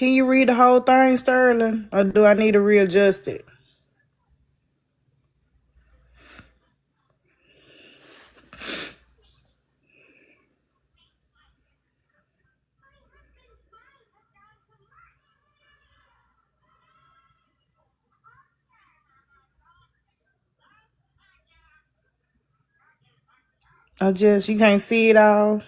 Can you read the whole thing, Sterling? Or do I need to readjust it? You can't see it all?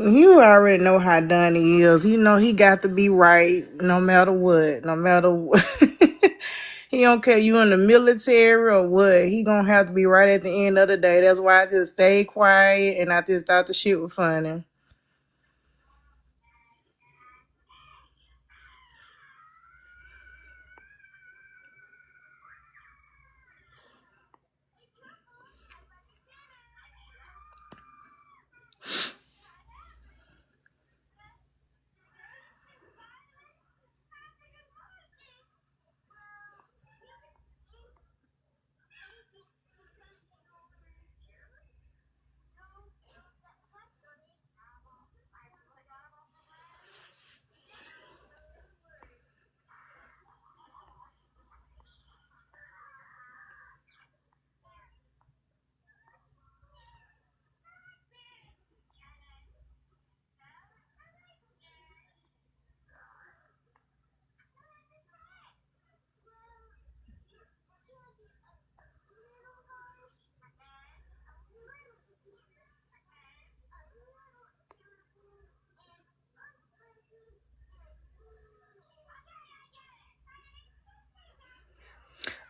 You already know how Donnie is. You know he got to be right no matter what. No matter what. He don't care you in the military or what. He gonna have to be right at the end of the day. That's why I just stayed quiet and I just thought the shit was funny.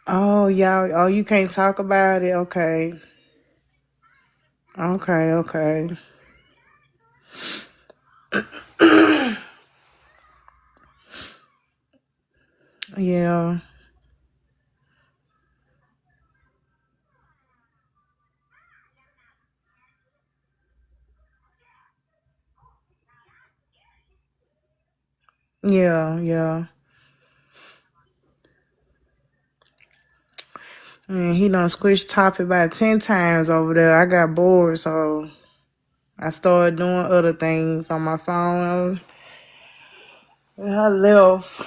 Oh y'all, oh you can't talk about it? Okay. Okay. Yeah. Yeah. Man, he done squished topic about 10 times over there. I got bored, so I started doing other things on my phone. And I left.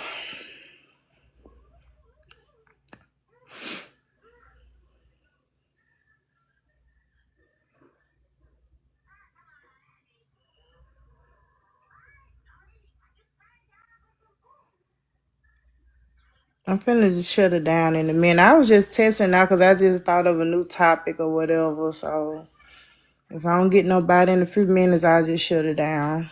I'm finna just shut it down in a minute. I was just testing out because I just thought of a new topic or whatever. So if I don't get nobody in a few minutes, I'll just shut it down.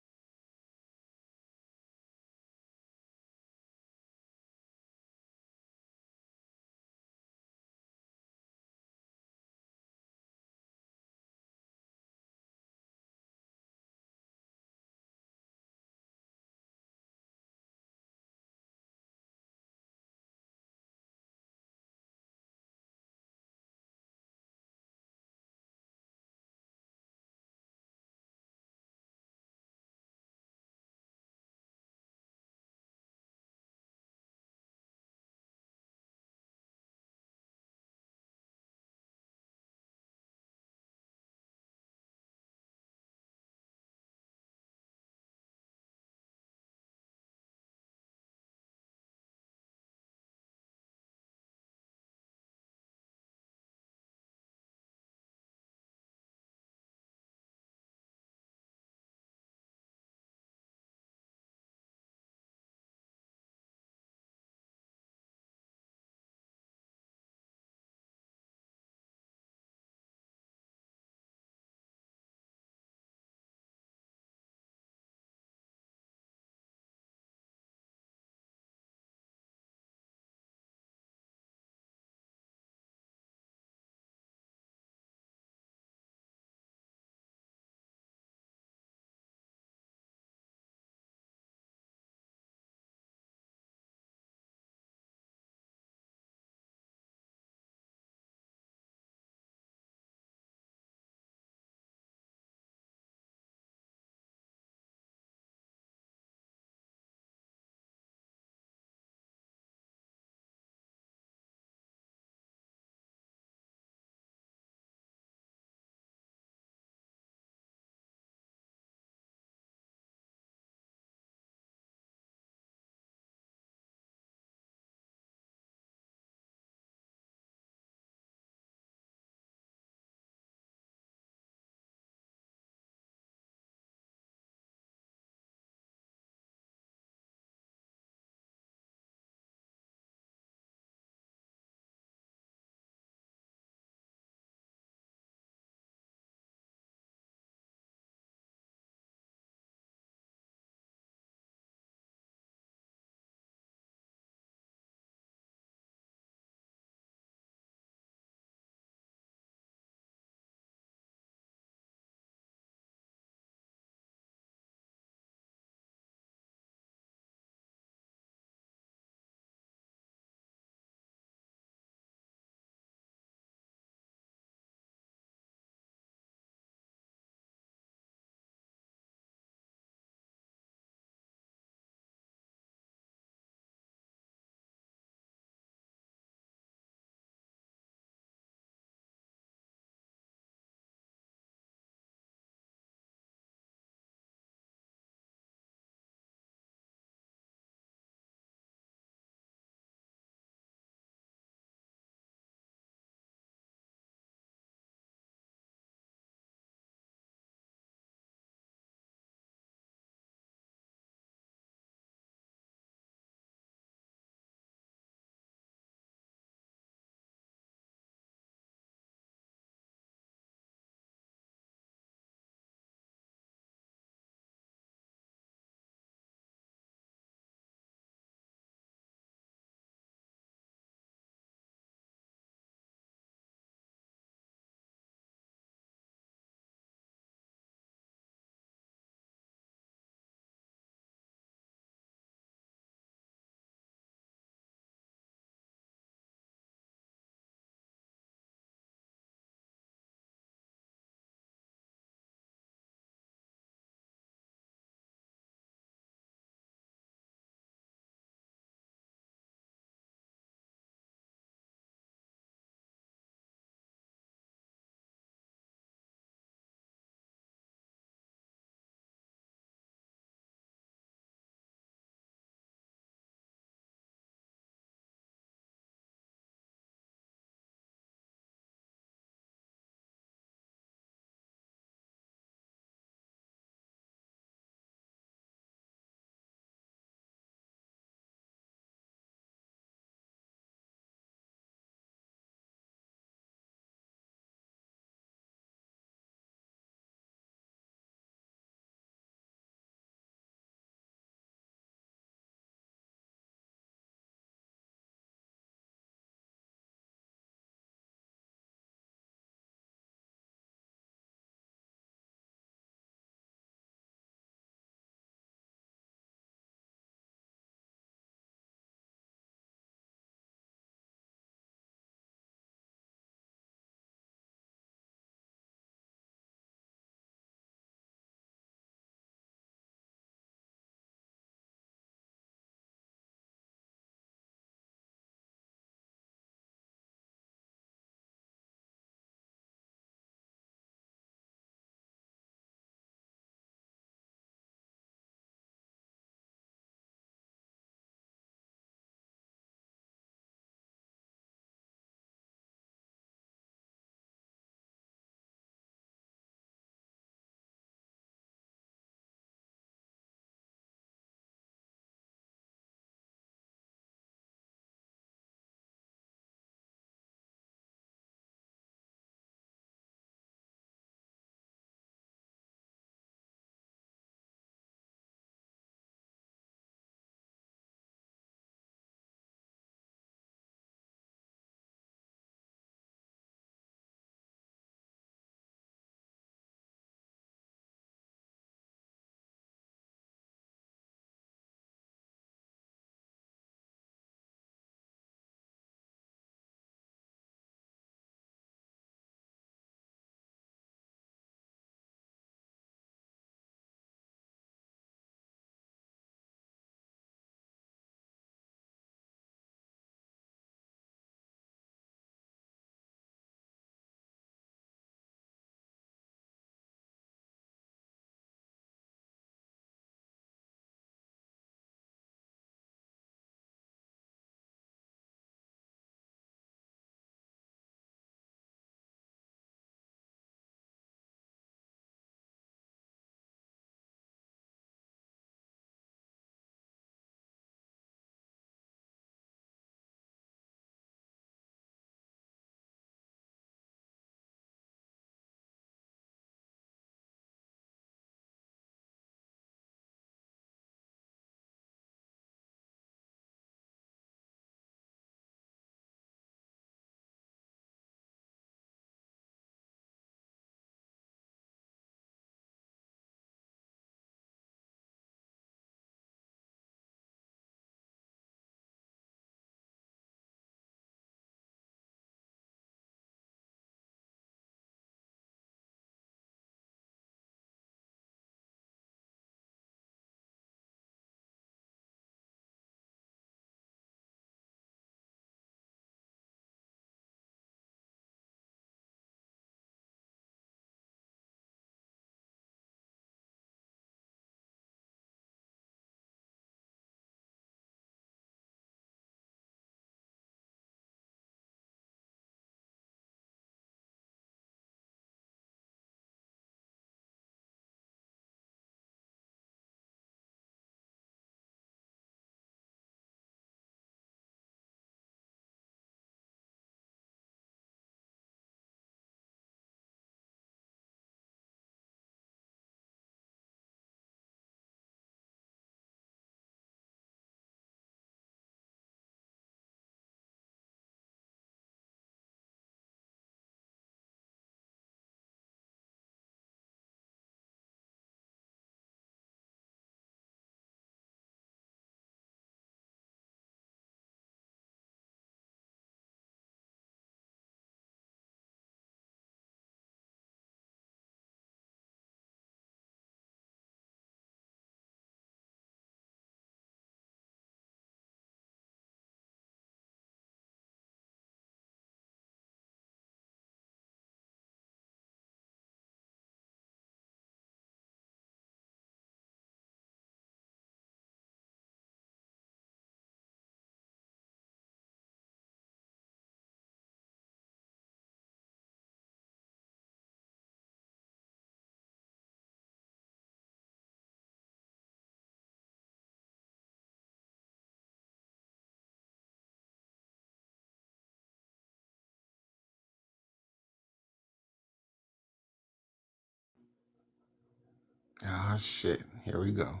Ah, shit. Here we go.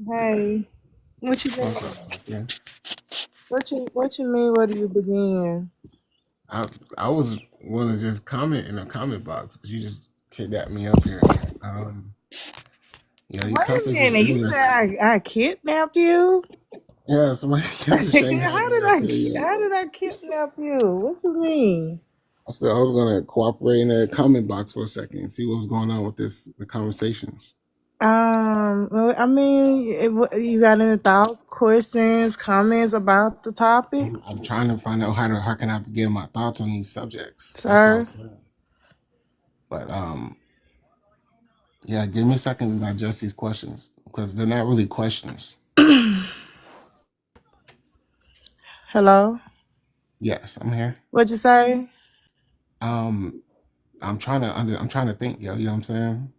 Hey, what you What's been? up, okay? What you mean? Where do you begin? I I was want to just comment in the comment box, but you just kidnapped me up here. Um, these Wait a topics is minute. You said interesting. I kidnapped you? Yeah, somebody kept the shame how had did me up I here. Yeah, how did I kidnap you? What you mean? I was gonna cooperate in the comment box for a second and see what was going on with the conversations. Well, I mean, you got any thoughts, questions, comments about the topic, I'm trying to find out how can I begin my thoughts on these subjects. That's what I'm sir? saying. But yeah, give me a second to digest these questions because they're not really questions. Hello. Yes, I'm here. What you say? Um, I'm trying to think, yo. You know what I'm saying?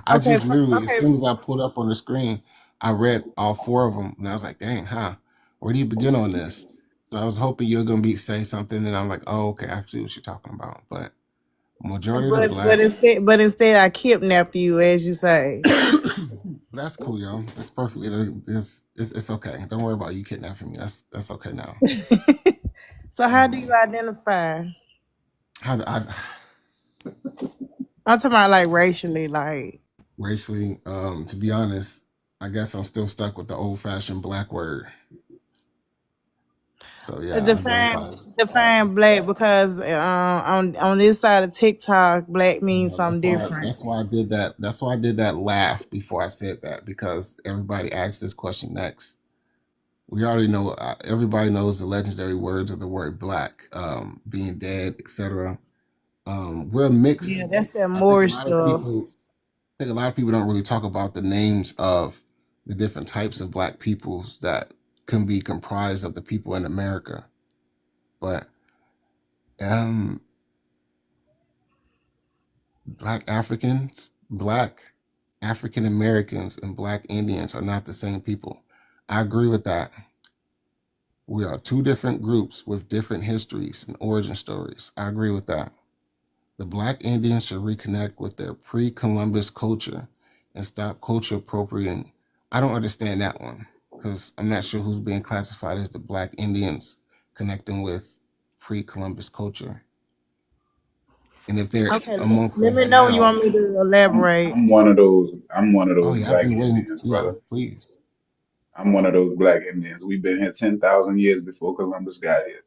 I Okay. just literally, as Okay. soon as I pulled up on the screen, I read all four of them, and I was like, "Dang, huh? Where do you begin on this?" So I was hoping you're gonna be say something, and I'm like, "Oh, okay, I see what you're talking about." But majority of the But black, instead I kidnapped you, as you say. that's cool, yo. It's perfectly, it's okay. Don't worry about you kidnapping me. That's okay now. So how do you Um, identify? how do I I'm talking about like racially, like racially? To be honest, I guess I'm still stuck with the old fashioned black word. So yeah, I identify as black. define black because on this side of TikTok, black means something different. That's why I did that. That's why I did that laugh before I said that because everybody asked this question next. We already know. Everybody knows the legendary words of the word black, being dead, etc. We're a Yeah, mix. that's that I think a Moorish lot of stuff. people. I think a lot of people don't really talk about the names of the different types of black peoples that can be comprised of the people in America. But um, Black Africans, Black African Americans, and Black Indians are not the same people. I agree with that. We are two different groups with different histories and origin stories. I agree with that. The Black Indians should reconnect with their pre Columbus culture and stop culture appropriating. I don't understand that one because I'm not sure who's being classified as the Black Indians connecting with pre Columbus culture. And if they're Okay, amongst let me us know when you now, want me to I'm elaborate. I'm one of those. I'm one of oh those yeah, I've black been waiting. Indians, Yeah, brother. please. I'm one of those black Indians. We've been here 10,000 years before Columbus got here.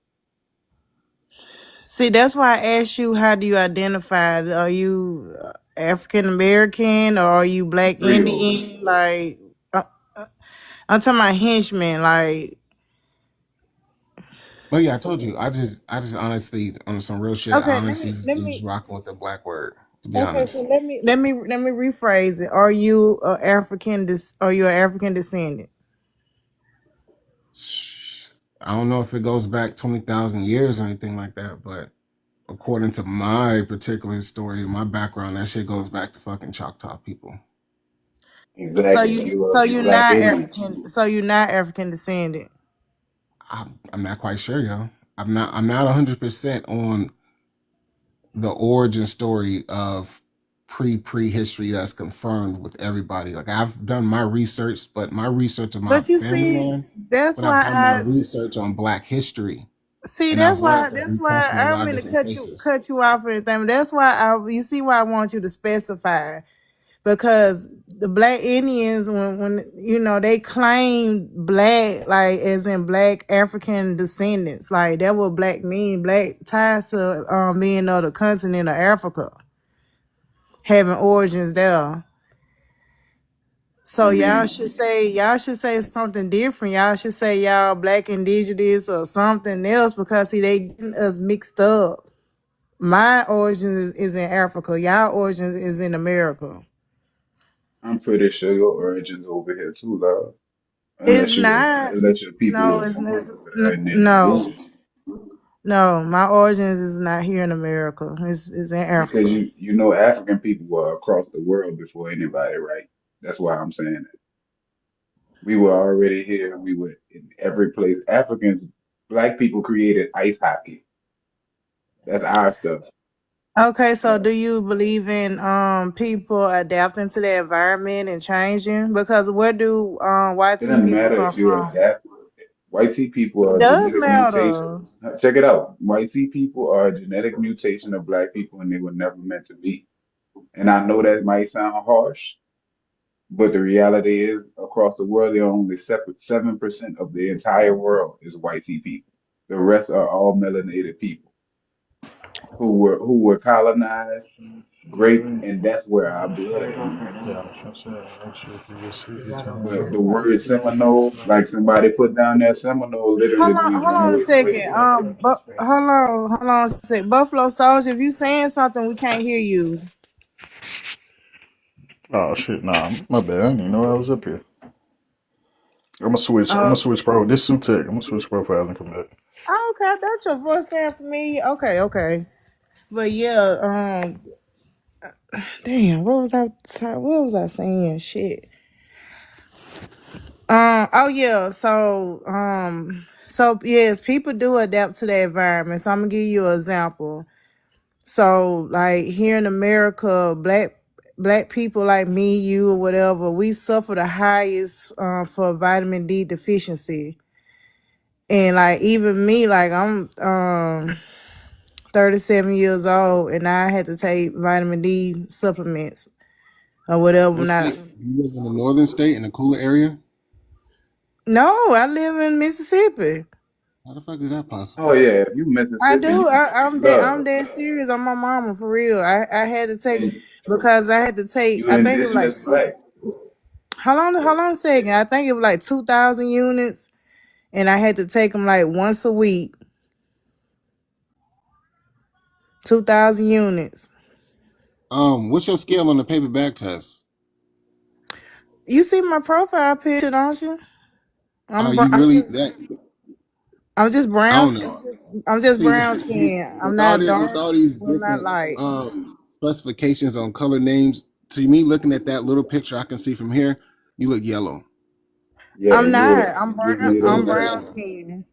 See, that's why I asked you, how do you identify? Are you African American or are you Black Creole. Indian? Like, uh, I'm talking about henchmen. Like, Oh yeah, I told you. I just honestly, on some real shit, I okay, honestly let just me. rocking with the black word. To be Okay, so honest, let me rephrase it. Are you a African? Are you an African descendant? I don't know if it goes back 20,000 years or anything like that, but according to my particular story, my background, that shit goes back to fucking Choctaw people. So Exactly. you, You so a you're black not Indian. African. So you're not African descendant. I'm not quite sure, yo. I'm not 100% on the origin story of pre history that's confirmed with everybody. Like I've done my research, but my research on my But you family see, line, that's but I've why done my I research on Black history, see. and I've That's why. learned that That's we come why from a I don't lot of mean to different places. cut you off or anything. But that's why you see why I want you to specify, because the Black Indians, when they claim black, like as in Black African descendants, like that what black mean. Black ties to being of the continent of Africa, having origins there. So I mean, y'all should say something different. Y'all should say y'all Black indigenous or something else, because see they getting us mixed up. My origins is in Africa. Y'all origins is in America. I'm pretty sure your origins over here too, love. It's not. Unless your people No, was it's, from it's Africa and then they no, moved. no. My origins is not here in America. It's in Because Africa. you know African people were across the world before anybody, right? That's why I'm saying that. We were already here. We were in every place. Africans, black people created ice hockey. That's our stuff. Okay, so Yeah. do you believe in people adapting to their environment and changing? Because where do It YT doesn't people matter come if you from? adapt. White tea people It are a does genetic mutation. matter. Check it out. White tea people are a genetic mutation of black people, and they were never meant to be. And I know that might sound harsh, but the reality is, across the world, there are only 7% of the entire world is white tea people. The rest are all melanated people who were colonized, great, and that's where our blood comes from. Yeah, I'm saying that shit you just see But the word Seminole, like somebody put down there, Seminole literally means Hold on a runaway second. slave. But hold on a second. Buffalo Soldier, if you saying something, we can't hear you. Oh shit, nah, my bad. I didn't even know I was up here. I'm gonna switch. I'm gonna Oh, switch pro. This suit tech. I'm gonna switch profiles and come back. okay. I thought your voice sound familiar. Okay, okay. But yeah, damn, what was I saying? Shit. Oh yeah, so yes, people do adapt to their environment. So I'm gonna give you an example. So like here in America, black people like me, you or whatever, we suffer the highest for vitamin D deficiency. And like even me, like I'm 37 years old and I had to take vitamin D supplements or whatever. What Not state? You live in the northern state in a cooler area? No, I live in Mississippi. How the fuck is that Oh possible? yeah, if you I Mississippi, do. I'm love, dead serious on my mama for real. I had to take and because I had to take. you I think it was like indigenous black. how long? How long a second? I think it was like 2,000 units, and I had to take them like once a week. 2,000 units. What's your scale on the paper bag test? You see my profile picture, don't you? Are you really that? I'm just I brown. don't know. I'm just See, brown skin. I'm with all not these with dark. all these I'm not different light. specifications on color names, to me, looking at that little picture I can see from here, you look yellow. Yeah, I'm you not. a you You look a little I'm you bit brown yellow. skin.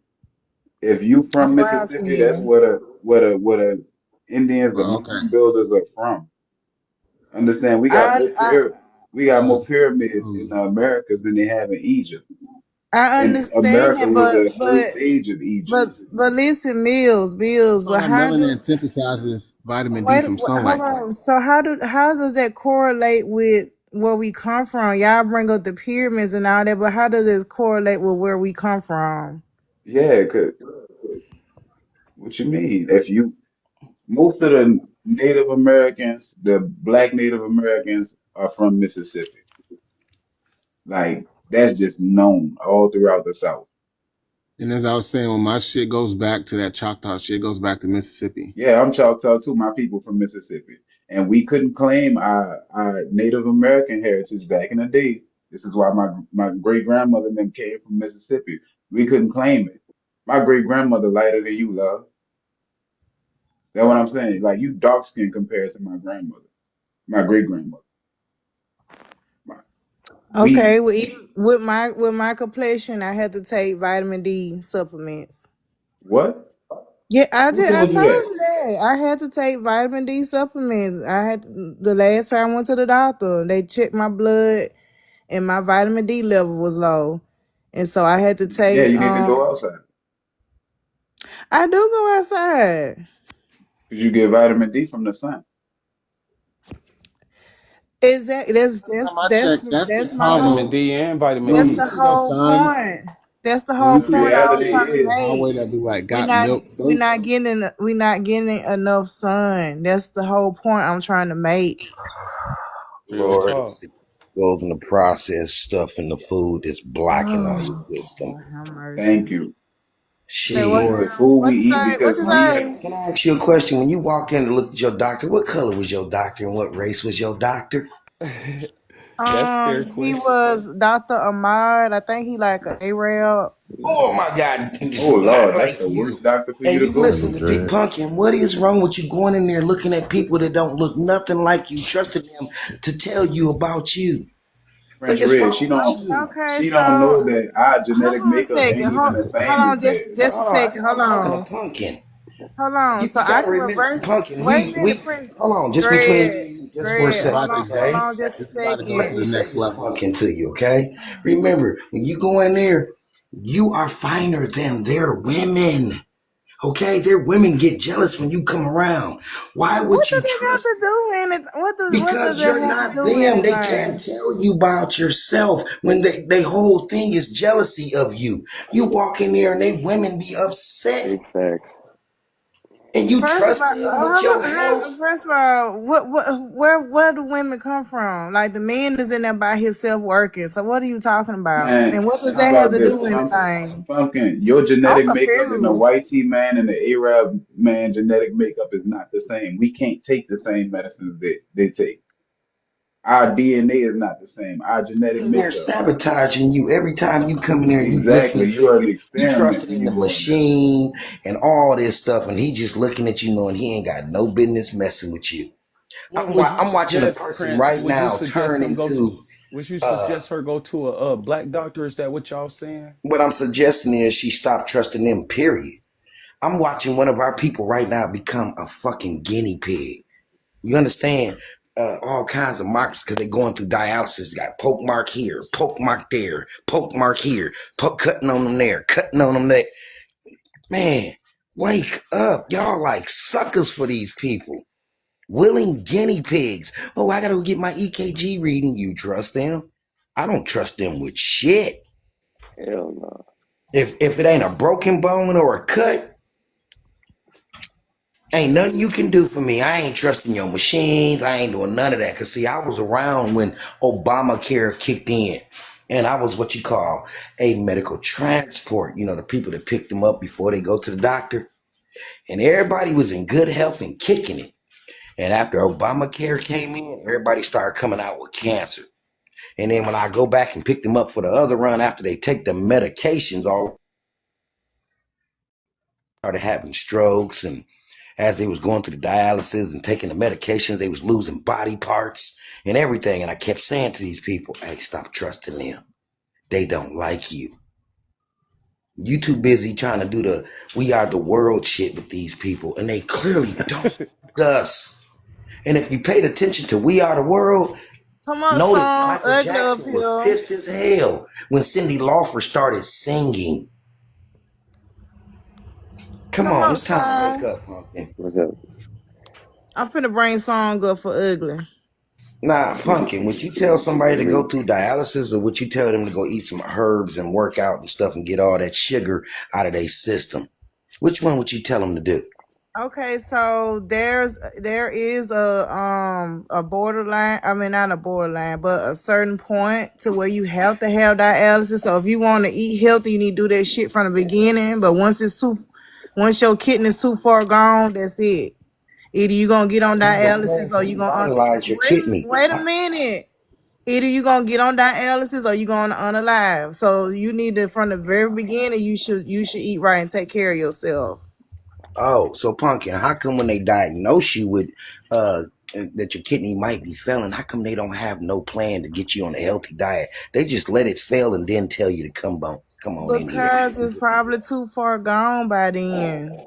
if you I'm from brown Mississippi, that's skin. where the Indians, the Well, okay. mound builders are from. Understand? I We got more pyramids in Hmm. the Americas than they have in Egypt, I and understand America that, was the first stage of Egypt. but listen, I Mills. But thought our how do melanin synthesizes vitamin D wait? from Hold sunlight. on. So how does that correlate with where we come from? Y'all bring up the pyramids and all that, but how does it correlate with where we come from? Yeah, 'cause what you mean? If you most of the Native Americans, the black Native Americans, are from Mississippi. Like that's just known all throughout the South. And as I was saying, when my shit goes back to that Choctaw shit, goes back to Mississippi. Yeah, I'm Choctaw too. My people from Mississippi, and we couldn't claim our Native American heritage back in the day. This is why my great grandmother and them came from Mississippi. We couldn't claim it. My great grandmother lighter than you, love. That's what I'm saying. Like you dark skin compared to my grandmother, my great grandmother. Okay, We with my complexion, I had to take vitamin D supplements. what? Yeah, Who I told you told that? you that. I had to take vitamin D supplements. The last time I went to the doctor, they checked my blood and my vitamin D level was low. And so I had to Yeah, take you need to go outside I do go outside. because you get vitamin D from the sun. Exactly. Time I check, that's the That's my problem. Vitamin whole D and vitamin When that's we the C. see those whole signs, point. That's the when whole we The see the point I was reality signs trying to on the is, highway make. that be like got milk, those We not getting enough sun. That's the whole point I'm trying to make. Real Lord, talk. it's goes in the processed stuff in the food that's blocking all your Oh, system. Lord have mercy. thank you. Say Shit. what It's the food what we you eat say? What because you when we have, say? Can I ask you a question? When you walked in and looked at your doctor, what color was your doctor and what race was your doctor? That's a fair He question. was Dr. Ahmad. I think he like a Arab. Oh my God, oh it's not Lord, that's like the you. worst doctor for you Hey, to you go Nigga listen to. to Big dread. Pumpkin. What is wrong with you going in there looking at people that don't look nothing like you, trusting them to tell you about you? What French is Red, wrong with you? Okay, she so don't know that our hold genetic on a makeup second. ain't even the Hold same as on, theirs. But just a hold on, second. Hold I'm talking to on. Pumpkin. Hold on. So You I gotta can remember, reverse. Punkin. Wait a We minute, Prince. hold on, just between Greg. me and you, just for a Greg. It's second, Hold about to on. go. Hold okay? on just a It's about to Just go let to second. me the say next this, level. Punkin, to you, okay? Remember, when you go in there, you are finer than their women. Okay, their women get jealous when you come around. Why What would you does that have trust? to do anything? What does Because that you're have to not do them. They can't anything? tell you about yourself when they whole thing is jealousy of you. You walk in there and they women be upset Big facts. and you First of trust all, them with your health. first of all, where do women come from? Like the man is in there by himself working. So what are you talking about? Man, And what does how that have about to this? do with anything? Pumpkin, your I'm genetic makeup and the confused. white tea man and the Arab man genetic makeup is not the same. We can't take the same medicines that they take. Our DNA is not the same. Our genetic And they're makeup. sabotaging you every time you come in there. You listening Exactly. to You are an you experiment trusting when in you the go in there. machine and all this stuff, and he just looking at you knowing he ain't got no business messing with you. What would you I'm watching a suggest, person Prince? right Would you now suggest turn him go to? into Would you uh suggest her go to a black doctor? Is that what y'all saying? what I'm suggesting is she stop trusting them, period. I'm watching one of our people right now become a fucking guinea pig. You understand? All kinds of marks because they're going through dialysis. Got poke mark here, poke mark there, poke mark here, cutting on them there, cutting on them there. Man, wake up. Y'all like suckers for these people. Willing guinea pigs. Oh, I gotta go get my EKG reading. You trust them? I don't trust them with shit. Hell no. If it ain't a broken bone or a cut, ain't nothing you can do for me. I ain't trusting your machines. I ain't doing none of that. Cause see, I was around when Obamacare kicked in. And I was what you call a medical transport. You know, the people that picked them up before they go to the doctor. And everybody was in good health and kicking it. And after Obamacare came in, everybody started coming out with cancer. And then when I go back and pick them up for the other run after they take the medications, all started having strokes, and as they was going through the dialysis and taking the medications, they was losing body parts and everything. And I kept saying to these people, hey, stop trusting them. They don't like you. You too busy trying to do the we are the world shit with these people, and they clearly don't like us. And if you paid attention to We Are the World, Come on, notice song, Michael ugly up Jackson was here. pissed as hell when Cyndi Lauper started singing. Come Come on, on, it's time to wake song. up, Pumpkin. What's up? I'm finna bring song up for ugly. Nah, Pumpkin, would you tell somebody to Me. go through dialysis, or would you tell them to go eat some herbs and work out and stuff and get all that sugar out of their system? Which one would you tell them to do? Okay, so there is a borderline. I mean, not a borderline, but a certain point to where you have to have dialysis. So if you want to eat healthy, you need to do that shit from the beginning. But once your kidney is too far gone, that's it. Either you gonna get on How you gonna dialysis or halfway you gonna vitalize your kidney? wait a minute. Either you gonna get on dialysis or you gonna unalive. So you need to from the very beginning. You should eat right and take care of yourself. Oh, so Pumpkin, how come when they diagnose you with uh that your kidney might be failing, how come they don't have no plan to get you on a healthy diet? They just let it fail and then tell you to come on in here. Because it's probably too far gone by then.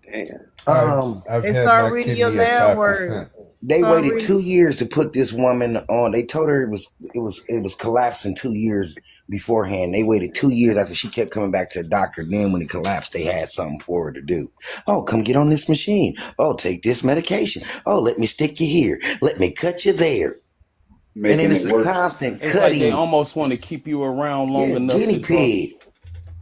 Damn. Um, I've They had start my reading your kidney at lab 5%. words. they Start waited reading. 2 years to put this woman on. They told her it was collapsing 2 years beforehand. They waited 2 years after she kept coming back to the doctor. Then when it collapsed, they had something for her to do. Oh, come get on this machine. Oh, take this medication. Oh, let me stick you here. Let me cut you there. And then Making it's it a worse. constant It's like they cutting. almost want to It's keep you around long yeah, enough to guinea draw. pig.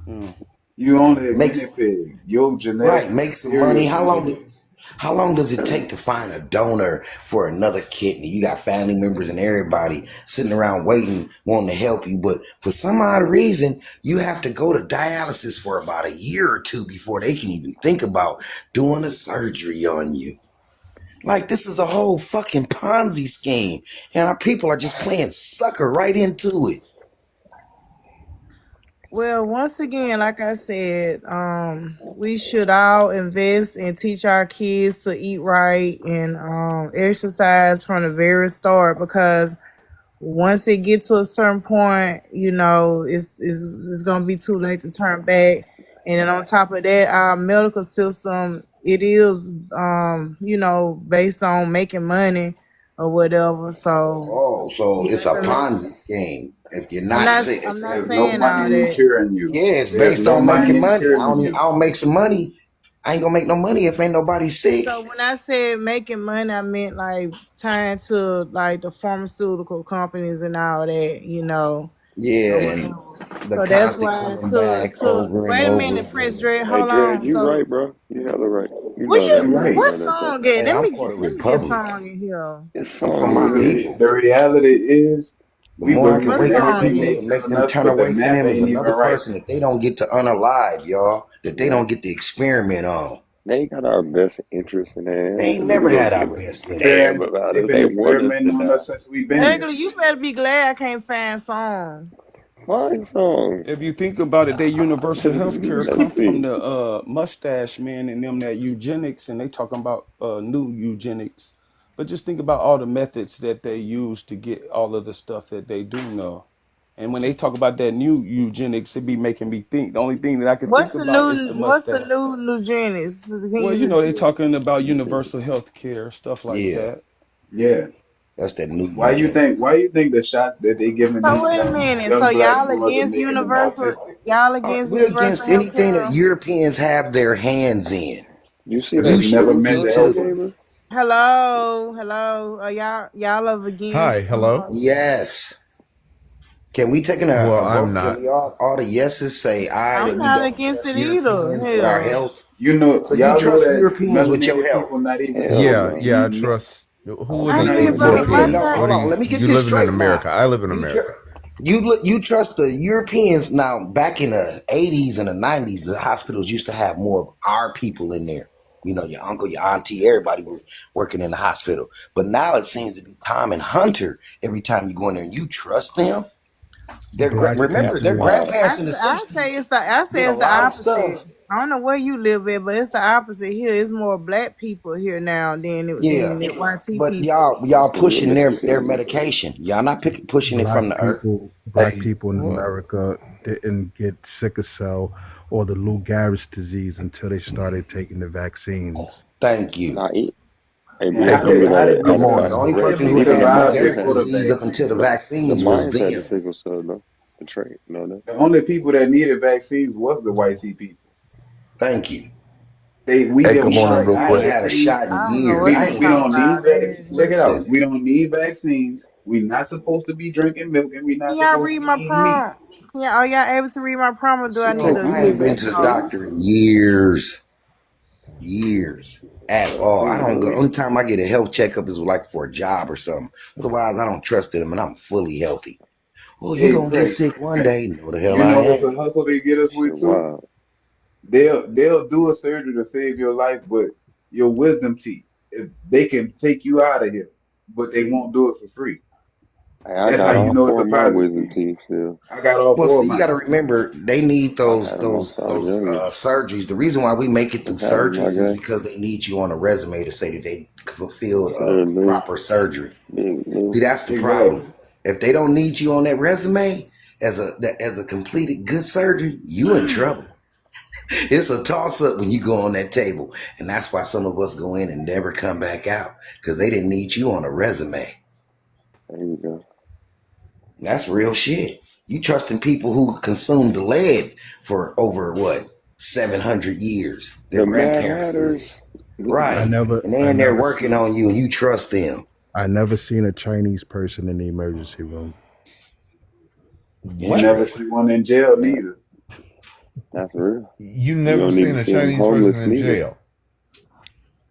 Mm. You only a guinea Makes pig. Your right, genetics is make some money. superior to theirs. How long does it take to find a donor for another kidney? You got family members and everybody sitting around waiting, wanting to help you, but for some odd reason, you have to go to dialysis for about a year or two before they can even think about doing a surgery on you. Like this is a whole fucking Ponzi scheme, and our people are just playing sucker right into it. Well, once again, like I said, we should all invest and teach our kids to eat right and exercise from the very start because once it gets to a certain point, it's gonna be too late to turn back. And then on top of that, our medical system it is based on making money or whatever. So Oh, so yeah, it's a Ponzi scheme. If you're I'm not not sick, I'm not There's no saying money all in that. curing you. yeah, it's There's based no on making money in money. curing I you. don't make some money. I ain't gonna make no money if ain't nobody sick. So when I said making money, I meant like tying to like the pharmaceutical companies and all that, or Yeah, whatever. and the So that's constant why coming to back to over and wait a over minute, Prince again. Dre, Hey, hold Dred, on. you right, So bro. You hella right. You what know that. You're you You do right. what know that though. song get? Hey, Let I'm me for the let me get Republic. song in here. It's I'm for song my good. people. The reality is, The we more I can believe What wake my song everything people they up get? and make telling them us, turn but the away from math them is ain't even another right. person that they don't get to unalive, y'all. That they Right. don't get to experiment on. They got our best interest in They hand, ain't and we never gonna had our give a best interest. damn And about they've us. been They want us experimenting to on die. us since we've been here. Ugly, you better be glad I can't find song. Find song. If you think about it, they universal health care come Let's from see. the mustache man and them that eugenics, and they talking about new eugenics. But just think about all the methods that they use to get all of the stuff that they do know. And when they talk about that new eugenics, it be making me think. The only thing that I could think about is the What's the mustache. new eugenics? Can Well, you you know, just they talking about universal health care, stuff like Yeah, that. Yeah. that's that new Why you think? eugenics. Why you think the shots that they giving so these wait a minute. So young black y'all boys are against making them universal autistic? We're universal against health anything that care? Europeans have their hands in. You see But that You you never should meant be to screenshot I help too. gave us. her? Hello. Y'all are Hi, against hello. Yes. Can we take Well, a I'm vote? Can not. we all the yeses say aye I'm that we not don't against trust it either. Europeans with our Hell. health? You know, So you y'all know trust that Europeans with your melanated health? people not even Hell supposed to Yeah, be no. yeah, I eating meat. trust. Who are I the Not get even but supposed to be Okay, eating Europeans? hold What pork. are on. you? Let me get You this living in straight now. America? I live in You America. you trust the Europeans now? Back in the '80s and the '90s, the hospitals used to have more of our people in there. You know, your uncle, your auntie, everybody was working in the hospital. But now it seems to be Tom and Hunter. Every time you go in there, and you trust them. Black Remember their people. Wow. grandparents in the '60s I did say a it's the lot of opposite. stuff. I don't know where you live at, but it's the opposite here. It's more black people here now Yeah, than the YT but people. y'all That's the new pushing their Mississippi. medication. Y'all not pushing it Black from the earth. people. Black Hey, people in What? America didn't get sickle cell or the Lou Gehrig's disease until they started taking the vaccines. Thank you. Nah, hey, And bro, hey, how give did me how did that. we good Matter of The fact, morning. only how Dre, did person we who give me had Lou that survive Gehrig's before the contact. disease up until vaccine? the The vaccines was Mayans had the them. sickle cell, though. The trait, you know that? The only people that needed vaccines was the white sea people. Thank you. We Hey, Let good me we morning, don't straight. real need I ain't quick. had a vaccines. shot in I don't know years. what We I you ain't we had talking don't a shot. need about. Check it out. Listen, We don't need vaccines. We're not supposed to be drinking milk, and we're Can not y'all supposed to read be my eating meat. prompt? Are y'all able to read my prompt, or do I Shit, need take no, to you I get ain't been read to the it off? vaccinated. doctor in years. Years. At all. I don't go. Really? Only time I get a health checkup is like for a job or something. Otherwise, I don't trust them and I'm fully healthy. Oh, you Hey, gonna get Prince, sick one Prince, day. No, the hell you I know it's ain't. a hustle they get us Shit, with too. wow. They'll do a surgery to save your life, but your wisdom teeth, if they can take you out of here, but they won't do it for free. Hey, I That's how got you all know it's four a of my Ponzi wisdom scheme. teeth still. I got all Well, four of see, you got to mine. remember they need I had them those since I was younger. surgeries. The reason why we make it through Let's have it, my surgeries is guy. because they need you on a resume to say that they fulfilled Yes, sir, Lou. proper surgery. Big Lou. See, that's the Exactly. problem. If they don't need you on that resume as a completed good surgery, you in trouble. It's a toss up when you go on that table, and that's why some of us go in and never come back out because they didn't need you on a resume. There you go. That's real shit. You trusting people who consumed the lead for over what 700 years? Their The Mad grandparents did, Hatters. I right? never, And I then they're never working seen, on you, and you trust them. I never seen a Chinese person in the emergency room. You never Trust. What? see one in jail Yeah, neither. that's real. You You never don't need seen to a see them Chinese person homeless in neither. jail?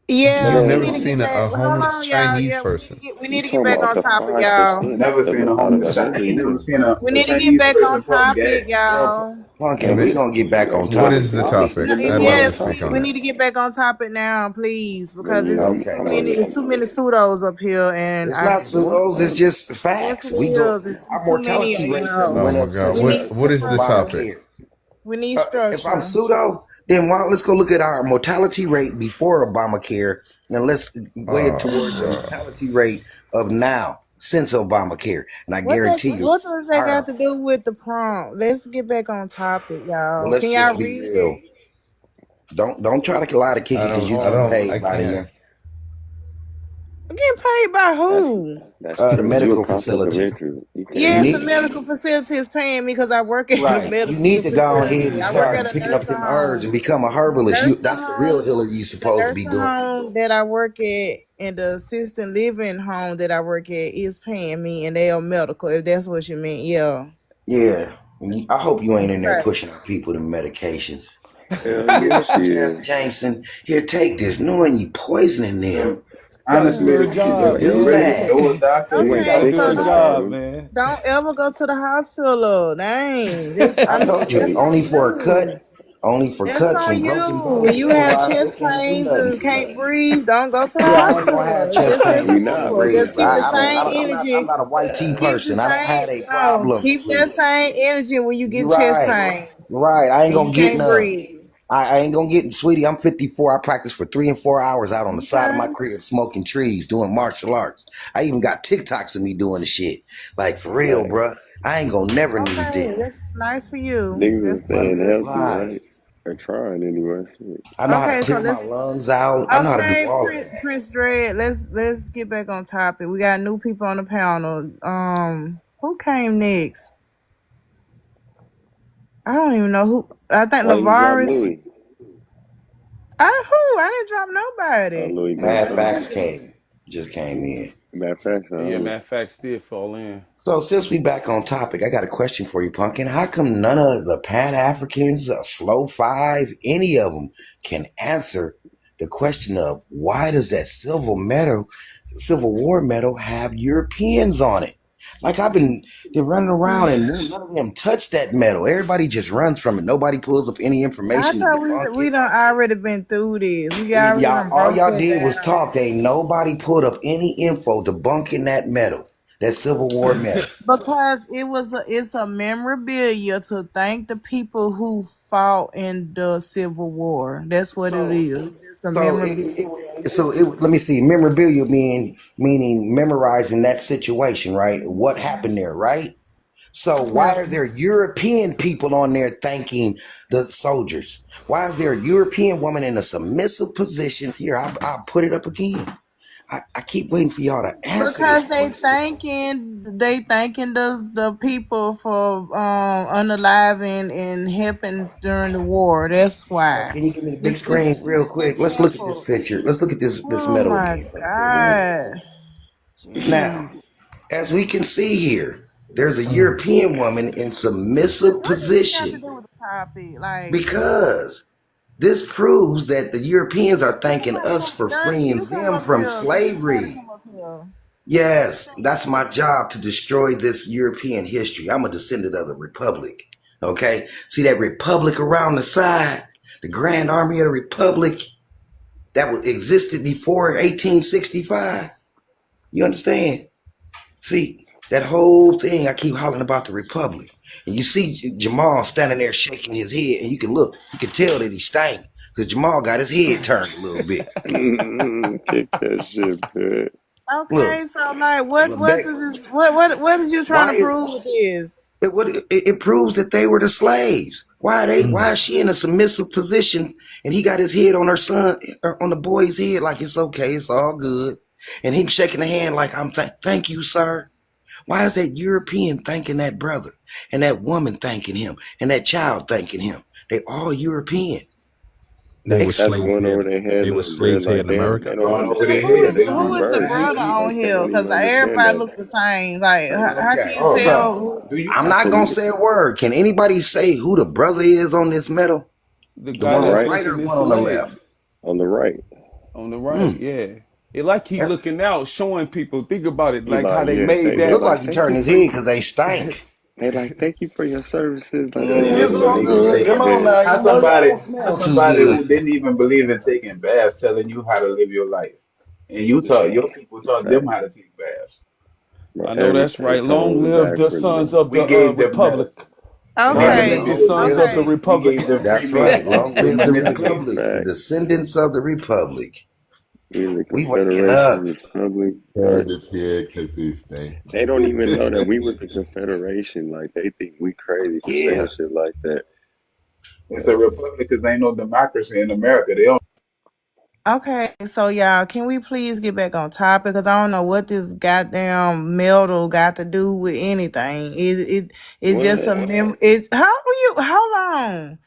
Yeah, You've we never need to No. get seen a back. Hold homeless on, y'all. Chinese Yeah, person? we You need to get talking back about on the topic, y'all. Never of seen a out of homeless the I ain't never 100 seen We a need to get Chinese back on person pump topic, gas. Well, y'all. Punkin, if we Amen. gonna get back on What topic, is the we y'all need need to to topic? get back I on want the to Yes, speak topic. on we that. need to get back on topic now, please, because okay. it's too many pseudos up here, and It's I not What? pseudos. It's just yes facts. it We go. is. Our It's too many of mortality rate done Oh y'all. went my up God. since We need What since is the structure. topic? Obamacare. We need If I'm structure. pseudo, then let's go look at our mortality rate before Obamacare, and let's weigh it Oh towards the God. mortality rate of now since Obamacare. And I guarantee you, What does that got our to do with the prompt? Let's get back on topic, well, y'all. let's Can y'all just be read real. it? Don't try to lie to Kiki because you getting I paid by can't. them. Getting paid by That's who? that's The true. You a medical conflict of facility. interest. You You can't Yes, do the need that. medical facility is paying me because I work at a right. You medical need to go ahead facility. and I work start at a picking up nursing them herbs and home. become a The herbalist. nursing That's the real home, healer you the supposed to be nursing doing. home that I work at and the assisted living home that I work at is paying me, and they are medical. If that's what you mean, yeah. Yeah. I hope you ain't in there Okay. pushing out people the medications. Hell Here, yeah, she Mr. is. Jason, here, take this, knowing you poisoning them. Gotta do How your Honestly, can you job, Right. do really, man. that? though a doctor, You a ain't Okay, Gotta do doctor so your fixing the don't. job, like, problem. man. don't ever go to the hospital. Dang, I told you, that's Hey, on only for a cut, you. only for That's cuts on and broken you. When bones. you have Otherwise, they chest can't do pains nothing and for you. can't breathe, don't go to the Yeah, I ain't gonna have hospital. It's chest just that pains we and can't not, simple. but breathe. Just keep the I don't. same I'm energy. not a white tea Keep the person. I don't have same a no. problems Keep that with. same energy when you You get chest right, pain right. I ain't and gonna you get can't none. breathe. I ain't gonna get, sweetie. I'm 54. I practice for 3 and 4 hours out on the side of my Okay. crib, smoking trees, doing martial arts. I even got TikToks of me doing the shit. Like for real, right. bruh. I ain't gonna never need Okay. them. That's nice for you. Niggas are That's staying good. healthy, Right. right? Or trying anyway. Shit. I know how to Okay, so clear let's my lungs out. I know how to do okay, all of that. Prince Dread. Let's get back on topic. We got new people on the panel. Who came next? I don't even know who. I think Why you drop Lavaris. Louis? I didn't drop nobody. Louis Who did Mad come. Facts did? just came in. Matter of fact, Yeah, matter of fact, still fall in. So since we back on topic, I got a question for you, Pumpkin. How come none of the Pan Africans, Slow Five, any of them can answer the question of why does that Civil War medal have Europeans on it? Like I've been running around and none of them touch that medal. Everybody just runs from it. Nobody pulls up any I information to thought debunk we it. done already been through this. We already Y'all, done all broke y'all that did was down. talk. Ain't nobody pulled up any info debunking that medal, that Civil War medal. Because it's a memorabilia to thank the people who fought in the Civil War. That's what it So, is. It's a so memorabilia. let me see. Memorabilia meaning memorizing that situation, right? What happened there, right? So why Yeah. are there European people on there thanking the soldiers? Why is there a European woman in a submissive position? Here, I'll put it up again. I keep waiting for y'all to answer this Because question. they thanking the people for unaliving and helping during the war. That's So why. can you give me the big It's screen real quick? it's Let's look at this simple. picture. Let's look at this Oh medal my again for a second. right. God. Now, Jeez. as we can see here, there's a Mm. European woman in submissive What does this got to position do with the topic? Like, because this proves that the Europeans are thanking us for Journey, you freeing come them up from here. You gotta slavery. come up here. Yes, that's my job to destroy this European history. I'm a descendant of the Republic. Okay? See that Republic around the side? The Grand Army of the Republic that existed before 1865? You understand? See, that whole thing, I keep hollering about the Republic. And you see Jamal standing there shaking his head, and you can tell that he stank. Because Jamal got his head turned a little bit. Kick that shit, man. Okay, Look, so like, what Lebec, does this? What is you trying why to is prove with this? it proves that they were the slaves. Why Mm. is she in a submissive position and he got his head on her son on the boy's head like it's okay, it's all good. And him shaking the hand like thank you, sir. Why is that European thanking that brother and that woman thanking him and that child thanking him? They all European. They were That's slaves one here. over their head They were on, bro. slaves here Like in they America. don't Going over their understand Who that head. is They this don't who is the understand reverse. brother either. on Like they here? don't even Because understand everybody that. look the same. Like, how can Okay, you Oh so tell? no. Do you? I'm I not said we gonna look say a word. Can anybody say who the brother is on this medal? The The guy on one the on the that's right, right or looking the his one on the left? leg on the right. on the right, Mm. yeah. It like he looking out, showing people. Think about it, He like how like, they yeah, made they It looked that. like, like he thank turned you his for head because they stank. they like, thank you for your services. Like they Who really It's didn't all want believe to in get good. Come taking on baths? now, How you know you somebody, don't how smell too somebody good. who didn't even believe in taking baths telling you how to live your life, and you taught your people taught them right, how to take baths. bro. I know that's Everything right. Long totally live the backwards, sons man. of We the gave them Republic. medicine. Right. Imagine Okay, if Long you Enemies, would sons give of the okay. we Republic. gave them That's right. Freemasons. Long They live the manipulated. Republic, the Facts. descendants of the Republic. Either the We waking up. Confederation, Republic, right? Turned his head because he stank. They don't even know that we was the Confederation. Like they think we crazy for Yeah. saying shit like that. It's a republic because ain't no democracy in America. They don't. Okay, so y'all, can we please get back on topic? Because I don't know what this goddamn metal got to do with anything. It's just a What? It's how are you? Hold on.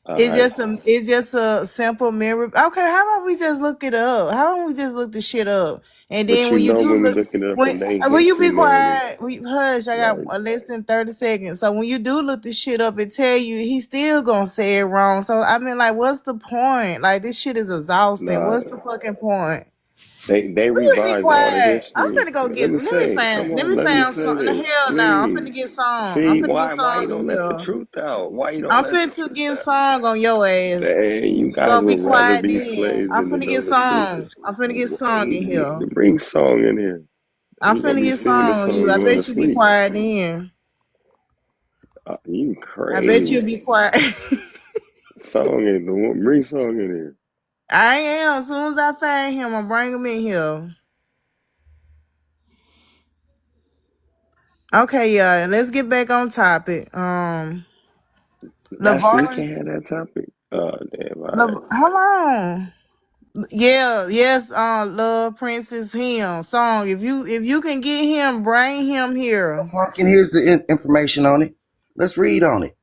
All right. It's just a simple memory. Okay, how about we just look it up? How about we just look the shit up? And But then you when you know do when we look, look it up when in their will you history be narrative, quiet? Hush, I got like, less than 30 seconds. So when you do look the shit up, it tell you he still gonna say it wrong. So I mean, like, what's the point? Like, this shit is exhausting. nah, What's the fucking point? they Will you be revise all the quiet? I'm history. finna go Let get. me say, come Let on, me let me find say some. The this, hell no, I'm finna please. get song. I'm See, finna get why you song don't in let the here. truth out? Why you don't I'm let the finna to truth get out? song on your ass. Dang, you You guys gonna be would rather quiet be then. slaves I'm than to finna know get the truth. song. It's I'm finna get song in crazy. here. Bring song in here. I'm He gonna finna be get singing the song on you. song I going to bet you be sleep. quiet then. You I bet crazy. you be quiet. Song in the one. Bring song in here. I am. As soon as I find him, I'll bring him in here. Okay, yeah. Let's get back on topic. We LeVar, can't have that topic. Oh damn! All right. Hold on. Yeah, yes, Love Princess him song. If you can get him, bring him here. Pumpkin, here's the information on it. Let's read on it.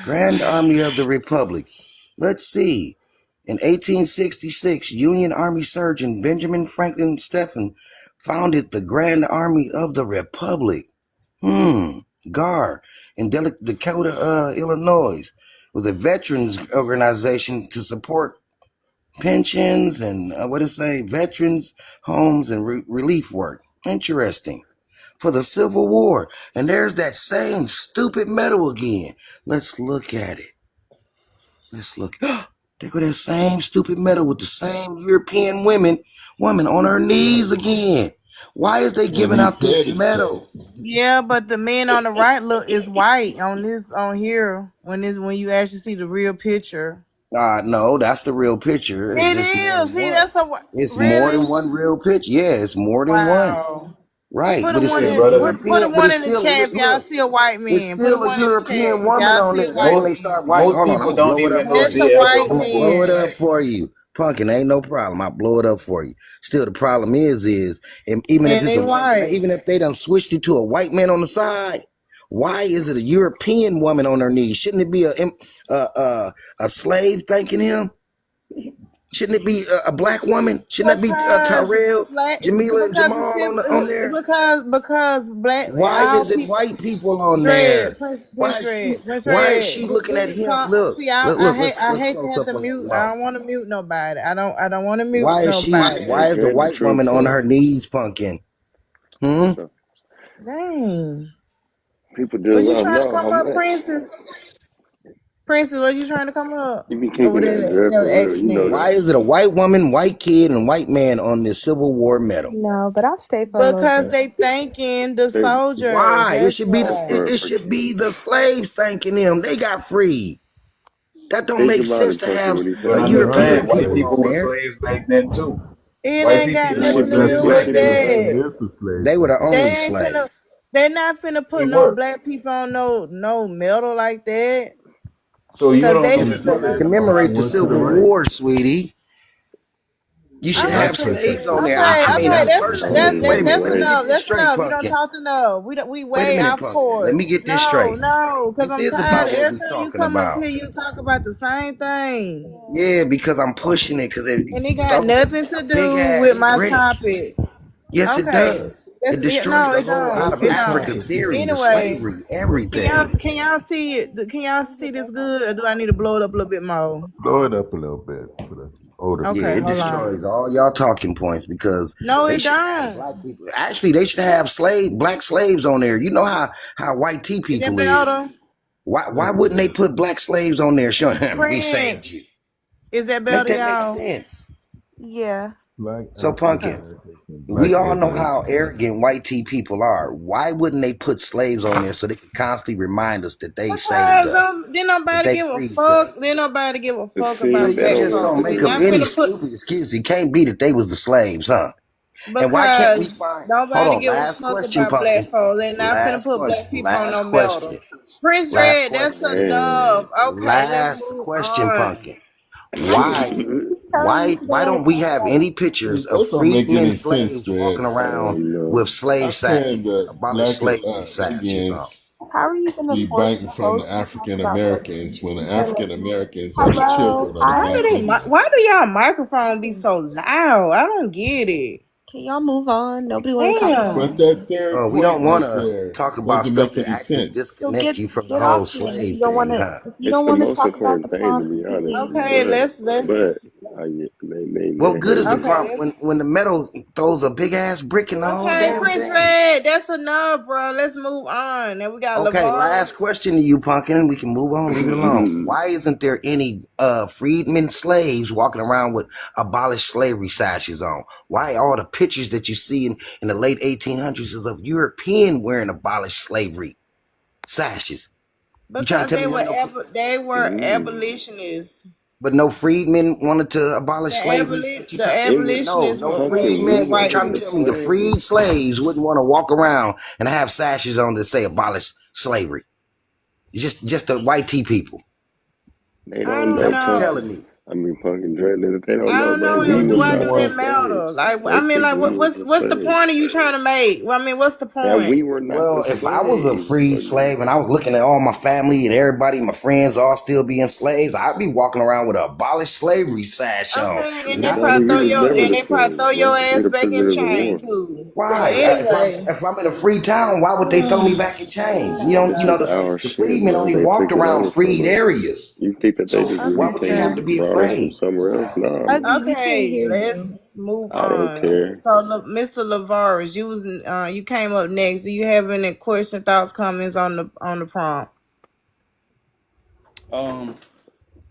Grand Army of the Republic. Let's see. In 1866, Union Army Surgeon Benjamin Franklin Stephen founded the Grand Army of the Republic. GAR in Dakota, Illinois, was a veterans organization to support pensions and veterans homes and relief work. Interesting. For the Civil War, and there's that same stupid medal again. Let's look at it. Let's look. There go that same stupid medal with the same European woman on her knees again. Why is they Cause giving he out this petty. medal? Yeah, but the man on the right look is white on here when you actually see the real picture. No, that's the real picture. It's It just more is. than See, one. that's a It's more really than one real picture. Yeah, it's more than one. wow. Right, Put a but it's one Hey, still a in brother. put a European. But one it's in the still chat if y'all look. see a white It's man. Put a still a one in the chat European if woman y'all on see a there. Now white when Most they start man. white, most hold on, people I'm gonna don't blow it up even know for if That's you. a they ever white I'm gonna voted. blow it man. up for you. Punkin, ain't no problem. I blow it up for you. Still, the problem is, and even if And it's they a, white. even if they done switched it to a white man on the side, why is it a European woman on her knees? Shouldn't it be a slave thanking him? Shouldn't it be a black woman? Shouldn't that be Tyrell, Jamila, and Because Jamal on there? because black Why all is it people white people on there? Dread, Prince Dread, Prince Why is Dread. she looking at him? Look, See, look, I let's hate to close have up to on mute. this I mouth. don't want to mute nobody. I don't want to mute Why is she Hey, nobody. why is the get the white truth woman on though. her knees punking? Hmm? So Dang. people Was just you don't trying to know how come up, much Princess? Princess, was you trying to come up? you be Over keeping there, that dread that for real. X You know Men. that. Why is it a white woman, white kid, and white man on this Civil War medal? No, but I'll stay for a little Because bit. they thanking the They soldiers. Why? That's why. It should be the slaves thanking them. They got freed. That don't think make about sense it, to Punky, have when he But said that. European understand, Right. white people Slaves. on people were there. slaves back then too. It White ain't people got It were should nothing to be the slaves do back with Slaves. same then Slaves too. that. is the slave They were the thing. only They ain't finna. slaves. They not finna They put no were. black people on no medal like that. So you Cause don't they know It's the supposed should. to slaves know how commemorate to the Went to the Civil commemorate. right. War, sweetie. You should Black Okay, have okay, person. slaves on there. okay. I mean, That's personally, that's wait a that, minute. that's Let me anyway. enough. get this That's straight, enough. You don't Pumpkin. talk enough. We Wait a way minute, off Pumpkin. Let course. me get this No, straight. no. Cause This I'm is tired. about what Every we're time you talking come up about. here, you talk about the same thing, Yeah, because I'm pushing it because it and it got throws a nothing to big do with ass my brick. topic. Yes, it Okay. does. That's It it. destroys No, the it whole don't. out What's of the It Africa don't. topic? theory, the Anyway, slavery, everything. can y'all see this good, or do I need to blow it up a little bit more? Blow it up a little bit for the older Yeah, Okay, it people. hold destroys on. all y'all talking points because No, they it should have don't. black people. Actually, they should have black slaves on there. You know how white tea Is that people is. better? Why wouldn't they put black slaves on there showing him we saved Prince. you? Is that Make better, that make y'all? sense. Yeah. Black So African Okay. Pumpkin, Americans and we black all know how Israelites. arrogant white tea people are. Why wouldn't they put slaves on there so they could constantly remind us that they saved Because us, didn't that nobody they give a freed fuck. us? Didn't nobody give a It fuck So about seems they you black don't just want gonna folks. the make They up truth. not any finna put stupid excuse. It can't be that they was the slaves, huh? And why can't we because find? Hold nobody on, give a last fuck question, about black Pumpkin. folks. They not finna Last put question. black people on Last no question. medal. Prince Last Red, that's question. enough. Man. Okay, let's Last move question, on. Pumpkin. Why He's telling you to why go and don't we talk have about any pictures of That don't make freedmen any sense, slaves Fred. walking Oh around with no. slave How can sashes, the abolished black slavery sashes on? Indians how are you gonna be force banking the from host the to talk African about what Americans when the he's gonna African Americans are the hello, children of the Why black do they? Indians? Why do y'all microphone be so loud? I don't get it. can y'all move on? Nobody wanna talk about But Damn. that third We point don't right want to there talk about doesn't stuff make that any actually sense. so disconnect you from the get off whole then if you slave don't thing, wanna huh? if you It's don't the wanna most talk about the important thing to prompt be honest. completely. Okay, But let's. I get they What good heard is the me. Okay, prompt when the metal throws a big ass brick in the whole okay, damn Prince thing? Red, that's enough, bro. Let's move on. Now we got Okay, last Lavar. question to you, Pumpkin. We can move on, leave it alone. Why isn't there any freedmen slaves walking around with abolished slavery sashes on? Why all the pictures that you see in the late 1800s is of European wearing abolished slavery sashes? You trying to Because tell me they were when no, they were Mm. abolitionists. but no freedmen wanted to abolish slavery? What you The trying? It was No, abolitionists no were Pumpkin. freed freedmen. We You white trying wasn't to the tell me the people. freed slaves. slaves wouldn't want to walk around and have sashes on that say abolish slavery? Just the white tea people. They I don't Is that don't know, what you Pump. know. telling me? I mean, Pumpkin Dreadness. They don't I know, don't bro. know. We What was do Why you our do own that want? matter? slaves. Like, I They mean, think like, we was the what's the point slaves. are you trying to make? Well, I mean, what's the That point? we were not the Well, if I was a slaves. free But slave and I was looking at all my family and everybody, my friends all still being slaves, I'd be walking around with an abolished slavery sash on. Okay, and they Not brother, probably we throw was your never and the they probably slaves, throw bro. your We ass the back in prisoners of chain war. too. But why? anyway, If I'm in a free town, why would they throw me back in chains? This was our The shit, freedmen bro. only They walked took it around over from freed us. areas. You think that they So just why really would they came have and to Ugly. be brought us from afraid? somewhere else? Nah, Ugly, man. we can't okay, hear you. let's move I don't on. care. So, Mr. Lavaris, you came up next. Do you have any question, thoughts, comments on the prompt? Um,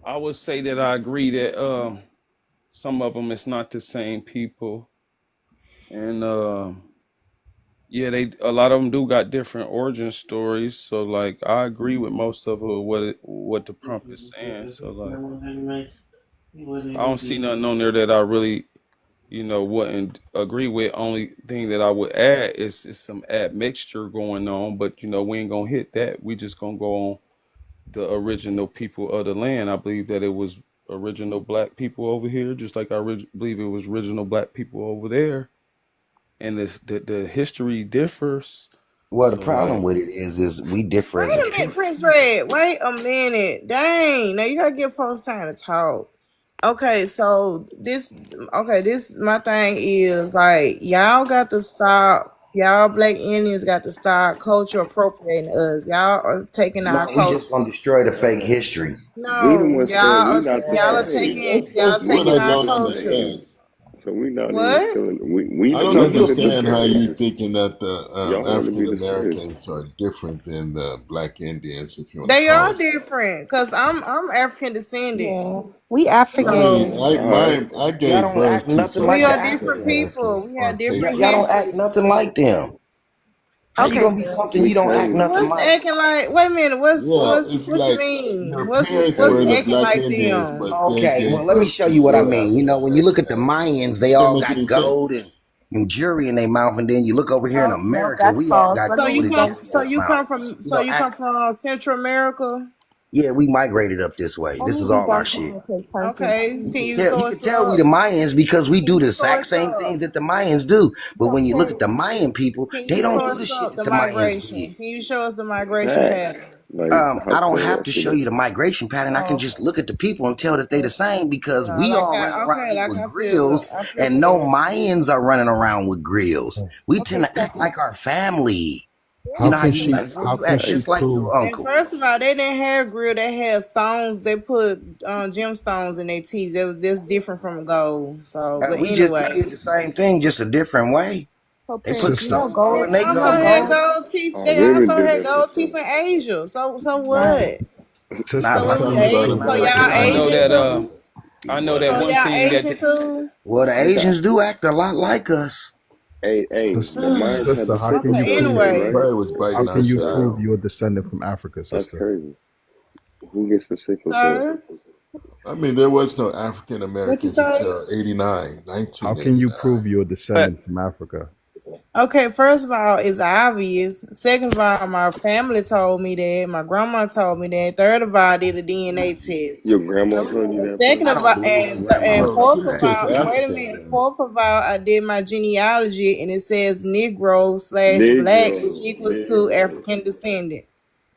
I would say that I agree that some of them it's not the same people, and yeah, they a lot of them do got different origin stories. So like, I agree with most of it, what the prompt is saying. So like, I don't see nothing on there that I really wouldn't agree with. Only thing that I would add is some admixture going on, but we ain't gonna hit that. We just gonna go on the original people of the land. I believe that it was original black people over here, just like I believe it was original black people over there, and the history differs. Well, the So problem like, with it is we differ Wait as a a minute, people. Prince Red. Wait a minute. Dang. Now you gotta give folks time to talk. Okay, so this my thing is like y'all got to stop. Y'all black Indians got to stop culture appropriating us. Y'all are taking No, our we culture. just gonna destroy the fake history. We the No, ones said we not the y'all are slaves. taking That's what taking I We our ain't don't the culture. understand. slaves. So we not even What? stealing. We I the don't So we you the understand how you destroyers. thinking that the Y'all want to be African the slaves. Americans are different than the Black Indians, if you want to They call are us. different because I'm African descendant. Yeah. We I So mean, African. I All right. I y'all gave don't act birth to nothing some we like the are African different Africans. people. Americans We have on different Y'all paper. don't act history. nothing like them. How you Okay, gonna be Phil. something We you don't act changed. nothing What's like? acting like? Wait a minute. Yeah, it's What you like mean? your What's parents what's were the acting Black like Indians, them? but they Okay, well gave let me birth show to you what I real mean. African When you look at the Americans. Mayans, they That don't all make got any gold sense. and jewelry in their mouth, and then you look over here in No, no, America, that's we all false. got Let gold me and let jewelry in our mouth. You So know, you come act. from Central America? Yeah, we migrated up this way. let This me is be all our back shit. on because pumpkin. Okay. Can you You source can tell we the up? Mayans because we Can do you the exact source same up? things that the Mayans do. But when you look at Okay. the Mayan people, Can they you don't do source the shit up that the the Mayans migration? did. Can you show us the migration Facts. pattern? Like how I don't Quinn have to wants you show to. you the migration pattern. I can Oh, just look at the people and tell that they the same because yeah, we all running around here like with I figure. grills I and no figure. Mayans are running around with grills. We tend Okay, to act like our family. You How know how can you she? act, That's a How you can act she fact. just like prove? your and uncle. first of all, they didn't have grill. They had stones. They put gemstones in their teeth. That's different from gold. So, but We anyway, did the same thing, just a different way. So They put Prince, you Sister, know stones all gold. in their You also know gold, had gold. man. gold teeth. Our They women also did had that shit gold teeth too. in Asia. So Right. what? Not sister, So how like what we we can you do in ate? prove So your America. y'all I know descendants Asian that from too? Africa? I know What? that So one y'all thing Asian that too? Well, the we got. Asians do act a lot like us. Hey, the Sister, Mayans had sister, the how can sickle you Okay. cell prove? too, Anyway, right? Everybody was Or How biting can our sickle you shit. prove cell. you're a descendant from Africa, That's sister? crazy. Who gets the sickle cell? sir, I mean, there was no African what you Americans say? until 89, How can you 1989. prove you're a But descendant from Africa? Okay, first of all, it's obvious. Second of all, my family told me that. My grandma told me that. Third of all, I did a DNA test. Your grandma told you And that, second I of person? don't all, believe your and grandma. So fourth she's of just all, wait a African minute. then. Fourth of all, I did my genealogy, and it says Negro slash black, which Negro, equals to man. African descendant.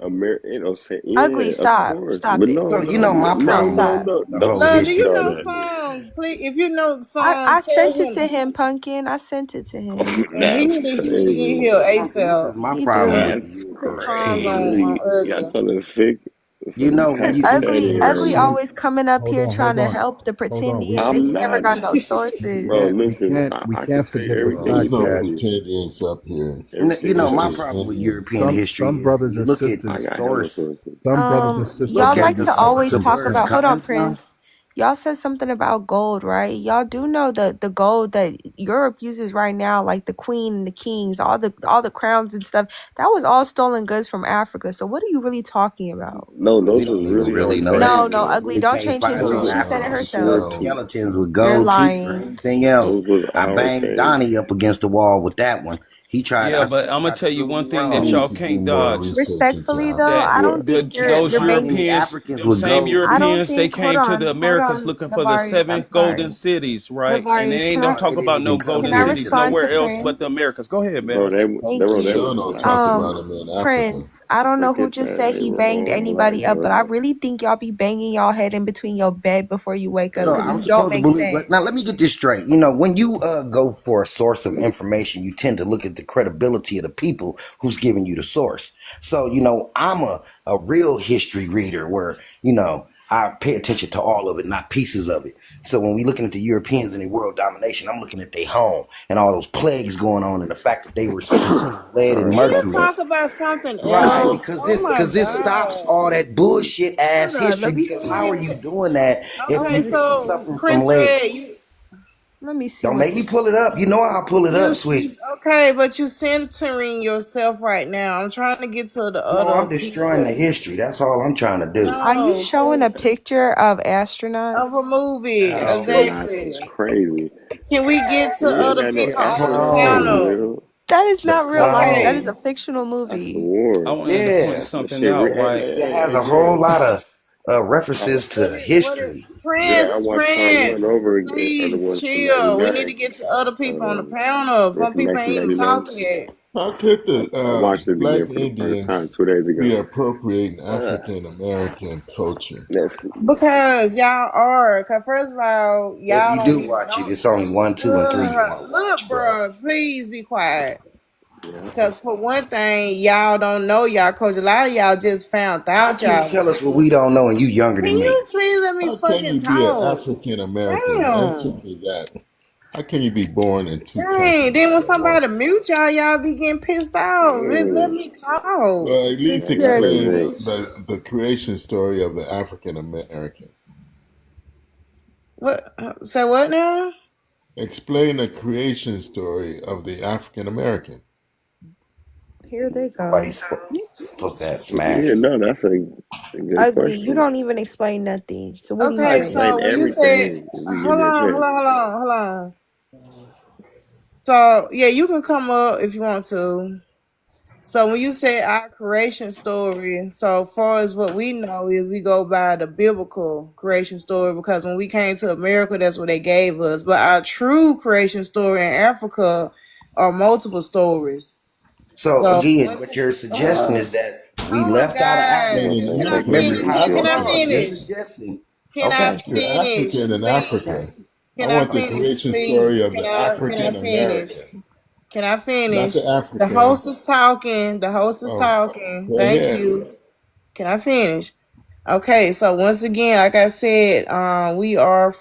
American, you know, say, Ugly, yeah, of stop. course. Stop But it. no, So you no, know no, my no, problem no, with Stop. no. the whole Don't Love, do history you start know thing. that, man. some? Please, if you know I some, tell sent it him. to him, Pumpkin. I sent it to him. He That's he need to get crazy. here Pumpkin, this is ASAP. my He problem do. with the That's Put your European phone history. on, crazy. Y'all ugly. calling sick You some know when you look Ugly, into taxpayers, ugly man. some. always coming up here trying Hold to on, help the hold on. pretendians, and I'm he never not, got We no sources. bro. can't we Listen, can't we I can can't say forget the everything There's you fact no tell that me. pretendians up here. You Everything know you my tell Especially me. problem with Indians. European history some is brothers you and look at I the sisters, got hella source. sources. you Y'all Look got at like the to to source always of talk where it's about, hold on, coming from. Prince. Y'all said something about gold, right? Y'all do know the gold that Europe uses right now, like the queen and the kings, all the crowns and stuff. That was all stolen goods from Africa. So what are you really talking about? No, We those don't was even really really know artifacts, No, that no, because bro. you ugly. really Don't can't change find Those no history. was She said it African herself. our too. skeletons with You're gold teeth or lying. anything else. Those was I our banged things. Donnie up against the wall with that one. He tried. Yeah, I but I'm gonna tried to tell you prove one me thing We that wrong. need y'all to do can't more dodge. research into Respectfully though, That I Africa. don't What? You think the can't those you're find banging. any Europeans, Africans them with same gold I teeth. don't Europeans, they think. came to the Hold Americas on, looking for the Navarius. seven I'm golden sorry, cities, right? And it Navarius. ain't Can don't I No, talk they didn't about even no come golden can I here cities until respond nowhere to else after. but the Prince? Americas. Go ahead, man. Bro, Thank They you. sure don't talk Africa. about them in Africa. Prince, I don't know who Forget just that. said They he were banged wrong like anybody up, but I hell. really think y'all be banging y'all head in between your bed before you wake up So because I'm it don't supposed to make believe. sense. Now let me get this straight. You know, when you go for a source of information, you tend to look at the credibility of the people who's giving you the source. So you know, I'm a real history reader where I pay attention to all of it, not pieces of it. So when we looking at the Europeans and their world domination, I'm looking at their home and all those plagues going on, and the fact that they were consuming lead Shut and the Can you fuck mercury. up. talk about something Right, Well, else? because Oh this my because this stops god. all that bullshit ass hold on. history. Let me Because Can how see. are we? you doing that if Okay, you Okay, so suffering from Prince lead? Red, you let me see Don't what make me this. pull it up. You know I'll pull it up, sweet. okay, but you centering yourself right now. I'm trying to get to the No, other I'm destroying the people. history. That's all I'm trying to do. Are you No, showing a picture of of a astronauts? movie. Okay. Astronauts is Exactly. crazy. Can we get to We ain't other got no people Yeah, on hold the astronauts for on. panel? real. That is The not real life. That is cloud. a Okay. fictional That's the movie. I war. wanted to point Yeah. That something shit out, real. right? It has a whole Grant. lot of Oh, references What to is what is history. yeah, I watched part one Prince? over again. Or the Please ones from chill. We need to '99. get to other people on the Um, panel. they're Some from people ain't even 1999. talking yet. How could I, the I watched it black again for the first time Indians 2 days be ago. appropriating Uh, African American culture? that's Because y'all are. Cause first of all, If y'all you don't do even watch it, know. it's only one, two, and three you want to Look, watch, bro. bro, please be quiet. yeah. Cause for one thing, y'all don't know y'all coach. A lot of y'all just found How out can you y'all. tell us what we don't know and you younger Can than me? you please let me How can fucking you be an talk? African American? Answer Damn. me that. How can you be born in two Dang. countries Then when at somebody once? mute y'all, y'all be getting pissed off. Let Mm, me talk. Well, at least explain Security. President. the creation story of the African American. What? Say what now? Explain the creation story of the African American. Here they go. Somebody's supposed to have Yeah, smashed. no, that's a good Ugly. You question. don't even explain nothing. So what do you I Okay, say? explained so when you said, everything. If we give hold me a on, hold chance. on, hold on, hold on. So yeah, you can come up if you want to. So when you say our creation story, so far as what we know is we go by the biblical creation story because when we came to America, that's what they gave us. But our true creation story in Africa are multiple stories. So So again, what you're suggesting is that we oh my left out of Well, God. Africa. then Can you I can Remember, finish? be Can hold I African. on. You're finish? suggesting. Can I Okay. If you're finish, African in please? Africa, I Can I want the finish, creation story please? of the Can I African finish? American, Can I not finish? the The African. host is talking. The host is Oh, talking. go Thank ahead. you. Can I finish? Okay, so once again, like I said, we are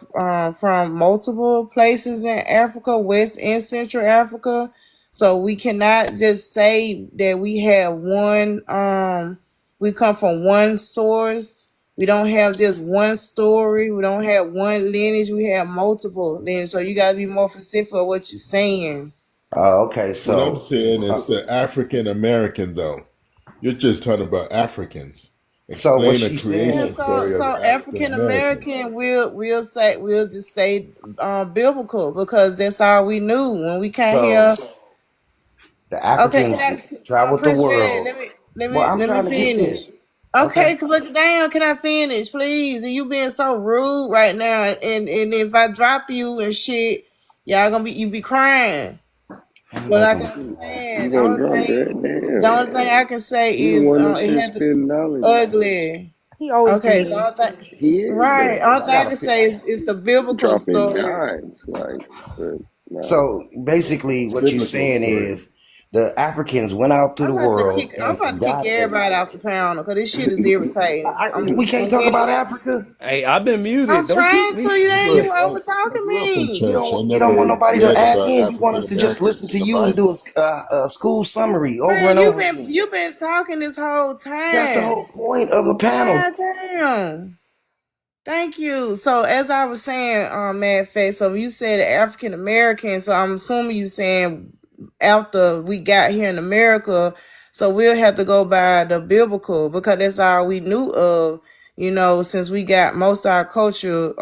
from multiple places in Africa, West and Central Africa. So we cannot just say that we have one. We come from one source. We don't have just one story. We don't have one lineage. We have multiple lineage. So you got to be more specific of what you're saying. Okay. What I'm So, saying is the African American, though. You're just talking about Africans. so what Explain the she's Yeah, creation saying. story of so the African African American. American we'll just say biblical because that's all we knew when we came So here. The Okay, Africans can I traveled the appreciate it. world. Well, I'm Let me trying to get finish. this. Okay. Okay, look down. Can I finish, please? And you being so rude right now, and if I drop you and shit, y'all gonna you be crying. I'm But not I gonna can do that. You understand. gonna drop that? The Damn. only thing I can say He the is one that's it been had to spitting knowledge. ugly. He always Okay, so do. all thing He is right. though. All I thing I got a can say is the biblical Dropping story. dimes, like, but nah. So basically, what you're Biblical saying story. is the Africans went out to the world I'm and about to kick forgot that. everybody off the panel because this shit is irritating. We can't I'm talk being about Africa. Hey, I've been muted. I'm Don't kick trying me. to, you I then grew you up. were over I talking grew up in me. church. I You don't want never nobody to read add about in. You want African us to just listen Americans in to the you and do Bible. a school summary over Man, and over again. you've been talking this whole That's the time. whole point of a panel. God damn. Thank you. So as I was saying, Mad Face, so you said African American, so I'm assuming you saying after we got here in America, so we'll have to go by the biblical because that's all we knew of, since we got most of our culture,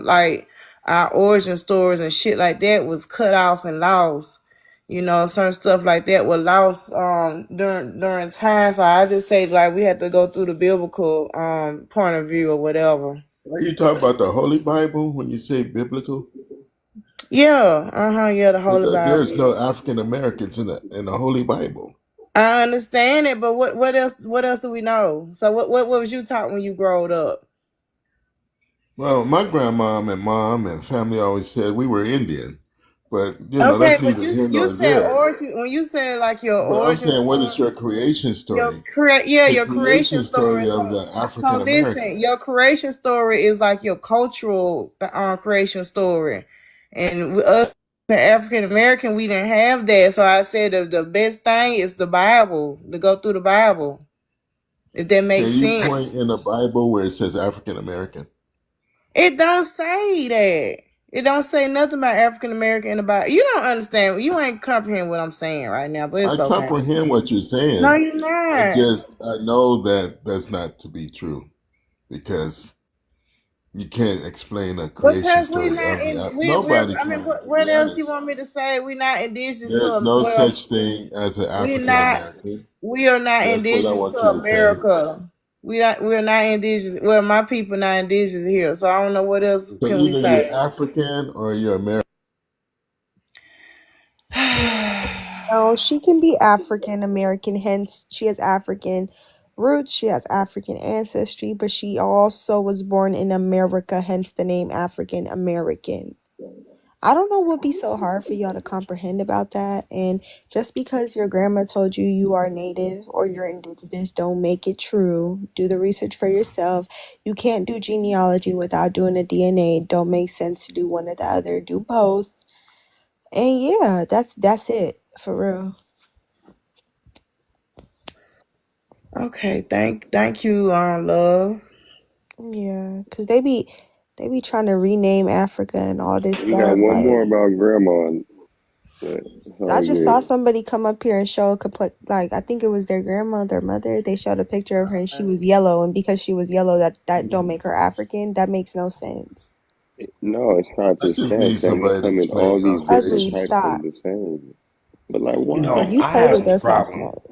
like our origin stories and shit like that was cut off and lost. Certain stuff like that was lost during time. So I just say like we had to go through the biblical point of view or whatever. Are you talking about the Holy Bible when you say biblical? Yeah, yeah, the Holy Because Bible. there's no African Americans in the Holy Bible. I understand it, but what else do we know? So what was you taught when you growed up? Well, my grandma and mom and family always said we were Indian, but Okay, that's but neither you here you nor said there. origin when you said like your But I'm origin saying, what story. is your creation Your story? The your creation creation story. story So, of the so African listen, American. your creation story is like your cultural creation story, and us African American, we didn't have that. So I said the best thing is the Bible to go through the Bible, if that Can makes you point sense. in the Bible where it says African American? It don't say that. It don't say nothing about African American in the Bible. You don't understand. You ain't comprehend what I'm saying right now, but I it's okay. comprehend what you're No, saying. you're not. I know that that's not to be true because you can't explain a creation Because we story not of the in nobody I mean can, to what be else you honest. want me to say? We not indigenous to There's no well, such thing as an we African not American. we are not That's what I indigenous to want you to say. America. We're not indigenous. Well, my people not indigenous here, so I don't know what else So can we either you're say. African or you're American. No, she can be African American, hence she has African roots, she has African ancestry, but she also was born in America, hence the name African American. I don't know what would be so hard for y'all to comprehend about that. And just because your grandma told you you are native or you're indigenous, don't make it true. Do the research for yourself. You can't do genealogy without doing a DNA. Don't make sense to do one or the other. Do both. And yeah, that's it for real. Okay, thank you, love. Yeah, cause they be trying to rename Africa and all this We got stuff. one Like more about grandma, but it's I all just saw good. somebody come up here and show a complete like I think it was their grandma, their mother. They showed a picture of her and she was yellow, and because she was yellow, that don't make her African. That makes no sense. No, it's not I just just that. need That they somebody to come in all explain how these different Ugly, creation types of stop. the same. But like, Cause why? you I play have with this us all the problem, time.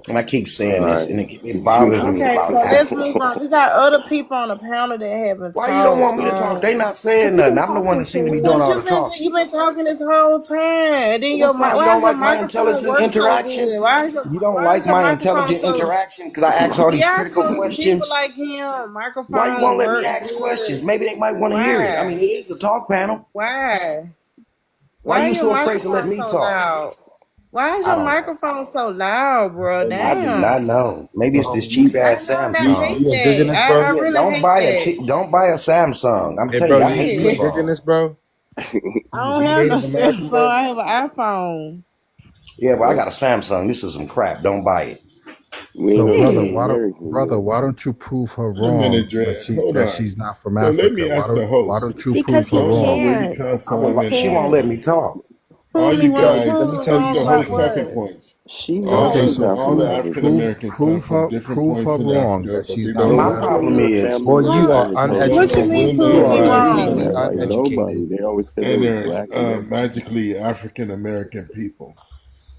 and I keep All saying this, right, and it what you bothers me Okay, about so let's Africa. move on. We got other people on the panel that haven't Why you don't talked. want me to talk? They not Cause saying he nothing. been I'm the one that talking seem to be to doing Cause all the talking. you've been talking this whole time, and then What's wrong? You why don't is your like my microphone intelligent work so interaction? good? You don't Why like is your my microphone intelligent so? interaction because I ask all these Yeah, critical cause people questions. like him, Why you won't microphone let me work ask questions? good. Maybe they might want to hear it. I Why? mean, it is a talk panel. Why? Why Why you your so afraid to let microphone me so talk? loud? Why is I your don't know. microphone so loud, bro? I do Damn. not know. Maybe it's this cheap You, I ass know, and I you, Samsung. hate you that. indigenous, I bro? Yeah, really hate that. don't buy a Samsung. I'm Hey, telling bro, you, I you hate you this Shit. phone. indigenous, bro? I don't You have no Native American, Samsung. bro? I have an iPhone. Yeah, but I What? got a Samsung. This is some crap. Don't buy it. We ain't So, no brother, Native Shit. American, man. why don't you prove her Wait a minute, wrong Dre. Hold that on. she's not from So let me Africa? ask the Why host. don't you Because prove I her he don't know wrong? where you can't. come I would from, He like. She and won't can't. let me talk. all Prove you me So wrong. let guys. me Prove me tell This you is wrong the about holy something. talking what? points. She's All Okay, not the so all the African African American. Americans come from different prove her points in wrong Africa, that but they she's not don't Well, from my know Nobody problem in Africa. your is, family Boy, member you What? are ever they told don't you What know you that. mean? uneducated. when they You Prove me are are African wrong. completely American, Like uneducated. nobody. They always said they and was they're black American. magically African American people.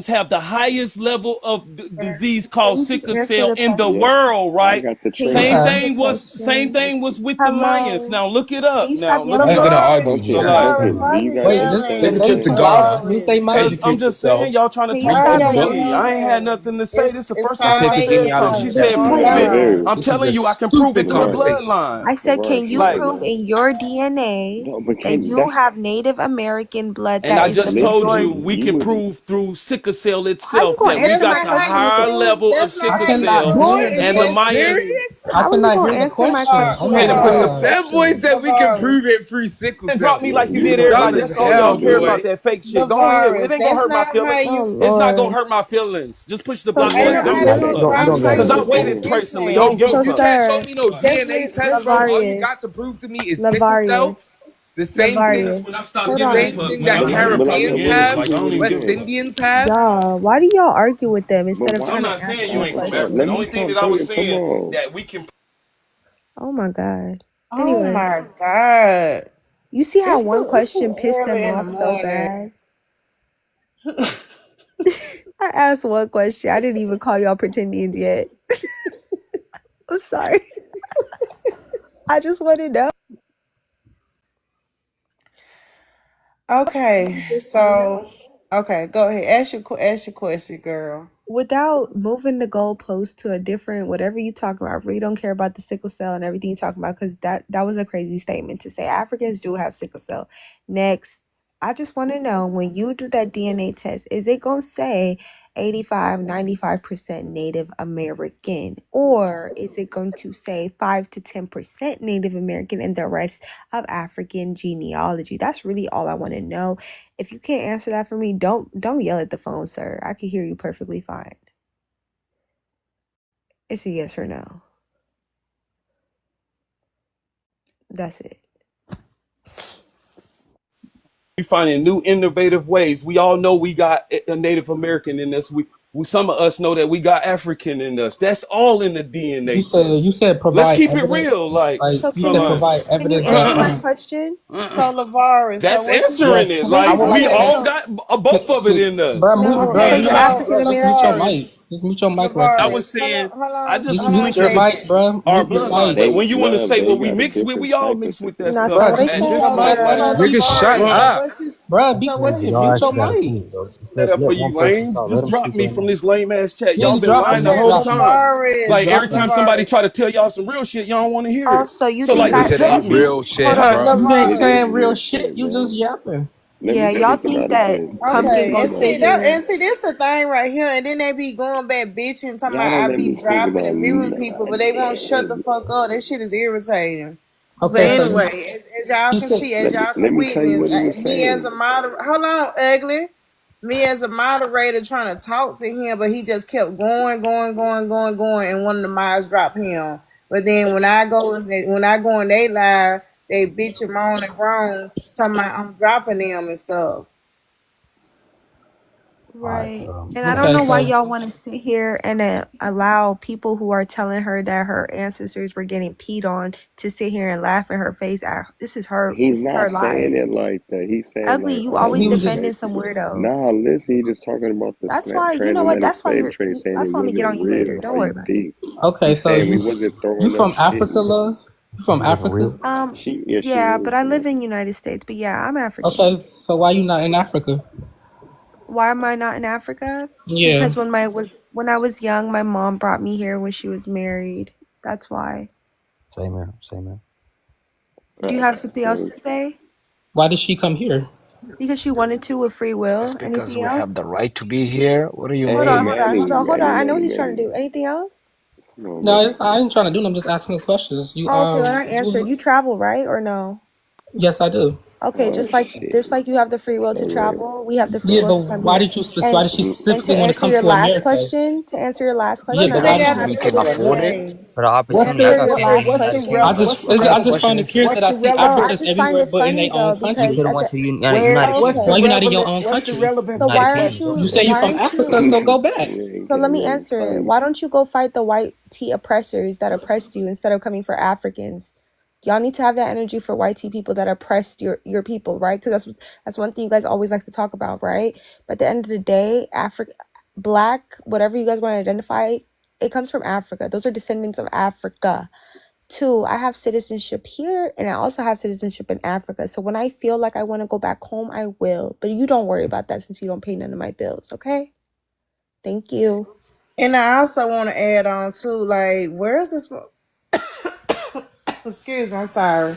Mayans have the highest level of disease Can called you just sickle answer cell the in the Yep. question? world, I right? got the Can you traits. Same Okay. answer the thing question? was with the Mayans. Hello. Now look it Can up. you Now stop let I me yelling ain't at gonna go. argue me? with you. So Coaches, like, Hello. coaches, Why do are you you guys Wait, just Take understand the let trip that? them to talk. God. Mute yelling? their mic. cause I'm Educate just yourself. saying y'all trying to Can you talk All over right, stop y'all. me. I yelling? ain't had nothing to say. This the It's first time called I Pick the said phase something. one. She genealogy that said you Yes, prove want. it. it Hello. is. I'm This is telling a you I can prove it stupid through the Right. conversation. bloodline. I The said, can world you Like, shifting prove though. in your DNA No, but that can you that's have Native American blood and that I is the just told told Lord. you we You can wouldn't. prove through sickle cell How you itself gonna that we That's answer got my not the how question? you higher prove. level of That's not sickle I how you cannot cell, prove hear it. the and the It's Mayan. question. experience. I How are you cannot hear gonna the answer my question. Oh question my Hey, if the, you answer the God. that boy question? said we can Lavaris. prove it through sickle And drop cell. me Yeah, like you you did don't Dumb everybody. know as That's all hell, y'all care anything. about boy. that fake shit. Go on ahead. It Lavaris. ain't gonna That's hurt my not how feelings. Oh you. It's not gonna Lord. hurt my feelings. Just push the So block Ain't button. sir, no Don't how give they a Like, gonna fuck. drop you don't you. let Cause him I Just finish. waited listen. patiently. Don't give a so You fuck. can't show sir, me no Just DNA test, bro. listen. All you got to Lavarius, prove to me is sickle cell. Lavarius, The same thing, That's when I Lavarius. stopped Hold the giving a same on. fuck, thing man. that I was But just I being never ignorant. Caribbeans, Like I don't understood what even he give West a fuck. meant. Indians have. Y'all, why do y'all argue with them But instead of I'm trying why? to not answer saying you the ain't from Let Africa. The question? me only thing talk. that I Bring was it. Come saying on. that we can Oh my God. Oh Anyways, my god. you see how one It's too question pissed early them in the off so morning. bad? I asked one question. I didn't even call y'all pretendians yet. I'm sorry. I just want to know. Okay, so okay, go ahead. Ask your question, girl. Without moving the goalpost to a different whatever you talk about, I really don't care about the sickle cell and everything you talking about because that was a crazy statement to say. Africans do have sickle cell. Next, I just want to know when you do that DNA test, is it gonna say 85, 95% Native American, or is it going to say 5 to 10% Native American and the rest of African genealogy? That's really all I want to know. If you can't answer that for me, don't yell at the phone, sir. I can hear you perfectly fine. It's a yes or no. That's it. we finding new innovative ways. We all know we got a Native American in us. We some of us know that we got African in us. That's all in the You DNA said test. you said Let's provide keep it real. evidence. Like Like So you so said can provide can you evidence that answer my question? So Lavaris, so that's what you answering yes. it. When I Like would we like okay, that. all so got both of it in Bro, us. bro, okay, so you you're got so African just mute your American. mic. Lavaris, Just mute your mic right I quick. was Lavaris, saying I just Just hold was on, mute thinking your say mic, bro. our Mute your bloodline. mic. But They when you want to nah. say They what we got a mix with, different we all type of mix with sickle that No, cell. stuff so Bro, what I just at mute said. your this so mic. point. Like, Nigga, shut Lavaris, Uh, so up. what you bro, be so what Yeah, you quiet. y'all Mute your actually gotta mic. cool, bro. Just that up let for one you person lames. talk. Let Just them drop speak me on from it. this lame ass chat. Yeah, Y'all you been dropping lying me. the okay, Just whole drop me. time. Just Lavaris, Like drop every me. time somebody Lavaris. try to tell y'all some real shit, y'all don't want to hear it. Also, you So think like, Niggas, I just it drop ain't me. real hold shit, on. bro. You ain't It Lavaris. is saying real real shit. shit, You just man. yapping. Let me Yeah, y'all speak think about it that then. Let me pumpkin Okay, speak gonna and about sit see it then. that, here. and see this the thing right here, and then they be going back bitching, talking Y'all about don't I let be me speak dropping about and muting people, but they won't shut the nothing. fuck up. That shit is irritating. But Okay, so anyway, as y'all you can said see, as Let me y'all let can me tell you witness, what he was me as a saying. moderator, hold on, ugly. Me as a moderator trying to talk to him, but he just kept going, and one of the mods dropped him. But then when I go in they live, they bitch and moan and groan, talking about I'm dropping them and stuff. All right. Right. And I don't okay, know why so y'all want to sit here and allow people who are telling her that her ancestors were getting peed on to sit here and laugh in her face. This is her. He's This is not her life. saying it like that. He's saying Ugly. like, You oh, always he was just defending some weirdo. nah, listen, he just talking about the That's why. You know what? transatlantic That's why slave you're. trade, saying That's it why I'm gonna get wasn't on you later. real. Don't How worry you about it. think? okay, He's so saying we wasn't you throwing up from shit. Africa, love? You from You living Africa? real? Yeah, she Yeah, is, but I live man. in United States. But yeah, I'm African. Okay, so why you not in Africa? Why am I not in Africa? Yeah. Because when I was young, my mom brought me here when she was married. That's why. Same here. Same here. Do you have something else to say? Why did she come here? Because she wanted to with free Just will. because Anything we else? have the right to be here. What do you Hey, Hold hey, on, mean? hold on, hold Manny, on, hold on. Manny, I know Manny, what he's trying to Manny. do. Anything else? Come on, man. No, I ain't trying to do. I'm just asking questions. You Oh, okay, when I answered, you travel, right? Or no? yes, I do. Okay, Oh shit. just like you have the free will to All right. travel, we have the free Yeah, will but to come why here. did you? Why And did she to specifically want to answer come your to last America? question, Yeah, But but they I Because got we to can do it afford it. anyway. For the to opportunity, I answer got your paid. last You know what I'm I saying? question. just I got I a just find question. it curious that I see Oh, I Africans just find everywhere, it but in their funny own though You because could country. have at went the to United Why States. you not in your own country? so United why aren't Kingdom. you You You say good? you why from aren't Africa, you so go You back. ain't so let getting me nothing answer from it. me. Why don't you go fight the white tea oppressors that oppressed you instead of coming for Africans? Y'all need to have that energy for white tea people that oppressed your people, right? Because that's one thing you guys always like to talk about, right? But at the end of the day, Africa, black, whatever you guys want to identify, it comes from Africa. Those are descendants of Africa. Two, I have citizenship here and I also have citizenship in Africa. So when I feel like I want to go back home, I will. But you don't worry about that since you don't pay none of my bills, okay? Thank you. And I also want to add on too, like, where's this? Excuse me, I'm sorry.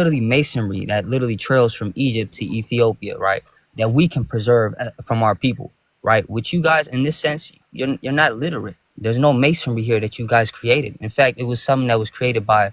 literally masonry that literally trails from Egypt to Ethiopia, right? That we can preserve from our people, right? Which you guys, in this sense, you're not literate. There's no masonry here that you guys created. In fact, it was something that was created by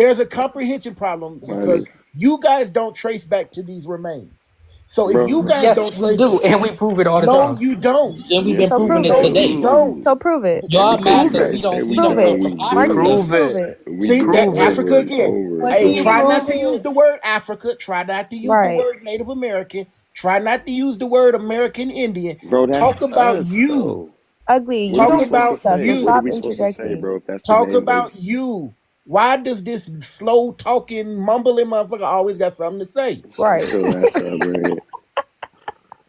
There's a comprehension problem Money, because you guys don't trace back to these remains. So if you bro. guys don't Yes, we trace, do, and we prove it all the no, time, you don't. and we've Yes, been So we proving prove it it. No, you today. don't. do. So prove it. And Y'all because mad you Prove because it. guys we say don't we we Prove don't don't, come it. we from Marcus Africa. do. says Prove prove it. it. We See do that Prove say it. Africa we're again. over. Well, Hey, can you try prove not to use it? the word Africa. Try not to use the Right. word Native American. Try not to use the word American Indian. Bro, that's Talk about us, you. though. Ugly. What You are we Talk don't supposed prove to about stuff, say? so What are you. stop we supposed to say, interjecting. bro, if that's the Talk name they... about you. Why does this slow talking, mumbling motherfucker always got something to say? Right. Shut your ass up, man.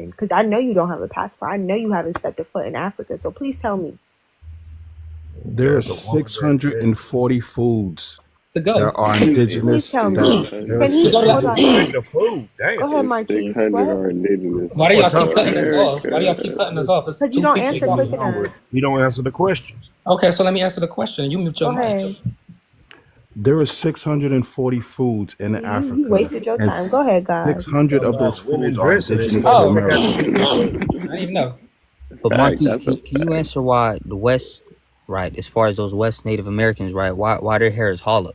coming? Because I know you don't have a passport. I know you haven't stepped a foot in Africa. So please tell me. There are There's a woman that said 640 foods To that go. are Please indigenous. tell That me. there are 600. Can he? Go to Hold on. 600 that. the food. Go Damn. ahead, And Marquise. 600 What? are indigenous Why do Well, y'all tell keep me. cutting us off? Why do y'all America. keep cutting us off? It's Because you two don't people answer He quick talking. enough. don't answer the questions. Okay, so let me answer the question. You mute your Go mic. ahead. there are 640 foods in You Africa, wasted your and time. Go ahead, God. 600 of those About women foods are dressing and indigenous stuff. to What Oh, they got America. to do with the food? I didn't even know. But Fact. Marquise, That's a can you fact. answer why the West, right, as far as those West Native Americans, right, why their hair is hollow?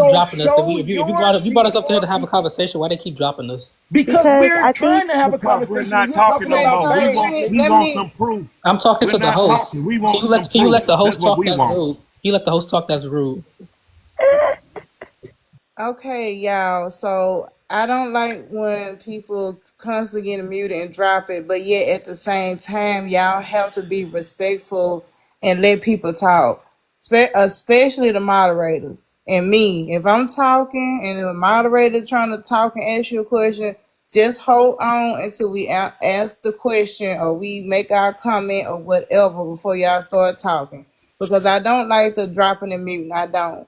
keep So dropping us? show If you brought us up there your to have a conversation, why they keep dropping us? because Because we're I trying think to have a Because we're conversation and not we're talking talking no Okay, about more. so black let me We let ethnicity. want some me. proof. I'm talking We're to the not host. talking. We want some Can you proof. let the That's host what talk? we That's want. rude. Can you let the host talk? That's rude. Okay, y'all. So I don't like when people constantly get muted and drop it, but yet at the same time, y'all have to be respectful and let people talk. especially the moderators and me. If I'm talking and the moderator trying to talk and ask you a question, just hold on until we ask the question or we make our comment or whatever before y'all start talking. Because I don't like the dropping and muting. I don't.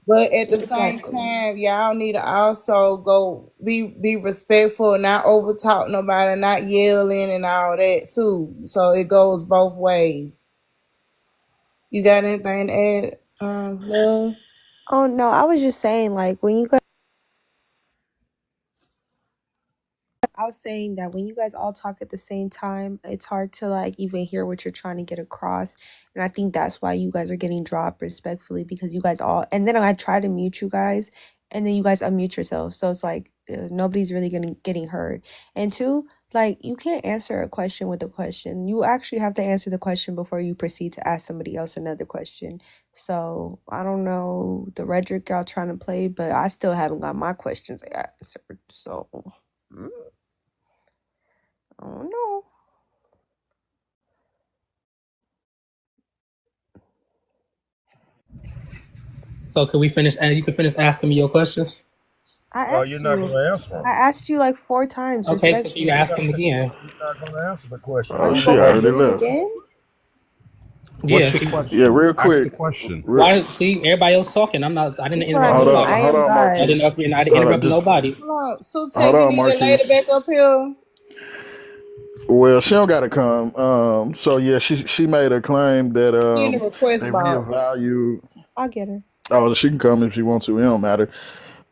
But at the same Exactly. time, y'all need to also go be respectful, not over talk nobody, not yelling and all that too. So it goes both ways. You got anything to add, love? Oh no, I was just saying, like, when you guys, I was saying that when you guys all talk at the same time, it's hard to like even hear what you're trying to get across. And I think that's why you guys are getting dropped respectfully, because you guys all, and then I try to mute you guys and then you guys unmute yourself. So it's like nobody's really getting heard. And two, like, you can't answer a question with a question. You actually have to answer the question before you proceed to ask somebody else another question. So I don't know the rhetoric y'all trying to play, but I still haven't got my questions answered. So mm, I don't know. So can we finish? And you can finish asking me your questions. I No, you're asked not you. going to answer them. I asked you like 4 times Okay, so can you You're respectfully. ask not, him again? you're not going to answer the question. I Are Oh, you don't know she gonna why let me already you. do it left. again? Yeah. What's your See, Yeah, question? real Ask the quick. question. why? See, everybody else talking. I'm not. I didn't That's what I interrupt Hold mean. on, I nobody. hold am on, I God. Marquise. didn't. I didn't Hold on, interrupt just nobody. Hold on. hold Sute, you on, need a lady Marquise. back up here. Well, she don't gotta come. So yeah, she made a claim that She in the they request box. reevaluate. I'll get her. Oh, she can come if she wants to. It don't matter.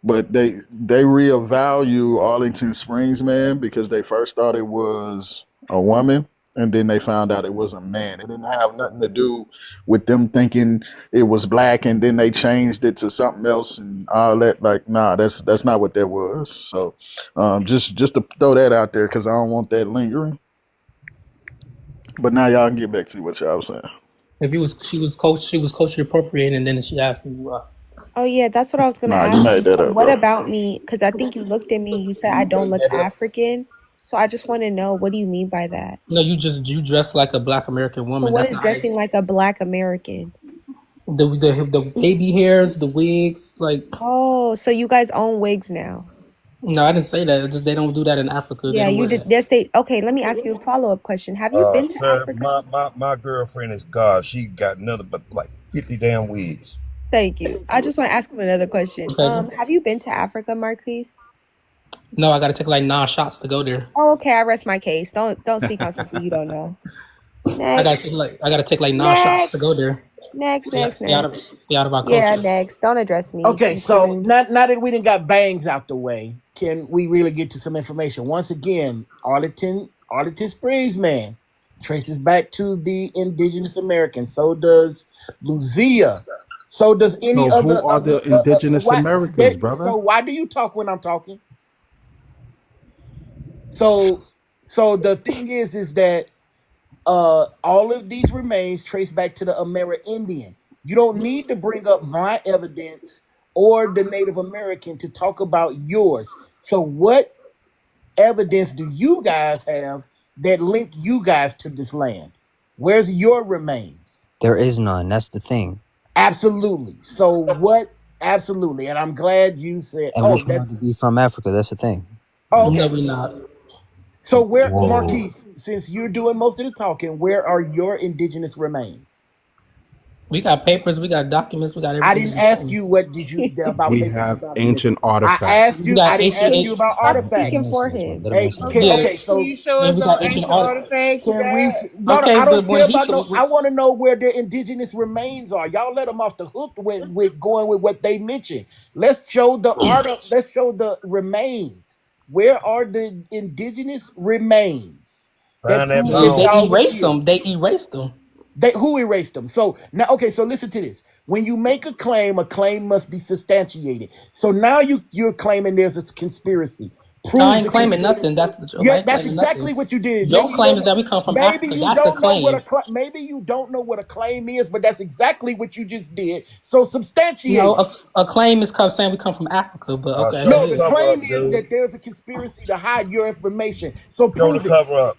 But they reevaluate Arlington Springs, man, because they first thought it was a woman, and then they found out it was a man. It didn't have nothing to do with them thinking it was black, and then they changed it to something else and all that. Like, nah, that's not what that was. So, just to throw that out there, because I don't want that lingering. But now y'all can get back to what y'all was saying. If you was, she was culturally appropriated, and then she asked you. Oh yeah, that's what I was gonna Nah, you ask made you. that So up, what bro. about me? Because I think you looked at me. You said I You don't made look that up. African. So I just want to know, what do you mean by that? No, you dress like a Black American So woman. what That's is not how dressing like a Black American? the baby hairs, the wigs. Like, Oh, so you guys own wigs now? no, I didn't say that. It's just they don't do that in Africa. They Yeah, don't you wear did. that. Yes, they. Okay, let me ask you a follow-up question. Have you been to Sir, Africa? my girlfriend is God. She got nothing but like 50 damn wigs. Thank you. I just want to ask him another question. Okay. Have you been to Africa, Marquise? No, I got to take like 9 shots to go there. Oh, okay, I rest my case. Don't speak on something you don't know. Next. I gotta take like 9 shots to go Next. there. Next, next, next. Stay out of our Yeah, culture. next. Don't address me. Okay, I'm so chilling. now that we done got bangs out the way, can we really get to some information? Once again, Arlington Springs, man, traces back to the indigenous Americans. So does Lucia. So does any So who other. are the indigenous Why? Americans, brother? So why do you talk when I'm talking? So so the thing is that all of these remains trace back to the Amerindian. You don't need to bring up my evidence or the Native American to talk about yours. So, what evidence do you guys have that link you guys to this land? Where's your remains? There is none. That's the thing. Absolutely. So, what? Absolutely. And I'm glad you said, And we're oh, proud that's, to be from Africa. That's the thing. oh, No, okay. we not. So, where, Whoa. Marquise, since you're doing most of the talking, where are your indigenous remains? We got papers, we got documents, we got I everything didn't the ask same. you what did you about We papers and have documents. ancient I asked artifacts. We you. I got didn't ancient, ask you about Stop Let him speaking artifacts. answer for this one. him. Let him Hey, answer that. Okay, okay. can So you show and us we those got ancient ancient art. artifacts you can we? got? No, no. Okay, I don't but when care he about could, no. I want to know where their indigenous remains are. Y'all let them off the hook with going with what they mentioned. Let's show the art of. Let's show the remains. Where are the indigenous remains that Find that prove that they bone. y'all were erased killed? them. They erased them. They who erased them. So now, okay. So listen to this. When you make a claim must be substantiated. So now you're claiming there's a conspiracy. No, I Prove ain't the claiming conspiracy. nothing. That's the joke. I Yeah, ain't that's claiming exactly nothing. what you did. Your claim is that we come from Maybe Africa. you That's a don't know what claim. maybe you don't know what a claim is, but that's exactly what you just did. So No, substantiate it. a claim is saying we come from Africa, but okay, Show go No, the the ahead. cover claim up, is dude. that there's a conspiracy to hide your information. So Show the prove it. cover up.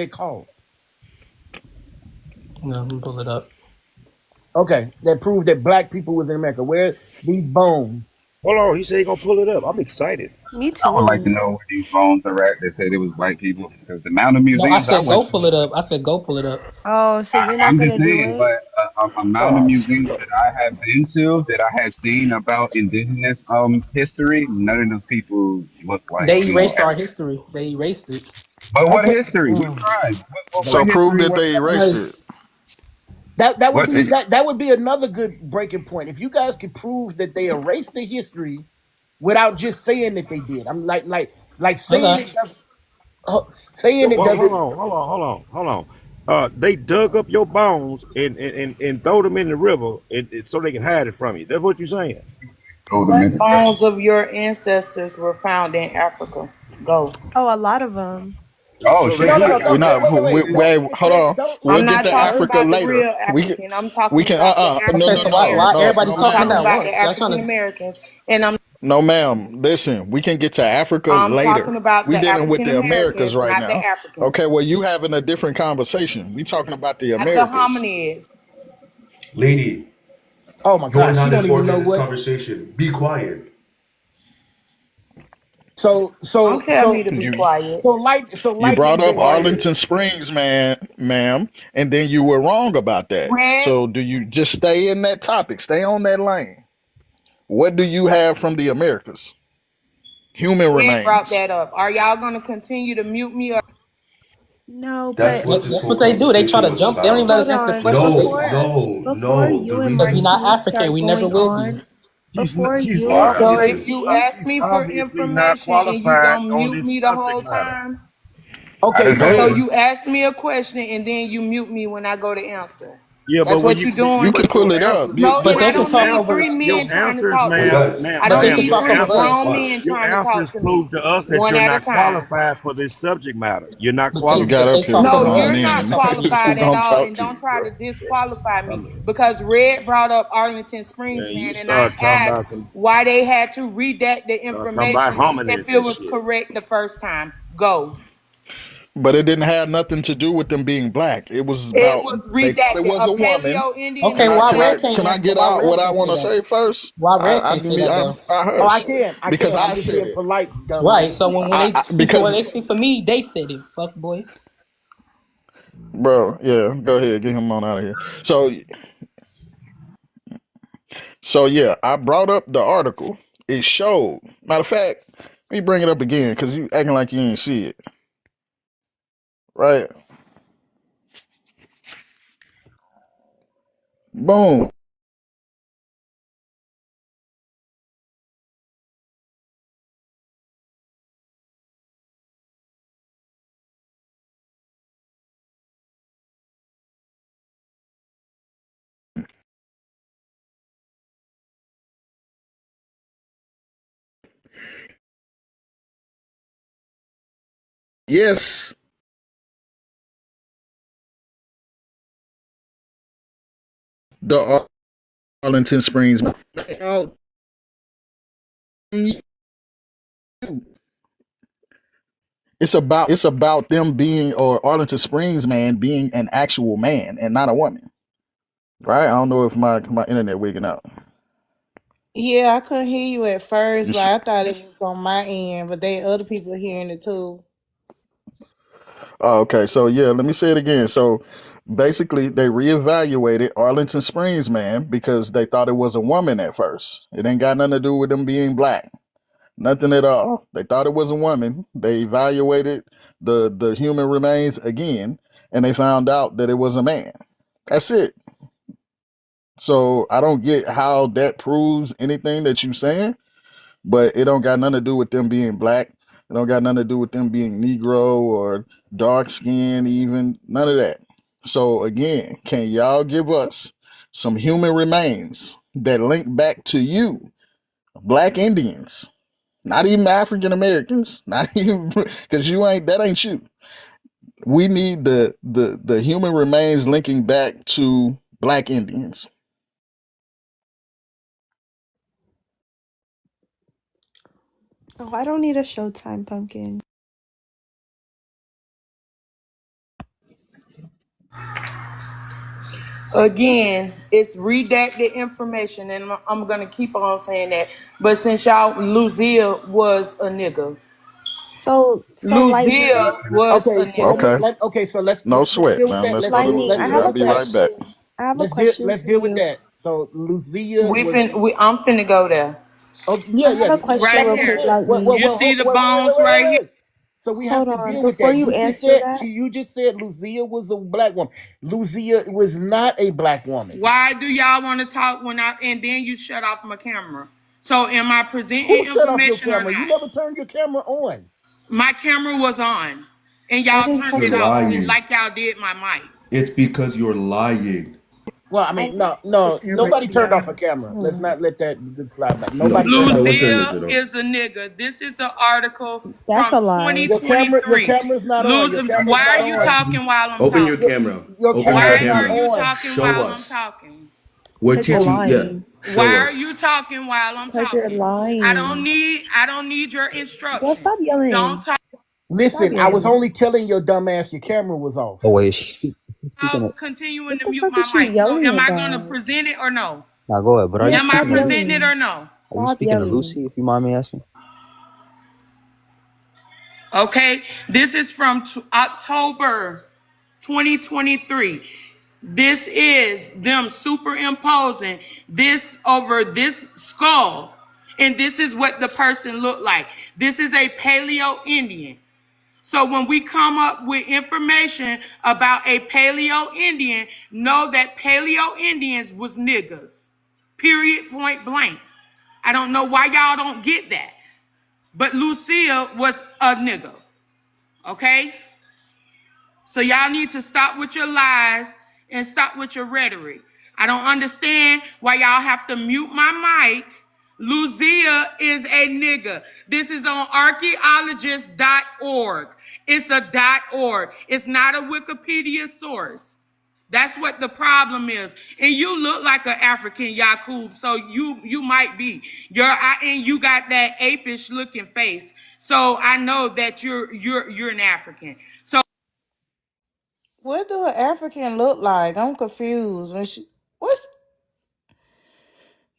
they called? No, I'm gonna pull it up. Okay, that prove that black people was in America. Where these bones? Hold on, he said he gonna pull it up. I'm excited. Me I would like to too. know where these bones are at. They said it was white people because the amount of No, I museums I said went go to. pull it up. I said go pull it up. Oh, so you're not I'm just gonna do saying, but it? amount of Oh museums shit. that I have been to, that I have seen about indigenous history, none of those people look like, They erased our African. history. They erased it. But what Okay. history? What tribes? So What prove history that were they they talking erased about? it. Because that would What? be that would be another good breaking point. If you guys could prove that they erased the history without just saying that they did. I'm like saying Okay. it does saying it Well, doesn't. hold on. They dug up your bones and throw them in the river so they can hide it from you. That's what you're saying. Throw them in What the river. bones of your ancestors were found in Africa? Go. Oh, a lot of them. Oh So they shit! No, no, I no, did. got We no. one. Wait, not. wait, wait, wait. Don't Wait, hold on. don't We'll I'm get not to talking Africa about the later. real African. I'm We talking can. about the No, Okay, no, so African why no, why no, Americans. everybody no, I'm talking talking at ma'am. about once? the Y'all trying African to Americans, and No, ma'am. Listen, we can get to Africa I'm later. talking about We the dealing with African the Americas Americans, right not the now. Africans, Okay, well, you having a different conversation. We talking about the not the Americas. hominids. Lady, Oh my you're gosh, she not don't even important know in this what. conversation. Be quiet. So Don't so tell me so to be You quiet. you light brought didn't Be up bring. quiet. Arlington Springs, ma'am, and then you were wrong about that. Red So do you just stay in that topic? Stay on that lane. What do you have from the Americas? Human Red brought remains. that up. Are y'all gonna continue to mute me? Or No, That's but what this That's whole what they do. They try conversation to was jump. They don't even about. let us hold answer the on. questions they No, Before ask. no, before no. The you and Because we reason not Marquis African. start We never going will be. on, before you and so if you ask She's me for obviously not information and you qualified don't on mute this me the subject whole matter. time, I Okay, didn't Go say so so that. ahead. you ask me a question and then you mute me when I go to answer. Yeah, but That's when what you you doing? You can but pull your it up. answers, No, But and I they can don't your talk need over. three answers, men your trying to answers, talk to It me. does. I But don't they ma'am, can need talk three over us. grown Watch. men your trying to talk answers to me. prove to us that One you're at a not time. qualified for this subject matter. You're not You got But qualified. they up here talk No, over you're us. calling They not can in. talk over you qualified too. at Don't all, talk and to don't you, try bro. to disqualify me I'm, because Red brought up Arlington Springs, man, you man, and I start talking about asked some why they had to redact the talking about information if hominids it and was shit. correct the first time. Go. But it didn't have nothing to do with them being black. It was It about was they thought it redacted. was A a woman. Paleo Indian Okay, is why black. Red can't Can I answer? get Why out Red what I can't want say to that? say first? Why Red can't say that though? I oh I hush can, I because can. I'm I just said being it. polite, dummy. Right. So when they speak or when Because they speak for me, they said it. Fuck boy. bro, yeah, go ahead, get him on out of here. So yeah, I brought up the article. It showed. Matter of fact, let me bring it up again because you acting like you ain't see it. Right? Boom. Yes, the Arlington Springs. Now, it's about them being or Arlington Springs man being an actual man and not a woman. Right? I don't know if my internet wigging out. Yeah, I couldn't hear you at first, You but should, I thought it was on my end. But they other people hearing it too. oh, okay. So yeah, let me say it again. So basically, they reevaluated Arlington Springs man because they thought it was a woman at first. It ain't got nothing to do with them being black. Nothing at all. They thought it was a woman. They evaluated the human remains again, and they found out that it was a man. That's it. So I don't get how that proves anything that you saying, but it don't got nothing to do with them being black. It don't got nothing to do with them being Negro or dark skinned, even none of that. So again, can y'all give us some human remains that link back to you, black Indians? Not even African Americans, not even because you ain't that ain't you. We need the human remains linking back to black Indians. Oh, I don't need a Showtime pumpkin. Again, it's redacted information, and I'm gonna keep on saying that. But since y'all, Luzia was a nigga. So lightning, Luzia was a Okay, so nigga. Okay. okay, so No let's sweat. deal with Now that. let's go to lightning. I Let's Lucia. have deal I'll a with be that. right back. question. I have a question Let's for deal with you. that. So Lucia was I'm finna go there. oh I yeah, have yeah. a But question Right real hold on. quick, here. lightning. You see the bones Wait, right here. wait. So we have Hold to on. deal with Before that. you answer that, You just said Lucia was a black woman. Lucia was not a black woman. Why do y'all want to talk when I and then you shut off my camera? So am I Who presenting shut off your information or camera? You not? never turned your camera on. My camera was on, and I y'all didn't turned You're catch it it off on. lying. like y'all did my mic. It's because you're lying. Well, I I mean, didn't no, the no, camera nobody to be turned off on. a camera. Let's Hmm. not let that slide back. No, Nobody turned off no a one turned camera. this Luzia shit off. is a nigga. This is an article That's from a lie. Your 2023. camera's not on. Your camera's Why not are you on. talking while I'm Open your Your, talking? camera. your Open your camera's Why not are camera. you on. talking Show while I'm us. talking? We're Cause you're teaching. Yeah, lying. show Why are us. you talking while I'm Cause you're talking? I don't lying. need I don't need your Girl, instructions. stop Don't yelling. talk Stop Listen, I was yelling. only telling your dumb ass your camera was off. Oh wait, speaking of. continuing What to the mute fuck is my she mic. So yelling am I gonna about? present it or no? Now go ahead. But are you Yeah, Am I stop speaking to presenting it Lucy? or yelling. no? Are you Stop speaking to yelling. Lucy? If you mind me asking. Okay, this is from October 2023. This is them superimposing this over this skull. And this is what the person looked like. This is a Paleo Indian. So when we come up with information about a Paleo Indian, know that Paleo Indians was niggas. Period, point blank. I don't know why y'all don't get that. But Lucille was a nigga. Okay? So y'all need to stop with your lies and stop with your rhetoric. I don't understand why y'all have to mute my mic. Luzia is a nigga. This is on archaeologist.org. It's a .org. It's not a Wikipedia source. That's what the problem is. And you look like an African Yakub, so you might be. And you got that apish looking face. So I know that you're an African. So what do an African look like? I'm confused. What's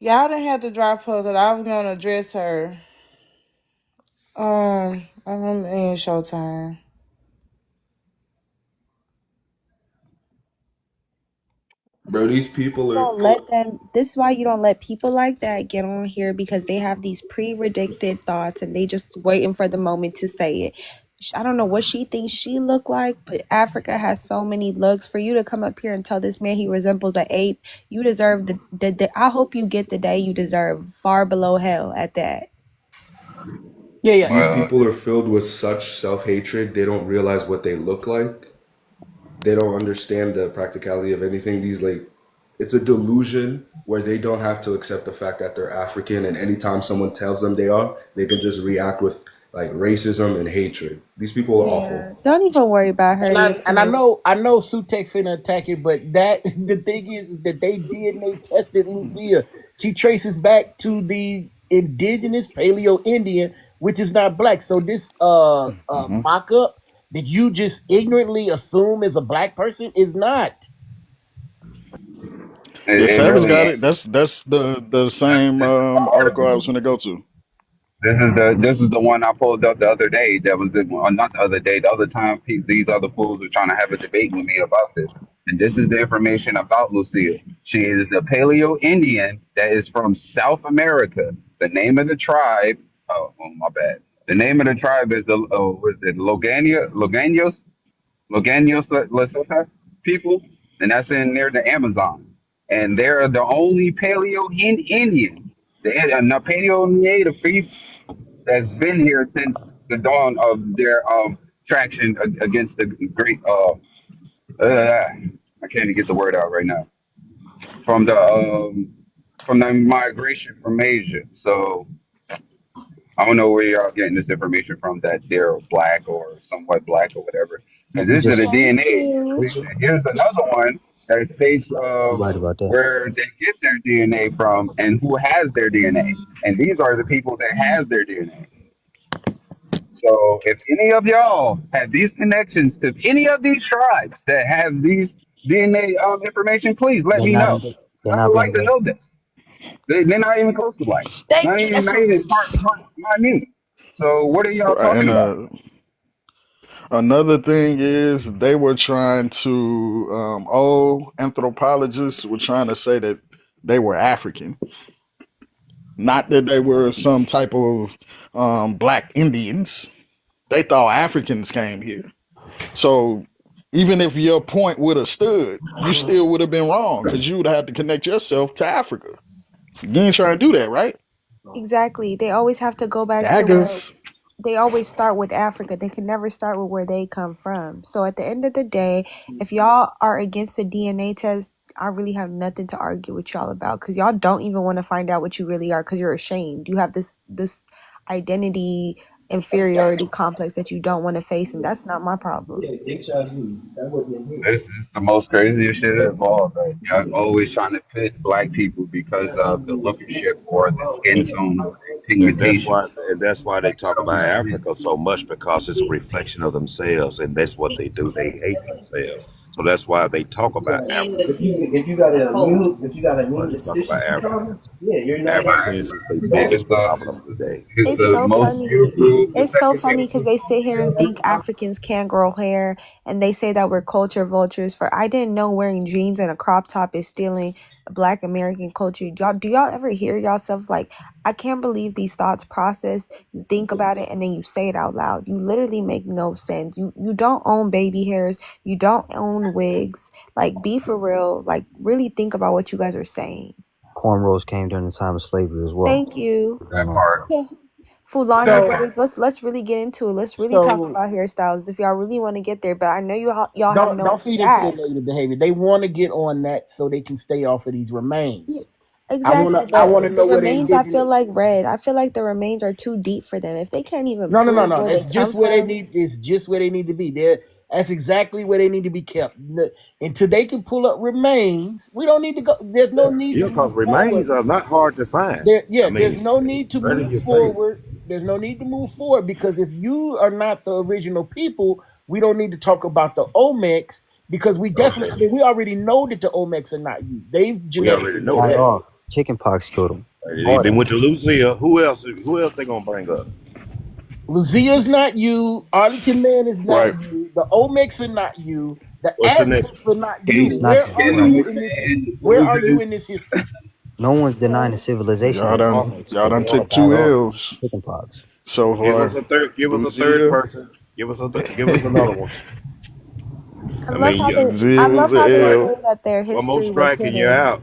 y'all didn't have to drop her because I was gonna address her. I'm in Showtime. Bro, these people are. Don't let them. This is why you don't let people like that get on here because they have these pre-predicted thoughts and they just waiting for the moment to say it. I don't know what she thinks she look like, but Africa has so many looks. For you to come up here and tell this man he resembles an ape, you deserve the I hope you get the day you deserve, far below hell at that. Yeah, yeah. These people are filled with such self hatred, they don't realize what they look like. They don't understand the practicality of anything. It's a delusion where they don't have to accept the fact that they're African, and anytime someone tells them they are, they can just react with like racism and hatred. These people are awful. Yeah, don't even worry about her, And I Yakub. know Sutek finna attack it, but that the thing is that they DNA tested Lucia. She traces back to the indigenous Paleo Indian, which is not black. So this Hmm. mock up that you just ignorantly assume is a black person is not. Yeah, It Savage really got ain't. it. That's the same This article I article. was going to go to. This is the one I pulled up the other day. That was not the other day. The other time these other fools were trying to have a debate with me about this. And this is the information about Lucille. She is the Paleo Indian that is from South America. The name of the tribe. Oh, my bad. The name of the tribe is the was it Loganos Lesotho people, and that's in near the Amazon. And they're the only Paleo Indian, the Paleo Native people that's been here since the dawn of their traction against the great. I can't even get the word out right now. From the migration from Asia. So I don't know where y'all getting this information from that they're black or somewhat black or whatever. Because You this is just the Thank DNA. you. Here's another one that states you're right about that. where they get their DNA from and who has their DNA. And these are the people that has their DNA. So if any of y'all have these connections to any of these tribes that have these DNA information, please let They're me not. know. They're I not would being like to erased. know this. They're not even close to black. Thank you. That's Not what I even was. part minute. So what are y'all Right, talking and about? another thing is they were trying to old anthropologists were trying to say that they were African, not that they were some type of black Indians. They thought Africans came here. So even if your point would have stood, you still would have been wrong because you would have had to connect yourself to Africa. You ain't trying to do that, right? Exactly. They always have to go back to where Daggers. they always start with Africa. They can never start with where they come from. So at the end of the day, if y'all are against the DNA test, I really have nothing to argue with y'all about because y'all don't even want to find out what you really are because you're ashamed. You have this identity inferiority complex that you don't want to face, and that's not my problem. Yeah, HIV. That wasn't him. This is the most craziest shit of all. That y'all always trying to fit black people because of the leadership or the skin tone or the And pigmentation. that's why they talk about So Africa so much because it's a reflection of themselves, and that's what they do. They hate themselves. So that's why they talk about Africa. If you got an Why immune they talk about deficiency Africa. problem, yeah, you're not. Africans is the it's biggest the problem today. it's It's the so most funny. beautiful It's so protected funny because nation. they sit here and think Africans can't grow hair, and they say that we're culture vultures. For I didn't know wearing jeans and a crop top is stealing Black American culture. Y'all, do y'all ever hear yourself like, I can't believe these thoughts process. You think about it and then you say it out loud. You literally make no sense. You don't own baby hairs. You don't own wigs. Like, be for real. Like, really think about what you guys are saying. Cornrows came during the time of slavery as well. Thank you. That part. Fulani That So part. braids. Let's really get into it. Let's really talk so about hairstyles if y'all really want to get there. But I know y'all have no don't feed into the facts. negative behavior. They want to get on that so they can stay off of these remains. Yeah, exactly. I But wanna the know what they remains, I indigenous. feel like red. I feel like the remains are too deep for them. If they can't even No, no, no, prove no. where they That's come just where they from, need. It's just where they need to be. That's exactly where they need to be kept. Until they can pull up remains, we don't need to go. There's no need Yeah, to because move forward. remains are not hard to find. I There's mean, no need to where do move you say? forward. There's no need to move forward because if you are not the original people, we don't need to talk about the Olmecs because we definitely. I Okay, mean, we already know that the Olmecs are not you. They've we already genetically know made Died that. that. off. Chickenpox killed him. They Hard. went to Lucia. Who else? Who else they gonna bring up? Lucia's not you. Arlington Man is not Right. you. The Olmecs are not you. The What's the next Aztecs one? are not you. It's Can not Where them. are can you we in this? and Where are you in this? this history? No one's denying the civilization Y'all of the done Olmecs, y'all but done they all took died two off L's chickenpox. so Give us far. a third. Give us a third Lucia. person. Give us another one. I I love mean, how they. Lucia I was love an how they strike. say L. that their One more history was strike and you're hidden. out.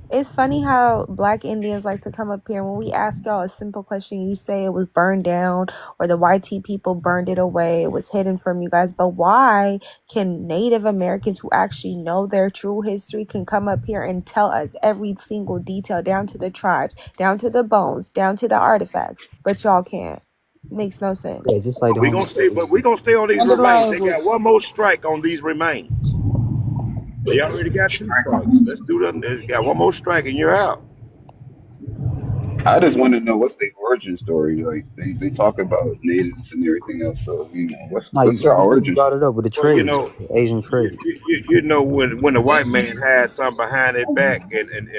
It's funny how Black Indians like to come up here. When we ask y'all a simple question, you say it was burned down or the YT people burned it away. It was hidden from you guys. But why can Native Americans who actually know their true history can come up here and tell us every single detail down to the tribes, down to the bones, down to the artifacts, but y'all can't? Makes no Yeah, sense. just like the We gonna stay, but we gonna stay on these And the remains. They language. got one more strike on these remains. They already got two Strike strikes. on. Let's do them. They got one more strike and you're out. I just want to know what's the origin story. Like they talk about natives and everything else. So No, what's your you origin brought it story? up with the Well, you trade, know, the Asian trade. you know when the white man had something behind their back and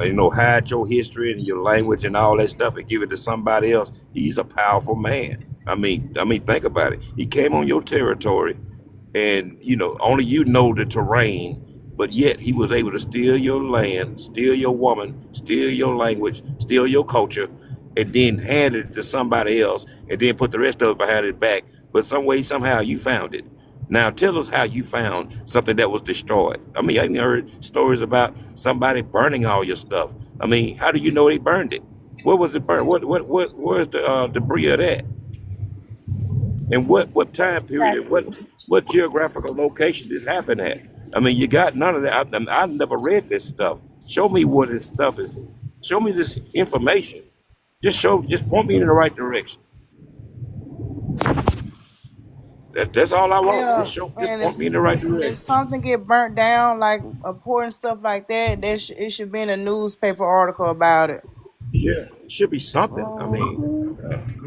you know hide your history and your language and all that stuff and give it to somebody else, he's a powerful man. I mean, think about it. He came on your territory, and you know only you know the terrain, but yet he was able to steal your land, steal your woman, steal your language, steal your culture, and then hand it to somebody else, and then put the rest of it behind his back. But some way, somehow, you found it. Now tell us how you found something that was destroyed. I mean, I even heard stories about somebody burning all your stuff. I mean, how do you know they burned it? What was it burned? Where's the debris of that? And what time period and Exactly. what geographical location this happened at? I mean, you got none of that. I've never read this stuff. Show me what this stuff is. Show me this information. Just point me in the right direction. That's all I want. Yeah, Just and point me in the right if direction. something get burnt down, like important stuff like that, it should be in a newspaper article about it. Yeah, it should be something. I mean, Mhm.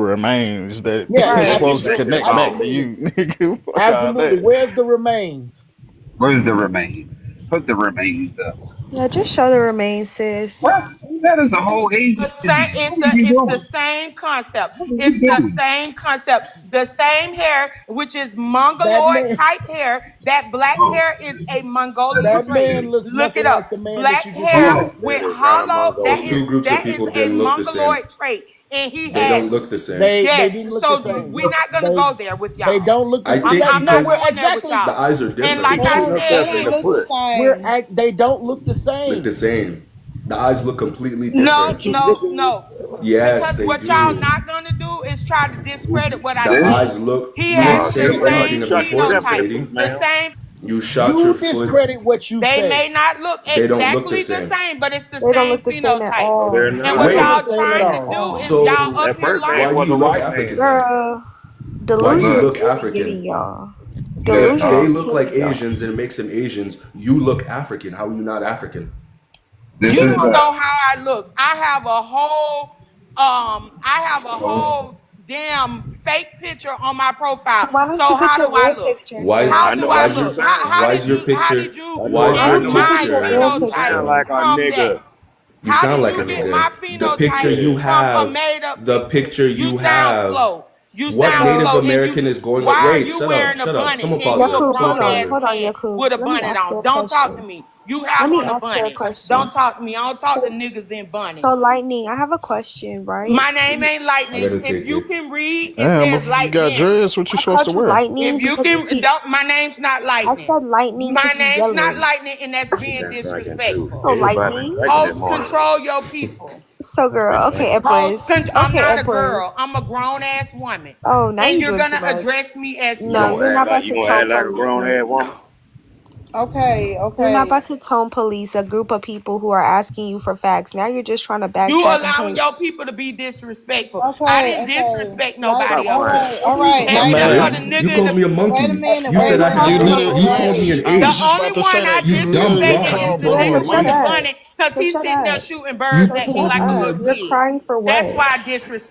remains that Yeah, is Right. supposed to absolutely, connect back to absolutely, you, nigga. Fuck all absolutely. that. Where's the remains? Where's the remains? Put the remains up. Yeah, just show the remains, sis. What? That is a whole Asian The same, disease. What are we it's the doing? same concept. What are we It's the doing? same concept. The same hair, which is That mongoloid man, type hair. That black hair is a Mongolian that trait. man looks Look nothing it up. like the man that Black you just hair Oh, addressed. with That is not a hollow. Those Mongolian two groups of That is people a didn't look the same. mongoloid trait, and he They has don't it. look the same. They Yes. didn't look the So same. we're not gonna go there with They y'all. don't look the I think I'm no, not we're because going there with exactly the y'all. eyes are And different. like He They I shooting don't said, they himself in don't the and look the foot. same. they don't look the Look the same. same. The eyes look completely no, different. no, no. Yes, Because they what y'all do. not gonna do is try to discredit what I The Then, eyes said. look. He You didn't has the say yeah, anything same you of shot yourself importance, in the phenotype. foot, lady. The ma'am. same. You shot your You foot. discredit what you They said. may not look They don't look the exactly the same. same, but it's the They don't same look the same at phenotype. No, they're all. And They what not. don't y'all look Wait. the same at trying to all. do is y'all So up That here first lying. man why do was you a look white African man. then? Girl, Why do you delusion Mm. is look really getting African? y'all. That's If Delusion they is all. look like killing y'all. Asians and it makes them Asians, you look African. How are you not African? this You is don't the know how I look. I have a whole damn fake picture on my So profile. why don't So you put how your do I real look? picture, Why How I is do know I why how is you your look? sound. why is your How picture did you I know why is how your get you look. my You your picture real sound, you phenotype sound picture. like a from that? nigga. you How sound did like a you get nigga. my The picture phenotype you Yeah. from a have, made up the picture? picture You you sound have. slow. You What sound Native So slow. And you, American is going to why are wait, you wearing a shut up. bunny Someone and pause you a it. Yakub, Someone grown hold pause on, ass it. hold on, man Yakub. with a Let me bunny ask you on? a Don't talk to question. me. You Let have me on a ask you a bunny. Don't question. talk to me. I don't talk to So, niggas in so bunnies. lightning, I have a question, right? My name ain't I Lightning. gotta If take you it. can read, it Damn, says if you Light got Bearing. dreads, what you I supposed to called you wear? If lightning you because you can, keep. don't. My name's not I Lightning. said lightning My because you name's not yellow. Lightning, and that's He being been drinking too. So disrespectful. Everybody been lightning. drinking this Host, morning. control your people. So girl, Been okay, drinking. Empress. I'm Okay, not a Empress. girl. I'm a grown ass woman, Oh, now and you're you're doing too gonna much. address me as You No, gonna you're such. not act like about you to gonna act tone like a police grown me. ass woman? Okay, You're not okay. about to tone police a group of people who are asking you for facts. Now you're just trying to You backtrack and allowing play. your people to be disrespectful. I Okay, didn't okay. disrespect Like, nobody Stop up lying. here. all right. My And Light just for man, the Wait, bearing. you nigga in called the me a Wait a monkey. minute. You Wait, said I wait, have you wait, long. literally, You wait. called me an the I was age. about only to say one I that. You You dumb literally disrespected is broad. You called the called me Paul nigga a an with the nigga. age. bunny because So he's shut sitting there up. shooting birds You So that look shut called like a me up. little a. You're kid. crying for That's what? why I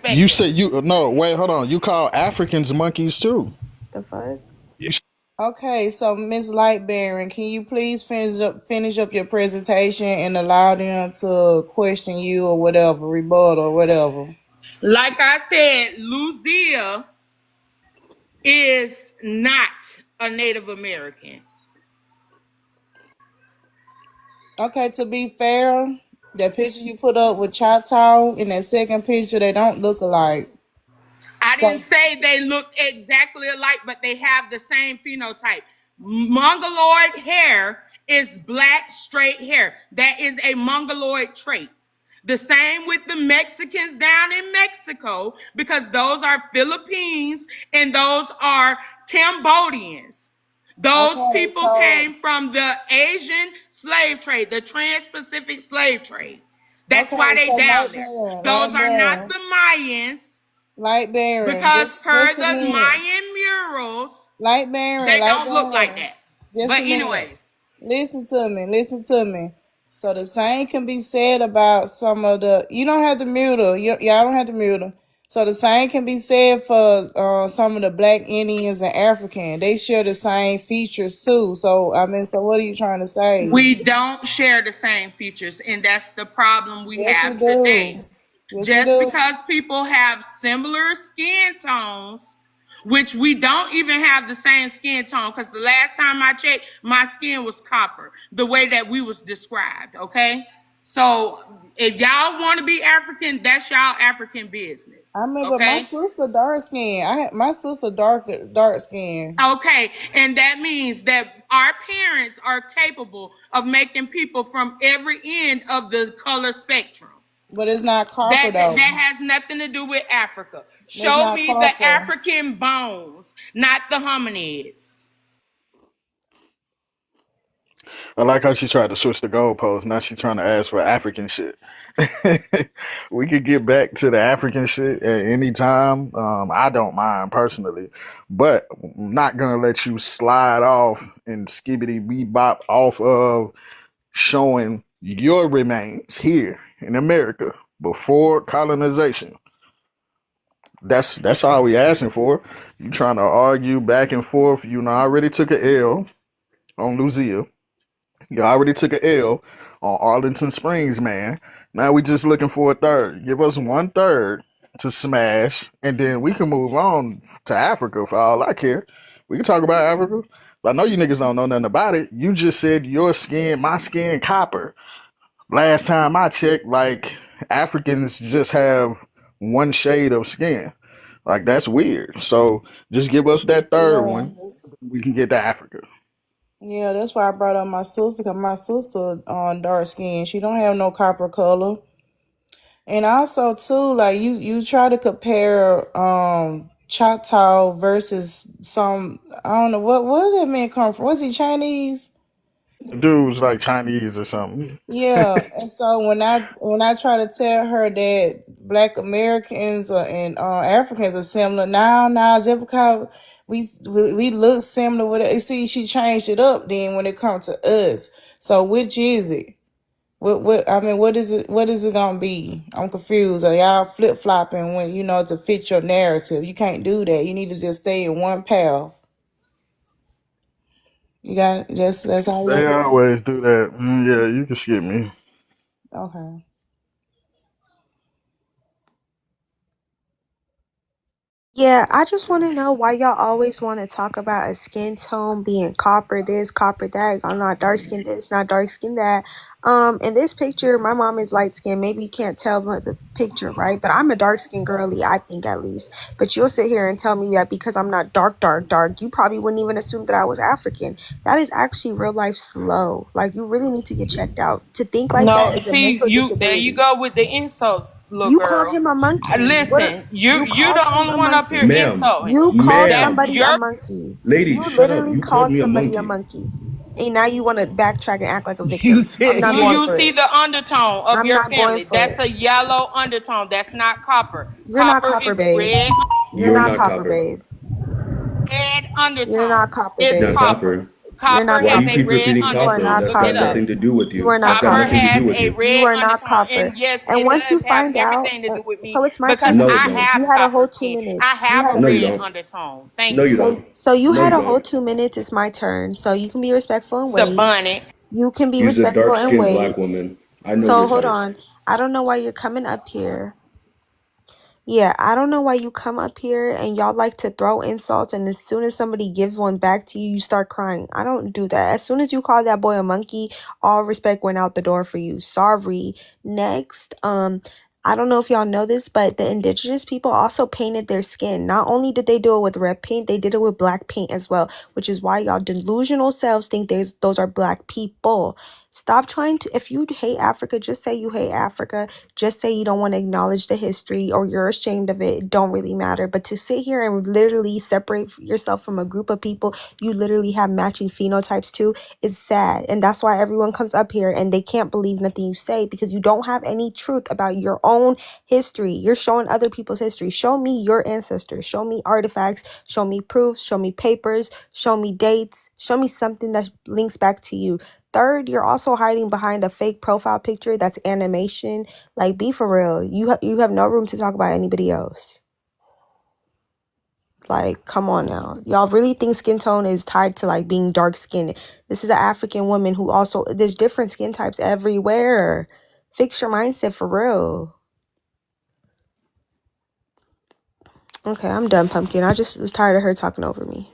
You disrespected said him. you no wait, hold on. You call Africans monkeys too. The fuck? You Okay, so Miss Lightbearing, can you please finish up your presentation and allow them to question you or whatever, rebut or whatever? Like I said, Lucia is not a Native American. Okay, to be fair, that picture you put up with Choctaw in that second picture, they don't look alike. I didn't So, say they look exactly alike, but they have the same phenotype. Mongoloid hair is black, straight hair. That is a mongoloid trait. The same with the Mexicans down in Mexico, because those are Philippines and those are Cambodians. Those okay, people so came from the Asian slave trade, the Trans-Pacific slave trade. That's why okay, they so down there. Those are not the Mayans, because per just a the minute. Mayan murals, Light they bearing, light don't look like bearing. that. Just But a minute. anyways, Listen to me. Listen to me. So the same can be said about some of the. You don't have to mute her. Y'all don't have to mute her. So the same can be said for some of the Black Indians and African. They share the same features too. So I mean, so what are you trying to say? we don't share the same features, and that's the problem we Yes, we have do. today. Yes, we Just do. because people have similar skin tones, which we don't even have the same skin tone, because the last time I checked, my skin was copper, the way that we was described, okay? So if y'all want to be African, that's y'all African business, I remember my okay? sister dark skin. I had my sister dark skin, Okay, and that means that our parents are capable of making people from every end of the color spectrum. but it's not copper That though. has nothing to do with Africa. It's Show not me the copper. African bones, not the hominids. I like how she tried to switch the goalposts. Now she's trying to ask for African shit. We could get back to the African shit at any time. I don't mind personally, but I'm not gonna let you slide off and skibbity bebop off of showing your remains here in America before colonization. That's all we asking for. You trying to argue back and forth. You know, I already took an L on Lucia. You already took an L on Arlington Springs, man. Now we just looking for a third. Give us one third to smash, and then we can move on to Africa for all I care. We can talk about Africa. I know you niggas don't know nothing about it. You just said your skin, my skin, copper. Last time I checked, like Africans just have one shade of skin. Like that's weird. So just give us that third Yeah, one. We can get to Africa. yeah, that's why I brought up my sister, because my sister on dark skin. She don't have no copper color. And also too, like you try to compare Choctaw versus some, I don't know what did that man come from? Was he Chinese? Dude's like Chinese or something. Yeah, and so when I try to tell her that Black Americans and Africans are similar, now just because we look similar with it, see she changed it up. Then when it comes to us, so which is it? What I mean, what is it? What is it gonna be? I'm confused. Are y'all flip flopping when to fit your narrative? You can't do that. You need to just stay in one path. You got just that's how They you. always do that. Yeah, you can skip me. Okay. Yeah, I just want to know why y'all always want to talk about a skin tone being copper this, copper that. I'm not dark skin this, not dark skin that. In this picture, my mom is light skinned. Maybe you can't tell by the picture, right? But I'm a dark skinned girly, I think at least. But you'll sit here and tell me that because I'm not dark, you probably wouldn't even assume that I was African. That is actually real life slow. Like you really need to get checked out. To think like No, that is a see, mental you there you disability. go with the insults, little You called girl. him a monkey. What? Listen, You you called the him only a one up here monkey. Ma'am, insulting. You called That's ma'am, somebody a your monkey. lady, You shut up. literally You called called me a somebody a monkey. monkey. And now you want to backtrack and act like a You victim. I'm said not do you going want. you for see it. the undertone of I'm your not going family? for That's it. a yellow undertone. That's not copper. You're not Copper copper, is babe. red, You're You're not not copper, copper. babe. red You're undertone. not copper, It's Not babe. copper. copper. You're Copper not Why do has you a copper. keep red repeating You are copper? undertone. not That's Look it got up. copper. nothing to do with You you. are not That's got Copper nothing copper. to do has with a you. You red are not undertone. copper. And yes, And it once you does have find out, everything to do with me so it's my turn because to No, it I don't. you have had a copper whole two skin. I minutes. You have had a a No, you red don't. undertone. No, Thank you you. don't. so you No, had you a whole don't. 2 minutes. It's my turn. So you can be respectful and The wait. bunny. You can be You's a respectful dark and skinned black wait. woman. I know your So hold type. on. I don't know why you're coming up here. Yeah, I don't know why you come up here and y'all like to throw insults, and as soon as somebody gives one back to you, you start crying. I don't do that. As soon as you call that boy a monkey, all respect went out the door for you. Sorry. Next, I don't know if y'all know this, but the indigenous people also painted their skin. Not only did they do it with red paint, they did it with black paint as well, which is why y'all delusional selves think those are black people. Stop trying to, if you hate Africa, just say you hate Africa. Just say you don't want to acknowledge the history or you're ashamed of it. It don't really matter. But to sit here and literally separate yourself from a group of people you literally have matching phenotypes to is sad. And that's why everyone comes up here and they can't believe nothing you say, because you don't have any truth about your own history. You're showing other people's history. Show me your ancestors. Show me artifacts. Show me proofs. Show me papers. Show me dates. Show me something that links back to you. Third, you're also hiding behind a fake profile picture that's animation. Like, be for real. You have no room to talk about anybody else. Like, come on now. Y'all really think skin tone is tied to like being dark skinned? This is an African woman who also, there's different skin types everywhere. Fix your mindset for real. Okay, I'm done, Pumpkin. I just was tired of her talking over me.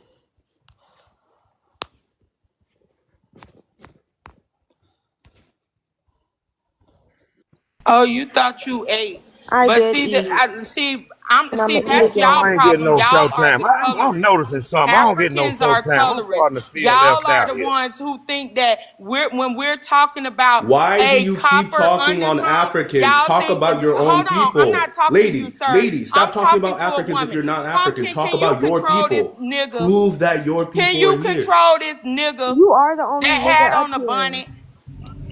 Oh, you thought you ate, I but did see that eat, I see. I'm and I'm see gonna eat that's again. y'all I ain't getting problem. no Y'all are Showtime. the I'm colorists. noticing something. I don't get no Africans are Showtime. I'm colorists. starting to feel Y'all left are out the here. ones who think that when we're talking about Why do a you keep copper talking on undertone, Africans? y'all Talk think. about your own Hold on, I'm people. not talking to you, sir. Lady, stop I'm talking talking about to a Africans if woman. you're not African. Pumpkin, Talk can you about your control this people. nigga? Prove that your Can people are you here. control this nigga You are the only that nigga had up on the here. bonnet?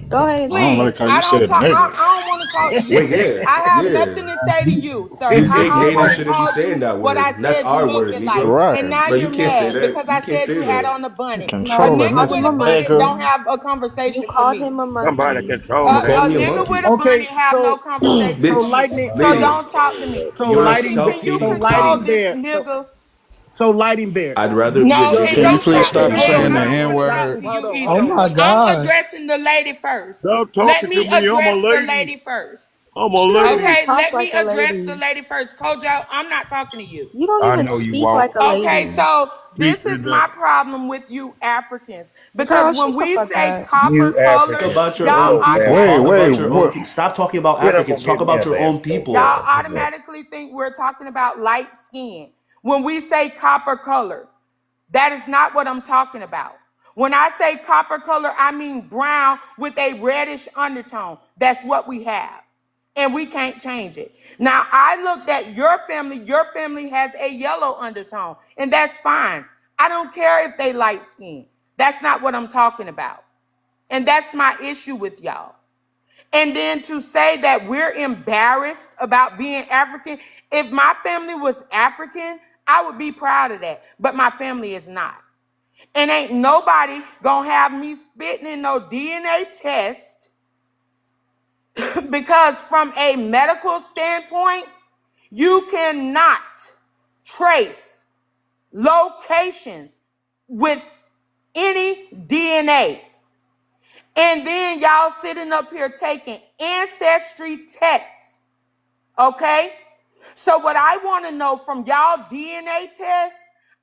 Go ahead and I talk don't to like Please, how him. you I don't said talk. nigga. I don't want to talk to Wait, you. yeah, I have yeah. nothing to say to you, sir. You I fake All native right. already shouldn't be told saying you that what I word. That's said you our looked word, like, Negro. and Right. now But you you're can't say mad that. because You I can't said you say had that. on a bonnet. A No, you Controlling nigga called this him with a a bonnet monkey. don't nigga. have a You conversation for called me. him a Somebody monkey. control You that called A me a nigga. nigga with monkey. a Okay, bonnet have no conversation so for Bitch, me. lightning, So so lady, don't talk to me. so you're a Pumpkin, lighting, can you so self-hating control lighting idiot. this there, so nigga? So lighting bear. I'd rather be a No, Yo, and nigga can than you don't please talk fuck to a stop me. white And saying the I man. don't N want to talk word? to Hold you on, Oh hold either. on, my hold on. I'm gosh. addressing the lady first. Stop Let talking to me me. I'm a address the lady. lady first. I'm a You don't lady. even Okay, talk let like me a address the lady. lady first. Kojo, I'm not talking to you. You don't I even know you speak won't. like a Okay, lady. so Teach this me is my that. problem with you Africans. Because Girl, when shut the we fuck say up. copper You color, Africans About your are y'all own so people. Wait, Talk bad. wait, about your own what? people. Stop talking about Get up Africans. and Talk get me a about your damn own soda. people. y'all Get me a automatically think we're talking about light skin. When we say copper color, that is not what I'm talking about. When I say copper color, I mean brown with a reddish undertone. That's what we have. And we can't change it. Now, I looked at your family. Your family has a yellow undertone, and that's fine. I don't care if they light skin. That's not what I'm talking about. And that's my issue with y'all. And then to say that we're embarrassed about being African, if my family was African, I would be proud of that. But my family is not. And ain't nobody gonna have me spitting in no DNA test because from a medical standpoint, you cannot trace locations with any DNA. And then y'all sitting up here taking ancestry tests, okay? So what I want to know from y'all DNA tests,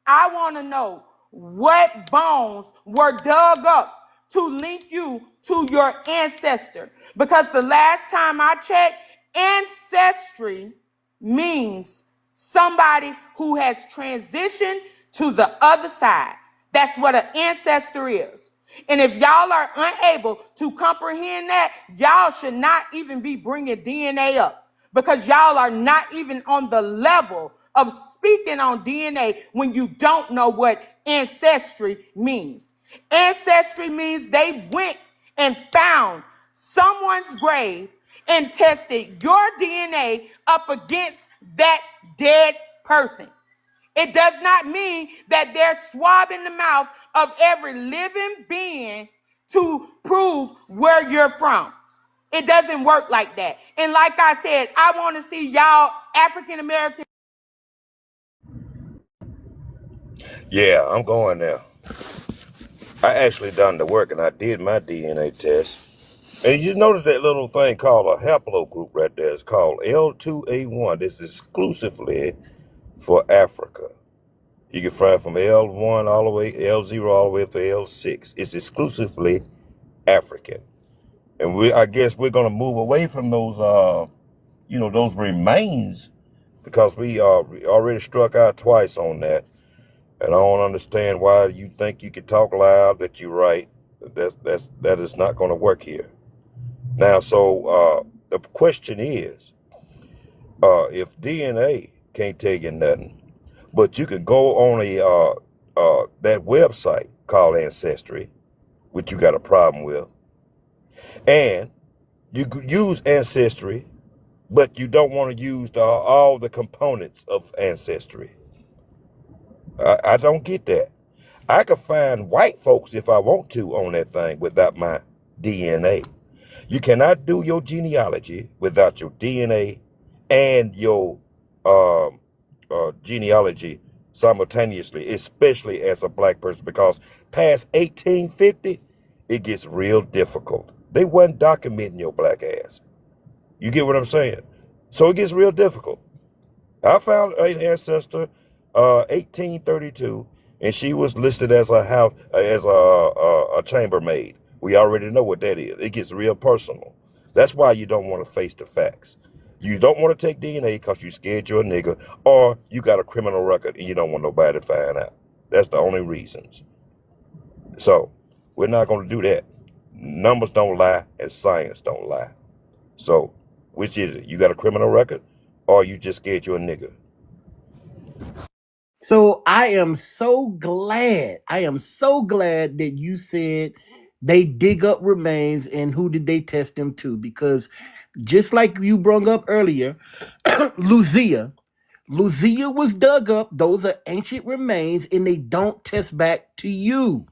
I want to know what bones were dug up to link you to your ancestor. Because the last time I checked, ancestry means somebody who has transitioned to the other side. That's what an ancestor is. And if y'all are unable to comprehend that, y'all should not even be bringing DNA up because y'all are not even on the level of speaking on DNA when you don't know what ancestry means. Ancestry means they went and found someone's grave and tested your DNA up against that dead person. It does not mean that they're swabbing the mouth of every living being to prove where you're from. It doesn't work like that. And like I said, I want to see y'all African American. Yeah, I'm going there. I actually done the work and I did my DNA test. And you notice that little thing called a haplogroup right there. It's called L2A1. This is exclusively for Africa. You can find from L1 all the way, L0 all the way up to L6. It's exclusively African. And I guess we're gonna move away from those those remains because we already struck out twice on that. And I don't understand why you think you can talk loud that you're right. That is not gonna work here. Now, so the question is, if DNA can't tell you nothing, but you can go on that website called Ancestry, which you got a problem with, and you could use Ancestry, but you don't want to use all the components of Ancestry. I don't get that. I could find white folks if I want to on that thing without my DNA. You cannot do your genealogy without your DNA and your um, genealogy simultaneously, especially as a black person, because past 1850, it gets real difficult. They wasn't documenting your black ass. You get what I'm saying? So it gets real difficult. I found an ancestor, 1832, and she was listed as a house as a chambermaid. We already know what that is. It gets real personal. That's why you don't want to face the facts. You don't want to take DNA because you scared you're a nigga, or you got a criminal record and you don't want nobody to find out. That's the only reasons. So we're not going to do that. Numbers don't lie, and science don't lie. So which is it? You got a criminal record, or you just scared you're a nigga? So I am so glad. I am so glad that you said they dig up remains and who did they test them to? Because just like you brought up earlier, Lucia. Lucia was dug up. Those are ancient remains, and they don't test back to you.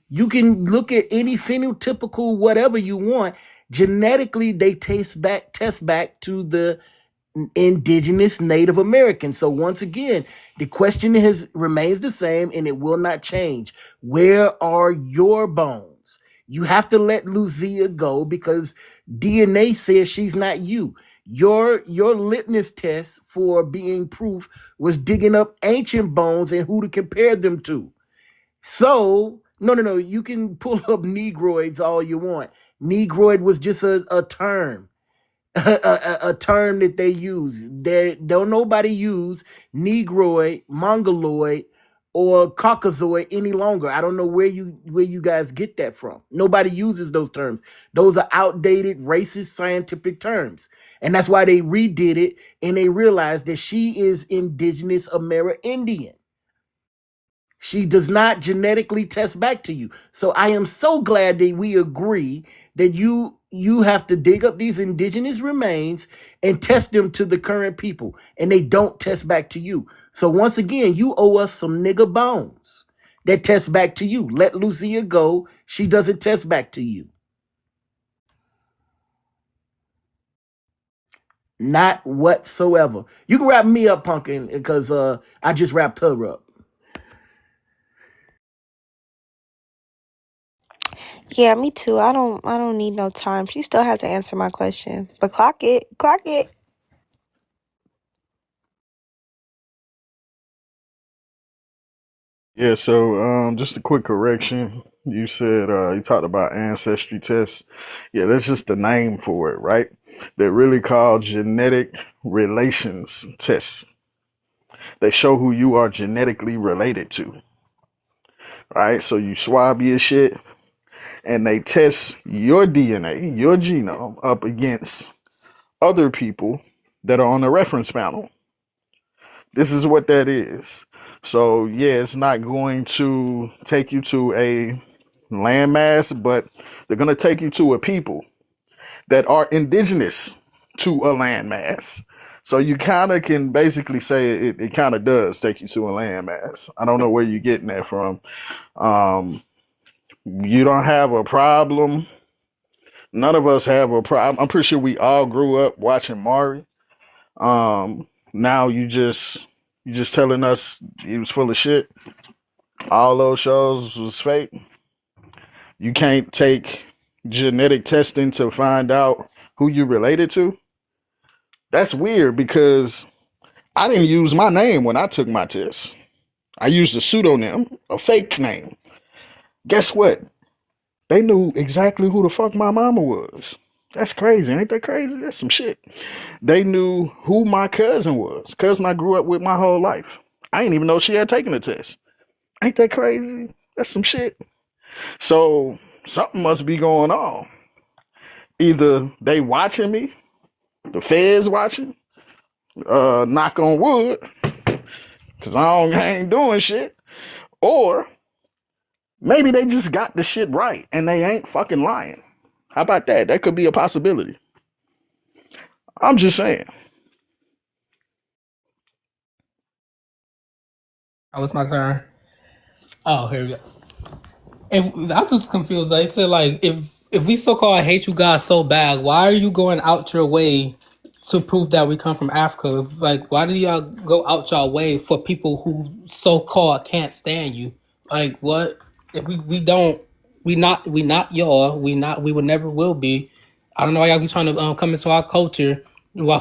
You can look at any phenotypical whatever you want. Genetically, they test back to the indigenous Native Americans. So once again, the question has remains the same and it will not change. Where are your bones? You have to let Lucia go because DNA says she's not you. Your litmus test for being proof was digging up ancient bones and who to compare them to. So, no. You can pull up Negroids all you want. Negroid was just a term, a term that they use. There don't nobody use Negroid, Mongoloid, or Caucasoid any longer. I don't know where you guys get that from. Nobody uses those terms. Those are outdated, racist, scientific terms, and that's why they redid it and they realized that she is indigenous Amerindian. She does not genetically test back to you. So I am so glad that we agree that you have to dig up these indigenous remains and test them to the current people, and they don't test back to you. So once again, you owe us some nigga bones that test back to you. Let Lucia go. She doesn't test back to you. Not whatsoever. You can wrap me up, Pumpkin, because I just wrapped her up. Yeah, me too. I don't need no time. She still has to answer my question. But clock it. Clock it. Yeah, so just a quick correction. You said you talked about ancestry tests. Yeah, that's just the name for it, right? They're really called genetic relations tests. They show who you are genetically related to, right? So you swab your shit and they test your DNA, your genome, up against other people that are on the reference panel. This is what that is. So yeah, it's not going to take you to a landmass, but they're going to take you to a people that are indigenous to a landmass. So you kind of can basically say it kind of does take you to a landmass. I don't know where you're getting that from. Um, you don't have a problem. None of us have a problem. I'm pretty sure we all grew up watching Maury. Now you just telling us he was full of shit. All those shows was fake. You can't take genetic testing to find out who you related to. That's weird because I didn't use my name when I took my test. I used a pseudonym, a fake name. Guess what? They knew exactly who the fuck my mama was. That's crazy. Ain't that crazy? That's some shit. They knew who my cousin was. Cousin I grew up with my whole life. I didn't even know she had taken the test. Ain't that crazy? That's some shit. So something must be going on. Either they watching me, the feds watching, knock on wood, because I ain't doing shit. Or maybe they just got the shit right and they ain't fucking lying. How about that? That could be a possibility. I'm just saying. Oh, it's my turn. Oh, here we go. If I'm just confused, like it said, like if we so called hate you guys so bad, why are you going out your way to prove that we come from Africa? Like, why do y'all go out y'all way for people who so called can't stand you? Like, what if we don't we not y'all we would never will be. I don't know why y'all keep trying to come into our culture while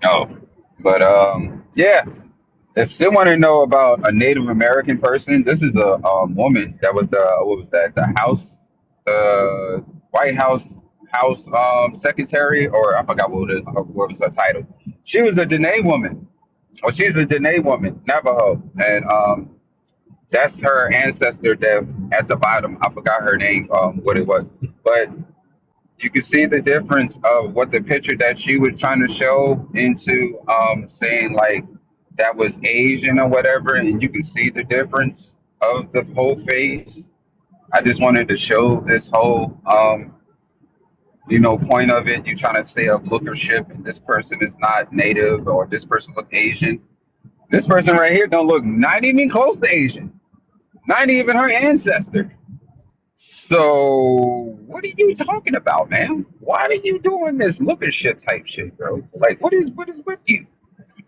Oh, but yeah. If you want to know about a Native American person, this is a woman that was the what was that? The White House secretary, or I forgot what was her title. She was a Dene woman. Well, she's a Dene woman, Navajo, and that's her ancestor that at the bottom. I forgot her name, what it was, but you can see the difference of what the picture that she was trying to show into saying like that was Asian or whatever, and you can see the difference of the whole face. I just wanted to show this whole point of it. You trying to say of lookership, and this person is not native, or this person look Asian. This person right here don't look not even close to Asian, not even her ancestor. So what are you talking about, man? Why are you doing this lookership type shit, bro? Like, what is with you?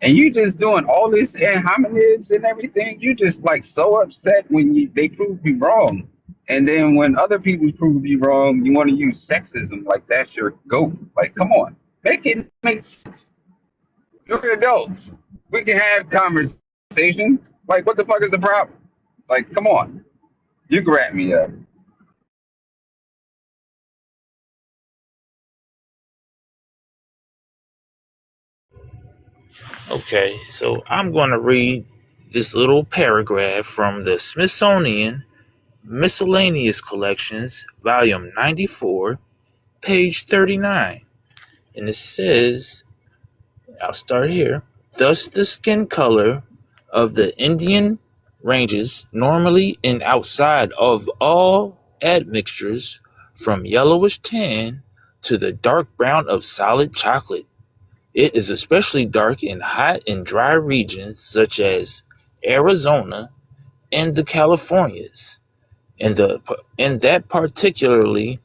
And you just doing all this and hominids and everything. You just like so upset when they prove you wrong. And then when other people prove you wrong, you want to use sexism like that's your goat. Like, come on, make it make sense. We're adults. We can have conversations. Like, what the fuck is the problem? Like, come on, you can wrap me up. Okay, so I'm going to read this little paragraph from the Smithsonian Miscellaneous Collections, Volume 94, page 39. And it says, I'll start here. Thus, the skin color of the Indian ranges normally and outside of all admixtures from yellowish tan to the dark brown of solid chocolate. It is especially dark in hot and dry regions such as Arizona and the Carolinas, and that particularly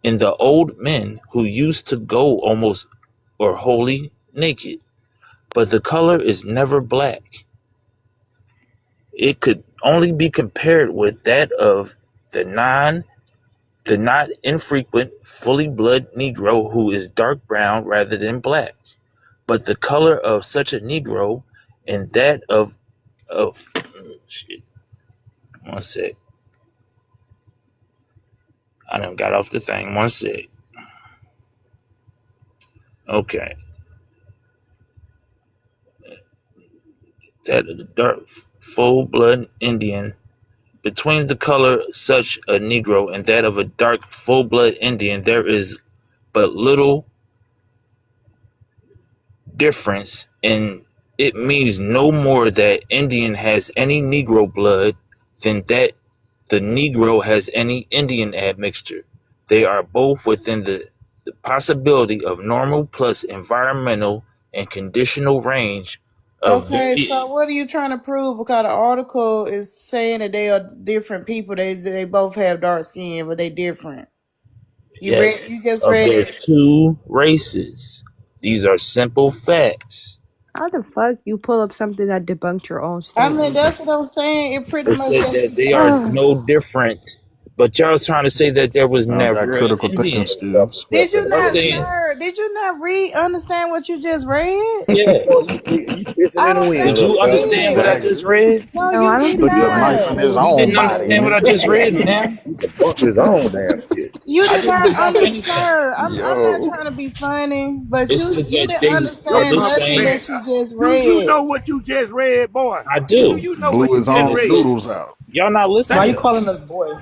in the old men who used to go almost or wholly naked. But the color is never black. It could only be compared with that of the not infrequent fully blood Negro who is dark brown rather than black. But the color of such a Negro and that of shit. One sec. I done got off the thing. One sec. Okay. That the dark full blood Indian between the color such a Negro and that of a dark full blood Indian there is but little difference, and it means no more that Indian has any Negro blood than that the Negro has any Indian admixture. They are both within the possibility of normal plus environmental and conditional range of Okay, very. so what are you trying to prove? Because the article is saying that they are different people. They both have dark skin, but they different. Yes, You just of read their it. two races. These are simple facts. How the fuck you pull up something that debunked your own I mean, statement? that's what I'm saying. It pretty It much said just. that they are Ugh. no different. But y'all was trying to say that there was That never an critical thinking Indian. Stuff skills. Did except for you the I'm not, saying racism. sir? Did you not understand what you just read? Boy, yes. you pissing I in the don't wind, think Did little you you fella. understand You what I did. just aggravating. read? No, No, you I don't did think Stuck you that knife not. in his understood. You own didn't body, understand what I just nigga. read now? He debunked his own damn shit. You I did didn't not debunk under, anything. sir. I'm not Yo. trying to be funny, but It you said you that didn't they are Yo, understand the nothing same. man, that she just do you read. know what you just read, boy? I Do do. you know what Blew you his just And own it read? said, noodles out. y'all not Why you listening? Damn. calling us boy?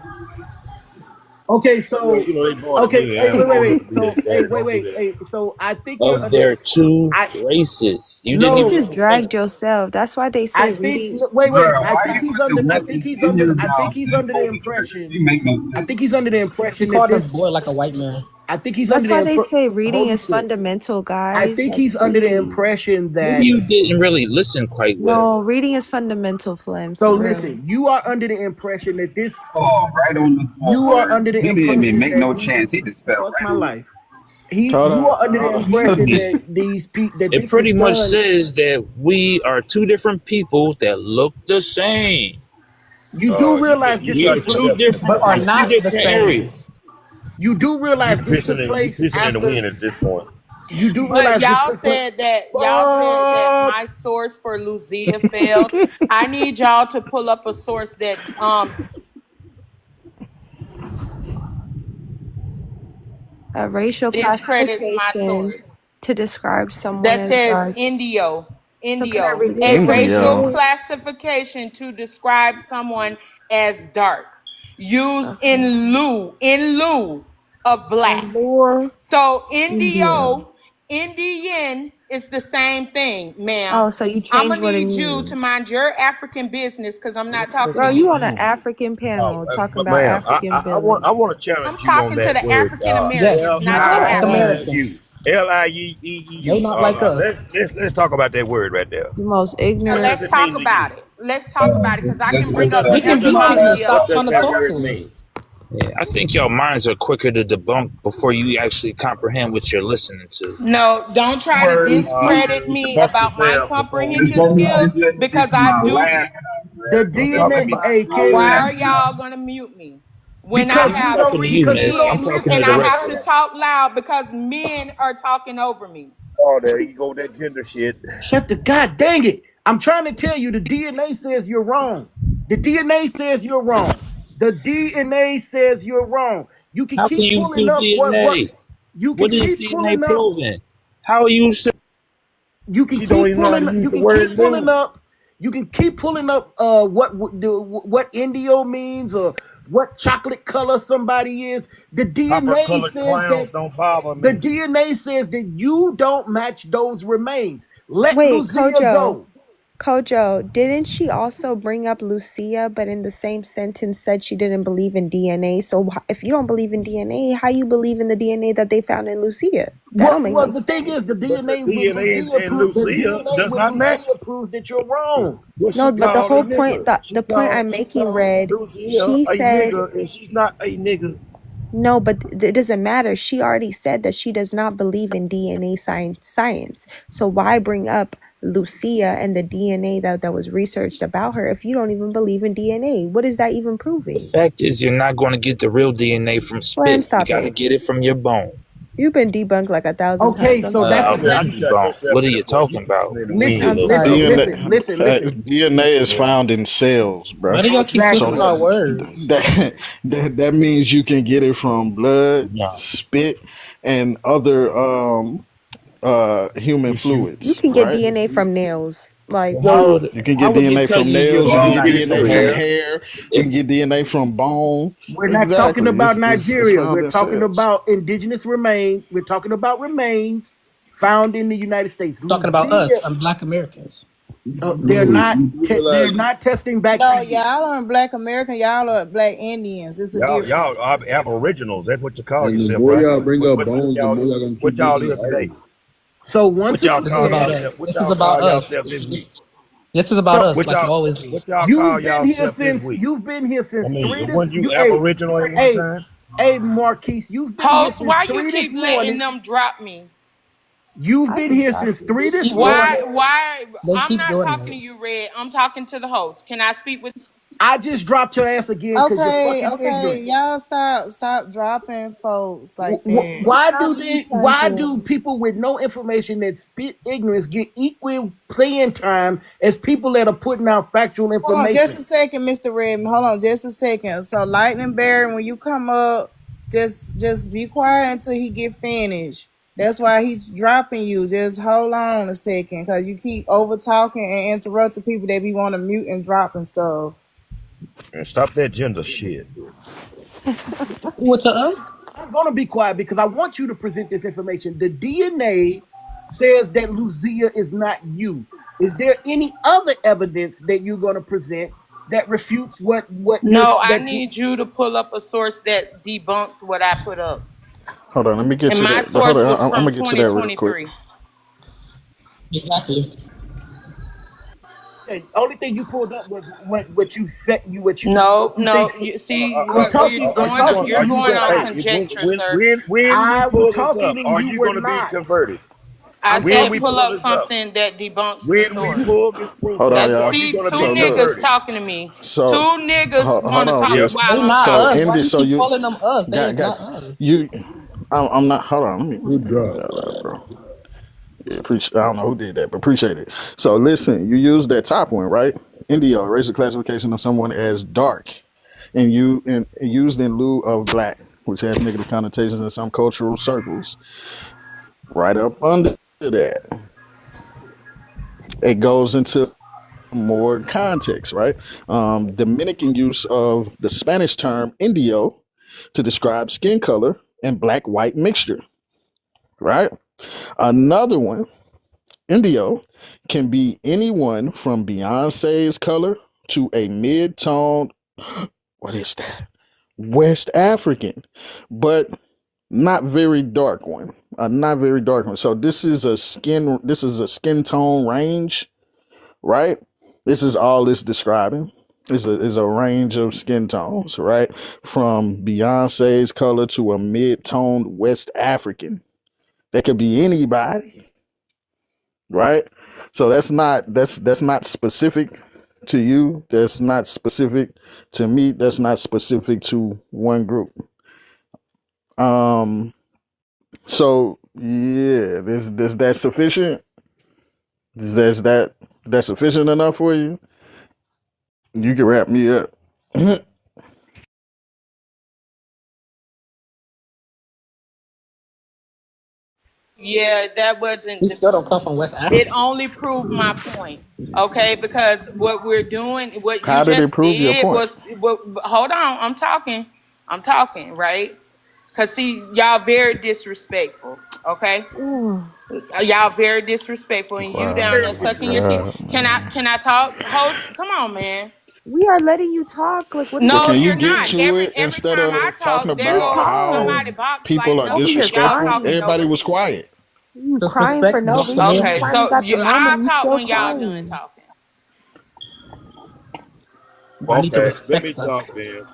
Okay, Well, so they born okay, again. hey, I wait, don't wait, want him to wait. be his So hey, daddy. wait, Don't do wait, that. hey. So I think you're Of under. their two I races. You didn't You even just no. let me dragged finish. yourself. That's why they I say think reading. wait, Bro, wait. I why think you he's put the under. I think weapons he's in under. your I think mouth he's and under the holding it? impression. It make no I sense. think he's under the He impression that called us this. boy like a white man. I think he's under That's the why they say reading Holy is shit. fundamental, I guys. think Like, he's under the please. impression Maybe that. you didn't really listen quite well. No, reading is fundamental, Flynn, So for real. listen, you are under the impression that this. Oh, right on the spot You are word. under the He didn't even impression make that no these. chance. He just fell Fuck right my on it. life. You Hold are under the on. impression It, that that it this is pretty much done. says that we are two different people that look the same. You do realize You this We are took shot place, two yourself in the different But foot, are from man. two not the different same. areas. you do realize this took You place pissing in the after. wind at this point. You do But realize this took place. y'all said that Fuck. my source for Lucia failed. I need y'all to pull up a source that A racial discredits my classification source. to describe someone That as says dark. Indio. So can I Indio. read it A for racial Indio. you? classification to describe someone as dark. Used Okay. in lieu of black. Allure So Indio. Indian It's the same thing, ma'am. Oh, so you I'm changed gonna what it need you to means. mind your African business because I'm not talking to Girl, you you. on an African panel talking But about ma'am, African I village. want to I'm challenge you on talking to that the word. African Yes, Americans, not the black Africans. Lieu. Americans. They Lieu. not like us. Let's talk about that word right there. The most Now What ignorant. does let's it talk mean to about you? it. Let's talk about it because I can What bring does up the We the can what be does ignorant and etymology of what stop does trying to that of talk word to words. mean? us. Yeah, I think your minds are quicker to debunk before you actually comprehend what you're listening to. No, don't try to Words, discredit me Debunk about my yourself before we it's comprehension even gonna start. skills be, because it's I my do. last The answer. Don't It's talk to gonna DNA, be me. hey my Why King, last are y'all gonna mute me when I because I ain't you have talking don't, to you, because you miss. don't I'm men talking to and the listen. I rest have of to them. talk loud because men are talking over me? Oh, there you go, that gender shit. Shut the god dang it. I'm trying to tell you the DNA says you're wrong. The DNA says you're wrong. The DNA says you're wrong. You can How can keep you pulling do up what DNA? you can What is keep DNA pulling up. proving? How are you? You can She don't keep even know how to pulling. use You the can word keep pulling new. up. You can keep pulling up. What Indio means or what chocolate color somebody is. The Copper DNA colored says clowns that don't bother the me. DNA says that you don't match those remains. Let Wait, Lucia Kojo. go. Kojo, didn't she also bring up Lucia, but in the same sentence said she didn't believe in DNA? So if you don't believe in DNA, how you believe in the DNA that they found in Lucia? That don't What? make Well, no the thing is, sense. the But the DNA with DNA Lucia in proves the Lucia DNA does with not match. Lucia proves that you're wrong. What No, she but the called a whole point, nigga. the point I'm She making, called Red, Lucia she a said nigga, and she's not a nigga. no, but it doesn't matter. She already said that she does not believe in DNA science. So why bring up Lucia and the DNA that was researched about her if you don't even believe in DNA? What is that even The proving? fact is, you're not going to get the real DNA from Slam, spit. You stop got to it. get it from your bone. You've been debunked like 1,000 Okay, times. I'm so that's Man, that. Not you shot debunked. yourself What are in the you foot. You talking about? listening to wind, Listen, I'm little listen, fella. sorry. listen, DNA listen, listen. DNA is found in cells, Why bro. do y'all keep So twisting Exactly. our words? that means you can get it from blood, No. spit, and other human Tissue. You fluids, can get right? DNA from nails. Like So what? You can How get would they DNA tell from you you're nails. You So can from you get get it from DNA from Nigeria hair. hair. You if can get DNA from bone. we're not talking Exactly. about It's Nigeria. found We're in talking cells. about indigenous remains. We're talking about remains found in the United States. Talking about us Lucia, and Black Americans. Lou, you do they're realize not testing back for No, you. y'all aren't black American. Y'all are black Indians. It's a y'all are difference. aboriginals. That's what you call And the yourself, more right? y'all bring up What bones, the more y'all gonna keep what y'all bringing is up today? ivory. So once What y'all again, This is call about yourself? us. What This is y'all about call us. yourself this week? This is about so us, like it always What is. y'all call you've been here yourself this since week? I mean, three this weren't you you aboriginal at one hey time? hey Marquise, you've been here Host, since why you three this keep letting morning. them drop me? You've I been didn't here drop since you. three They this keep doing morning. it. Why? They I'm keep not doing talking to it. you, Red. I'm talking to the host. Can I speak with? I just dropped your ass again because you're Okay, fucking okay. ignorant. Y'all stop dropping folks like that. Stop Why replanting. do people with no information that spit ignorance get equal playing time as people that are putting out factual Hold on just information? a second, Mr. Redman. Hold on just a second. So Lightning Barry, when you come up, just be quiet until he get finished. That's why he's dropping you. Just hold on a second, cause you keep over talking and interrupting people that be want to mute and drop and stuff. And stop that gender shit. What's up? I'm gonna be quiet because I want you to present this information. The DNA says that Lucia is not you. Is there any other evidence that you're gonna present that refutes what No, this I that need you to pull up a source that debunks what I put up. Hold on, let me get And to my that. Hold source on, was I'm from gonna get to that real quick. 2023. Exactly. the only thing you pulled up was what you said No, you think. no. You see I'm where talking. you I'm going? talking Are You're and you you were going going? on Hey, not. conjecture, sir. when we I was pull this up, talking and are you you were going to be not. converted? I I'm When said we talking. pull pull up this up, something that debunks the when we story. pull this proof Hold on, up, That are y'all. you see going to two be So look. niggas converted? talking to me. Two So niggas hold want to on, talk Yep. sis. while They I'm not So talking. us. in Why this, you so keep you calling them us? They is got not us. you. I'm not. Hold on, let Who me get dropped? out of that, bro. Yeah, appreciate. I don't know who did that, but appreciate it. So listen, you use that top one, right? India, racial classification of someone as dark, and used in lieu of black, which has negative connotations in some cultural circles. Right up under that, it goes into more context, right? Dominican use of the Spanish term indio to describe skin color and black white mixture, right? Another one Indio can be anyone from Beyonce's color to a mid-tone, what is that? West African, but not very dark one. Not very dark one. So this is a skin tone range, right? This is all it's describing. Is a range of skin tones, right? From Beyonce's color to a mid-toned West African. That could be anybody, right? So that's not specific to you. That's not specific to me. That's not specific to one group. Um. So yeah, this that sufficient? Is that sufficient enough for you? You can wrap me up. Yeah, that wasn't We still don't come from West it Africa. only proved my point. Okay, because what we're doing, what you How did it just prove your did point? was hold on, I'm talking, right? Cause see, y'all very disrespectful. Okay, Ooh, y'all very disrespectful, and you down there Oh my sucking your teeth. god, man. Can I talk, host? Come on, man. we are letting you talk. Like, what are you But No, can you you're doing? get not. to Every it every instead time I of talking talk, there Just about goes how somebody talk. box people lighting are over Over here. here Y'all disrespectful? crying. talking Everybody over was me. quiet. You crying for Disrespect no don't reason. You mean Okay, finally so got the I'll moment. You talk still when y'all done crying. talking. I need to Okay, let me respect talk us. then.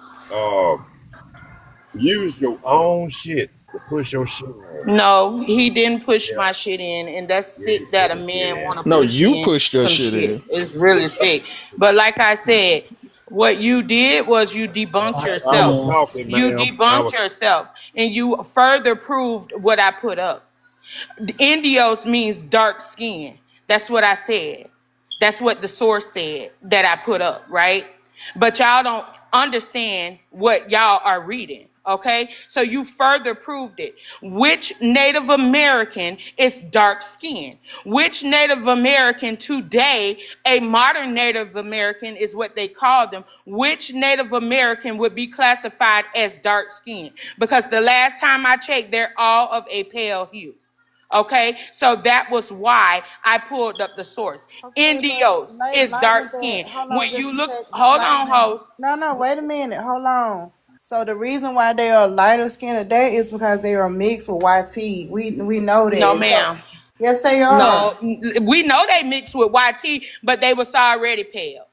Use your own shit to push your shit on. No, he didn't push Yeah, my shit in, and that's yeah, he sick put that a his shit man want in. to No, push you in pushed your some shit shit. in. It's really sick. But like I said, what you did was you debunked I yourself. was talking, You ma'am. I debunked was. yourself, and you further proved what I put up. Indios means dark skin. That's what I said. That's what the source said that I put up, right? But y'all don't understand what y'all are reading, okay? So you further proved it. Which Native American is dark skin? Which Native American today, a modern Native American is what they call them, which Native American would be classified as dark skin? Because the last time I checked, they're all of a pale hue. Okay, so that was why I pulled up the source. Okay, but Indios is dark lightning skin. bad. Hold When on just you a look, second. hold on, Lightning. host. No, no, wait a minute. Hold on. So the reason why they are lighter skinned today is because they are mixed with white tea. We know No, that. So ma'am. yes, they are. No, we know they mixed with YT, but they was already pale.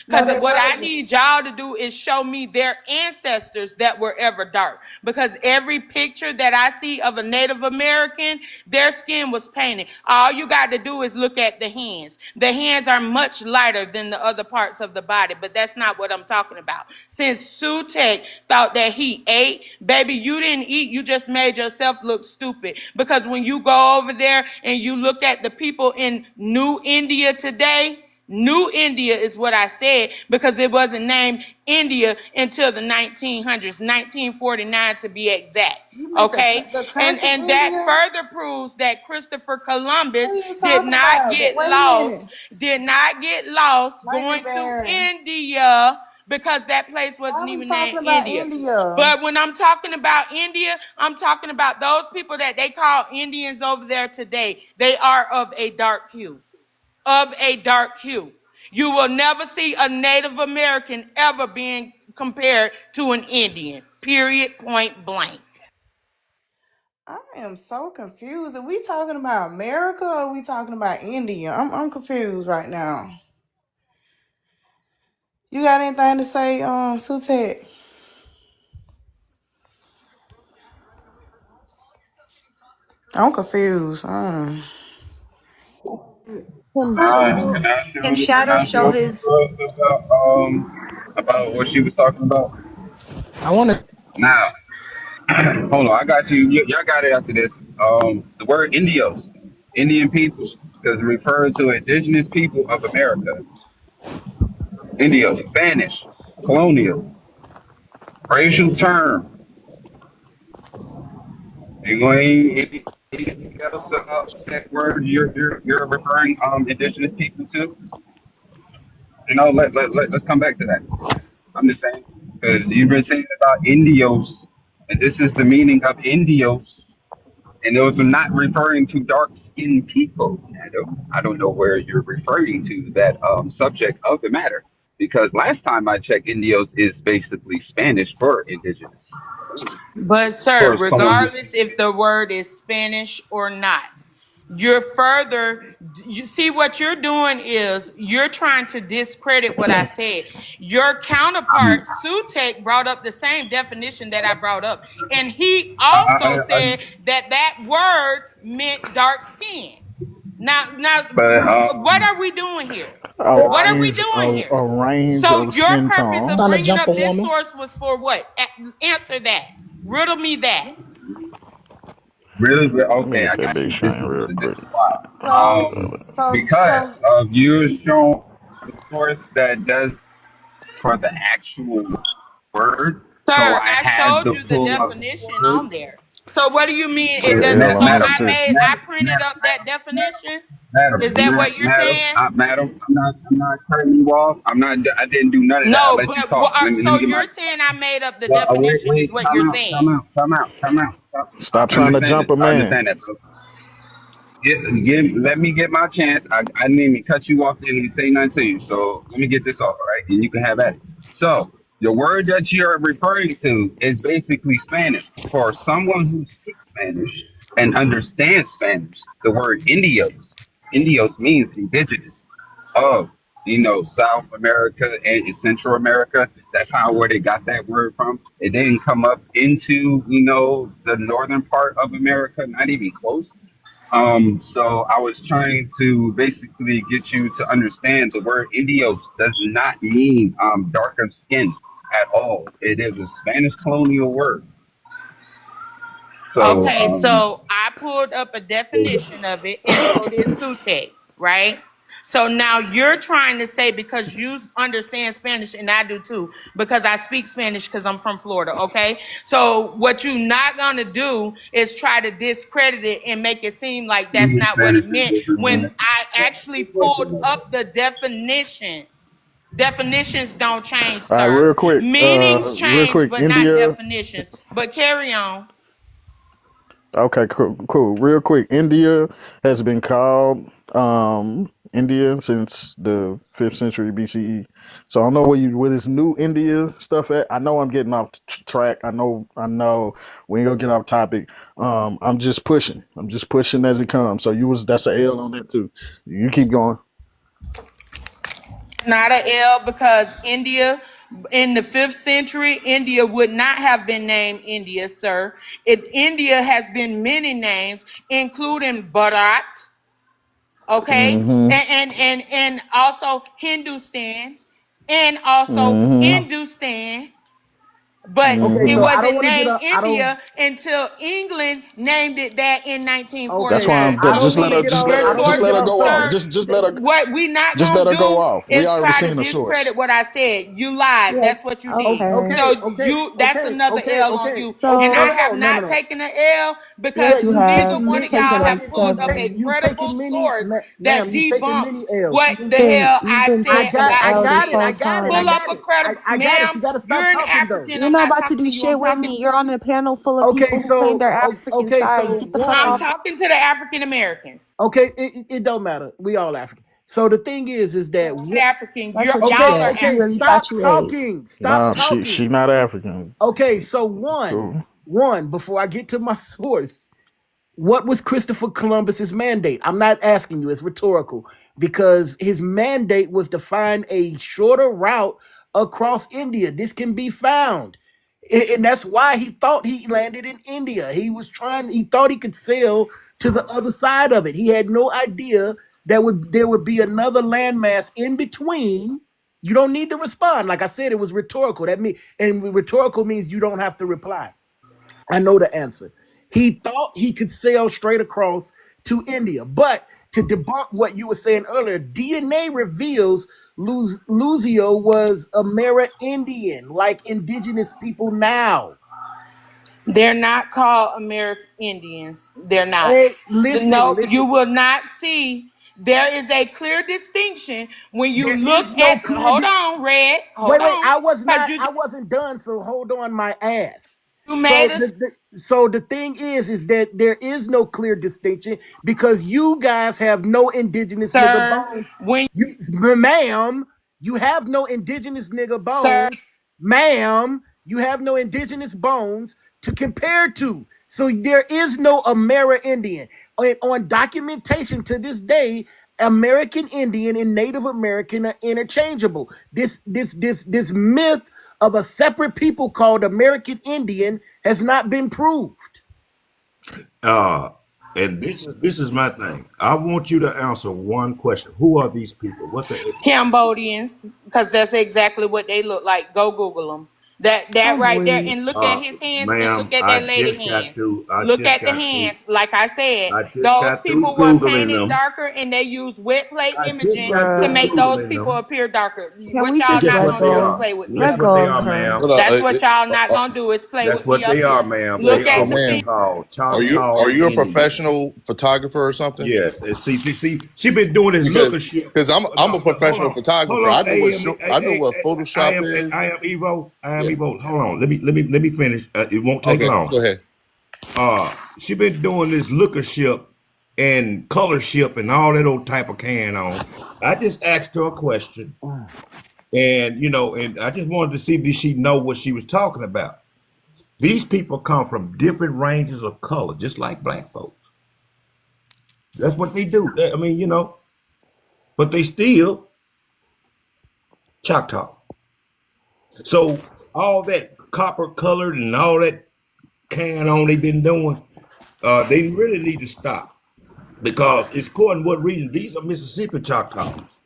No, Because they what I wasn't. need y'all to do is show me their ancestors that were ever dark. Because every picture that I see of a Native American, their skin was painted. All you got to do is look at the hands. The hands are much lighter than the other parts of the body, but that's not what I'm talking about. Since Sutek thought that he ate, baby, you didn't eat. You just made yourself look stupid. Because when you go over there and you look at the people in New India today, New India is what I said because it wasn't named India until the 1900s, 1949 to be exact. You meant Okay? the And country and that India? further proves that Christopher What Columbus are you talking about? Wait a minute. did not get lost Lightning going to Baron. India because that place Why wasn't are we even named talking about India. India? But when I'm talking about India, I'm talking about those people that they call Indians over there today. They are of a dark hue, of a dark hue. You will never see a Native American ever being compared to an Indian. Period. Point blank. I am so confused. Are we talking about America or are we talking about India? I'm confused right now. You got anything to say, Sutek? I'm confused. Can Can I ask can you? Can Shadow I ask show you his? about what she was talking about? I want to. Now, hold on, I got you. Y'all got it after this. The word Indios, Indian peoples, because it refers to indigenous people of America. Indios, Spanish, colonial, racial term. You going anything else about that word you're referring indigenous people to? Let's come back to that. I'm just saying because you've been saying about Indios, and this is the meaning of Indios. And those are not referring to dark skinned people, Adam. I don't know where you're referring to that subject of the matter. Because last time I checked, Indios is basically Spanish for indigenous. But sir, For someone who's regardless if the word is Spanish or not, you're further, you see what you're doing is you're trying to discredit what I said. Your counterpart um, Sutek brought up the same definition that I brought up, and he I, also I, I, said that that word meant dark skin. Now, but what are we doing here? What are we doing here? A range So of your skin purpose of Trying to tones. bringing jump a up this woman. source was for what? Answer that. Riddle me that. really, Let me okay, get I that got big you. This shine is real this quick. is why. So Um, so because so of you showing the source that does for the actual word, so Sir, I I had showed to you the pull up definition the word. on there. So what do you mean it The doesn't? L So on Madam, this I too. made, I madam, printed up that definition. Is that madam, what you're saying? madam, I'm not cutting you off. I didn't do none of that. I No, let you but talk. Let so me get my. you're saying I made up the Well, definition is wait, what you're saying. time out. I Stop trying to understand jump this. a I man. understand that. So let me get my chance. I didn't even cut you off. Didn't even say nothing to you. So let me get this off, all right? And you can have at it. So the word that you're referring to is basically Spanish. For someone who speaks Spanish and understands Spanish, the word indios means indigenous of, South America and Central America. That's how where they got that word from. It didn't come up into, the northern part of America, not even close. So I was trying to basically get you to understand the word Indios does not mean darker skin at all. It is a Spanish colonial word. So Okay, so I pulled up a definition of it, and so did Sute, right? So now you're trying to say because you understand Spanish, and I do too, because I speak Spanish because I'm from Florida, okay? So what you're not gonna do is try to discredit it and make it seem like that's speaking not what Spanish it is meant different, when man. I actually pulled up the definition. Definitions don't change, All right, sir. Meanings real change, quick. but not India. definitions. But carry on. Okay, cool. Real quick. India has been called India since the 5th century BCE. So I don't know where this new India stuff at. I know I'm getting off track. I know. We ain't gonna get off topic. I'm just pushing. I'm just pushing as it comes. So that's a L on that too. You keep going. Not a L because India in the 5th century, India would not have been named India, sir. India has been many names, including Bharat, okay, Mm-hmm. and also Hindustan, and also Mm-hmm. Hindustan. But Okay, it so Mm-hmm. I don't wasn't want to get named up. I don't. India until England named it that in That's Okay, why 1949. I'm. I don't Just let want to her. get off. Your I don't want Just to source, let get her off go off. track. sir, Just let her. what we not Just gonna let her go do off. We is already try to seen the source. discredit what I said. You lied. Yeah. That's what you did. Okay. Okay, So okay, that's okay, another okay, L on okay, you. okay. And No, I So no, have no, no, no, not no. taken an L Yeah, because yes, you you neither have. taking one You've of many. y'all taken Okay, like have pulled up a seven. you credible taking many, source ma'am. that You taking debunks many L's. what the hell You've I been said taking the about I L this got it. whole I indigenous. got it. I Pull time. up got a it. credible, I got it. ma'am. You got to You're stop an talking though. African. You're I'm not not about to talking to do you. I'm shit with talking. me. You're on a panel full of Okay, people who claim so their African okay, so side. Get the fuck I'm one. off. talking to the African Americans. Okay, it don't matter. We all African. So the thing is that African. That's what you okay, Y'all are get. You okay. really African. Stop thought you ate. talking. Stop No, she talking. not African. Okay, so one, Cool. one. Before I get to my source, what was Christopher Columbus's mandate? I'm not asking you, it's rhetorical because his mandate was to find a shorter route across India. This can be found. And that's why he thought he landed in India. He thought he could sail to the other side of it. He had no idea there would be another landmass in between. You don't need to respond. Like I said, it was rhetorical. And rhetorical means you don't have to reply. I know the answer. He thought he could sail straight across to India. But to debunk what you were saying earlier, DNA reveals Luzio was a Mera Indian, like indigenous people now. They're not called American Indians. They're not. Hey, listen, No, you listen. will not see. There is a clear distinction when you There look is no at. clear. Hold on, Red. Hold Wait, on, I was because not. you. I wasn't done. So hold on, my ass. You So made us, the thing is that there is no clear distinction because you guys have no indigenous nigga sir. bones. When You, ma'am, you have no indigenous nigga sir, bones, ma'am. You have no indigenous bones to compare to. So there is no Amerindian. On documentation to this day, American Indian and Native American are interchangeable. This myth of a separate people called American Indian has not been proved. Uh, and this is my thing. I want you to answer one question. Who are these people? What the Cambodians, because that's exactly what they look like. Go Google them. That I'm right there, weak. and look at his hands, and ma'am, look at that lady hands. Look at the hands. Like I said, I just those got through people were Googling painted them. darker, and they use wet plate I just imaging got to through Bruh. make those Googling people them. appear darker. Can What we y'all just Guess not let what gonna they do is go? are. play with me. Guess Let what go they of are, her. ma'am. Hold on, That's what y'all not gonna do is play That's with me what up they are, here. ma'am. They Look are so at the what they man, feet. call are you Choctaw a Indians. professional photographer or something? Yes, and see, she been doing this looker Because shit. I'm a No, professional hold photographer. on. I know what I know what I Photoshop am, is. Evo. I am Yeah. Evo. Hold on. Let me finish. It won't take Okay, long. go ahead. She been doing this looker ship and color ship and all that old type of can on. I just asked her a question, and and I just wanted to see did she know what she was talking about. These people come from different ranges of color, just like black folks. That's what they do. I mean, but they still Choctaw. So all that copper colored and all that can on they've been doing, they really need to stop because it's according what reason these are Mississippi Choctaws.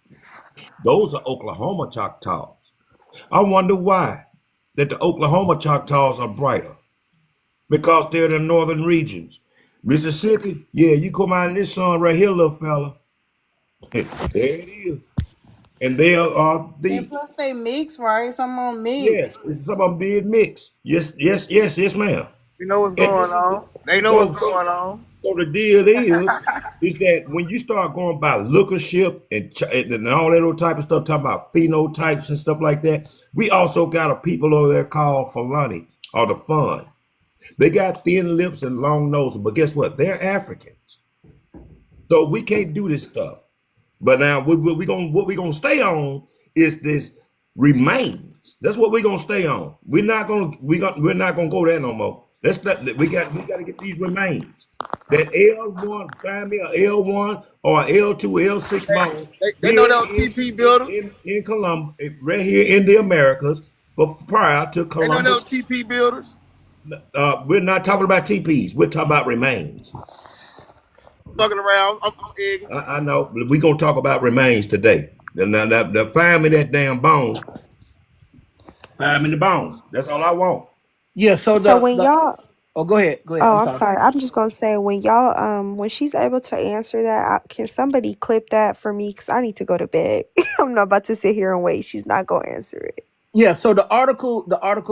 Those are Oklahoma Choctaws. I wonder why that the Oklahoma Choctaws are brighter because they're in the northern regions. Mississippi, yeah, you come out in this sun right here, little fella. There it is. And they are And the plus they mix, right? Some of them yes, mix. it's some of them being mixed. Yes, ma'am. You know what's And going this is on. They know what's so going on. so the deal is that when you start going by lookership and all that old type of stuff, talking about phenotypes and stuff like that, we also got a people over there called Fulani or the Fun. They got thin lips and long noses, but guess what? They're Africans, so we can't do this stuff. But now what we gonna stay on is this remains. That's what we're gonna stay on. We're not gonna go there no more. We got to get these remains. That L1, find me a L1 or a L2, L6 bone They know here those TP builders. in Columbus, right here in the Americas, but prior to They know those Columbus. TP builders. We're not talking about TPs. We're talking about remains. Fucking around. I'm egging. I know. We're gonna talk about remains today. Now, find me that damn bone. Find me the bone. That's all I want. Yeah. So So the when the y'all oh, go ahead. Go ahead. Oh, I'm I'm sorry. sorry. I'm just gonna say when y'all when she's able to answer that, can somebody clip that for me? Cause I need to go to bed. I'm not about to sit here and wait. She's not gonna answer it. Yeah. So the article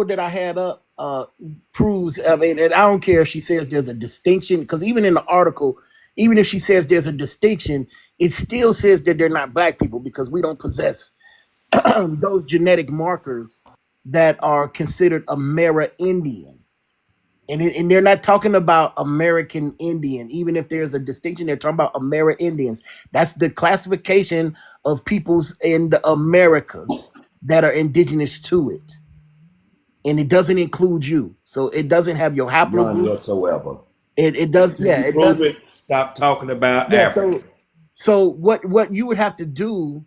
that I had up proves. I mean, and I don't care if she says there's a distinction because even in the article, even if she says there's a distinction, it still says that they're not black people because we don't possess those genetic markers that are considered Amerindian. And they're not talking about American Indian. Even if there's a distinction, they're talking about Amerindians. That's the classification of peoples in the Americas that are indigenous to it. And it doesn't include you. So it doesn't have your None haplogroup. whatsoever. It does, Until yeah, you it does. prove it, stop talking about Yeah, African. so what you would have to do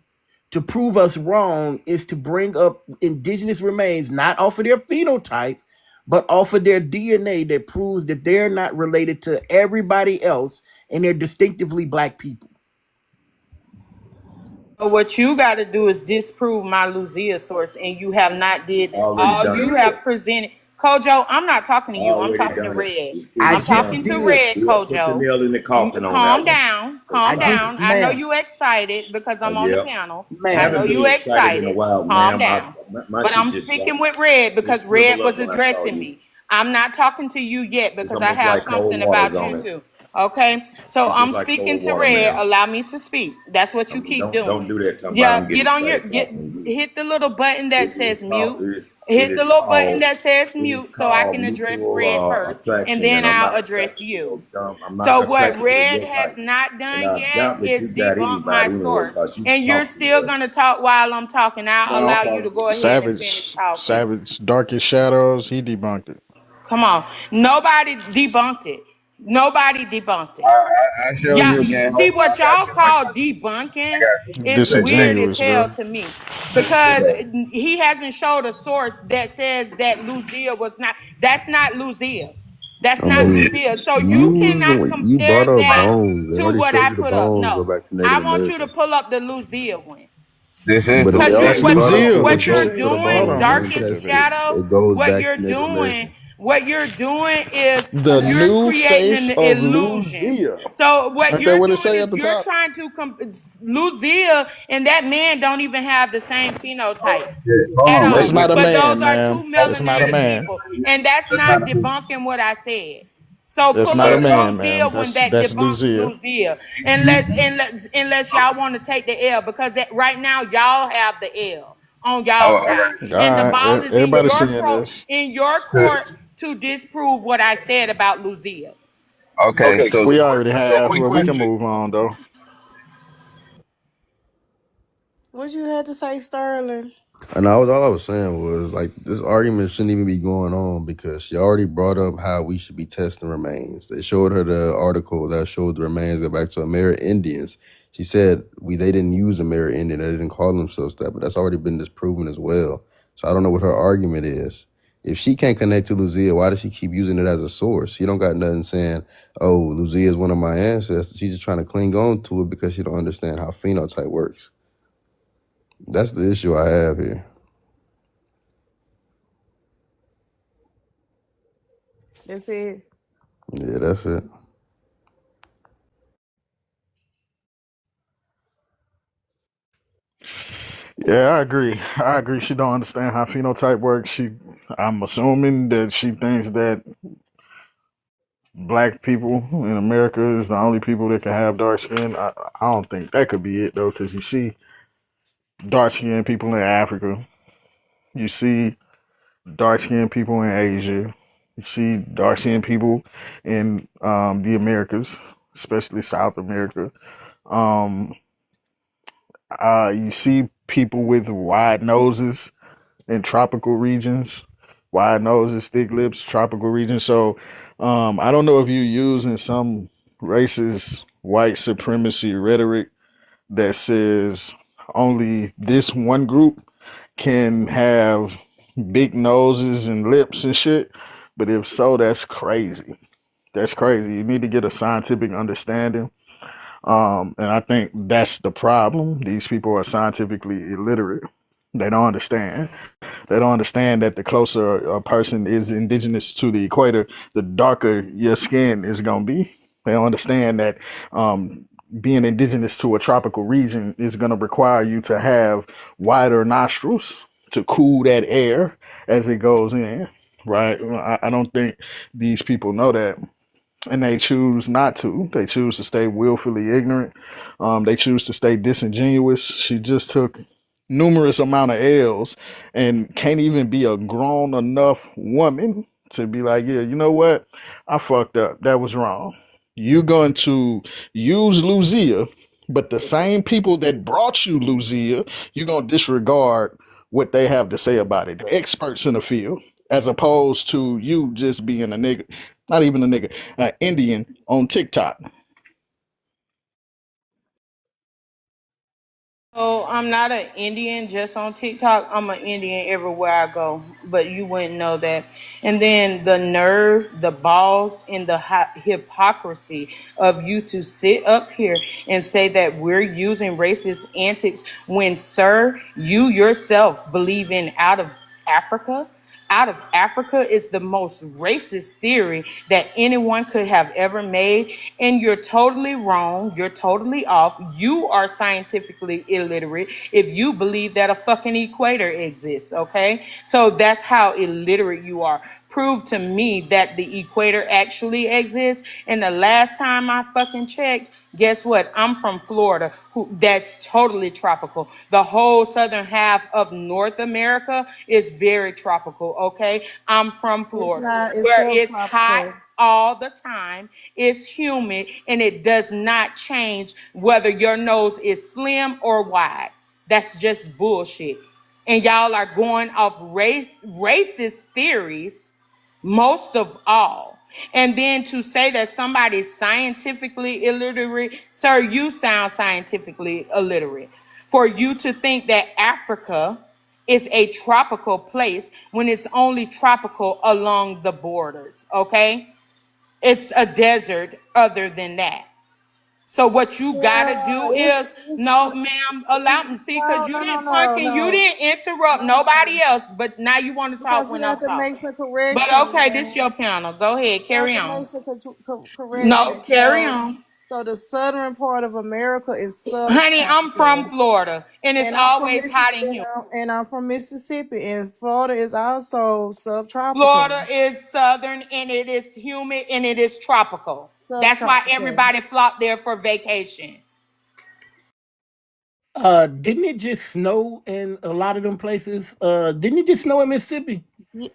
to prove us wrong is to bring up indigenous remains, not off of their phenotype, but off of their DNA that proves that they're not related to everybody else and they're distinctively black people. But what you got to do is disprove my Lucia source, and you have not did that. Already All done you it. have presented, Kojo. I'm not talking to you. I'm Already talking to done it. Red. I I'm It's just done. talking to did. Red, We have put the Kojo. nail in the coffin on that Calm one. down. I Calm just, down. I know ma'am, you excited because I'm on the Yeah. panel. I ma'am. know Haven't you been excited in a excited. while, Calm ma'am. down. My But shit I'm just speaking with Red because just shriveled Red up was when I saw addressing you. me. I'm not talking to you yet It's because I almost have like cold something water's about you on it. too. Okay, so It's just I'm like speaking cold to water, Red. ma'am. Allow me to speak. That's what I you mean, keep don't doing. do that. Talking about Yeah, I'm getting get on your excited get talking to you. hit the little button that It's says it's called mute. It Hit the is little button called that says it is mute so I called can address mutual Red first, and attraction, then and I'm I'll not address attracted to you. no dumb. I'm not So what attracted to Red your has type. not And done I yet doubt that is you got debunk my anybody anyway, source. because you And you're talk too still much. gonna talk while I'm talking. I'll No allow you to problem. go ahead and finish Savage, talking. Savage, Darkest Shadows. He debunked it. Come on. Nobody debunked it. Nobody debunked it. I show Yeah, you again. see Hold on, what I got y'all you. call I debunking got you. is Say weird as Disingenuous, hell bro. to me because okay. he hasn't showed a source that says that Lucia was not. That's not Lucia. That's I not Okay. mean, Lucia. So you you was the cannot one you brought compare up that bones. They to already what showed I you the put up. bones go No, back to Native I want you to Americans. pull up the Lucia one. This is But they Cause Lucia. That's already what brought up Lucia. that it What you you're goes saying? to the Hold doing, bones, on. man. darkest Because Wait. shadow, it goes what back you're to Native doing, Americans. what you're doing is The you're new creating face an of illusion. Lucia. So what Ain't that you're what it doing say is at the you're top? trying to Lucia and that man don't even have the same phenotype Yeah. Hold at on. That's all. not a But man, those are man. two That's not a melanated man. people, and that's That's not not a debunking what I said. So That's pull not a up man, Lucia man. when That's that that's debunks Lucia. Lucia, unless y'all want to take the L because right now y'all have the L on y'all oh, I side, All and the right, ball is everybody seeing this. in your got court to disprove what I said about Lucia. okay, so We already So have. quick Well, we can question. move on though. What you had to say, Sterling? And all I was saying was like this argument shouldn't even be going on because she already brought up how we should be testing remains. They showed her the article that showed the remains go back to Amerindians. She said they didn't use Amerindian, they didn't call themselves that, but that's already been disproven as well. So I don't know what her argument is. If she can't connect to Lucia, why does she keep using it as a source? She don't got nothing saying, oh, Lucia is one of my ancestors. She's just trying to cling on to it because she don't understand how phenotype works. That's the issue I have here. That's it. Yeah, that's it. Yeah, I agree. I agree. She don't understand how phenotype works. I'm assuming that she thinks that black people in America is the only people that can have dark skin. I don't think that could be it though, because you see dark skinned people in Africa, you see dark skinned people in Asia, you see dark skinned people in the Americas, especially South America. Um, you see people with wide noses in tropical regions, wide noses, thick lips, tropical regions. So I don't know if you're using some racist white supremacy rhetoric that says only this one group can have big noses and lips and shit. But if so, that's crazy. That's crazy. You need to get a scientific understanding. And I think that's the problem. These people are scientifically illiterate. They don't understand. They don't understand that the closer a person is indigenous to the equator, the darker your skin is going to be. They don't understand that being indigenous to a tropical region is going to require you to have wider nostrils to cool that air as it goes in, right? I don't think these people know that, and they choose not to. They choose to stay willfully ignorant. They choose to stay disingenuous. She just took numerous amount of L's and can't even be a grown enough woman to be like, yeah, you know what? I fucked up. That was wrong. You're going to use Lucia, but the same people that brought you Lucia, you're going to disregard what they have to say about it. The experts in the field, as opposed to you just being a nigga, not even a nigga, Indian on TikTok. So I'm not an Indian just on TikTok. I'm an Indian everywhere I go, but you wouldn't know that. And then the nerve, the balls, and the hypocrisy of you to sit up here and say that we're using racist antics when, sir, you yourself believe in Africa. Out of Africa is the most racist theory that anyone could have ever made. And you're totally wrong. You're totally off. You are scientifically illiterate if you believe that a fucking equator exists. Okay. So that's how illiterate you are. prove to me that the equator actually exists. And the last time I fucking checked, guess what? I'm from Florida, that's totally tropical. The whole southern half of North America is very tropical, okay? I'm from It's Florida, not. It's where it's hot subtropical. all the time, it's humid, and it does not change whether your nose is slim or wide. That's just bullshit. And y'all are going off racist theories most of all. And then to say that somebody's scientifically illiterate, sir, you sound scientifically illiterate. For you to think that Africa is a tropical place when it's only tropical along the borders, okay? It's a desert other than that. So what you gotta Yeah, do is, it's no, ma'am, allow me, see, because no, you no, no, didn't no, fucking, you no, didn't interrupt no. nobody else, but now you want to talk Because we when I'm have to make talking. some But corrections, okay, this man. your panel. Go ahead, We have carry to on. make some No, corrections. carry So, on. so the southern part of America is Honey, I'm from subtropical, Florida, and it's and I'm from always hot and Mississippi, humid. and I'm from Mississippi, and Florida is also subtropical. Florida is southern, and it is humid, and it is tropical. That's why Subtropical. everybody flocked there for vacation. Didn't it just snow in a lot of them places? Didn't it just snow in Mississippi? Yeah,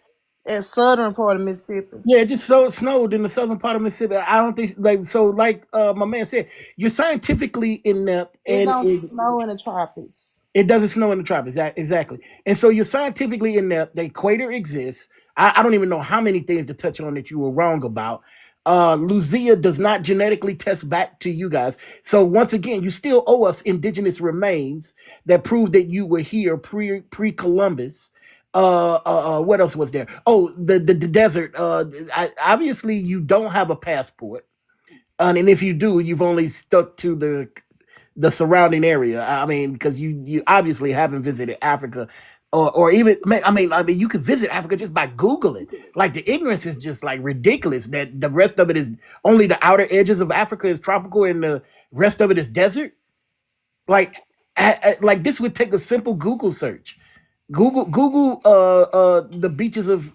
and southern part of Mississippi. Yeah, it just snowed in the southern part of Mississippi. I don't think like so. Like my man said, you're scientifically inept, It and don't snow in the tropics. it doesn't snow in the tropics. Exactly. And so you're scientifically inept. The equator exists. I don't even know how many things to touch on that you were wrong about. Lucia does not genetically test back to you guys. So once again, you still owe us indigenous remains that prove that you were here pre Columbus. What else was there? Oh, the desert. Obviously, you don't have a passport, and if you do, you've only stuck to the surrounding area. I mean, because you obviously haven't visited Africa, or even I mean, you could visit Africa just by Googling. Like the ignorance is just like ridiculous that the rest of it is only the outer edges of Africa is tropical and the rest of it is desert. Like, like this would take a simple Google search. Google the beaches of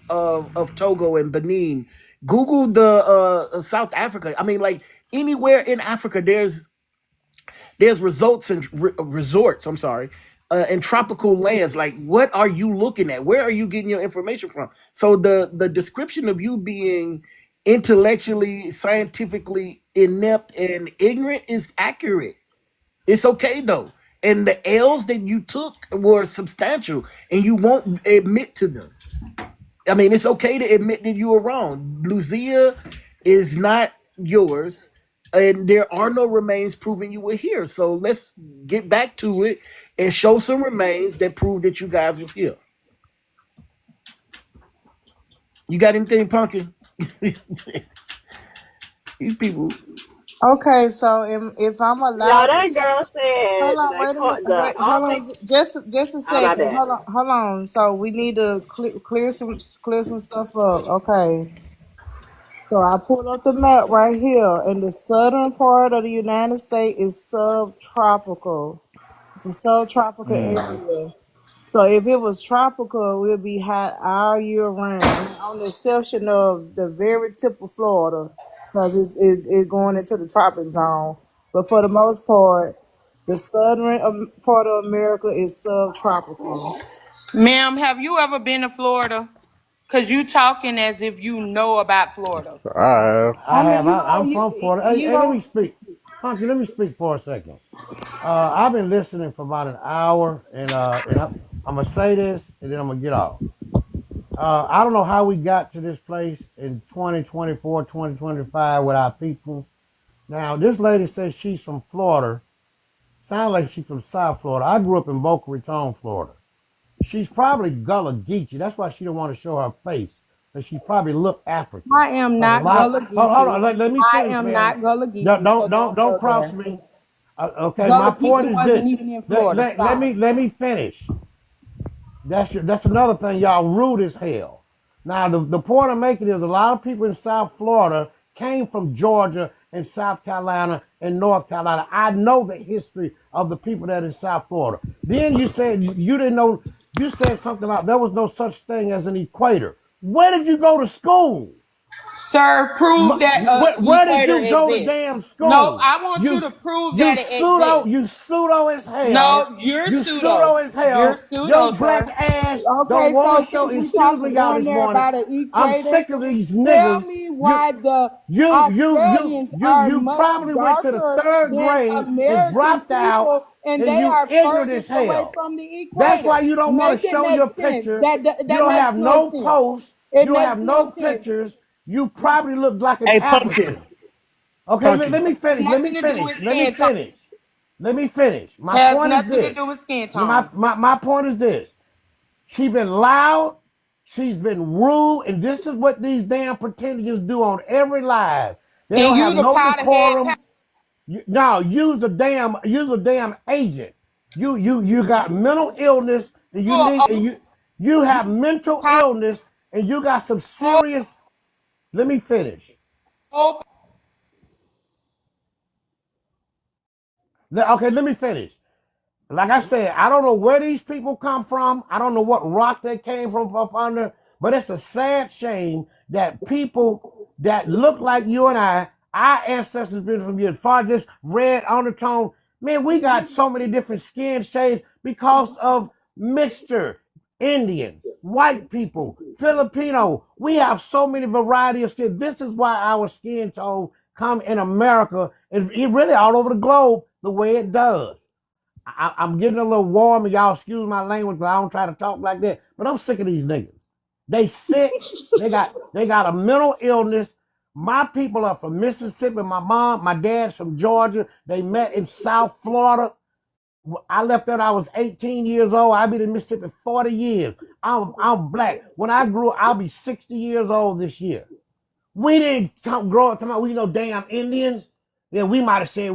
Togo and Benin. Google the South Africa. I mean, like anywhere in Africa, there's results and resorts. I'm sorry, in tropical lands. Like, what are you looking at? Where are you getting your information from? So the description of you being intellectually, scientifically inept and ignorant is accurate. It's okay though. And the L's that you took were substantial, and you won't admit to them. I mean, it's okay to admit that you were wrong. Lucia is not yours, and there are no remains proving you were here. So let's get back to it and show some remains that prove that you guys was here. You got anything, Pumpkin? These people. Okay, so if I'm No, allowed to, that girl hold said on, the wait a minute, the wait, hold on, only. just a Oh my second, bad. hold on. So we need to clear some stuff up. Okay, so I pulled up the map right here, and the southern part of the United States is subtropical. It's a subtropical area. So if it was tropical, we'd be hot all year round, on the exception of the very tip of Florida, because it's going into the tropic zone. But for the most part, the southern part of America is subtropical. Ma'am, have you ever been to Florida? Cause you talking as if you know about Florida. I I I mean, have. you know, I'm from Florida. Hey, you hey, let me know. speak. Punky, let me speak for a second. I've been listening for about an hour, and I'm gonna say this, and then I'm gonna get off. I don't know how we got to this place in 2024, 2025 with our people. Now, this lady says she's from Florida. Sounds like she's from South Florida. I grew up in Boca Raton, Florida. She's probably Gullah Geechee. That's why she don't want to show her face. But she probably look African. I am Because a not lot. Gullah Hold Geechee. on. Let me I finish, am man. not Gullah Don't Geechee, so don't don't, don't don't go cross there. me. Okay. My Gullah point Geechee is wasn't this. even in Let, Florida. let, let Stop. me let me finish. That's another thing. Y'all rude as hell. Now the point I'm making is a lot of people in South Florida came from Georgia and South Carolina and North Carolina. I know the history of the people that in South Florida. Then you said you didn't know. You said something about there was no such thing as an equator. Where did you go to school? Sir, prove that Where did equator you go to exists. damn No, school? I want You you to prove you that it pseudo exists. you pseudo as hell. No, you're You pseudo. pseudo as You're hell. pseudo, Your sir. black ass don't Okay, want so to show. since we Excuse me, talking y'all. going This there morning, about an I'm equator, sick of these tell niggas. me You why the you you you Australians you are you much probably went to the darker third than grade and American dropped out, people, and and they you are ignorant as furthest away hell. from the That's equator. why you don't want Make to it show make your sense. picture. You That don't makes have no no sense. posts. It You don't makes have no no sense. pictures. You probably look like an Hey, pumpkin, African. Okay, let, pumpkin. let me finish. Let me Nothing to do finish. with Let me skin tone. finish. Let me finish. My Has point is nothing to do this. with skin My, tone. my, my point is this. She's been loud. She's been rude. And this is what these damn pretenders do on every live. They And don't have you the no powder head. decorum. No, use a damn agent. You got mental illness and you need and you have mental illness and you got some serious. Let me finish. Okay, let me finish. Like I said, I don't know where these people come from. I don't know what rock they came from up under, but it's a sad shame that people that look like you and our ancestors been from you, as far as this red undertone, man, we got so many different skin shades because of mixture. Indians, white people, Filipino. We have so many variety of skin. This is why our skin tone come in America and really all over the globe the way it does. I'm getting a little warm, and y'all excuse my language, but I don't try to talk like that. But I'm sick of these niggas. They sick. They got a mental illness. My people are from Mississippi. My dad's from Georgia. They met in South Florida. I left there. I was 18 years old. I've been in Mississippi 40 years. I'm black. When I grew up, I'll be 60 years old this year. We didn't grow up talking about we know damn Indians. Then we might have said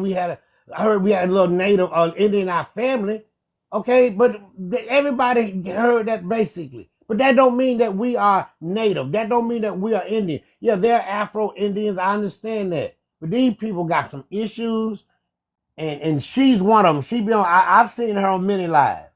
I heard we had a little native Indian in our family. Okay, but everybody heard that basically. But that don't mean that we are native. That don't mean that we are Indian. Yeah, they're Afro Indians. I understand that. But these people got some issues, and she's one of them. I've seen her on many lives.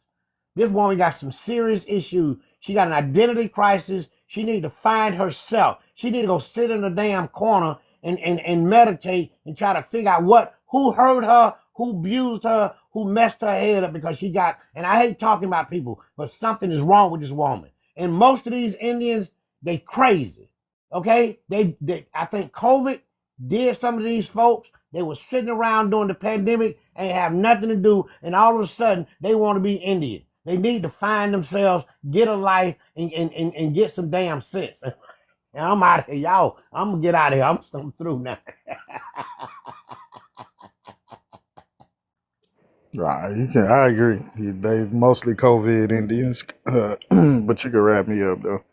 This woman got some serious issues. She got an identity crisis. She need to find herself. She need to go sit in a damn corner and meditate and try to figure out who hurt her, who abused her, who messed her head up because she got, and I hate talking about people, but something is wrong with this woman. And most of these Indians, they crazy. Okay? I think COVID did some of these folks. They were sitting around during the pandemic and have nothing to do, and all of a sudden they want to be Indian. They need to find themselves, get a life, and get some damn sense. And I'm out of here, y'all. I'm gonna get out of here. I'm through now. I agree. They mostly COVID Indians, but you can wrap me up though.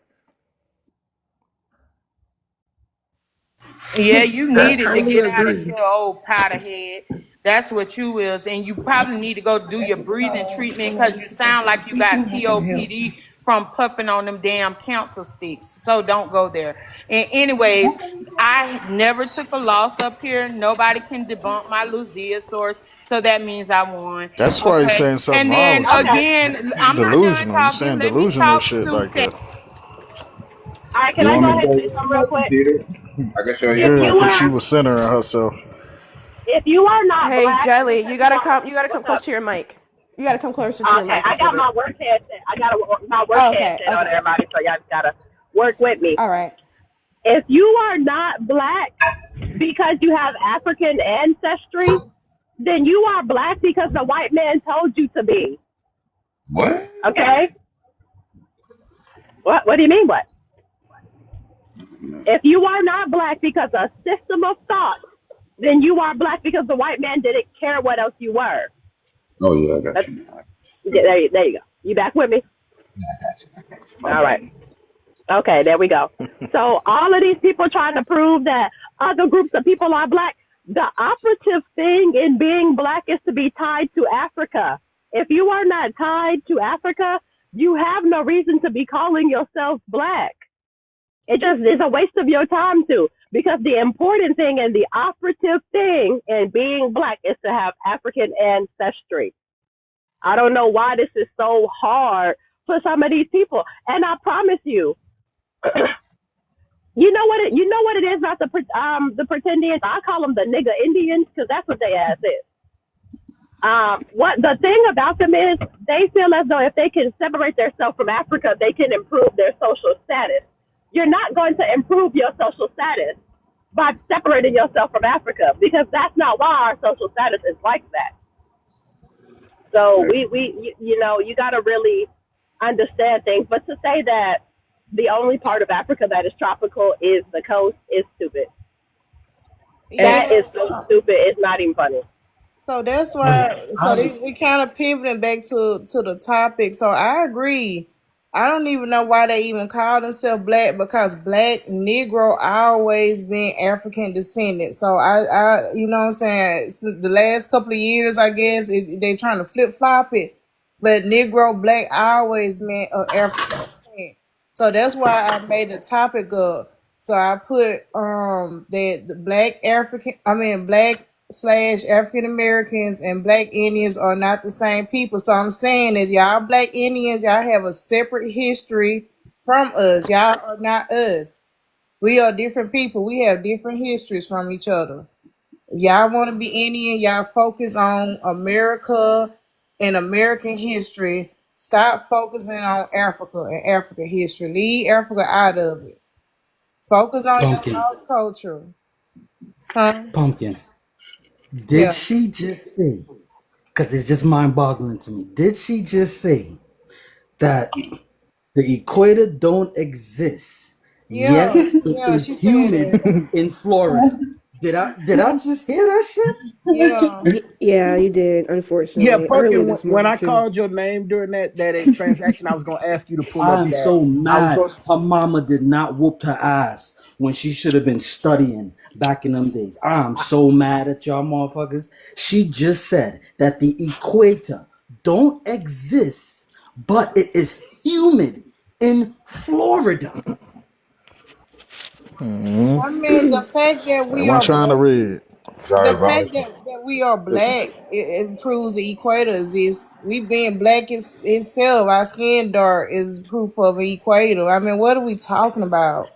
Yeah, you I needed to totally get out of agree. here, old powder head. That's what you is, and you probably need to go do your breathing treatment because you sound like you got COPD from puffing on them damn council sticks. So don't go there. And anyways, I never took a loss up here. Nobody can debunk my Lucia source, so that means I won. That's why he's Okay. saying something And wrong then with you. Okay. again, You're I'm not done delusional. You're talking. saying Let me delusional talk, shit like Sue. that. All right, can You I want go me to ahead and show say you something some real more quick? computers? I can show you If some you more Good, because she computers. was centering herself. If you are not Hey, black Jelly, because you you gotta are, come. You gotta come what's close up? to your mic. You gotta come closer to your Okay, mic I just a little got bit. my work headset. I got my work Oh, okay, headset on okay, everybody, so y'all just gotta work with me. all right. If you are not black because you have African ancestry, then you are black because the white man told you to be. What? Okay? What do you mean what? If you are not black because of system of thought, then you are black because the white man didn't care what else you were. Oh yeah, I got That's, you now. there you go. You back with me? Yeah, I got you. I got you. My All right. bad. Okay, there we go. So all of these people trying to prove that other groups of people are black, the operative thing in being black is to be tied to Africa. If you are not tied to Africa, you have no reason to be calling yourself black. It just is a waste of your time too, because the important thing and the operative thing in being black is to have African ancestry. I don't know why this is so hard for some of these people. And I promise you, You know what? You know what it is about the pretendians? I call them the nigga Indians because that's what they ass is. What the thing about them is they feel as though if they can separate themselves from Africa, they can improve their social status. You're not going to improve your social status by separating yourself from Africa because that's not why our social status is like that. So you know, you got to really understand things. But to say that the only part of Africa that is tropical is the coast is stupid. That is Yes. so stupid. It's not even funny. So that's Wait, why. So I'm we kind of pivoting back to the topic. So I agree. I don't even know why they even call themselves black because black Negro always been African descendant. So I you know what I'm saying. So the last couple of years, I guess they trying to flip flop it, but Negro black always meant African descent. So that's why I made the topic up. So I put that the black slash African Americans and black Indians are not the same people. So I'm saying that y'all black Indians, y'all have a separate history from us. Y'all are not us. We are different people. We have different histories from each other. Y'all want to be Indian, y'all focus on America and American history. Stop focusing on Africa and African history. Leave Africa out of it. Focus on your Pumpkin. house culture. Huh? Pumpkin. Did Yeah. she just say, because it's just mind boggling to me, did she just say that the equator don't exist, Yeah. yet it Yeah, she is said humid that. in Florida? Did I just hear that shit? Yeah. Yeah, you did, Yeah, unfortunately. Earlier Pumpkin. this When morning I too. called your name during that transaction, I was gonna ask you to pull I up am that. so I was mad going. her mama did not whoop her ass when she should have been studying back in them days. I'm so mad at y'all motherfuckers. She just said that the equator don't exist, but it is humid in Florida. Mm-hmm. I mean, the fact that They we weren't are trying to black, read. the Diabolical. fact that we are black, it proves the equator exists. We being black itself, our skin dark is proof of an equator. I mean, what are we talking about?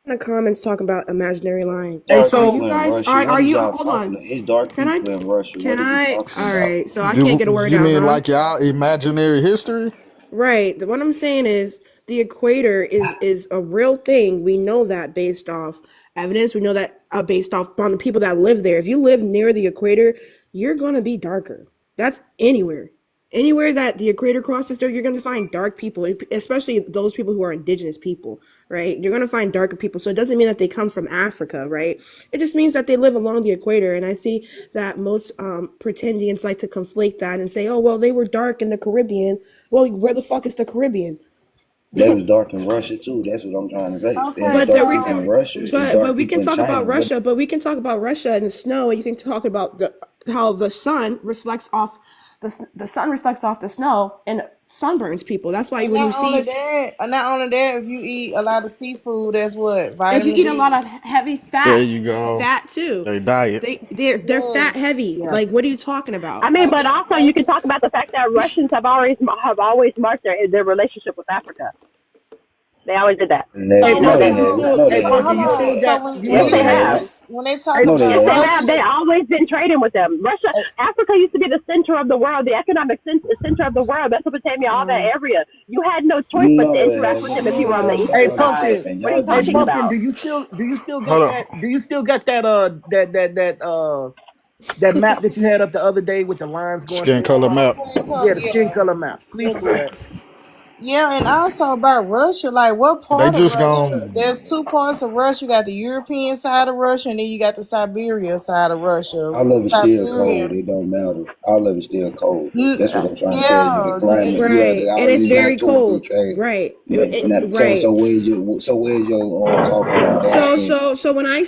In the comments talking about imaginary line. Hey, Dark Are so you people in guys Russia. are What is you y'all hold talking on. about? It's dark Can I people in Russia. can What are we I talking all about? right, so I can't You get a word you out, mean huh? like y'all imaginary history? Right. What I'm saying is the equator is a real thing. We know that based off evidence. We know that based off on the people that live there. If you live near the equator, you're gonna be darker. That's anywhere. Anywhere that the equator crosses through, you're gonna find dark people, especially those people who are indigenous people, right? You're gonna find darker people. So it doesn't mean that they come from Africa, right? It just means that they live along the equator. And I see that most pretendians like to conflate that and say, oh well, they were dark in the Caribbean. Well, where the fuck is the Caribbean? They was dark in Russia too. That's what I'm trying to say. There's Okay, But the dark people reason, in Russia and but dark we people can in talk China. about What Russia. But we can talk about Russia and the snow. And you can talk about how the sun reflects off the sun reflects off the snow and sunburns people. That's why and when you see not only that, if you eat a lot of seafood, that's what if you vitamin eat a lot D. of heavy There fat, you go. fat too. They diet. They're fat Yes. heavy. yeah. Like what are you talking I about? mean, but Thank also you thank can talk about the fact that Russians have always marked their relationship with Africa. They always did that. Hey, So no, what? they Pumpkin, you haven't. still? No, Hey, they So Pumpkin, hold haven't. you still on. got? You Yes, No, still they they got? have. haven't. When they talk Hey, No, they Yes, about they haven't. have. They Russia, always been trading with them. Russia, Africa used to be the center of the world, the economic center of the world, Mesopotamia, all that area. You had no choice but to No, it interact with hasn't, them if you were on the man. yeah. Stop eastern hey, all that side. Pumpkin. capping. What are you Y'all Hey, just talking making Pumpkin. about? Do you still got Hold on. that? Do you still got that map that you had up the other day with the lines going Skin through color map. Yeah, the skin Yeah. color map. Please pull that. Yeah, and also about Russia, like what They part of just Russia? gonna There's two parts of Russia. You got the European side of Russia, and then you got the Siberia side of Russia. all of it's still cold. Siberian. It don't matter. All of it's still cold. That's what I'm trying to tell you. The Yeah, climate, yeah, Right, and all of it's it's not very totally cold. trade. Right, So right. where's your talk on dark So skin? so so when I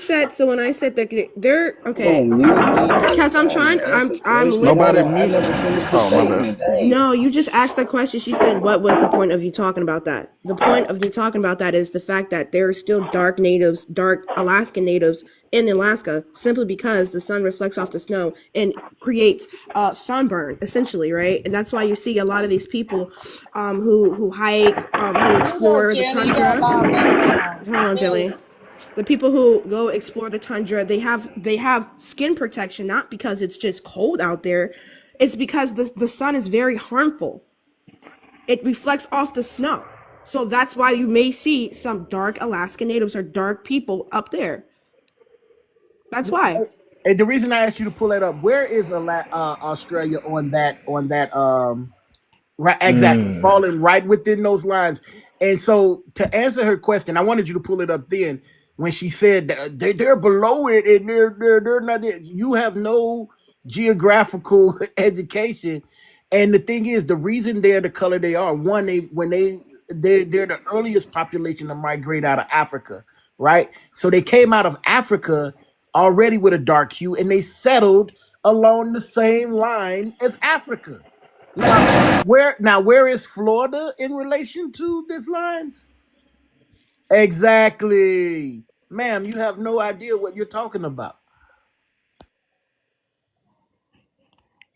said that they're You okay, gonna mute me every because I'm time trying. you ask a I'm question? lit. nobody I muted. never finished the Oh my bad. statement. Dang. No, you just asked a question. She said, "What was the point point of you talking about that. The point of me talking about that is the fact that there are still dark natives, dark Alaskan natives in Alaska, simply because the sun reflects off the snow and creates sunburn, essentially, right? And that's why you see a lot of these people who hike, who Hold up, explore the Jelly. You got a tundra. lot of background. Hold on, Jelly. Jelly. The people who go explore the tundra, they have skin protection, not because it's just cold out there. It's because the sun is very harmful. It reflects off the snow. So that's why you may see some dark Alaskan natives or dark people up there. That's why. And the reason I asked you to pull that up, where is Australia on that right, exactly, Mm. falling right within those lines. And so, to answer her question, I wanted you to pull it up then when she said that they're below it and they're not. You have no geographical education, and the thing is, the reason they're the color they are. One, they're the earliest population to migrate out of Africa, right? So they came out of Africa already with a dark hue, and they settled along the same line as Africa. Now, where is Florida in relation to these lines? Exactly. Ma'am, you have no idea what you're talking about.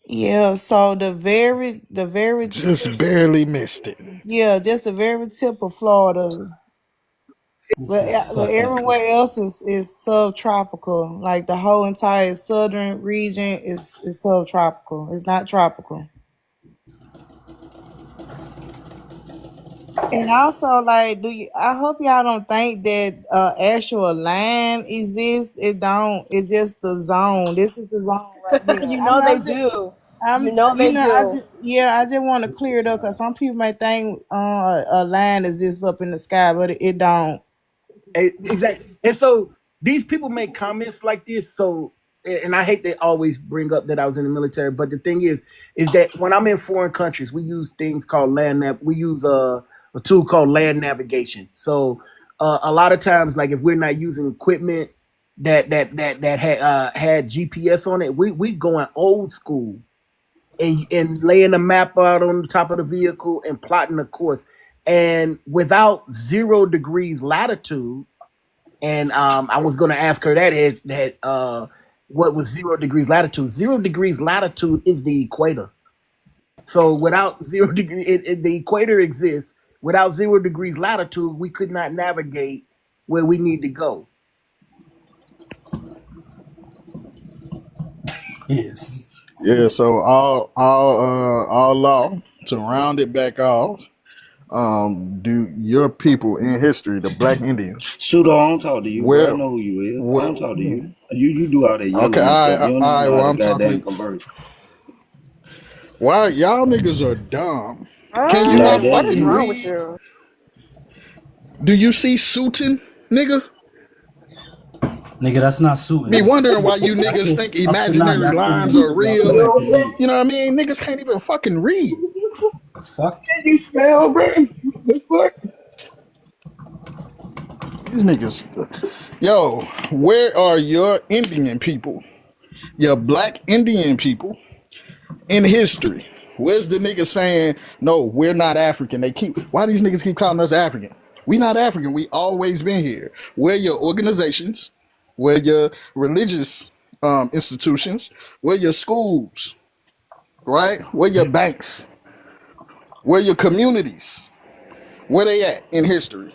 Yeah, so the very Just tip, barely missed it. yeah, just the very tip of Florida. This But, is but fucking everywhere crazy. else is subtropical. Like the whole entire southern region is subtropical. It's not tropical. And also, like, do you? I hope y'all don't think that actual land exists. It don't. It's just the zone. This is the zone right here. You I mean, know they do. You know they do. I just want to clear it up because some people may think a land exists up in the sky, but it don't. Exactly. And so these people make comments like this. So, and I hate they always bring up that I was in the military, but the thing is that when I'm in foreign countries, we use things called we use a tool called land navigation. So, a lot of times, like if we're not using equipment that had GPS on it, we going old school and laying a map out on the top of the vehicle and plotting a course. And without 0 degrees latitude, and I was going to ask her what was 0 degrees latitude. 0 degrees latitude is the equator. So without 0 degree, the equator exists. Without 0 degrees latitude, we could not navigate where we need to go. Yes. Yeah, so all law to round it back off. Do your people in history, the Black Indians, Pseudo, I don't talk to you, bro. I where, know who you is. I where? don't talk to you. You do all that Okay, yelling and stuff. You don't even know how well, to I'm talking goddamn to converse. why y'all niggas are dumb. Can you Nah, not that What is fucking you. wrong with read? you? Do you see suiting, nigga? Nigga, that's not suiting. Be wondering why you Y'all niggas can't, think up to now, imaginary y'all can't lines even, are y'all real, can't and even read. you know what I mean? Niggas can't even fucking read. The fuck? Can you spell, bro? The fuck? These niggas, yo, where are your Indian people? Your Black Indian people in history? Where's the nigga saying, no, we're not African? Why these niggas keep calling us African? We not African. We always been here. Where your organizations? Where your religious institutions? Where your schools? Right? Where your banks? Where your communities? Where they at in history?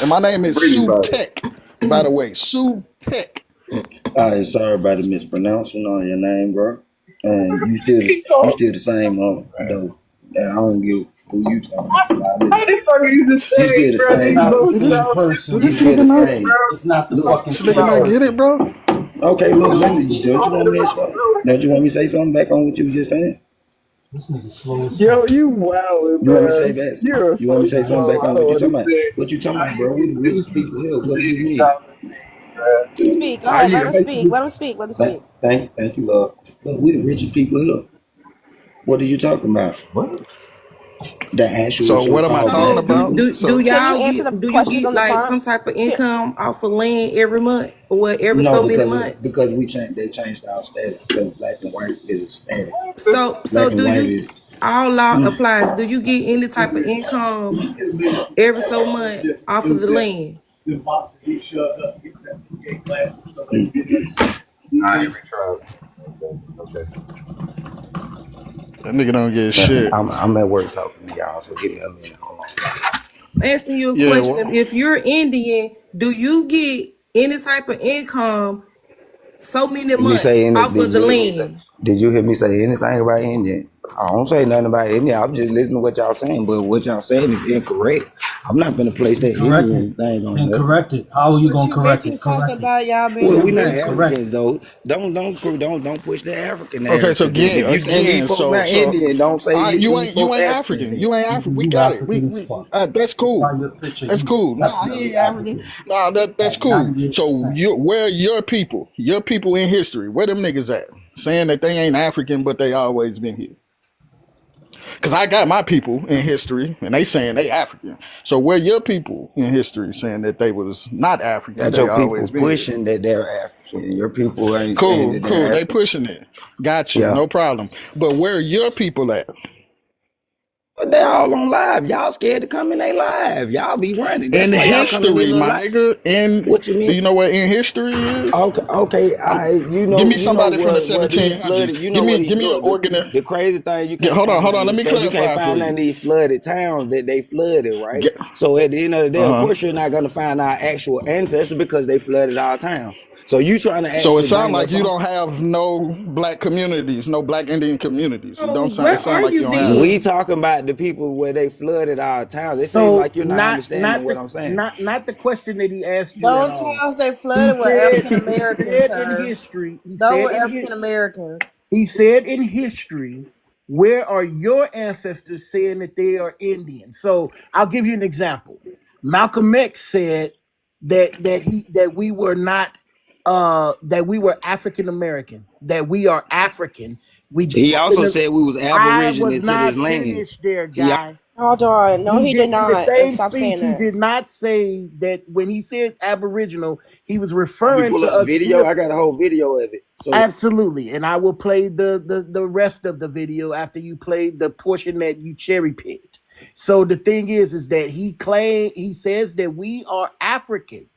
And my name is Breathe Sue about it. Tech, by the way. Sue Tech. Sorry about the mispronouncing on your name, bro. And you How still the same, though. Yeah, I don't give who you talking about. Listen, the fuck is this you thing, still the bro? It's same. These not the low same sound Do You person. this still nigga the not? same. It's not the Look, fucking This nigga same not get it, person. bro? okay, look, No, let me. nigga. Don't you want me to stop? Don't you want me to say something back on what you was just saying? This nigga slow as Yo, fuck. you wildin', You want me to bro. say back? You're You want so me to say something slow. back I on what don't you talking about? understand. What you talking How about, you bro? We can the do richest people here. What do you these need? type of things, man? Speak. Go How ahead. Let you him how speak. you Let him speak. Let him Thank, speak. thank you, love. Look, we the richest people here. What are you talking about? What? The actual So what am I so-called talking So black about? people. do So Can you y'all answer the get do you questions get on the like prompt? some type of Can, income off of land every month or what every No, so many months? because they changed our status because black and white is status. So Black and do white you is. all law applies. Do you get any type of income every so much off of the land? Not every tribe. Okay. Okay. That nigga don't get Yeah, shit. I'm at work talking to y'all, so give me a minute. Hold on. I'm asking you a Yeah, question. well, If you're Indian, do you get any type of income so many Me months say any? off Did of the you hear me say? land? Did you hear me say anything about Indian? I don't say nothing about Indian. I'm just listening to what y'all saying, but what y'all saying is incorrect. I'm not gonna place that Correct it. Indian thing on Then there. correct it. How are you But gonna you correct mentioned it? something Correct it. about y'all being Well, we not original. Correct it. Africans though. Don't push the African okay. So narrative. Then, again, if you saying these folks not so Indian, don't say these you folks ain't Africans. African. Then. You ain't African. We You got it. African as fuck. That's That's why cool. your picture, That's you cool. Nah, he definitely ain't African. African. Nah, that's Like cool. So 98%. where your people in history, where them niggas at? Saying that they ain't African, but they always been here. Cause I got my people in history, and they saying they African. So where your people in history saying that they was not African, Got they your people always been here. pushing that they're African. Your people ain't saying Cool, that they're cool. They African. pushing it. Got you, Yeah. no problem. But where your people at? But they all on live. Y'all scared to come in they live. Y'all be running. That's In why y'all come in this history, little my live. nigga. In What you Do mean? you know what in history is? Okay, okay. I'm, You give me you know somebody from the where these 1700s. flooded. You know where these Give me an look. organ. The crazy thing, you can't Hold on, find hold none of on. Let these me flood. You can't clarify for find none you. of these flooded towns that they flooded, right? So at the end of the day, of Uh huh. course, you're not gonna find our actual ancestors because they flooded our town. So you trying to So it actually sounds bring like us you on? don't have no black communities, no black Indian communities. It So don't sound. It where sounds are like you you don't have that. We then? talking about the people where they flooded our towns. It seems So like you're not understanding what I'm saying. not the question that he asked you at Those all. towns they flooded were African He Americans, said in sir. history, Those were African Americans. he said in history, where are your ancestors saying that they are Indian? So I'll give you an example. Malcolm X said that we were not that we were African American, that we are African. We just He happen also to said we was I was aboriginal to this not land. finished there, He guy. Hold on. No, He he did did in the not. And same stop saying speech. He that. did not say that when he said Aboriginal, he was want me to referring pull to up the us video? being I got a whole video of it. So absolutely. And I will play the rest of the video after you play the portion that you cherry picked. So the thing is that he says that we are African.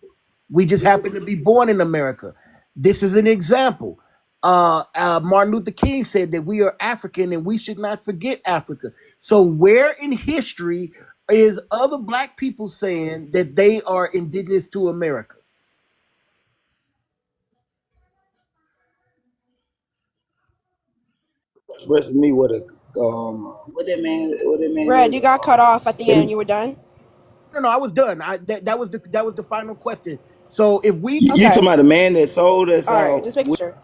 We just happen to be born in America. This is an example. Martin Luther King said that we are African and we should not forget Africa. So, where in history is other black people saying that they are indigenous to America? express with me what that man Red, is you got cut off at the end. You were done? No, I was done. That was the final question. So if we you Okay. talking about the man that sold us All right. out. Just making sure.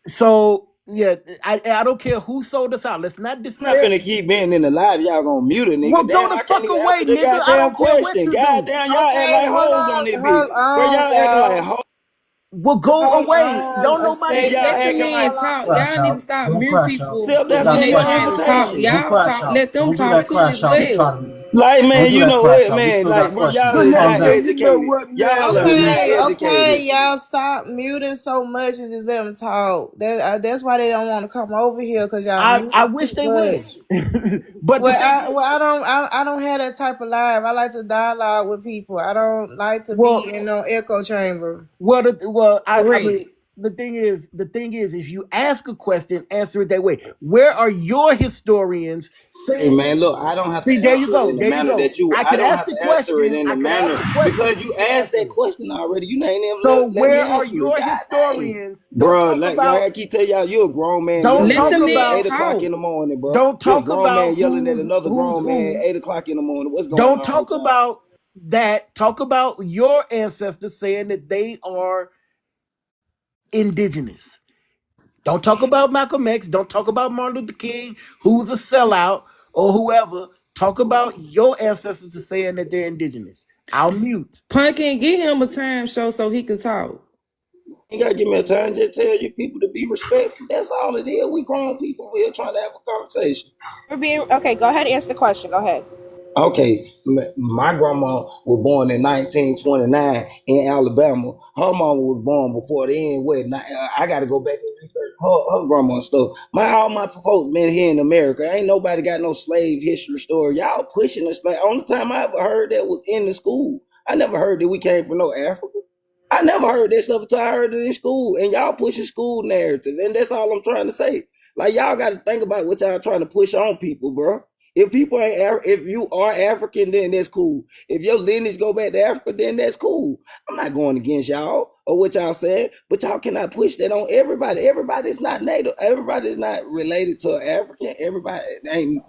so yeah, I don't care who sold us out. Let's not I'm not disparage. finna keep being in the live. Y'all gonna mute a Well, nigga. go Damn, the I can't fuck even away, answer the nigga. I goddamn don't care what question. you do. Goddamn, y'all act Okay, like hoes on this bitch. hold Bro, on, y'all acting like y'all. hoes. Well, go Hold away. on Don't a nobody See, sec. y'all Let care. the acting man like talk. Crash Y'all need to out. stop Don't muting crash out. see people if You that's when got a in they your trying to question. talk. invitation. Don't Y'all crash talk. out. Let them Don't do talk that too crash as out. Try well. to Like, don't man, do you that know crash what, out. We man? still Like, got bro, questions. y'all Just is calm not down. educated. Y'all are really educated. Y'all stop muting so much and just let them talk. That's why they don't want to come over here because y'all I muting too wish they would. much. But the thing is, I don't have that type of live. I like to dialogue with people. I don't like to be well, in no echo chamber. well, For I mean, real. the thing is, if you ask a question, answer it that way. Where are your historians Hey, saying? man, look, I don't have to See, there you answer it go, in the there you manner go. that you. I I can don't ask have the to answer it question. in I the can ask manner the question, because and you you can asked that answer it. question already. You ain't even So, let me where are answer it. your God dang, historians? Don't bro. talk Like about. I keep telling y'all, you a grown man Don't yelling Let at the talk me at man about. 8 o'clock in talk. the morning, bro. Don't You a talk grown man about yelling at another who's grown man who. 8 o'clock in the morning. What's going Don't on with talk y'all? about that. Talk about your ancestors saying that they are indigenous. Don't talk about Malcolm X. Don't talk about Martin Luther King, who's a sellout or whoever. Talk about your ancestors saying that they're indigenous. I'll mute. Pumpkin, get him a time show so he can talk. You gotta give me a time. Just tell you people to be respectful. That's all it is. We grown people. We're trying to have a conversation. We're being okay. Go ahead and answer the question. Go ahead. Okay, my grandma was born in 1929 in Alabama. Her mama was born before then. I got to go back and research. her grandma stuff. All my folks been here in America. Ain't nobody got no slave history story. Y'all pushing us. Like, only time I ever heard that was in the school. I never heard that we came from no Africa. I never heard that stuff until I heard it in school. And y'all pushing school narrative. And that's all I'm trying to say. Like, y'all got to think about what y'all trying to push on people, bro. If people ain't, if you are African, then that's cool. If your lineage go back to Africa, then that's cool. I'm not going against y'all or what y'all saying, but y'all cannot push that on everybody. Everybody's not native. Everybody's not related to an African. Everybody ain't.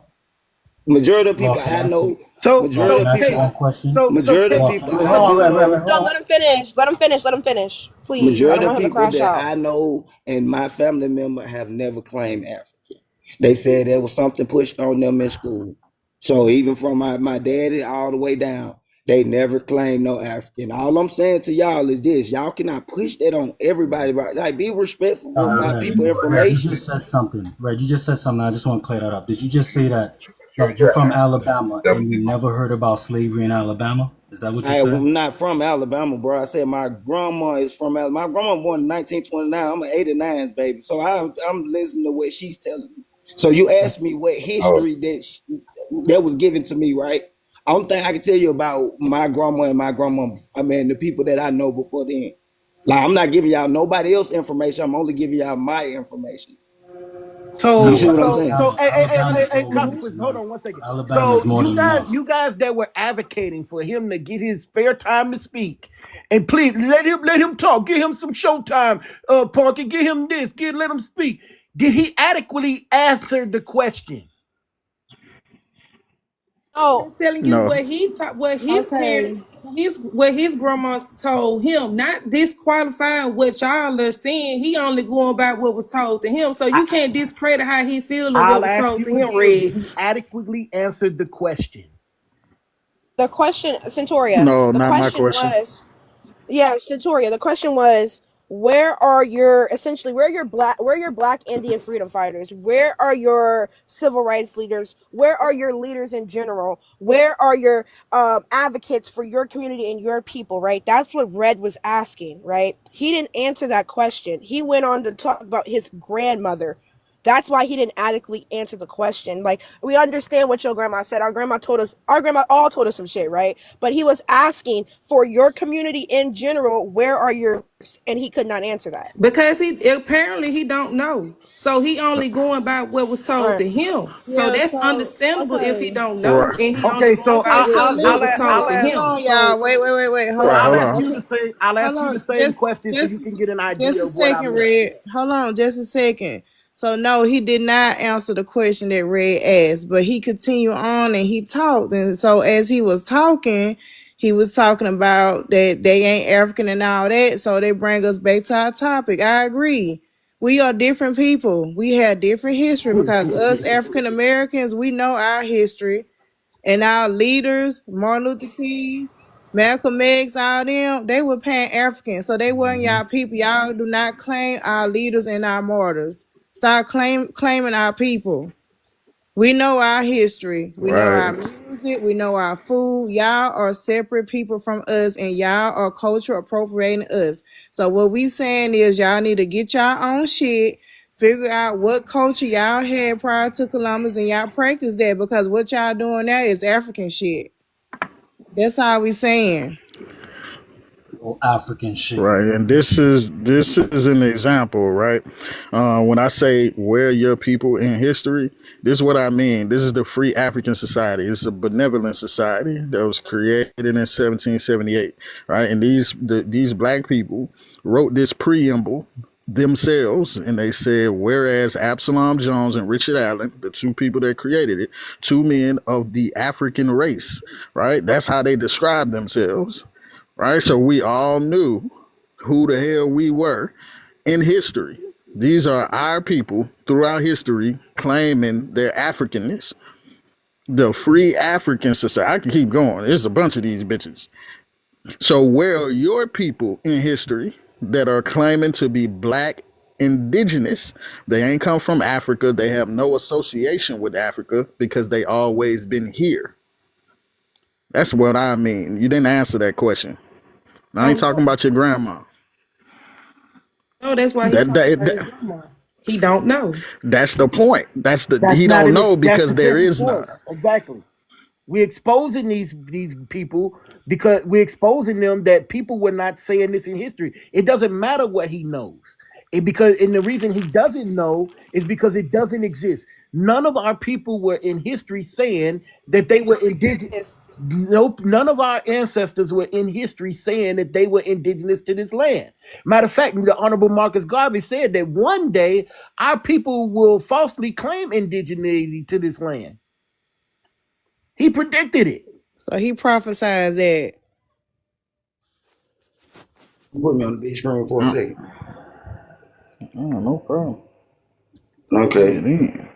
Majority of Law, people can I I ask you? know. Law, Majority can of I ask you people. one question? Majority of Law, people can I? I Hold on, do wait, wait, know. wait, No, hold on. let him finish. Let him finish. Let him finish. Please. I don't Majority of want him to people crash that out. I know and my family member have never claimed African. They said there was something pushed on them in school. So even from my daddy all the way down, they never claimed no African. All I'm saying to y'all is this: y'all cannot push that on everybody. Right? Like, be respectful All about right, people Red, you information. just said something. Red, you just said something. I just want to clear that up. Did you just say that you're from Alabama and you never heard about slavery in Alabama? Is that what you said? I'm not from Alabama, bro. I said my grandma is from Alabama. My grandma born in 1929. I'm an 89's baby, so I'm listening to what she's telling me. So you asked me what Oh, history that was given to me, right? Only thing I can tell you about my grandma and my grandma, I mean the people that I know before then. Like, I'm not giving y'all nobody else information. I'm only giving y'all my information. You No, see So, what I'm so, saying? so, Alabama, Alabama is more than consequence. Hold enough. on one second. Alabama is So, more than enough. you guys that were advocating for him to get his fair time to speak, and please let him talk. Give him some showtime, Parker. Give him this. Let him speak. Did he adequately answer the question? Oh, Telling you No. what he taught, what his Okay. parents, what his grandmas told him, not disqualifying what y'all are saying. He only going by what was told to him. So I, you can't discredit how he feel and what I'll was ask told you to him, again. Did Red. he adequately answer the question? the question, Centauria. No, The not my question question. was, yeah, Centauria. The question was, where are your essentially where are your black Indian freedom fighters? Where are your civil rights leaders? Where are your leaders in general? Where are your advocates for your community and your people? Right. That's what Red was asking. Right. He didn't answer that question. He went on to talk about his grandmother. That's why he didn't adequately answer the question. Like, we understand what your grandma said. Our grandma all told us some shit, right? But he was asking for your community in general, where are yours? And he could not answer that. Because he don't know. So he only going by what was All told right. to him. So Yeah, that's so understandable if he okay. don't know. Right. And he only Okay, going so by Okay, so what was listen, told to hold him. on, y'all. Wait. so Hold Right. I'll Hold on. ask on. you Okay. the same. I'll ask Hold you on, the same question so you can get an just idea a of what I second, meant. Red. Hold on, just a second. So no, he did not answer the question that Red asked, but he continued on and he talked. And so as he was talking about that they ain't African and all that. So they bring us back to our topic. I agree. We are different people. We have different history because us African Americans, we know our history and our leaders, Martin Luther King, Malcolm X, all them, they were Pan African. So they weren't Hmm. y'all people. Y'all do not claim our leaders and our martyrs. Start claiming our people. We know our history. We know Right. our music. We know our food. Y'all are separate people from us, and y'all are culture appropriating us. So what we saying is, y'all need to get y'all own shit. Figure out what culture y'all had prior to Columbus, and y'all practice that because what y'all doing now is African shit. That's all we saying. Oh, African shit. Right, and this is an example, right? When I say where your people in history, this is what I mean. This is the Free African Society. It's a benevolent society that was created in 1778, right? And these black people wrote this preamble themselves, and they said, whereas Absalom Jones and Richard Allen, the two people that created it, two men of the African race, right? That's how they describe themselves, right? So we all knew who the hell we were in history. These are our people throughout history claiming their Africanness. The Free African Society. I can keep going. There's a bunch of these bitches. So where are your people in history that are claiming to be black indigenous? They ain't come from Africa. They have no association with Africa because they always been here. That's what I mean. You didn't answer that question. I ain't Oh talking about your grandma. no, that's why he That, talking that, about his that grandma. He don't know. That's the point. That's He not don't an. know That's because the there simple is point. none. Exactly. We're exposing these people because we're exposing them that people were not saying this in history. It doesn't matter what he knows. And the reason he doesn't know is because it doesn't exist. None of our people were in history saying that they were indigenous. Indigenous. Nope, none of our ancestors were in history saying that they were indigenous to this land. Matter of fact, the Honorable Marcus Garvey said that one day our people will falsely claim indigeneity to this land. He predicted it. So he prophesied that. Put me on the big screen for a second. Oh, no problem. Bring Okay. it in.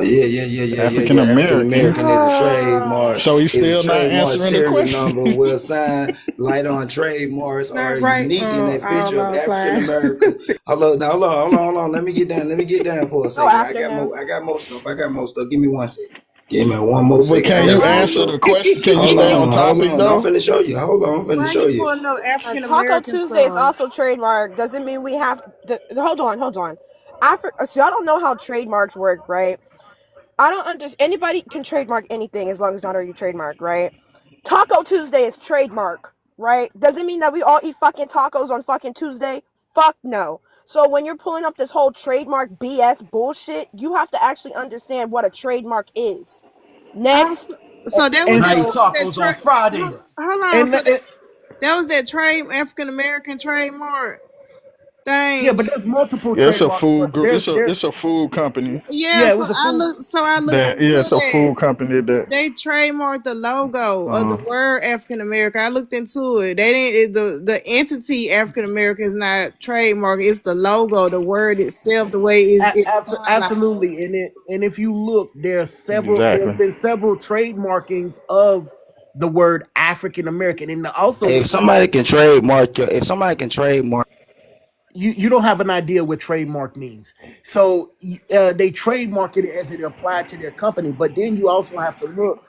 Yeah. African African American. American is a trademark. So he's Is a still not trademark answering the serial question. number. Will sign light on trademarks are Not right. unique in that All feature of law African applies. Americans. Hold on. Let me get down for a Go second. after him. I got more stuff. Give me one second. Give me one more But second. I can got you some more answer stuff. the question? Can you stay on Hold topic on. I'm though? finna show you. Hold on, I'm finna Why show you you. pulling up And African Taco American Tuesday is from? also trademark. Doesn't mean we have to. Hold on. So y'all don't know how trademarks work, right? I don't understand. Anybody can trademark anything as long as it's not already trademark, right? Taco Tuesday is trademark, right? Doesn't mean that we all eat fucking tacos on fucking Tuesday. Fuck no. So when you're pulling up this whole trademark BS bullshit, you have to actually understand what a trademark is. Next. So that was And that, so that hold on. and, So and that was that African American trademark yeah, thing. but there's multiple Yeah, it's a trademarks. food But group. It's a food company. Yeah, yeah, it so was a I food. looked. So I looked That yeah, into it's a that. food company that They trademarked the logo of the uh word African American. I looked into it. They didn't. The entity African American is not trademark. It's the logo, the word itself, the way it's stylized. Absolutely. And if you look, there's exactly. been several trademarkings of the word African American, and also If somebody can trademark, you don't have an idea what trademark means. So they trademark it as it applied to their company, but then you also have to look.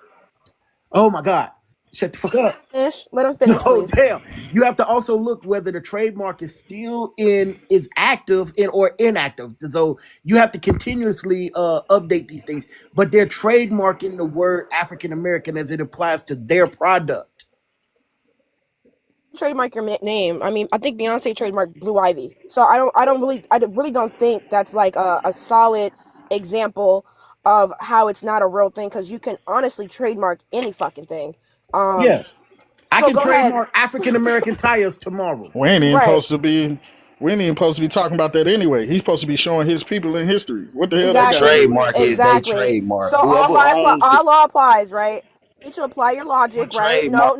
Oh my God, shut the fuck up. Finish. Let him finish, So please. damn, you have to also look whether the trademark is still is active in or inactive. So you have to continuously update these things. But they're trademarking the word African American as it applies to their product. Trademark your name. I mean, I think Beyonce trademarked Blue Ivy. So I really don't think that's like a solid example of how it's not a real thing because you can honestly trademark any fucking thing. Yeah, I So can go ahead. trademark African American tires tomorrow. We ain't even Right. supposed to be. We ain't even supposed to be talking about that anyway. He's supposed to be showing his people in history. What the hell a that got to Exactly. do with it? trademark is they Exactly. trademark. So Whoever owns the all law applies, right? You need to apply your logic, right? trademark.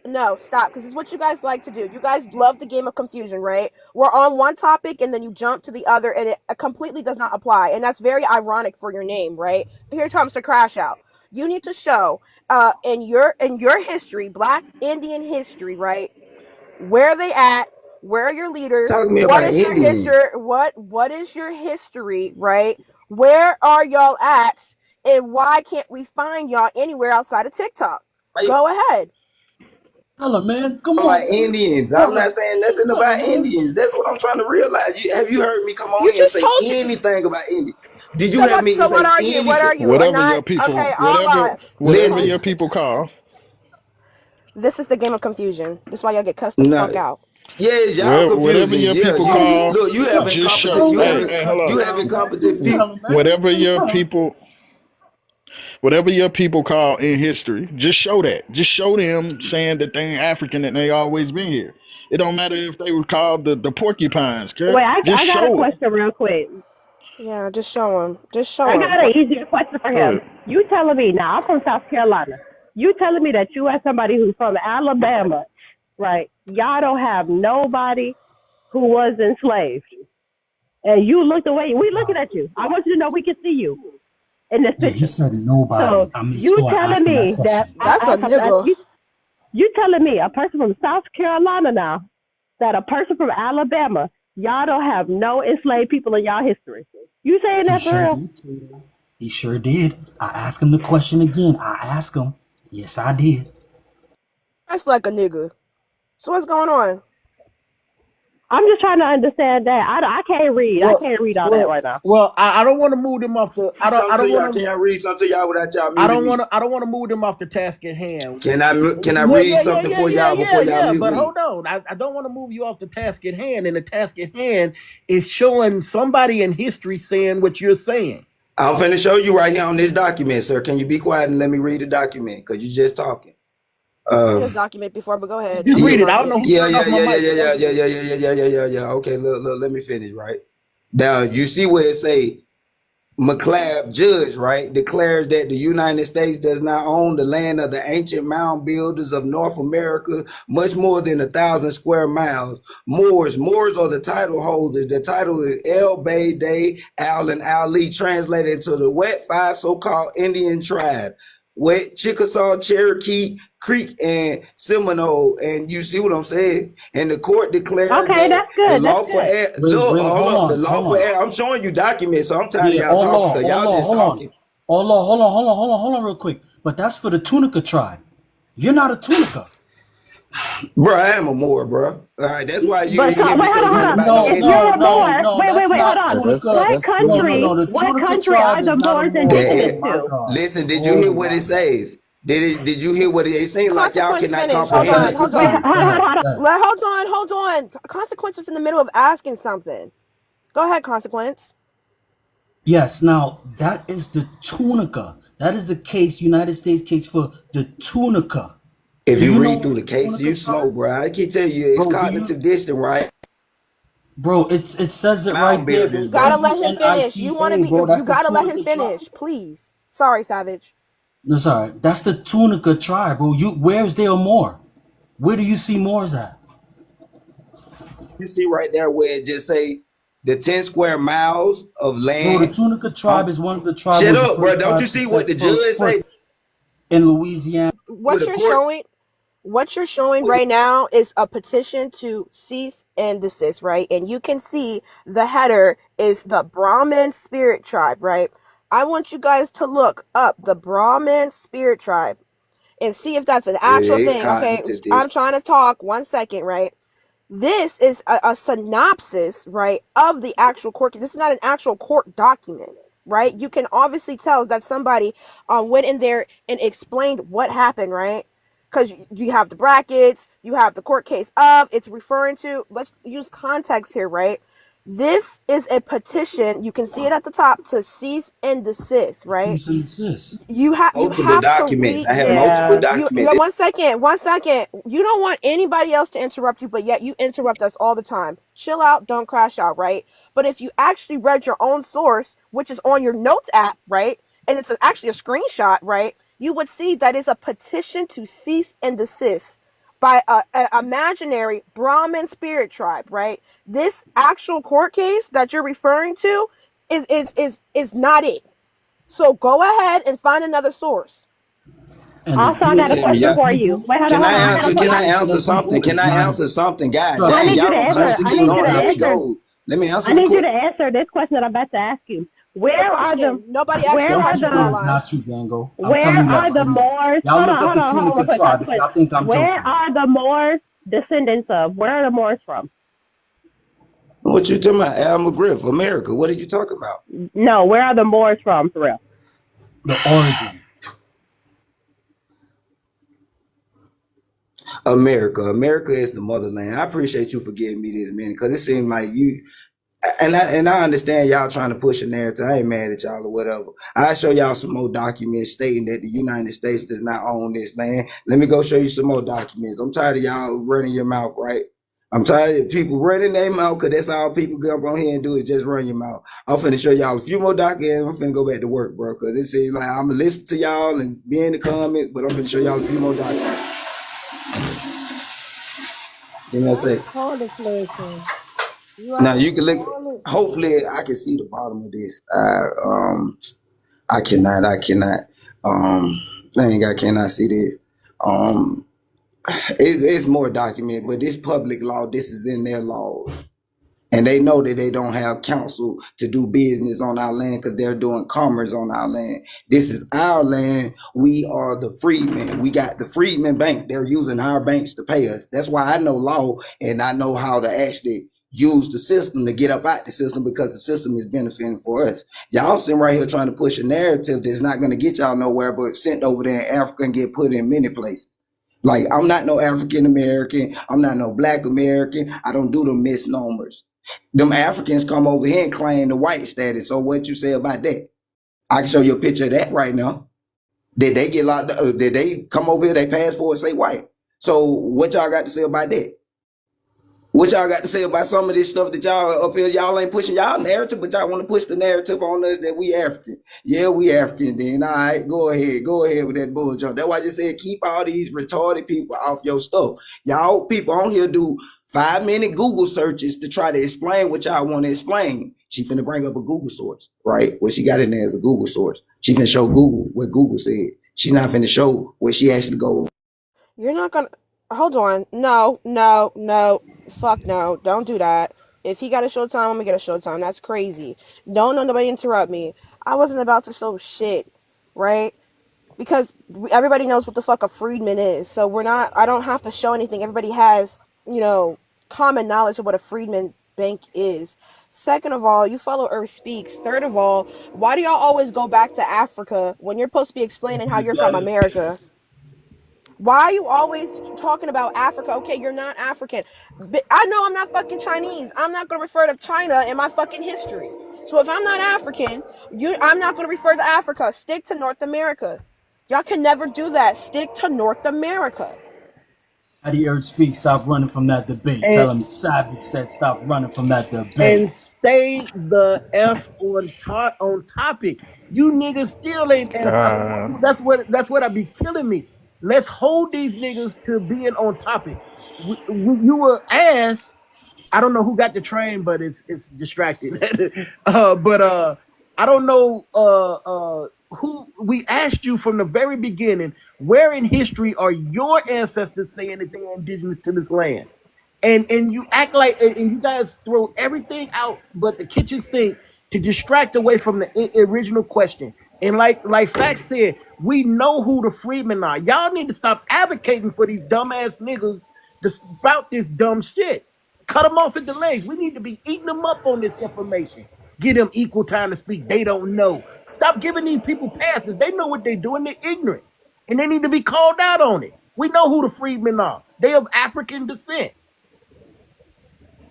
No, stop, because it's what you guys like to do. You guys love the game of confusion, right? We're on one topic and then you jump to the other and it completely does not apply. And that's very ironic for your name, right? Here comes the crash out. You need to show in your history, black Indian history, right? Where are they at? Where are your leaders? Talk to me What about is your Indian. history? What is your history, right? Where are y'all at? And why can't we find y'all anywhere outside of TikTok? Why you Go ahead. Tell her, man. Come talking on, about man. Indians? Tell I'm her. not saying nothing Tell her, about man. Indians. That's what I'm trying to realize. Have you heard me come on You here and just say told you. anything about Indians? Did you So have what? me So what say are you? What anything? are you? A Whatever not your people, okay? All live. whatever Listen, your people call, This is the game of confusion. This is why y'all get cussed the no. fuck out. Yes, y'all whatever confusing. your Yeah, people Tell her, you man. call, look. You Tell having her. just competent. show. Don't You let Hey, having her hey, cuss hold you up. you having out, man. competent Tell people. her, man. Whatever your Tell her. people, whatever your people call in history, just show that. Just show them saying that they ain't African and they always been here. It don't matter if they were called the porcupines, okay? Wait, Just I got a show it. question real quick. Yeah, just show him. Just I show him. got an easier question for Go him. ahead. You telling me now? I'm from South Carolina. You telling me that you as somebody who's from Alabama, right? Y'all don't have nobody who was enslaved, and you look the way we looking at you. I want you to know we can see you in this Yeah, he picture. said nobody. So I made you sure I telling asked him that me that question. That's a nigga. you telling me a person from South Carolina now that a person from Alabama y'all don't have no enslaved people in y'all history. You saying He that for sure real? did say that. He sure did. I asked him the question again. I asked him. Yes, I did. That's like a nigga. So what's going on? I'm just trying to understand that. I can't read. I Well, can't read all that well, right now. well. I don't want to move them off the. I Something don't to y'all. want to. Can I read something to y'all without y'all I muting don't me? want to. I don't want to move them off the task at hand. Can I Well, read yeah, yeah, something yeah, for yeah, y'all yeah, before y'all yeah. mute But me? hold on. I don't want to move you off the task at hand. And the task at hand is showing somebody in history saying what you're saying. I'm finna show you right here on this document, sir. Can you be quiet and let me read the document? Cause you just talking. Seen this document before, but go ahead. Just I'll read mute it. my I don't mic. know who Yeah, turned yeah, off my yeah, yeah, mic, yeah, but go yeah, ahead. yeah, yeah, yeah, yeah, yeah, yeah, yeah. Okay, look, let me finish, right? Now you see where it say McLeod Judge, right, declares that the United States does not own the land of the ancient mound builders of North America, much more than 1,000 square miles. Moors are the title holders. The title is El Bay Day Al Ali, translated into the Wet Five so-called Indian tribe. Wet Chickasaw, Cherokee, Creek, and Seminole. And you see what I'm saying? And the court declared Okay, that that's the good. That's lawful good. heir, Wait, look, wait, hold hold up, the on, hold lawful on. heir, I'm showing you documents, so I'm tired of Yeah, y'all talking because y'all just hold on. talking. Hold on, real quick. But that's for the Tunica tribe. You're not a Tunica. Bro, I am a Moor, bro. All right, that's why you But didn't hear me wait, hold say on, hold nothing on. about no No, If Indian. you're no, a no, Moor, no. wait, That's hold not on. Tunica. What No, no, country? no. The What Tunica country are tribe is the not a Moors Moor. indigenous Oh That, my to? God. listen, did you hear Oh what my it God. says? Did you hear what it seems like y'all Consequence cannot finish. Go Hold comprehend on, ahead, it. hold Wait, on. continue. Go ahead. Go ahead. Hold on. Consequence was in the middle of asking something. Go ahead, Consequence. Yes, now that is the Tunica. That is the case, United States case for the Tunica. If Do you you know read through what the the case, Tunica you slow, tribe? bro. I keep telling you, it's Bro, do you cognitive distance, right? bro, it says it Mound right there, builders, bro. bro. Gotta let him finish. You want to Tunica, be. bro. You That's the gotta let him Tunica tribe. finish, please. Sorry, Savage. No, sorry. That's the Tunica tribe, bro. Where's there more? Where do you see Moors at? You see right there where it just say the 10 square miles of Bro, the land. Tunica tribe is one of the tribe Shut was the up, bro. first Don't you tribe to see what set the judge foot say? in Louisiana. With What the you're court, showing. What you're showing with the, right now is a petition to cease and desist, right? And you can see the header is the Brahmin spirit tribe, right? I want you guys to look up the Brahmin spirit tribe and see if that's an actual yeah, thing. Okay, cognitive I'm distance. trying to talk 1 second, right? This is a synopsis, right, of the actual court. This is not an actual court document, right? You can obviously tell that somebody went in there and explained what happened, right? Because you have the brackets, you have the court case of, it's referring to, let's use context here, right? This is a petition, you can see it at the top, to cease and desist, right? Cease and desist. You Multiple have to documents. read. I have multiple Yeah. You documents. 1 second. You don't want anybody else to interrupt you, but yet you interrupt us all the time. Chill out, don't crash out, right? But if you actually read your own source, which is on your notes app, right, and it's actually a screenshot, right, you would see that is a petition to cease and desist by a imaginary Brahmin spirit tribe, right? This actual court case that you're referring to is not it. So go ahead and find another source. And the Also, I got a deal Tell me, with question y'all. the for you. people, Wait, hold on, Can hold I on. I the got a answer? deal Can question. I with answer the something? people Can is I not answer something? God I damn, need you y'all to gonna answer. constantly I keep need you going. to Let me answer. go. Let me answer I the need you question. to answer this question that I'm about to ask you. The Where are the question. Nobody asked you where a are them question, people the is Lala. not you, Dango. I'm where telling you that are the right now. Moors? Y'all look up the Hold on, real Tunica quick, tribe if consequence. y'all think I'm Where joking. are the Moors descendants of? Where are the Moors from? What you talking about? Al McGriff, America. What are you talking about? No, where are the Moors from, for real? The Oregon. America. America is the motherland. I appreciate you for giving me this minute because it seemed like you and I understand y'all trying to push a narrative. I ain't mad at y'all or whatever. I'll show y'all some more documents stating that the United States does not own this land. Let me go show you some more documents. I'm tired of y'all running your mouth, right? I'm tired of people running their mouth because that's all people come on here and do is just run your mouth. I'm finna show y'all a few more documents. I'm finna go back to work, bro, because it seems like I'm gonna listen to y'all and be in the comments, but I'm finna show y'all a few more documents. Give me a That's sec. contemplation. You Now are you can look. all Hopefully, I can see the bottom of this. I cannot. I cannot. Dang, I cannot see this. Um, it's more documented, but this public law, this is in their law. And they know that they don't have counsel to do business on our land because they're doing commerce on our land. This is our land. We are the freedmen. We got the Freedmen Bank. They're using our banks to pay us. That's why I know law and I know how to actually use the system to get up out the system because the system is benefiting for us. Y'all sitting right here trying to push a narrative that's not going to get y'all nowhere, but sent over there in Africa and get put in many places. Like, I'm not no African American. I'm not no Black American. I don't do the misnomers. Them Africans come over here and claim the white status. So what you say about that? I can show you a picture of that right now. Did they get locked? Did they come over here? They passport say white. So what y'all got to say about that? What y'all got to say about some of this stuff that y'all up here? Y'all ain't pushing y'all narrative, but y'all want to push the narrative on us that we African. Yeah, we African. Then all right, go ahead with that bull jump. That's why I just said keep all these retarded people off your stuff. Y'all people on here do 5-minute Google searches to try to explain what y'all want to explain. She finna bring up a Google source, right? What she got in there is a Google source. She finna show Google what Google said. She's not finna show what she actually go. You're not gonna hold on. No, no, no. Fuck no. Don't do that. If he got a showtime, I'm gonna get a showtime. That's crazy. Don't let nobody interrupt me. I wasn't about to show shit, right? Because everybody knows what the fuck a freedman is. So we're not. I don't have to show anything. Everybody has, common knowledge of what a freedman bank is. Second of all, you follow Earth Speaks. Third of all, why do y'all always go back to Africa when you're supposed to be explaining how you're from America? Why are you always talking about Africa? Okay, you're not African. I know I'm not fucking Chinese. I'm not going to refer to China in my fucking history. So if I'm not African, I'm not going to refer to Africa. Stick to North America. Y'all can never do that. Stick to North America. How Earth speak, stop running from that debate. And Tell him Savage said stop running from that debate. and stay the f on topic. You niggas still ain't. And God. that's what I be killing me. Let's hold these niggas to being on topic. You were asked. I don't know who got the train, but it's distracting. But I don't know who we asked you from the very beginning. Where in history are your ancestors saying that they are indigenous to this land? And you act like and you guys throw everything out but the kitchen sink to distract away from the original question. And like Fact said, we know who the freedmen are. Y'all need to stop advocating for these dumbass niggas to spout this dumb shit. Cut them off at the legs. We need to be eating them up on this information. Give them equal time to speak. They don't know. Stop giving these people passes. They know what they're doing. They're ignorant. And they need to be called out on it. We know who the freedmen are. They of African descent.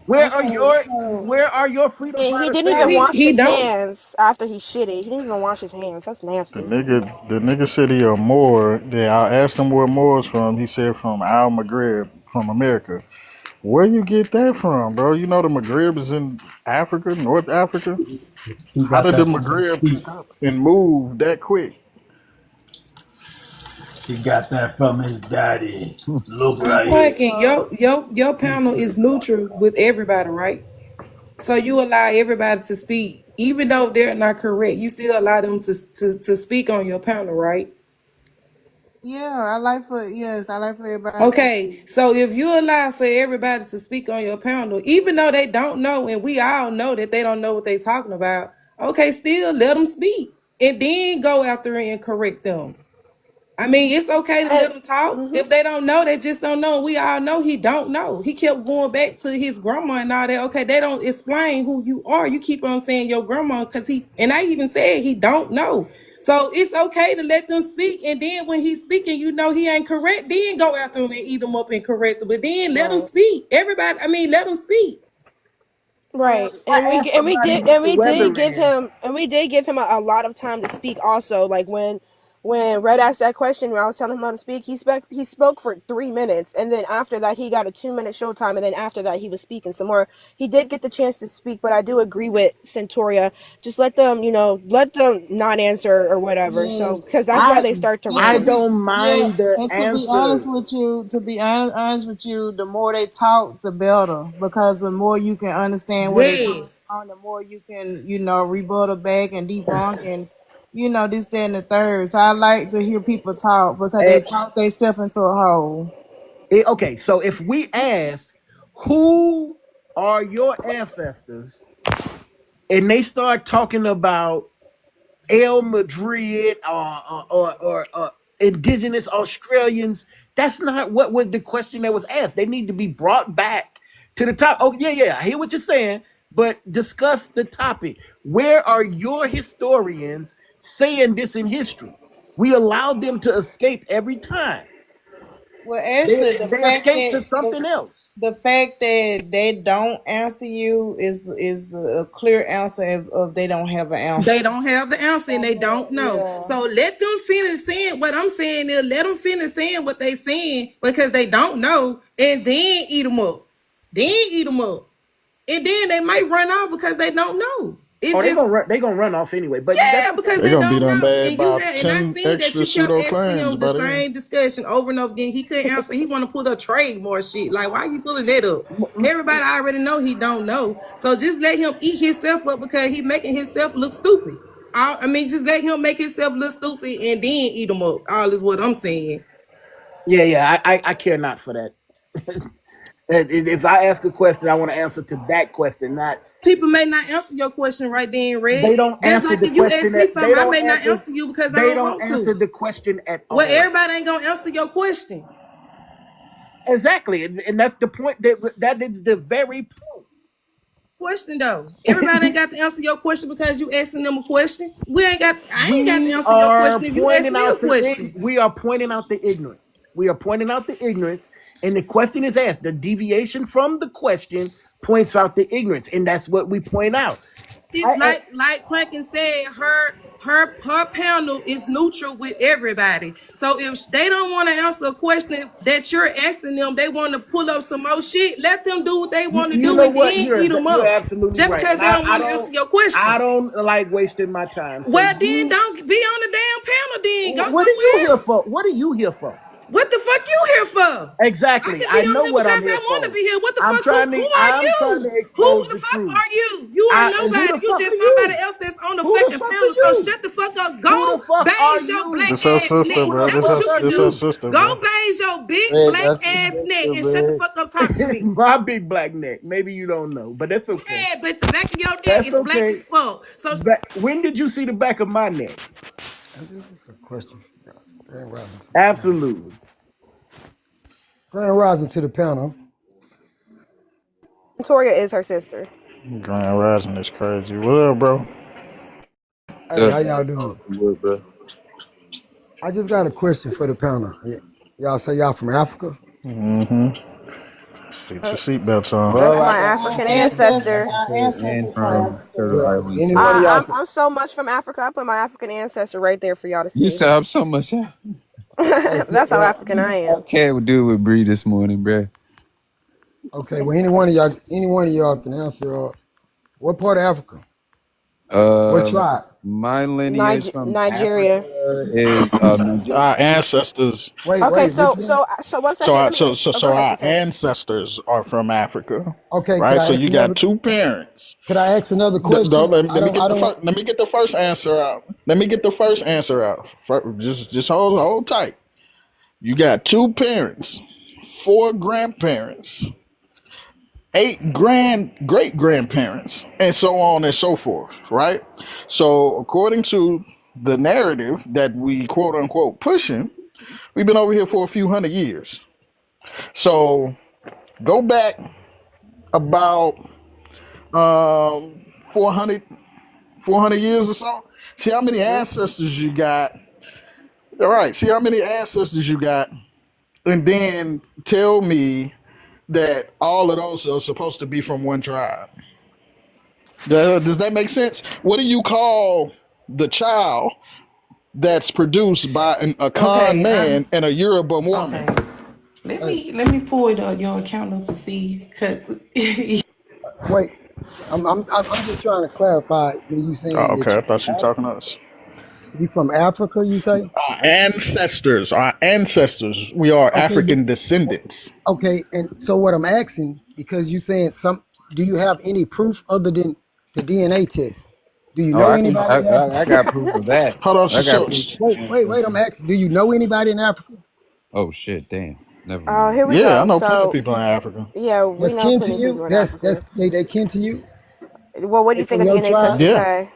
Where are Okay, your so where are your freedom and he fighters didn't No, even now? wash he his don't. hands after he shit it. He didn't even wash his hands. That's The nasty. nigga said he a Moor. Yeah, I asked him where Moor's from. He said from Al Maghrib, from America. Where you get that from, bro? You know the Maghrib is in Africa, North Africa. He How got did the that from Earth Maghrib pick Speaks. up and move that quick? He got that from his daddy. Look I'm right here. thinking your panel is neutral with everybody, right? So you allow everybody to speak, even though they're not correct. You still allow them to speak on your panel, right? Yeah, I like for everybody to Okay, speak. so if you allow for everybody to speak on your panel, even though they don't know, and we all know that they don't know what they're talking about, okay, still let them speak and then go after and correct them. I mean, it's okay to And let them talk. mhm. If they don't know, they just don't know. We all know he don't know. He kept going back to his grandma and all that. Okay, they don't explain who you are. You keep on saying your grandma because and I even said he don't know. So it's okay to let them speak. And then when he's speaking, you know he ain't correct. Then go after him and eat him up and correct him. But then let him Right. speak. Everybody, I mean, let him speak. Right, I and we asked and we somebody did who's and the we did give weatherman. him a lot of time to speak. Also, like when Red asked that question, when I was telling him how to speak, he spoke for 3 minutes, and then after that he got a 2 minute showtime, and then after that he was speaking some more. He did get the chance to speak, but I do agree with Centoria. Just let them not answer or whatever. Yeah, So because that's why I they start to yeah. I To rant. be don't yeah, mind the and to be honest answer. with you, the more they talk, the better, because the more you can understand where they come Yes. from, the more you can rebuttal back and debunk and this, that, and the third. So I like to hear people talk because they Eh, talk themselves into a hole. okay, so if we ask who are your ancestors, and they start talking about El Madrid or indigenous Australians. That's not what was the question that was asked. They need to be brought back To the top. Oh yeah, yeah. I hear what you're saying, but discuss the topic. Where are your historians saying this in history? We allowed them to escape every time. Well, They actually, they escape to something else. the fact that they don't answer you is a clear answer of they don't have an They answer. don't have the answer and they don't know. Yeah. So let them finish saying what I'm saying is let them finish saying what they saying because they don't know and then eat them up. Then eat them up. And then they might run off because they don't know. Oh, It's they just gonna run. They gonna run off anyway. But that's yeah, because okay. They're they gonna be don't done know. bad And you about had and I 10 seen that extra you kept pseudo asking claims him the by then. same discussion over and over again. He couldn't answer. He want to pull a trade more shit. Like, why you pulling that up? Everybody already know he don't know. So just let him eat himself up because he making himself look stupid. I mean, just let him make himself look stupid and then eat him up. All is what I'm saying. Yeah, yeah. I care not for that. If I ask a question, I want to answer to that question, not People may not answer your question right then, Red. they don't Just answer like the if you question ask me that they something, I don't may not answer. answer you because I They don't don't want answer to. the question at Well, all. everybody ain't gonna answer your question. Exactly, and that's the point. That is the very Question though. Everybody ain't point. got to answer your question because you asking them a question. I ain't got to We answer your are question if you ask pointing me a out question. we are pointing out the ignorance. We are pointing out the ignorance, and the question is asked. The deviation from the question points out the ignorance, and that's what we point out. It's I like Pumpkin said, her panel is neutral with everybody. So if they don't want to answer a question that you're asking them, they want to pull up some more shit. Let them do what they want to you do know and what? then eat them You're up. absolutely Just right, because and they don't want to answer your I question. don't like wasting my time. So Well, then you, don't be on the damn panel. Then go what are you somewhere here else. for? What are you here for? What the fuck you here for? I Exactly. can be I on know here what I'm because here I want to for. be here. What the fuck? Who are I'm trying to you? Who expose the the fuck truth. are you? You are Who nobody. the You fuck are just somebody you? else that's on the Who the fucking fuck are panel. So you? shut the fuck up. Who Go the fuck are beige your black you? This her ass sister, neck. Who the bro. That's fuck what you are can This her do. you? sister, Go bro. beige your big Red, black that's his ass neck sister, and shut the Red. fuck up talking to me. My big black neck. Maybe you don't know, but that's okay. Yeah, but the back of your neck That's is black okay. as fuck. So When did you see the back of my neck? This is a question for y'all. Grand rising to the panel. Absolutely. Grand rising to the panel. Toria is her sister. Grand Rising is crazy. What up, bro? Hey, Good, how man. y'all Oh, doing? good, bro. I just got a question for the panel. Y'all say y'all from Africa? Mm-hmm. Sit your seatbelts on. That's Well, I my got Our African ancestors, ancestor. our and ancestors from from Turtle Africa. Island Any State. one of y'all? I'm so much from Africa. I put my African ancestor right there for y'all to You see. sound so much. I Okay, That's how African I am. can't do with Bree this morning, bruh. okay. Well, any one of y'all can answer. What part of Africa? What Um, tribe? my lineage from Nigeria. Africa is Nigeria. Our ancestors. Wait, Okay, wait. Which so one? so so 1 second. So, Let me. Oh, go so ahead, our Sate. ancestors are from Africa, Okay, could right? I So ask you got another? two parents. Could I ask another No, question? let me get the first. Let me get the first answer out. Let me get the first answer out. Just hold tight. You got two parents, four grandparents, eight great grandparents, and so on and so forth, right? So according to the narrative that we quote unquote pushing, we've been over here for a few hundred years. So go back about 400 years or so. See how many ancestors you got. All right, see how many ancestors you got, and then tell me that all of those are supposed to be from one tribe. Does that make sense? What do you call the child that's produced by a con Okay, man and a Yoruba woman? okay. Hey, Let me pull it up your account up and see. Cause wait. I'm just trying to clarify when you Oh, saying that okay. I thought you were talking to us. you from Africa. You say? Our ancestors. We are Okay, African descendants. okay, and so what I'm asking, because you saying some, do you have any proof other than the DNA test? Do you Oh, know anybody in I Africa? got proof of that. Hold on. I got proof of Wait, I'm asking, do you know anybody in Africa Oh shit, damn. Never Oh, mind. here we yeah, I go. know plenty of So people in Africa. yeah, we that's know kin to plenty of you? people in That's Africa. they kin to you? Well, what do They you think from a your DNA test tribe? would Yeah. say?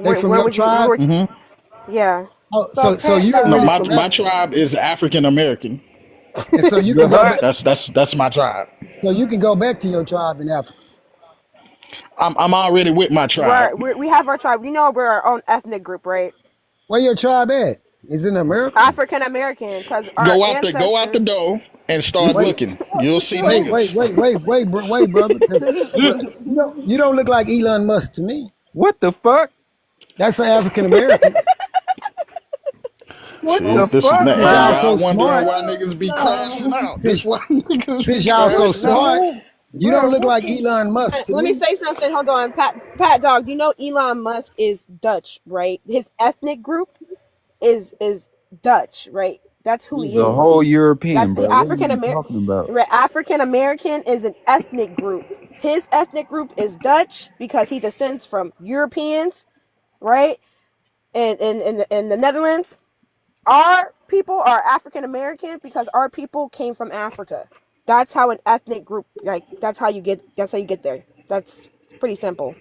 They from your Where tribe? would? Yeah. Oh, So so Pat you're No, really know from my Africa, tribe is African American. and so you can go What? back. That's my tribe. So you can go back to your tribe in Africa. I'm already with my tribe. We have our tribe. You know, we're our own ethnic group, right? Where your tribe at? Is it in America? African American, because our Go out the ancestors. door and You start see? looking. You'll see Wait, niggas. wait, brother. Because you don't look like Elon Musk to me. What the fuck? That's an African American. What See, the this is fuck, Since now y'all bro? so y'all wondering smart, why niggas be crashing out. This since why niggas be since y'all so crashing out. smart, No, you don't bro. look What like the? Elon Musk to Let me me. say something. Hold on, Pat Dog. You know Elon Musk is Dutch, right? His ethnic group is Dutch, right? That's who He's he a is. whole European, That's the bro. What are you talking about? African American is an ethnic group. His ethnic group is Dutch because he descends from Europeans, right? And in the Netherlands, our people are African American because our people came from Africa. That's how an ethnic group, like that's how you get there. That's pretty simple.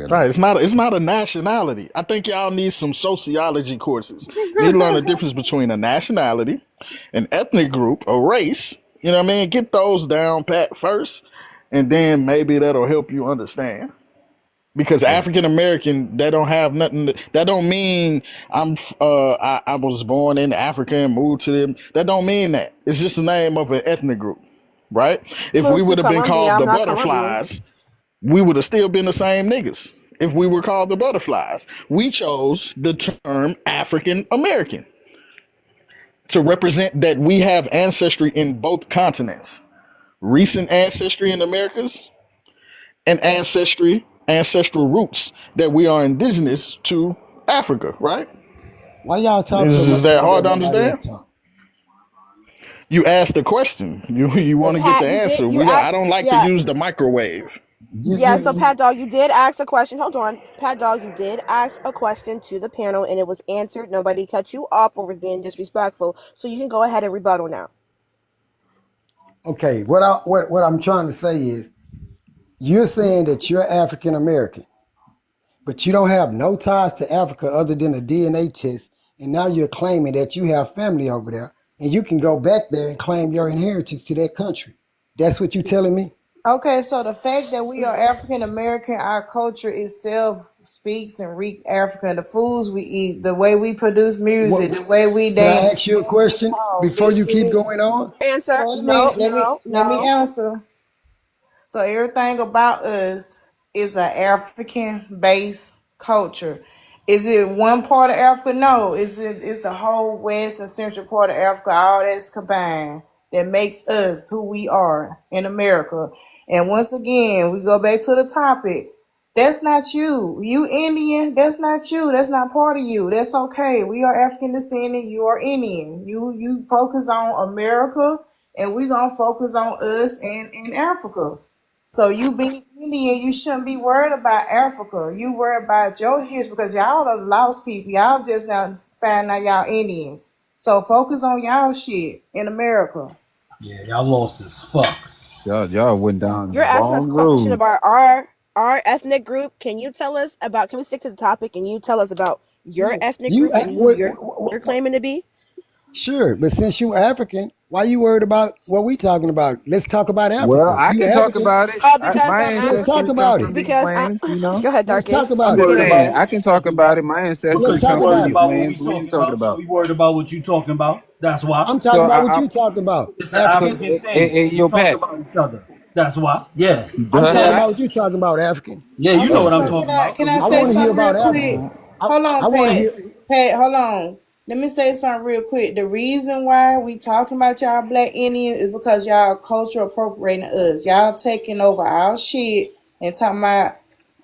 Right, it's not a nationality. I think y'all need some sociology courses. Need to learn the difference between a nationality, an ethnic group, a race. You know what I mean? Get those down pat first, and then maybe that'll help you understand. Because African American, that don't have nothing. That don't mean I was born in Africa and moved to them. That don't mean that. It's just the name of an ethnic group, right? If we Moved to would have been Colombia. called I'm the not Colombian. butterflies, we would have still been the same niggas. If we were called the butterflies, we chose the term African American to represent that we have ancestry in both continents. Recent ancestry in Americas and ancestral roots that we are indigenous to Africa, right? Why y'all talk so Is much that like hard to everybody else understand? talk? You asked the question. You want to get Pat, the you did. answer. You I asked. don't like to Yeah, use the microwave. You yeah. So see, Pat Dog, you did ask a question. Hold on, Pat Dog, you did ask a question to the panel, and it was answered. Nobody cut you off over being disrespectful. So you can go ahead and rebuttal now. okay, what I'm trying to say is you're saying that you're African American, but you don't have no ties to Africa other than a DNA test, and now you're claiming that you have family over there, and you can go back there and claim your inheritance to that country. That's what you're telling me? Okay, so the fact that we are African American, our culture itself speaks and reek African. The foods we eat, the way we produce music, What, the way we can I dance, ask the you a way we question talk. before you keep going on? Answer. Wait a No, minute. no, Let me no. answer. So everything about us is an African based culture. Is it one part of Africa? No. It's the whole west and central part of Africa, all that's combined that makes us who we are in America. And once again, we go back to the topic. That's not you. You Indian, that's not you. That's not part of you. That's okay. We are African descendant, you are Indian. You focus on America and we gonna focus on us and in Africa. So you being Indian, you shouldn't be worried about Africa. You worry about your history because y'all are lost people. Y'all just now find out y'all Indians. So focus on y'all shit in America. Yeah, y'all lost as fuck. Y'all went down the You're asking us wrong a question road. about our ethnic group. Can you tell us about? Can we stick to the topic? And you tell us about your ethnic You, group and who you're claiming to be? sure, but since you African, why you worried about what we talking about? Let's talk about Well, Africa. I You can talk African? about it. Because My I'm Let's African. talk ancestry come about it. from these Because I lands, you know. go ahead, Let's talk Darkest. I'm about You it. just worried saying, about I can talk about it. My Let's ancestry because you talk come from worried about it. these about what we lands. What are you talking talking about. So about? we worried about what you talking about. That's why. I'm So talking about what you talking about. It's an so, African. African thing. We yo, talk Pat, about each other. That's why. Yeah. I'm duh, talking Yeah. about what you talking about, African. Yeah, you know Okay, what I'm so Africa. talking about. can Because I we I say talk want to hear about something each real about other. Africa. quick? Hold I on, want to Pat. hear. Pat, hold on. Let me say something real quick. The reason why we talking about y'all black Indians is because y'all culture appropriating us. Y'all taking over our shit and talking about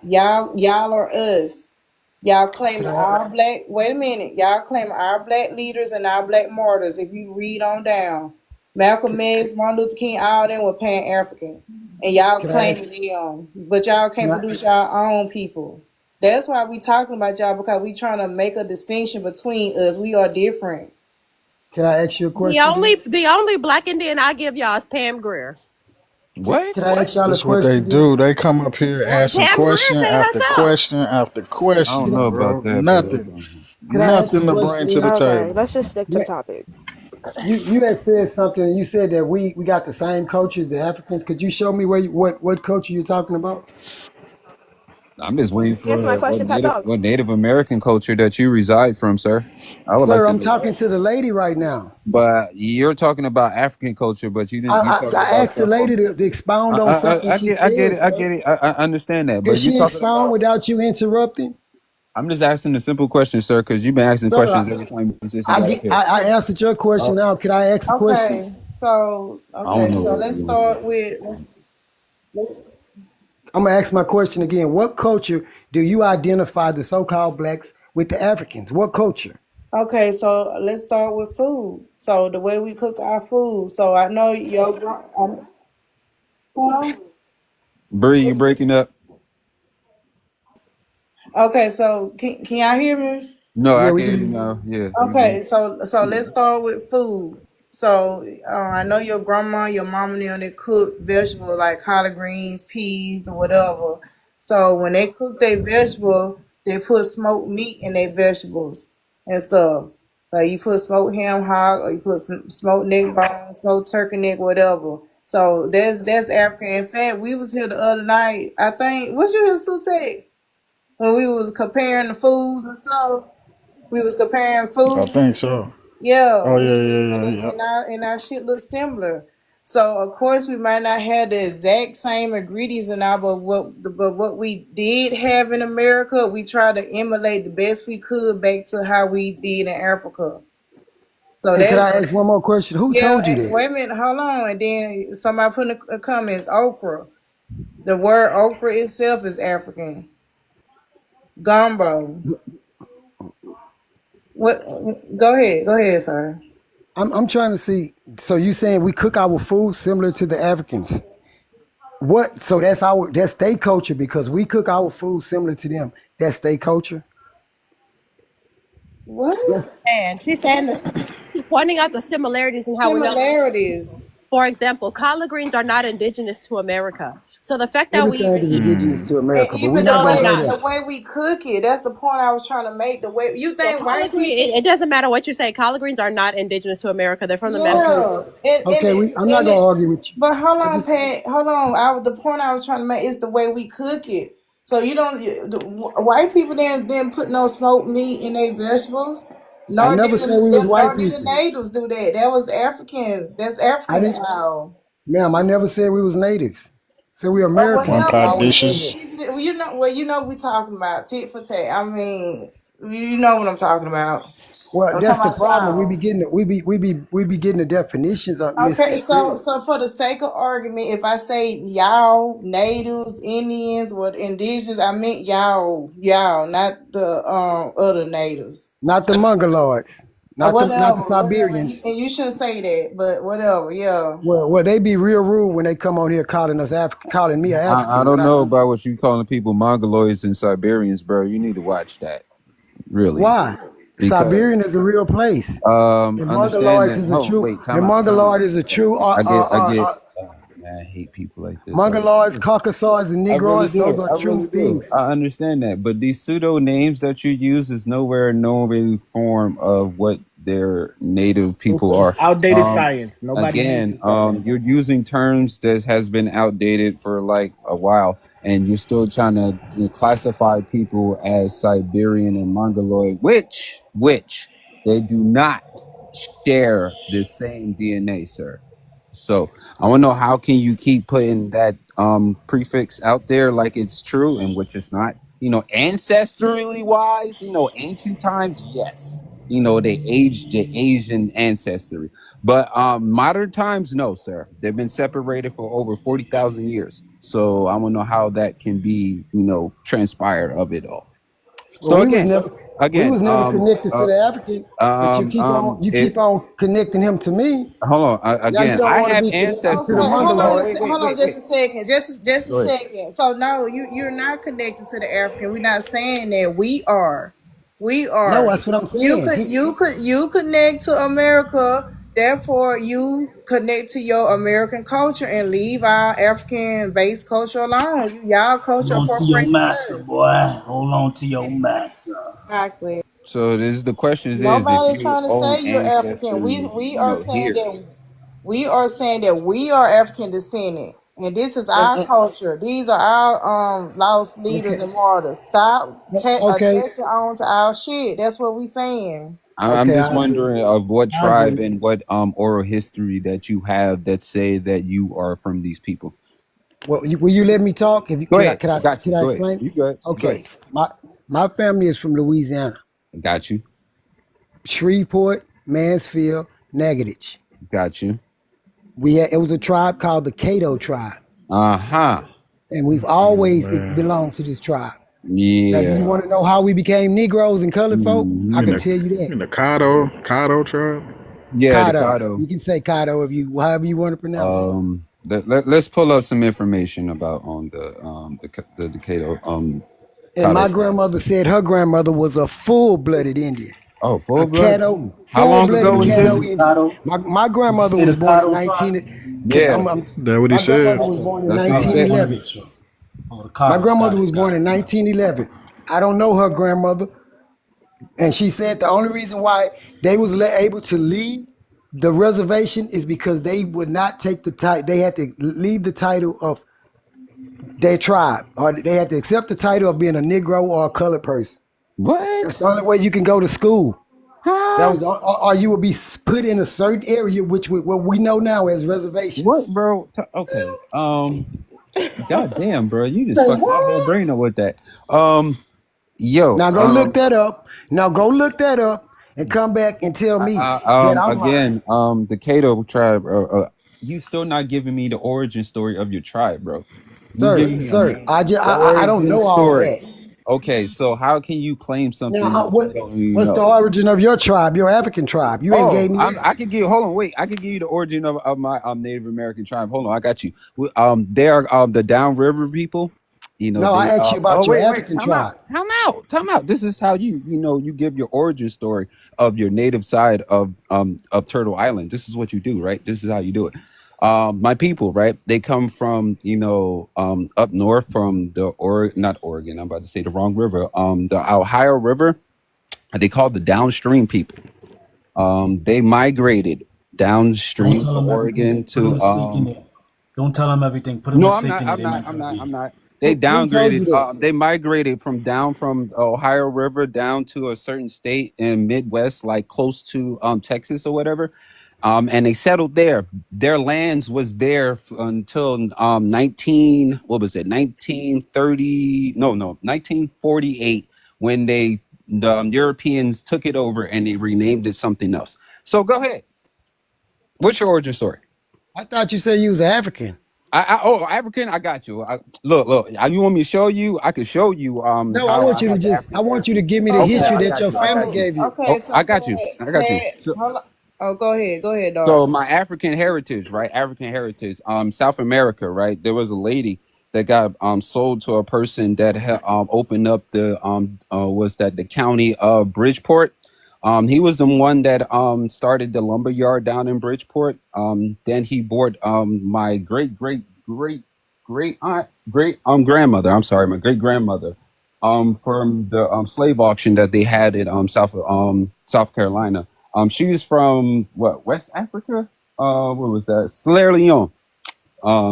y'all are us. Y'all Can claiming I? our black. Wait a minute. Y'all claiming our black leaders and our black martyrs. If you read on down, Malcolm X, Martin Luther King, all them were Pan African, and y'all Can I? claiming them, but y'all Can can't I? produce your own people. That's why we talking about y'all because we trying to make a distinction between us. We are different. Can I ask you a The question only then? the only black Indian I give y'all is Pam Grier. what? Can I ask y'all a This what they question then? do. They come up here asking Pam Grier question said it after herself. question after I don't Can I? question, know about bro. that, but Nothing. Can I ask a Nothing to bring question to the then? Okay, table. let's just stick to the Let, topic. You had said something, and you said that we got the same culture as the Africans. Could you show me what culture you're talking about? I'm just waiting Answer my for question, Pat Dog. what Native American culture that you reside from, sir. I would like Sir, to I'm know talking that. to the lady right now. But you're talking about African culture, but you didn't. You talking I about asked the stuff lady on. to expound on something she I get said, it. I sir. get it. I understand that. Can But you she talking expound about. without you interrupting? I'm just asking a simple question, sir, because you've been asking Sir, questions every time you got up here. I answered your question. Oh, Now, could I ask a question? I don't know So what let's you want to do. start with I'm gonna ask my question again. What culture do you identify the so-called blacks with the Africans? What culture? okay, so let's start with food. So the way we cook our food. So I know Bree, you breaking up? okay, so can y'all hear me? No, Yeah, I we can hear you can. now. Yeah, you Okay, good. so let's start with food. So I know your grandma, your mama, and them, they cook vegetables like collard greens, peas, or whatever. So when they cook their vegetable, they put smoked meat in their vegetables and stuff. Like you put smoked ham hock, or you put smoked neck bone, smoked turkey neck, whatever. So that's African. In fact, we was here the other night. I think was you here, Sute? When we was comparing the foods and stuff. We was comparing I think foods. so. Yeah, Oh yeah, yeah, yeah, yeah. and our shit looks similar. So of course we might not have the exact same ingredients in our, but what we did have in America, we tried to emulate the best we could back to how we did in Africa. So And could that's I ask one more question? Who yeah. told you that? Wait a minute, hold on, and then somebody put in the comments okra. The word okra itself is African. Gumbo. What? Go ahead, sir. I'm trying to see. So you saying we cook our food similar to the Africans? What? So that's their culture because we cook our food similar to them. That's their culture. What? Yes. And she's saying this, she's pointing out the similarities in how we know. Similarities. For example, collard greens are not indigenous to America. So the fact that we Everything even is eat, indigenous Mm. to And America, but we're even not no, gonna it's go not. the there. way we cook it, that's the point I was trying to make. The way you So think collard white green, people, it doesn't matter what you say. Collard greens are not indigenous to America. They're from the Mediterranean. yeah. Okay, I'm not gonna argue with you. But hold I on, just Pat. Hold on. The point I was trying to make is the way we cook it. So you don't white people didn't put no smoked meat in their vegetables. I never said we was white Nor did the people. natives do that. That was African. That's I African didn't, style. ma'am. I never said we was natives. So we Or Americans. One That's whatever. pot all we dishes. said. Well, you know, we talking about tit for tat. I mean, you know what I'm talking about. Well, I'm that's talking the about problem. We y'all. be getting we be getting the definitions of Okay, misconstrued. so for the sake of argument, if I say y'all, natives, Indians, what indigenous, I meant y'all, not the other natives. Not the Mongoloids, not the Whatever. Siberians. And you shouldn't say that, but whatever, yeah. Well, they be real rude when they come on here calling us African, calling me an I African. What don't I know do? about what you calling people Mongoloids and Siberians, bro. You need to watch that, really, Why? because Siberian is a real place. And understand Mongoloids that. is a Oh, true. wait, And time out. Mongoloid is a true. I get. Man, I hate people like this. Mongoloids, Caucasoids, and I really Negroids. Those do. are I true really do. things. I understand that, but these pseudo names that you use is nowhere no way form of what their native people It's are. outdated science. Nobody Again, uses that. you're using terms that has been outdated for like a while, and you're still trying to classify people as Siberian and Mongoloid, which they do not share the same DNA, sir. So I want to know how can you keep putting that prefix out there like it's true and which it's not. Ancestrally wise, ancient times, yes. They aged the Asian ancestry, but modern times, no, sir. They've been separated for over 40,000 years. So I want to know how that can be, transpired of it all. Well, So again, we again, was never connected to the African, but you it keep on connecting him to me. hold on. Now you Again, don't I want to have be connected to Okay, the ancestry. Mongoloids. hold on just Wait. a second. Just a Go ahead. second. So no, you're not connected to the African. We're not saying that. We are. We No, are. that's what I'm saying. You connect to America, therefore you connect to your American culture and leave our African based culture alone. Y'all Hold culture on to your appropriate massa, us. boy. Hold on to your massa. Exactly. So this the question is if Nobody you trying to own say you're African. ancestry, We are saying here. that we are African descendant, and this is our And culture. These are our lost leaders okay, and martyrs. Stop okay, attaching on to our shit. That's what we saying. I'm okay. just I agree. wondering of what I tribe agree. and what oral history that you have that say that you are from these people. Well, will you let me talk? If you, Go ahead. Got you. can I Go ahead. explain? You good. Go Okay, ahead. my family is from Louisiana, Got you. Shreveport, Mansfield, Natchitoches. Got you. It was a tribe called the Cato tribe, Uh-huh. and we've Oh always man. belonged to this tribe. Now, do you Yeah. want to know how we became Negroes and colored folk? I In Hmm. can the tell you that. in the Caddo tribe. Yeah, the Cato. Kato. You can say Cato if you however you want to pronounce it. Let's pull up some information about on the Decato And Kato my tribe. grandmother said her grandmother was a full-blooded Indian, Oh, a full blood. Cato, Damn. How long full-blooded ago Did was you say Cato this? the Indian. Caddo? My Did you grandmother say the was born in Caddo tribe? 19. Can Yeah, That what he my said? grandmother was Okay. born in that's what he All right. I said. want to 1911. make sure. Oh, the My Caddo. grandmother Got was it. born Got in it. 1911. I don't know her grandmother, and she said the only reason why they was able to leave the reservation is because they would not take the title. They had to leave the title of their tribe, or they had to accept the title of being a Negro or a colored person. That's What? the only way you can go to school. That Huh? was, or you would be put in a certain area, which what we know now as What, reservations. bro? Okay. God damn, bro. You just Say fucked my whole what? brain up with that. Yo. Now go look that up. Now go look that up and come back and tell me that I'm lying, Again, the Cato tribe. You still not giving me the origin story of your tribe, bro. You sir. giving me Sir, the I don't origin know all story. that. Okay, so how can you claim Now, something that you don't even what's the know? origin of your tribe, your African tribe? You ain't Oh, gave me that. I could give. Hold on, wait. I could give you the origin of my Native American tribe. Hold on, I got you. They are the downriver people. You know No, I they. asked you Oh about your wait, wait. African Time out. tribe, Time out. Time out. This is how you give your origin story of your native side of Turtle Island. This is what you do, right? This is how you do it. My people, right? They come from up north from the not Oregon. I'm about to say the wrong river. The Ohio River. They call the downstream people. They migrated Don't downstream tell to them everything. Oregon Put a to mistake in there. Don't tell them everything. Put a no, I'm mistake not. in there. I'm They're not. not I'm gonna not. be. I'm not. They who told downgraded. you that? They migrated from down from the Ohio River down to a certain state in Midwest, like close to Texas or whatever. And they settled there. Their lands was there until 19. What was it? 1930? No, 1948 when the Europeans took it over and they renamed it something else. So go ahead. What's your origin story? I thought you said you was African. African. I got you. Look. You want me to show you? I could show you No, how I have the I African want you to heritage. give me the Okay, history I that got your you. I family got you. gave you. Okay, Oh, so I got you. I got you. Hold on. Oh, go ahead, So dog. my African heritage, right? African heritage. South America, right? There was a lady that got sold to a person that had opened up the was that the county of Bridgeport. He was the one that started the lumber yard down in Bridgeport. Then he bought my great aunt great grandmother. I'm sorry, my great grandmother. From the slave auction that they had in South Carolina. She was from what, West Africa? What was that? Sierra Leone.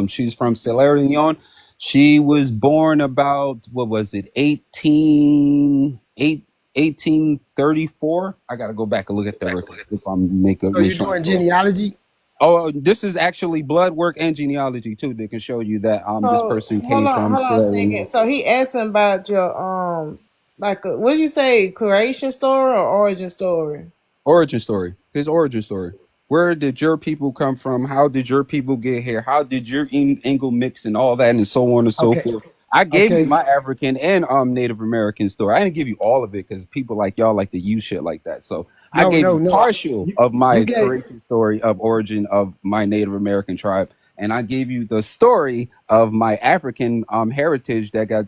She's from Sierra Leone. She was born about what was it, 1834. I gotta go back and look at the records if I'm So make you sure I'm doing correct. genealogy? Oh, this is actually blood work and genealogy too. That can show you that this So person came from hold on a Sierra Leone. second. So he asking about your what did you say, creation story or origin story? Origin story. His origin story. Where did your people come from? How did your people get here? How did your Ingle mix and all that and so on and so Okay, forth? I gave you okay. my African and Native American story. I didn't give you all of it because people like y'all like to use shit like that. So I No, gave no, you no. partial You, of you my gave creation story of origin of my Native American tribe. And I gave you the story of my African heritage that got,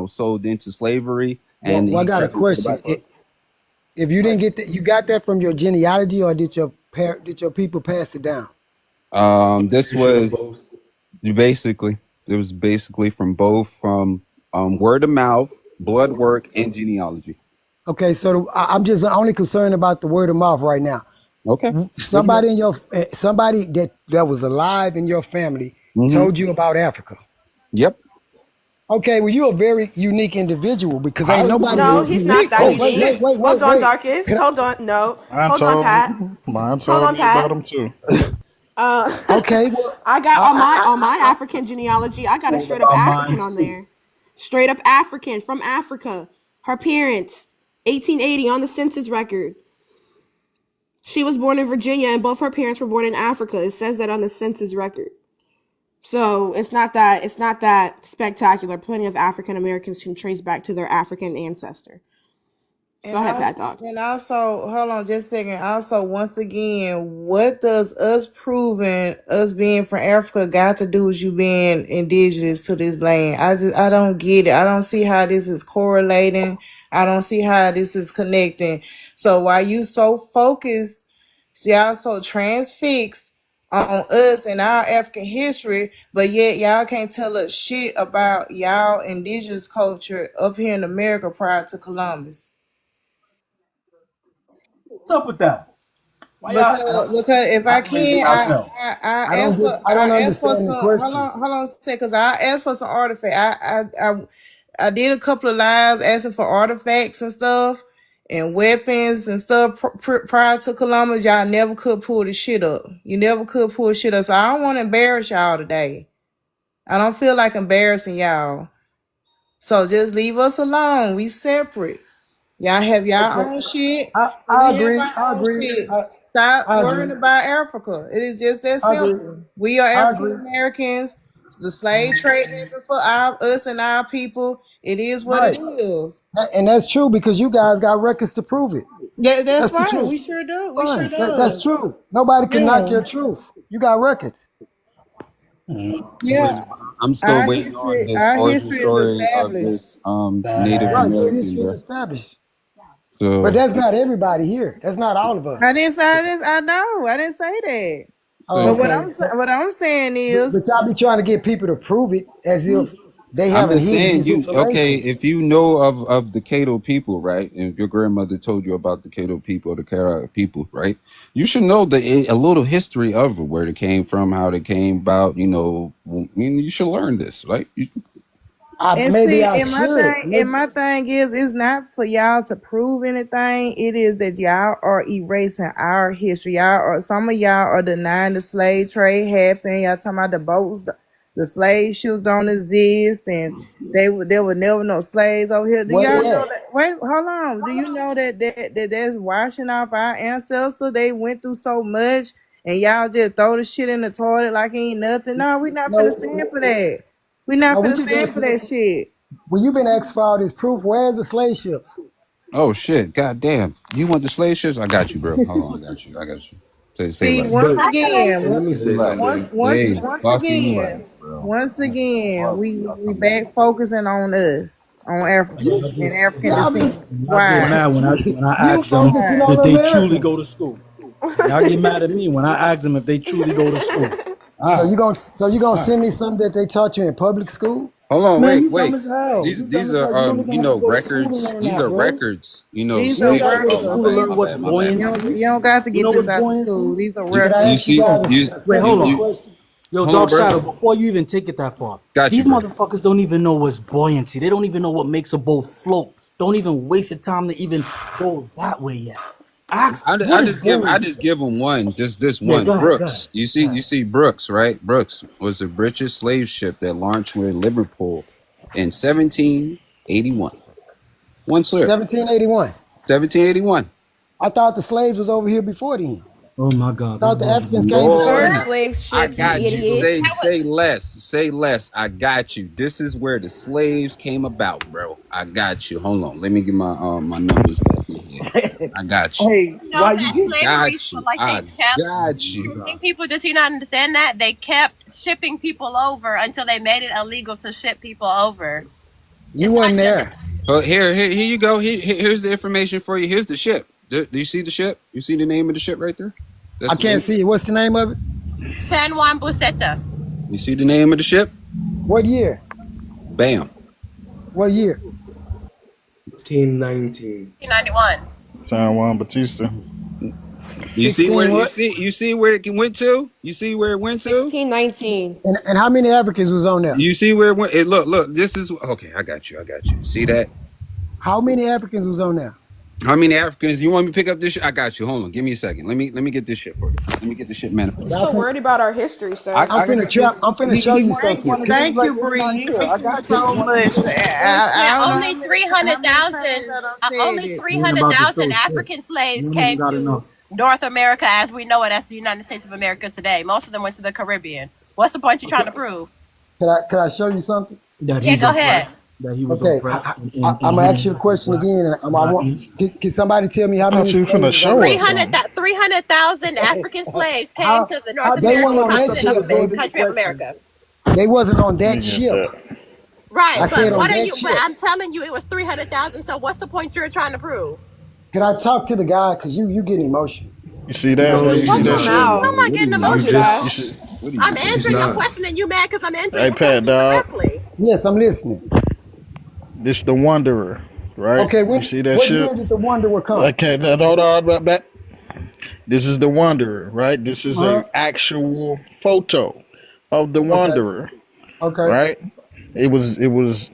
sold into slavery and well, I he got a turned into the question. black folks. If you didn't get that, you got that from your genealogy, or did your people pass it down? This Pretty sure was both. basically, it was basically from both from word of mouth, blood work, and genealogy. Okay, so I'm just only concerned about the word of mouth right now. Okay. What you got? Somebody in your somebody that was alive in your family Mm-hmm. told you about Africa. Yep. Okay, well, you're a very unique individual because ain't How is nobody No, he he's listening. not unique? that Oh Wait, wait, shit! wait, unique. wait, Hold wait, on, wait. Darkest. Can Hold on. No. Mine Hold on, told me. Pat. Mine Hold told on, me about Pat. him too. Uh, okay, well, I got I, on I, my I, African genealogy. I got a All straight up about African mine on too. there. Straight up African from Africa. Her parents, 1880 on the census record. She was born in Virginia, and both her parents were born in Africa. It says that on the census record. So it's not that spectacular. Plenty of African Americans can trace back to their African ancestor. Go And ahead, also, Pat Dog. and also, hold on just a second. Also, once again, what does us proving us being from Africa got to do with you being indigenous to this land? I don't get it. I don't see how this is correlating. I don't see how this is connecting. So why you so focused, see, y'all so transfixed on us and our African history, but yet y'all can't tell us shit about y'all indigenous culture up here in America prior to Columbus. What's up with that? Why y'all? Because if I Y'all crazy can, yourself. I don't I ask for understand the some. question. Hold on a second. Cause I asked for some artifact. I did a couple of lives asking for artifacts and stuff and weapons and stuff prior to Columbus. Y'all never could pull the shit up. You never could pull shit up. So I don't want to embarrass y'all today. I don't feel like embarrassing y'all. So just leave us alone. We separate. Y'all have y'all Okay, own shit, and I we have agree. our own shit. Stop I worrying agree. about Africa. It is just that I agree. simple. We are I African agree. Americans. The slave trade happened for us and our people. It is what it Right, is. and that's true because you guys got records to prove it. Yeah, that's That's the right. truth. We sure do. We sure Fine, that's does. true. Nobody can knock Yeah, your truth. You got records. yeah. I'm still waiting on this Our origin history is story of established. this Native Right, your Sad. American, history is bro. established. But So, that's not everybody here. That's not all of us. I know. I didn't say that. Oh, But so okay. what I'm saying is, But y'all be trying to get people to prove it as if they I'm haven't just hidden saying, this you okay? information. If you know of the Cato people, right? And if your grandmother told you about the Cato people, the Kara people, right? You should know a little history of where they came from, how they came about. I mean, you should learn this, right? and Maybe see, I should. and my thing is, it's not for y'all to prove anything. It is that y'all are erasing our history. Some of y'all are denying the slave trade happened. Y'all talking about the boats, the slave ships don't exist, and there were never no slaves over here. Do Where y'all they know at? that? Wait, hold on. Do you know that that's washing off our ancestors? They went through so much, and y'all just throw the shit in the toilet like ain't nothing. No, we not finna stand No, for that. We not no. We finna just stand for asking. that shit. Well, you've been asked for all this proof. Where's the slave ships? Oh shit! God damn! You want the slave ships? I got you, bro. Hold on, I got you. I got you. Say See, less. once But again, let me Say say less. something. Say once fucking less, again, bro. Man, fuck y'all we talking about? back focusing on us, on Africa and African Y'all be descent. I get Why? mad when I you ask them focusing Why? on did they truly America. go to school. Y'all get mad at me when I ask them if they truly go to school. All right, So you gonna all right. send me something that they taught you in public school? Hold on, Man, wait, you dumb wait. as hell. These You dumb these as hell. are You don't even have to go to school to records. learn These that, are bro. records. These You are ain't Slave. gotta go to Oh, my school to records. bad, learn my what's bad, my bad. buoyancy. You don't got to You get know this what's out of school. buoyancy? These are Can I You ask you records. see, guys you a Wait, hold sensible on. you. question? Yo, Hold on, Dark bro. Shadow, before you even take it that far, Got you, these bro. motherfuckers don't even know what's buoyancy. They don't even know what makes a boat float. Don't even waste your time to even go that way yet. Ask, what is I buoyancy? just give them one. This Yeah, one. go ahead, go ahead. Brooks. You see Brooks, right? Brooks was the British slave ship that launched with Liverpool in 1781. One slip. 1781. 1781. I thought the slaves was over here before then. Oh my I God, this thought the boy. Africans came before Lord, First them. slave I ship, you got you. idiot. Say less. Say less. I got you. This is where the slaves came about, bro. I got you. Hold on. Let me get my numbers back in here. I got you. Hey, You know why you that get? slavery, Got so you. like they I kept got Oh my you. God. shipping people. Does he not understand that they kept shipping people over until they made it illegal to ship people over? You It's wasn't not just there. Here you go. Here's the information for you. Here's the ship. Do you see the ship? You see the name of the ship right there? I That's the can't name. see it. What's the name of it? San Juan Buseta. You see the name of the ship? What year? Bam. What year? 1619. 91. San Juan Batista. You see 16 where what? you see where it went to? You see where it went to? 1619. And how many Africans was on there? You see where it went? Look, this is okay. I got you. See that? How many Africans was on there? How many Africans? You want me to pick up this shit? I got you. Hold on. Give me a second. Let me get this shit for you. Let me get this shit I'm manifest. Y'all so finna, worried about our history, sir. I'm finna trap. I'm finna show He you wanted something. to give it Thank like you, this Bree. right here. I Thank you got you. so You want me much. to do Yeah, I don't know only how many times 300,000 I done said only it. You ain't about to show 300,000 shit. African slaves You don't even came got to enough. North America as we know it as the United States of America today. Most of them went to the Caribbean. What's the point you're trying to prove? Can I show you something? That Yeah, he's go ahead. oppressed. That he was Okay, oppressed and I'm gonna ask hidden you a from question black again, and I want. Latins. Can somebody tell me I how thought many you were slaves finna was on show there? us something. 300,000 African slaves came to the North They weren't American on that continent of ship, baby. country of America. They wasn't on Let that me get ship. that. Right, I but said on what are that you? But ship. I'm telling you, it was 300,000. So what's the point you're trying to prove? Can I talk to the guy? Cause you getting emotional. You see that? No, You he's see Watch that your not. shit? No, mouth. I'm not What are getting you You Told you doing? emotional. You that. see? What are you I'm doing? he's answering your not. question, and you mad because I'm answering Hey, your Pat, question dog. correctly. Yes, I'm listening. This the Wanderer, right? Okay, You see that what ship? year did the Wanderer come? Okay, now hold on about that. This is the Wanderer, right? This is Uh a huh. actual photo of the Okay. Wanderer, Okay. right? It was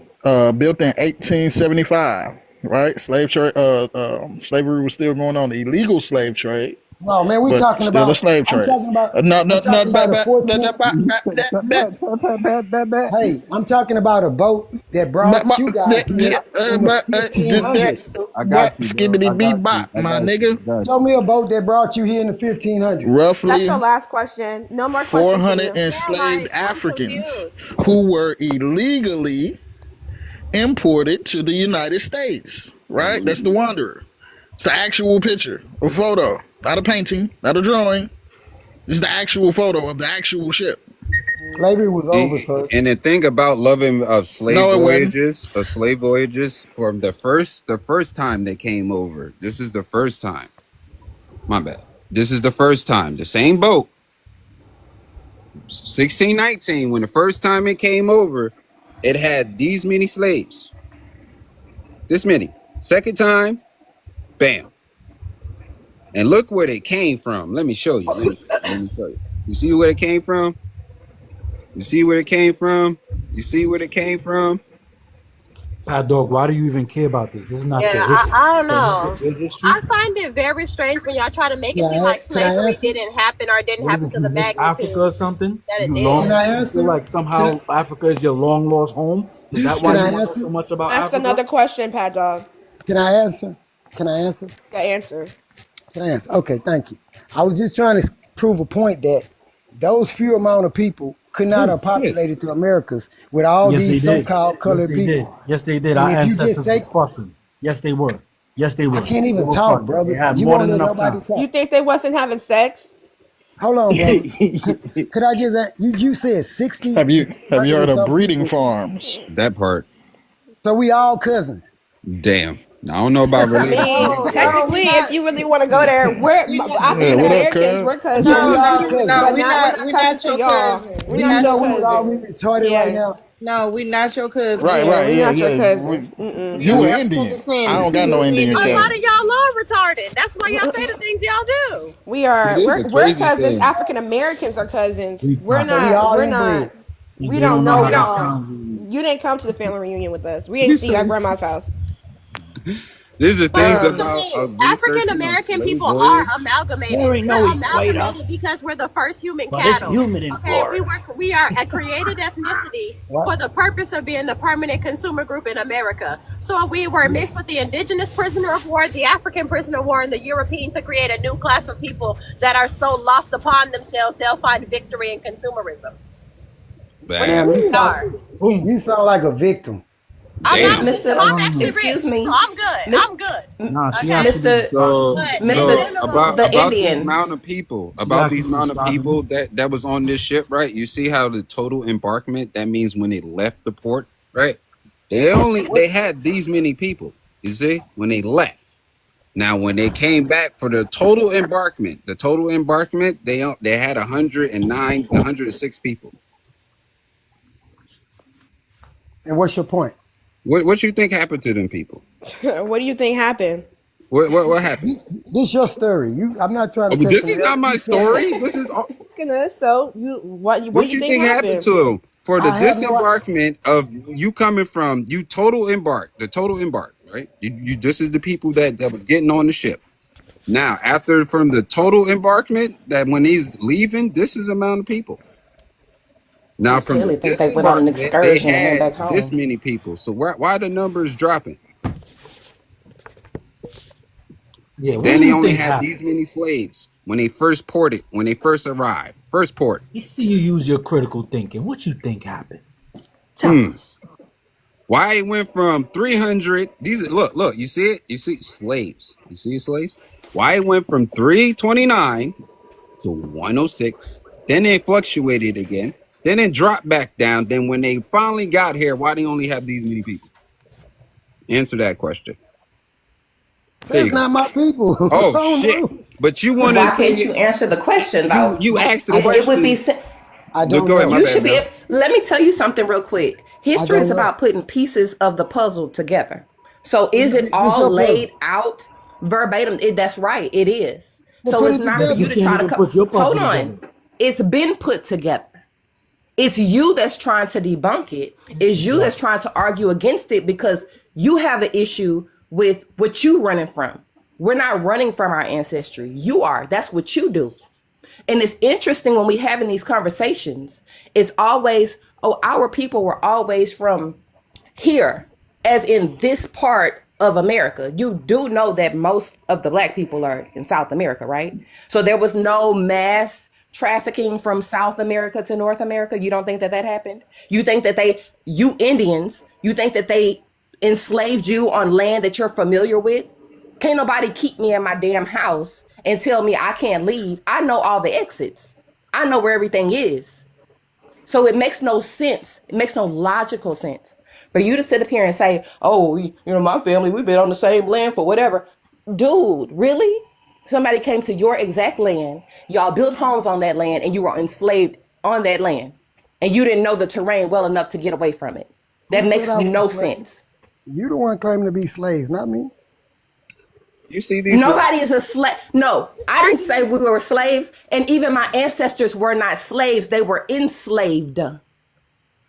built in 1875, right? Slavery was still going on, the illegal slave trade, No, man, we but talking still a about. slave I'm trade. talking about. No, I'm no, no, talking about a 14. Hey, I'm talking about a boat that brought you guys here in the 1500s. I got you, bro. Skibbity I bee got bop, you. I my got you. nigga. I got Show you. me a boat that brought you here in the 1500s. That's your Roughly last question. No more questions for 400 you. Yeah, enslaved like I'm Africans confused. who were illegally imported to the United States. Right? That's the Wanderer. It's the actual picture, a photo, not a painting, not a drawing. It's the actual photo of the actual ship. Slavery was over, sir. And the thing about loving No, it wasn't. slave voyages, from the first time they came over. This is the first time. My bad. This is the first time. The same boat, 1619. When the first time it came over, it had these many slaves. This many. Second time, bam. And look where they came from. Let me show you. Let me show you. You see where it came from? You see where it came from? You see where it came from? Pat Dog, why do you even care about this? This is not your Yeah, history. I don't Can you know. get your history? I find it very strange when y'all try to make it seem like Can I slavery answer? didn't happen or it didn't What is happen it? to You the miss Africa magnitude or something? that it You did. Can long? I You feel answer? like Can I, somehow Africa is your long lost home? Is that why can you I want to know answer? so much about Ask Africa? another question, Pat Dog. Can I answer? Can I answer? The answer. Can I answer? Okay, thank you. I was just trying to prove a point that those few amount of people could not Oh have shit! populated the Americas with all Yes, they these did. so-called Yes, colored they did. people. Yes, they did. And Our if you just ancestors take, was fucking. Yes, they were. Yes, they I were. can't They even were talk, fucking. They brother. had You more won't than let enough nobody time. You talk. think they wasn't having sex? Hold on, brother. Could I just? You said 60 Have to you have you 300 and heard of some breeding people. farms? That part. So we all cousins. Damn. I don't know about I related to mean, you, No, but no, we technically, if not. you really want to go there, we're We not. Yeah, African what up, Americans. cuz? We're Yeah, cousins, we No, all no, cousins. no. but We not. We're not. not We cousins not to your y'all. cousin. We're We Do you not not your know your we all we cousin. cousin. retarded right Yeah, now? No, we not your cousin. Right, yeah, right, we're yeah, not your yeah. cousin. Mm-mm. You You an African Indian. I don't descendant. got no You Indian A Indian. lot of cousins. y'all are retarded. That's why y'all say the things y'all do. We see, are. this is the We're crazy cousins. thing. African Americans are cousins. We We're not. So we not. all We're not. inbreds. We They don't don't know know how that y'all. sounds. Really. You didn't come to the family reunion with us. We You didn't see you at say grandma's house. these are But things this is Um, the about thing. African researching on American slave people are voyage. There amalgamated. ain't no We're equator, amalgamated because we're the first human but it's cattle. humid in Okay, Florida. we are a created ethnicity What? for the purpose of being the permanent consumer group in America. So we were mixed with the indigenous prisoner of war, the African prisoner of war, and the Europeans to create a new class of people that are so lost upon themselves they'll find victory in consumerism, which is Bam. Damn, what we are. Boom. you sound like a victim. I'm not a Damn. victim. No, I'm no, actually no. rich, Excuse so me, I'm good. Miss I'm good. Nah, she Okay, actually Mister misogyny. So but She Mister so did. in about the about these Indian. amount of people, She actually misogyny. that was on this ship, right? You see how the total embarkment, that means when they left the port, right? They had these many people, you see, when they left. Now when they came back for the total embarkment, they had 109, 106 people. And what's your point? What you think happened to them people? What do you think happened? What happened? This your story. I'm not trying Oh, to but take this from is not whatever my you saying. story. This is So what do what you you think think happened happened? to him for the I have no. disembarkment of you coming from you total embark, the total embark, right? This is the people that was getting on the ship. Now, after from the total embarkment, that when he's leaving, this is the amount of people. Now, You from the clearly think they went on an disembarkment, they excursion and went had back this home. many people. So why the numbers dropping? Yeah, what Then do they you only think had these happened? many slaves when they first ported, when they first arrived. First port. Let's see you use your critical thinking. What you think happened? Tell Hmm. us. Why it went from 300? These look. You see it? You see slaves. You see slaves? Why it went from 329 to 106? Then it fluctuated again. Then it dropped back down. Then when they finally got here, why they only have these many people? Answer that question. There you That's go. not my people. I Oh don't shit! know. But you want to Why can't say you answer the question though? you asked the It would be. question. I Look, don't go ahead. My know. You bad, should be. Mel. Let me tell you something real quick. I History don't is know. about putting pieces of the puzzle together. So is it This all your puzzle. laid out verbatim? That's right. It is. Well, So put it's it not Yeah, for but you you together. to can't try to even come. put your Hold puzzle on. together. It's been put together. It's you that's trying to debunk it. It's you that's Exactly. trying to argue against it because you have an issue with what you running from. We're not running from our ancestry. You are. That's what you do. And it's interesting when we having these conversations, it's always, oh, our people were always from here, as in this part of America. You do know that most of the black people are in South America, right? So there was no mass trafficking from South America to North America. You don't think that that happened? You think that you Indians, you think that they enslaved you on land that you're familiar with? Can't nobody keep me in my damn house and tell me I can't leave. I know all the exits. I know where everything is. So it makes no sense. It makes no logical sense for you to sit up here and say, "Oh, my family, we've been on the same land for whatever." Dude, really? Somebody came to your exact land. Y'all built homes on that land, and you were enslaved on that land, and you didn't know the terrain well enough to get away from it. Who That said makes I was a no slave? sense. You the one claiming to be slaves, not me. You see these now? Nobody is a slave. No, I didn't say we were slaves, and even my ancestors were not slaves. They were enslaved.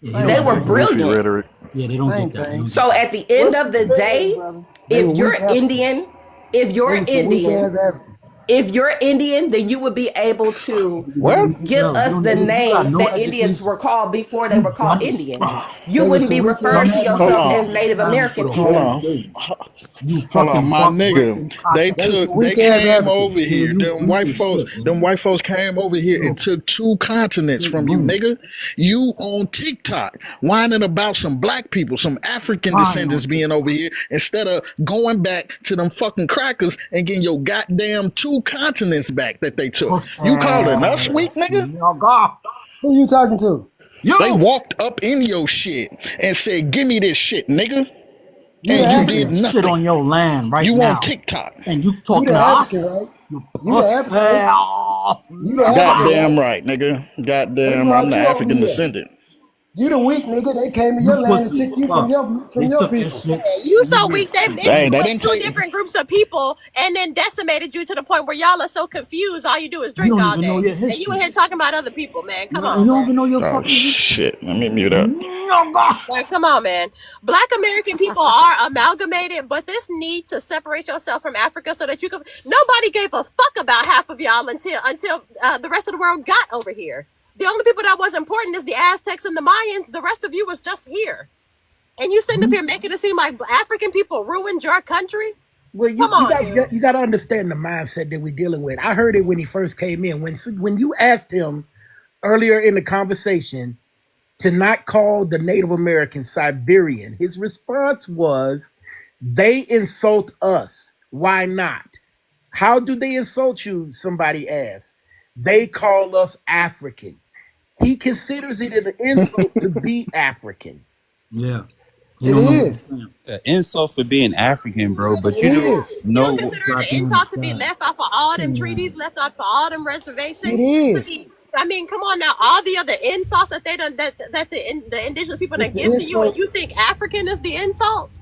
Yeah, you Same don't They get were that. thing. Goofy brilliant. rhetoric. Yeah, they don't Same get that. They thing. don't get So that. at the end What's of the the difference, day, brother? They if were you're weak Africans. Indian, if They you're were some weak Indian, ass Africans. if you're Indian, then you would be able to What? give Yo, us the you got name no that Indians education. were called before they You were called dumb as Indian. fuck. You They were wouldn't be some weak ass referring to Dumbest Hold yourself Africans. as on. motherfucking Native planet for American the Hold whole people. on. day. You Hold on, fucking my buck nigga. breaking They cocksucker. They were took, some they weak ass came Africans. over Man, here. you weak as shit, Them man. white folks came over here and Yo, took two continents from you, room. nigga. You on TikTok whining about some black people, some African Crying on descendants being TikTok. over here instead of going back to them fucking crackers and getting your goddamn two continents back that they took. Pussy. You calling us weak, nigga? Nigga. Who you talking to? They You. walked up in your shit and said, "Give me this shit, nigga," You the And and you you did can African. shit on nothing. your land right You on now. TikTok. And you You talking the to African, us? right? You You the pussy. African, right? You the African, Nigga. Goddamn right? right, nigga. They Goddamn, I'm brought the you over African here. descendant. You the weak nigga. They came to You your land and pussy took as you from fuck. They your took that people. shit. You And you so made weak they Hey, basically shit. they put didn't two take. different groups of people and then decimated you to the point where y'all are so confused. All you do is You drink don't all even know day, your and you in history. here talking about other people, man. Come You on, don't man. even know your Oh fucking history. shit! Let me mute up. Nigga. Like, come on, man. Black American people are amalgamated, but this need to separate yourself from Africa so that you could. Nobody gave a fuck about half of y'all until the rest of the world got over here. The only people that was important is the Aztecs and the Mayans. The rest of you was just here. And you sitting up here making it seem like African people ruined your country? Well, Come on, dude. you got to understand the mindset that we're dealing with. I heard it when he first came in. When you asked him earlier in the conversation to not call the Native American Siberian, his response was, "They insult us. Why not? How do they insult you?" Somebody asked. They call us African. He considers it an insult to be African. Yeah. You It don't know what you're is. saying. Insult for being African, bro. But It you Still, don't is. still know. consider it an Goddamn insult to be sad. left off of all them treaties, Damn. left off of all them It reservations. is. I mean, come on now. All the other insults that they done that the indigenous people done It's an give to you, and insult. you think African is the insult?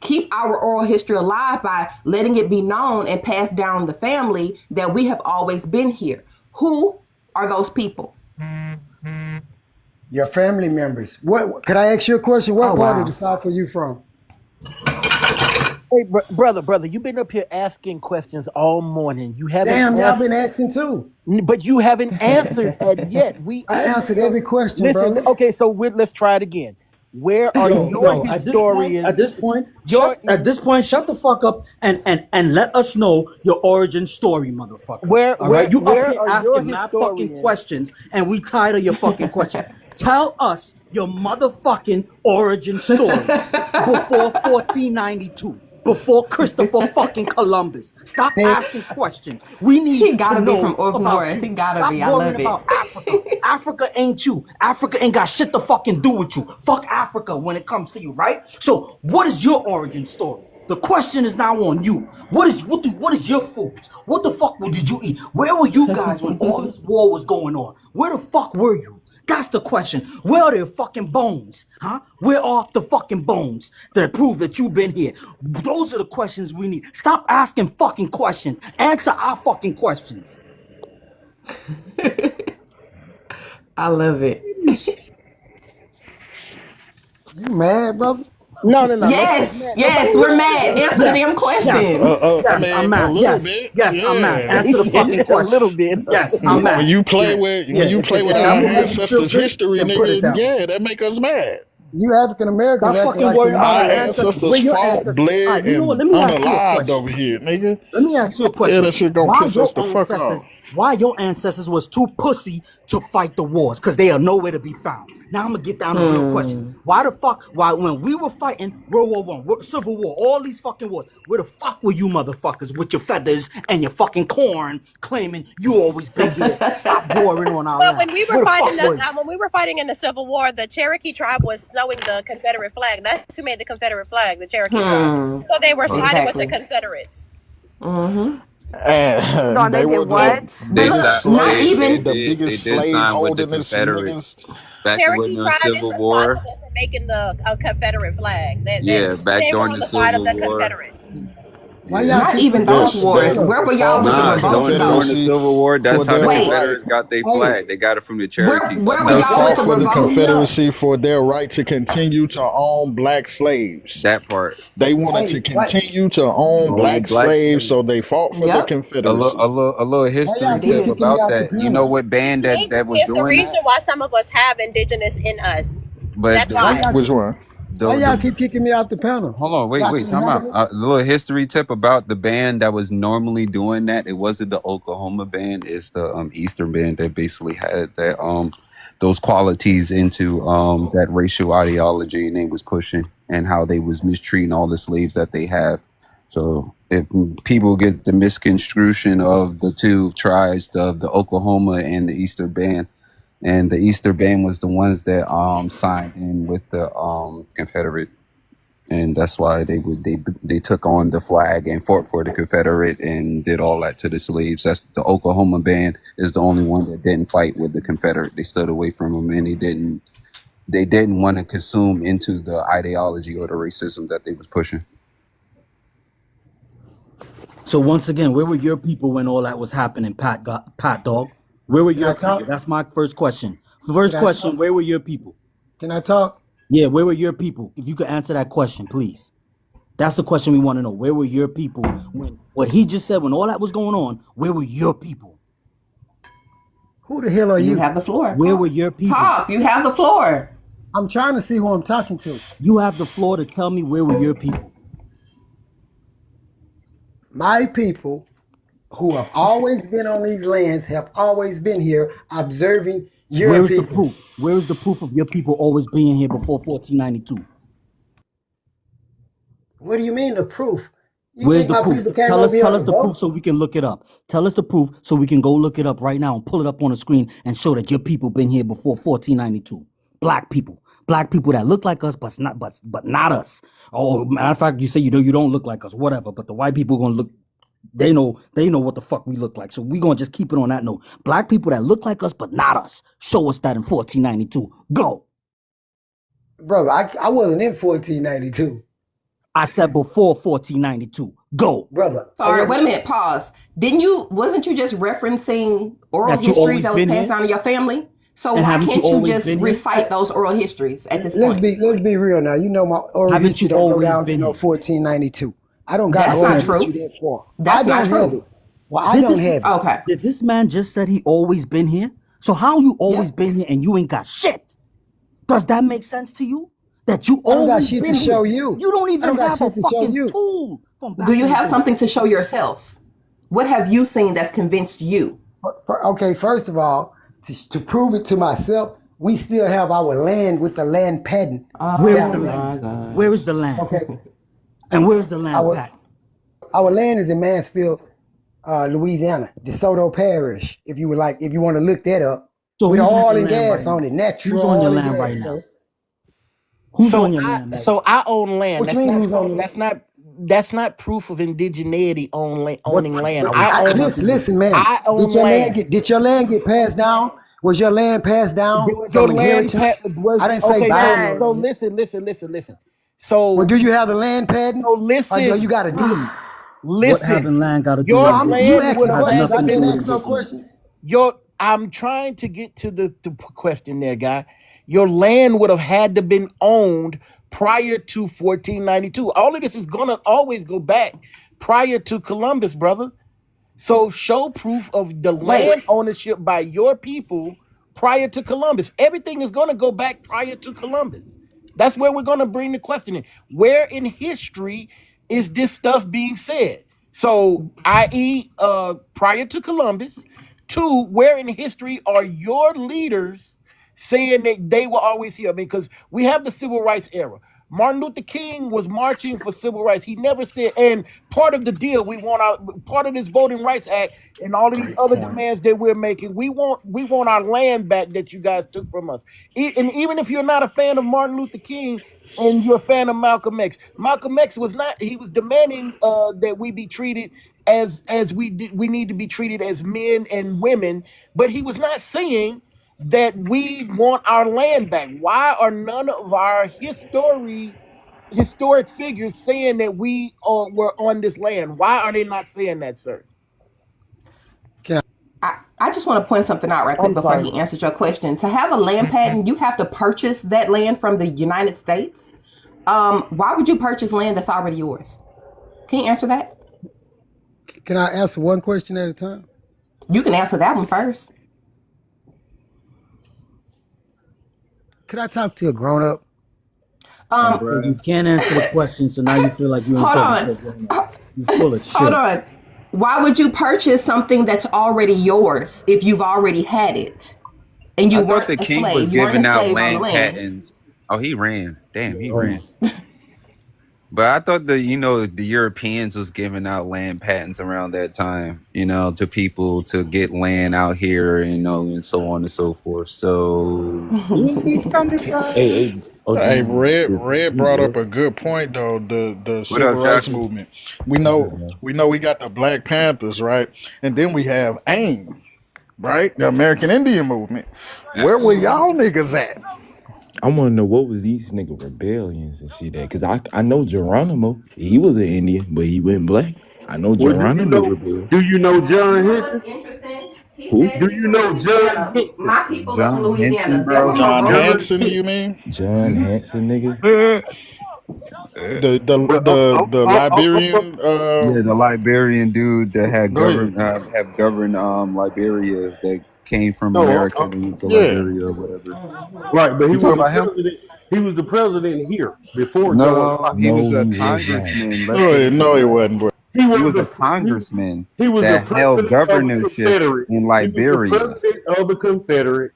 keep our oral history alive by letting it be known and passed down the family that we have always been here. Who are those people? Your family members. What? Could I ask you a question? What Oh, part of wow. the South are you from? Hey, brother, you've been up here asking questions all morning. You haven't Damn, y'all asked, been asking too. but you haven't answered yet. We I listen. answered every question, Listen. brother. Okay, so let's try it again. Where are your Yo, historians? at this point, shut the fuck up and let us know your origin story, motherfucker. Where All right, where you up where here are your asking mad fucking historians? questions, and we tired of your fucking question. Tell us your motherfucking origin story before 1492. Before Christopher fucking Columbus. Stop Man, asking questions. We He need to gotta be from know up about north. He you. gotta Stop be. I worrying love it. about Africa. Africa ain't you. Africa ain't got shit to fucking do with you. Fuck Africa when it comes to you, right? So what is your origin story? The question is now on you. What is your food? What the fuck did you eat? Where were you guys when all this war was going on? Where the fuck were you? That's the question. Where are their fucking bones? Huh? Where are the fucking bones that prove that you've been here? Those are the questions we need. Stop asking fucking questions. Answer our fucking questions. I love it. you mad, brother? No. Nobody's Yes, mad. yes, Nobody's we're mad. mad. Answer Yes, them yes, questions. I yes, I'm mean, a mad. little Yes, bit, yes, I'm mad. yeah. Answer the fucking A little question. bit. Yes, I'm You When mad. you play Yeah, with yeah. when If our that will make you feel ancestors' good, history, then put nigga, it that way. yeah, that make us mad. you African Americans Stop acting fucking like the worrying about Our our Europeans. ancestors. ancestors Where your fought, ancestors? All bled, right, you know what? and Let me ask you a unalived question. over here, nigga. Let me ask you a Yeah, question. that shit gonna piss us the fuck off. Why your ancestors was too pussy to fight the wars? Because they are nowhere to be found. Now I'm gonna get down to real questions. Why the fuck? Why when we were fighting World War One, Civil War, all these fucking wars, where the fuck were you motherfuckers with your feathers and your fucking corn, claiming you always been here? Stop boring on our Well, land. Where the fuck were you? when we were fighting in the Civil War, the Cherokee tribe was snowing the Confederate flag. That's who made the Confederate flag, the Cherokee tribe. So they were siding with the Exactly. Confederates. Mm-hmm. No, And they they did were And what? the but biggest look, not slave, even the biggest did slave sign with the holdingest niggas. Confederates back when Cherokee the tribe is Civil War. responsible for making the Confederate flag. Yeah, back They were during on the the side of Civil the War. Confederates. Why y'all Yeah. not keep even picking on those the Yes, wars. they Confederate? Where were y'all fought with for the the revolts During though? the Confederacy Civil War, for that's how the their Wait, right. Confederates got their Hey, flag. They got it from the where Cherokee. where That's were how They they y'all with fought the got for it. the revolts? Confederacy for their right to continue to own black slaves. That part. They wanted hey, to why continue to own Own black black slaves, slaves. so they fought for the Yep, Confederacy. A little y'all history keep tip did. kicking me about off the that. You know panel? what band that was Is the doing reason that? why some of us have indigenous in us. But That's Why why. y'all Which one? why y'all the keep kicking me off the panel? hold on, Y'all wait, can't time out. handle it? A little history tip about the band that was normally doing that. It wasn't the Oklahoma band. It's the Eastern band that basically had that those qualities into that racial ideology and they was pushing and how they was mistreating all the slaves that they have. So if people get the misconstruction of the two tribes of the Oklahoma and the Eastern band, and the Easter Band was the ones that signed in with the Confederate, and that's why they took on the flag and fought for the Confederate and did all that to the slaves. That's the Oklahoma Band is the only one that didn't fight with the Confederate. They stood away from them and they didn't want to consume into the ideology or the racism that they was pushing. So once again, where were your people when all that was happening, Pat Dog? Where were Can I your people? talk? That's my first question. Can First I question, talk? where were your people? Can I talk? Yeah, where were your people? If you could answer that question, please. That's the question we want to know. Where were your people when what he just said, when all that was going on, where were your people? Who the hell are You you? have the floor. Where were Talk. your people? Talk. You have the floor. I'm trying to see who I'm talking to. You have the floor to tell me where were your people. My people who have always been on these lands have always been here observing your Where is the people. proof? Where is the proof of your people always being here before 1492? What do you mean the proof? You Where's think the my proof? people came over here Tell on us a the proof boat? so we can look it up. Tell us the proof so we can go look it up right now and pull it up on the screen and show that your people been here before 1492. Black people. Black people that look like us, but not us. Oh, matter of fact, you say you don't look like us, whatever. But the white people gonna look. They know what the fuck we look like. So we gonna just keep it on that note. Black people that look like us, but not us. Show us that in 1492. Go. Brother, I wasn't in 1492. I said before 1492. Go. Brother, I Sorry, wait a wasn't. minute, pause. Wasn't you just referencing oral That you histories always that was been passed here, down to your family? So and why haven't you can't you always just been here? recite those oral histories at this Let's point? be real now. You know my oral Haven't history you don't go always down to been no here? 1492. I don't got to That's go and not get you true. that far. I That's not don't have it. true. Well, I Did don't this have it. Okay. did this man just said he always been here? So how you always Yeah. been here and you ain't got shit? Does that make sense to you? That you I don't got always shit to been here. show you. You don't I even don't got have a shit to show fucking you. tool from Do back you in the have day. something to show yourself? What have you seen that's convinced you? Okay, first of all, to prove it to myself, we still have our land with the land patent Where is Oh the down land? here. my Where is gosh. the land? Okay, And where is the land our patent? our land is in Mansfield, Louisiana, DeSoto Parish. If you would like, if you want to look that up, So with who's on oil your and land right gas on now? it, natural Who's on your oil and land right gas, now? sir. Who's on your land right So now? I own land. What you mean who's on the? That's not proof of indigeneity What owning land. what what Listen, man. I own land. Did your land get passed down? Was your land passed down Was your from land inheritance? was I didn't say okay, buying the so Guys, land. listen. Well, So do you have the land patent, so or do listen, you got a deed? what listen. having land got to do Your with You land indigenous? would asking It have has questions. had I to nothing to can't do been with ask no indigenous. questions. I'm trying to get to the question there, guy. Your land would have had to been owned prior to 1492. All of this is gonna always go back prior to Columbus, brother. So show proof of the Wait. land ownership by your people prior to Columbus. Everything is going to go back prior to Columbus. That's where we're going to bring the question in. Where in history is this stuff being said? So, i.e., prior to Columbus. Two, where in history are your leaders saying that they were always here? I mean, because we have the civil rights era. Martin Luther King was marching for civil rights. He never said, and part of the deal we want our part of this Voting Rights Act and all of these Great other point. demands that we're making. We want our land back that you guys took from us. And even if you're not a fan of Martin Luther King and you're a fan of Malcolm X, Malcolm X was not. He was demanding that we be treated as we need to be treated as men and women, but he was not saying that we want our land back. Why are none of our historic figures saying that we were on this land? Why are they not saying that, sir? Can I just want to point something out right quick I'm before sorry, he bro. answers your question. To have a land patent, you have to purchase that land from the United States. Why would you purchase land that's already yours? Can you answer that? I answer one question at a time? You can answer that one first. Could I talk to a grown up? Hey, Um, So you bruh. can't answer the question, so now you feel like you ain't hold talking on. to a grown up. You full of Hold shit. on. Why would you purchase something that's already yours if you've already had it and I you thought weren't the a king was slave? You weren't giving out enslaved on the land land. patents. Oh, he ran. Damn, he Oh, ran. But I thought the Europeans was giving out land patents around that time, to people to get land out here, and so on and so forth. So where's this coming Hey, from? hey, OG, Red he brought up would. a good point though. The What civil up, rights Shaka? movement. We What's up, know man? we got the Black Panthers, right? And then we have AIM, right? The American Indian movement. Where were y'all niggas at? I want to know what was these nigga rebellions and shit at, cause I know Geronimo, he was an Indian, but he went black. I know Well, Geronimo rebelled. do you know You John know what's Henson? interesting? He Who? said Do he's you from know John Louisiana. Henson? My people are from John Henson, Louisiana. They're bro. from John Never. Monroe. Hanson, you mean? John Hanson, nigga. Well, The Liberian Yeah, the Liberian dude that had go ahead. governed Liberia, that came from no, America and went to Yeah. Liberia or whatever. right, but he You was talking the about him? president. He was the president here before George No, he Washington. was No, a he was not. congressman. Let's No, get it no, it correct. wasn't, bro. He He was was a the congressman he was the that held president of the governorship Confederate. in He was the Liberia. president of the Confederate.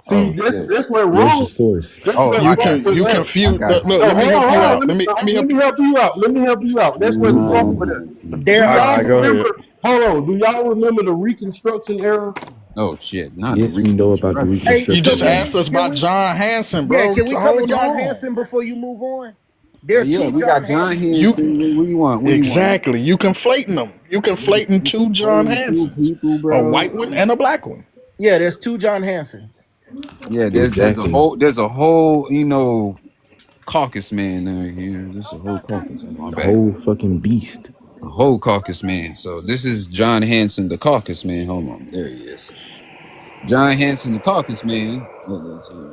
Oh See, shit. that's where Where's your wrong. source? That's Oh, where I wrong got was you. You at. I confused. got Look, you. No, let me help you hold on. out. Let Let me me help you out. Let me help you out. That's where the wrong was Let's at. see. Do There All y'all are right, go remember? ahead. Hold on. Do y'all remember the Reconstruction era? Oh shit, not the Yes, we know about the Reconstruction. hey, You so just Reconstruction can era. asked we us can about we John Hanson, yeah, bro. can we So cover hold John on. Hanson before you move on? There are Yeah, two we John got John Hansons. You Henson. What do you want? What do you want? exactly. You conflating them. You conflating You two John conflating two Hansons, people, a white one bro. and a black one. Yeah, there's two John Hansons. Yeah, Exactly. there's a whole caucus man there here. There's a whole caucus on my The back. whole fucking beast. A whole caucus man. So this is John Hanson, the caucus man. Hold on, there he is. John Hanson, the caucus man. Let's see.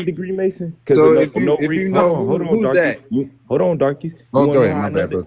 third degree Mason? Because So for no if you reason, know hold on, who's darkies. that? Hold on, darkies. You Oh, want go to know ahead. how My bad, another? bro.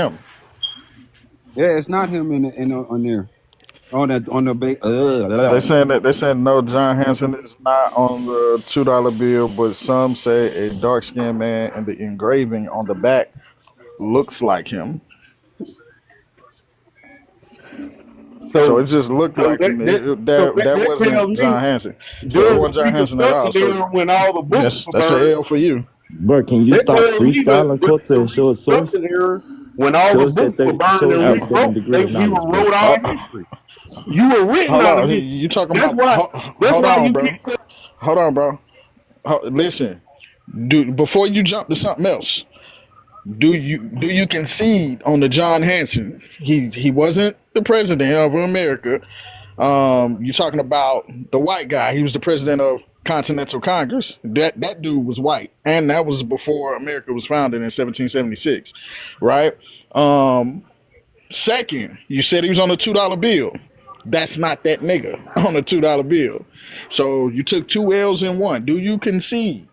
him. Yeah, it's not him on there. They saying no. John Hanson is not on the $2 bill, but some say a dark skinned man and the engraving on the back looks like him. So it So, just looked so like him. That that tells wasn't me John Hanson. So it there's wasn't a John Hanson at all. reconstruction So error when all the books were that's an burned. L for you. Bro, can you That stop tells me freestyling, the Cortez? Show a source. reconstruction error when all Show the us that books were 30. burned Show us and that 7 degree of we knowledge, bro. rewrote Uh, our history. You were written hold out of on. history. You talking That's about? why. That's Hold why on, you bro. keep saying. Hold on, bro. Listen, before you jump to something else, do you concede on the John Hanson? He wasn't the president of America. You're talking about the white guy. He was the president of Continental Congress. That dude was white, and that was before America was founded in 1776, right? Um, Second, you said he was on a $2 bill. That's not that nigga on a $2 bill. So you took two L's in one. Do you concede?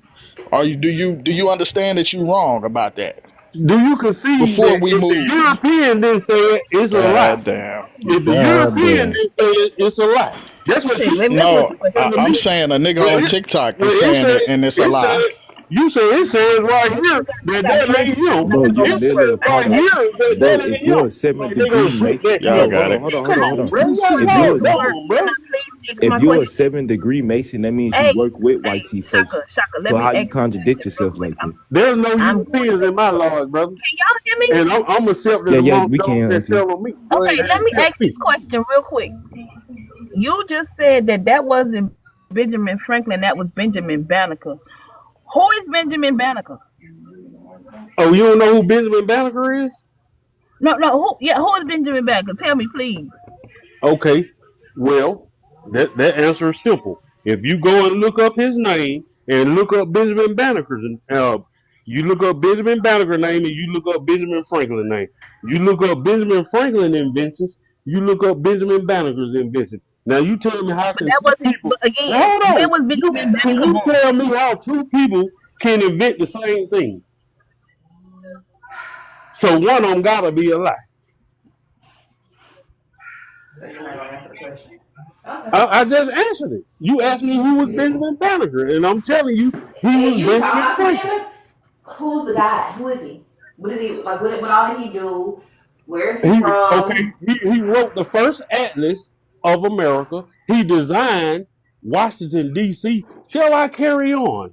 Or do you understand that you're wrong about that? Do you concede Before that we if the move, European didn't say it, it's a lie? God damn, If the God European damn. didn't say it, it's a lie. That's what Okay, you. let That's me what ask No, you a you question. saying to I'm me. saying a nigga Well, on TikTok well, is saying it, and it's a it lie. said. You say it says right You here that gotta that let ain't him. Bro, me you It go literally says first. a right part of. here Let that Bro, that ain't if him. you're a seventh Like they degree gonna switch Mason, that Y'all shit. bro, got hold on, it. hold on, hold Come on, hold on, on. bro. If Y'all you're a, dumb, bro. please answer if my you're a question? 7 degree Mason, that means you Hey, work with hey, white tea Shaka, folks. Shaka, let So me how ask you you a contradict question real yourself quick. like that? There's no I'm going Europeans to. in my laws, brother. Can y'all hear me? And I'm accepting Yeah, yeah, amongst we those can, that Auntie. tell on me. Go Okay, ahead, let me answer. ask Accept me. this question real quick. You just said that wasn't Benjamin Franklin, that was Benjamin Banneker. Who is Benjamin Banneker? Oh, you don't know who Benjamin Banneker is? No, no, who is Benjamin Banneker? Tell me, please. Okay. Well, that answer is simple. If you go and look up his name and look up Benjamin Banneker's, you look up Benjamin Banneker's name and you look up Benjamin Franklin's name. You look up Benjamin Franklin inventions. You look up Benjamin Banneker's inventions. Now you tell me how But can that two wasn't, people? but again, Well, hold when on. was You Benjamin can Banneker you born? tell me how two people can invent the same thing? So one of them gotta be a lie. So you're not gonna answer the question. Okay. I just answered it. You asked me who was Benjamin Banneker, and I'm telling you he In was Utah, Benjamin I said, Franklin. damn it, who's the guy? Who is he? What is he like? What all did he do? Where is he He okay. from? He wrote the first atlas of America. He designed Washington D.C. Shall I carry on?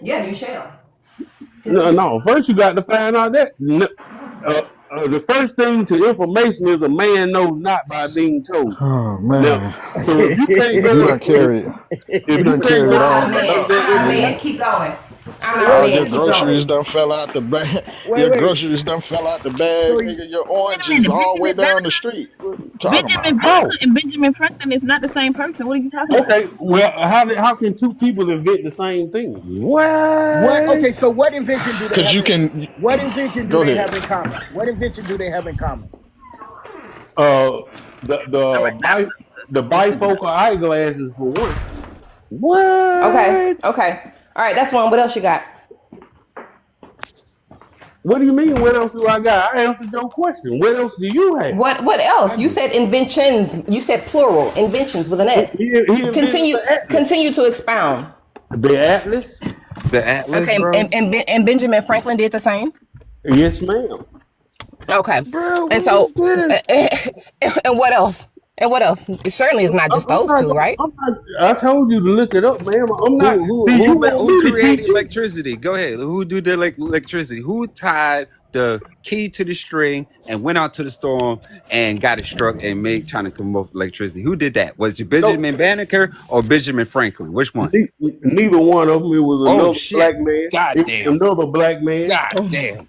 Yeah, you shall. No, Continue. no. First, you got to find out that the first thing to information is a man knows not by being told. Oh Now, man, so if you can't go, you done carried. You if you done can't carried go I'm and not a on look up man. enough. I'm not a that man. You, Keep going. I'm not a all Wait, your man. Keep groceries going. done fell out the bag. wait, Your wait. groceries done fell out the bag, So nigga. Your wait a oranges minute, all the way Benjamin down the Banneker, street. What you talking about? Benjamin how? Banneker and Benjamin Franklin is not the same person. What are you talking about? Okay, well, how can two people invent the same thing? What? Okay, so What? what invention do they Cause have? you can What invention do go they ahead. have in common? What invention do they have in common? Uh, the All the right, stop, bi the bifocal eyeglasses for one. Okay. What? Okay. All right. That's one. What else you got? What do you mean? What else do I got? I answered your question. What else do you have? What else? You said inventions. You said plural. Inventions with an S. He invented Continue. the atlas. Continue to expound. The atlas? The Atlas, Okay. bro. And Benjamin Franklin did the same. Yes, ma'am. Okay. Bro, And what is so, this? and what else? And what else? It certainly is not just I'm those not. two, right? I'm not. I told you to look it up, ma'am. I'm not. See, you want Who me to teach created you? electricity? Go ahead. Who do the electricity? Who tied the key to the string and went out to the storm and got it struck and made trying to come up with electricity? Who did that? Was it No, Benjamin Banneker or Benjamin Franklin? Which one? neither one of them. It was Oh another shit. black man. God It was damn. another black man. God damn.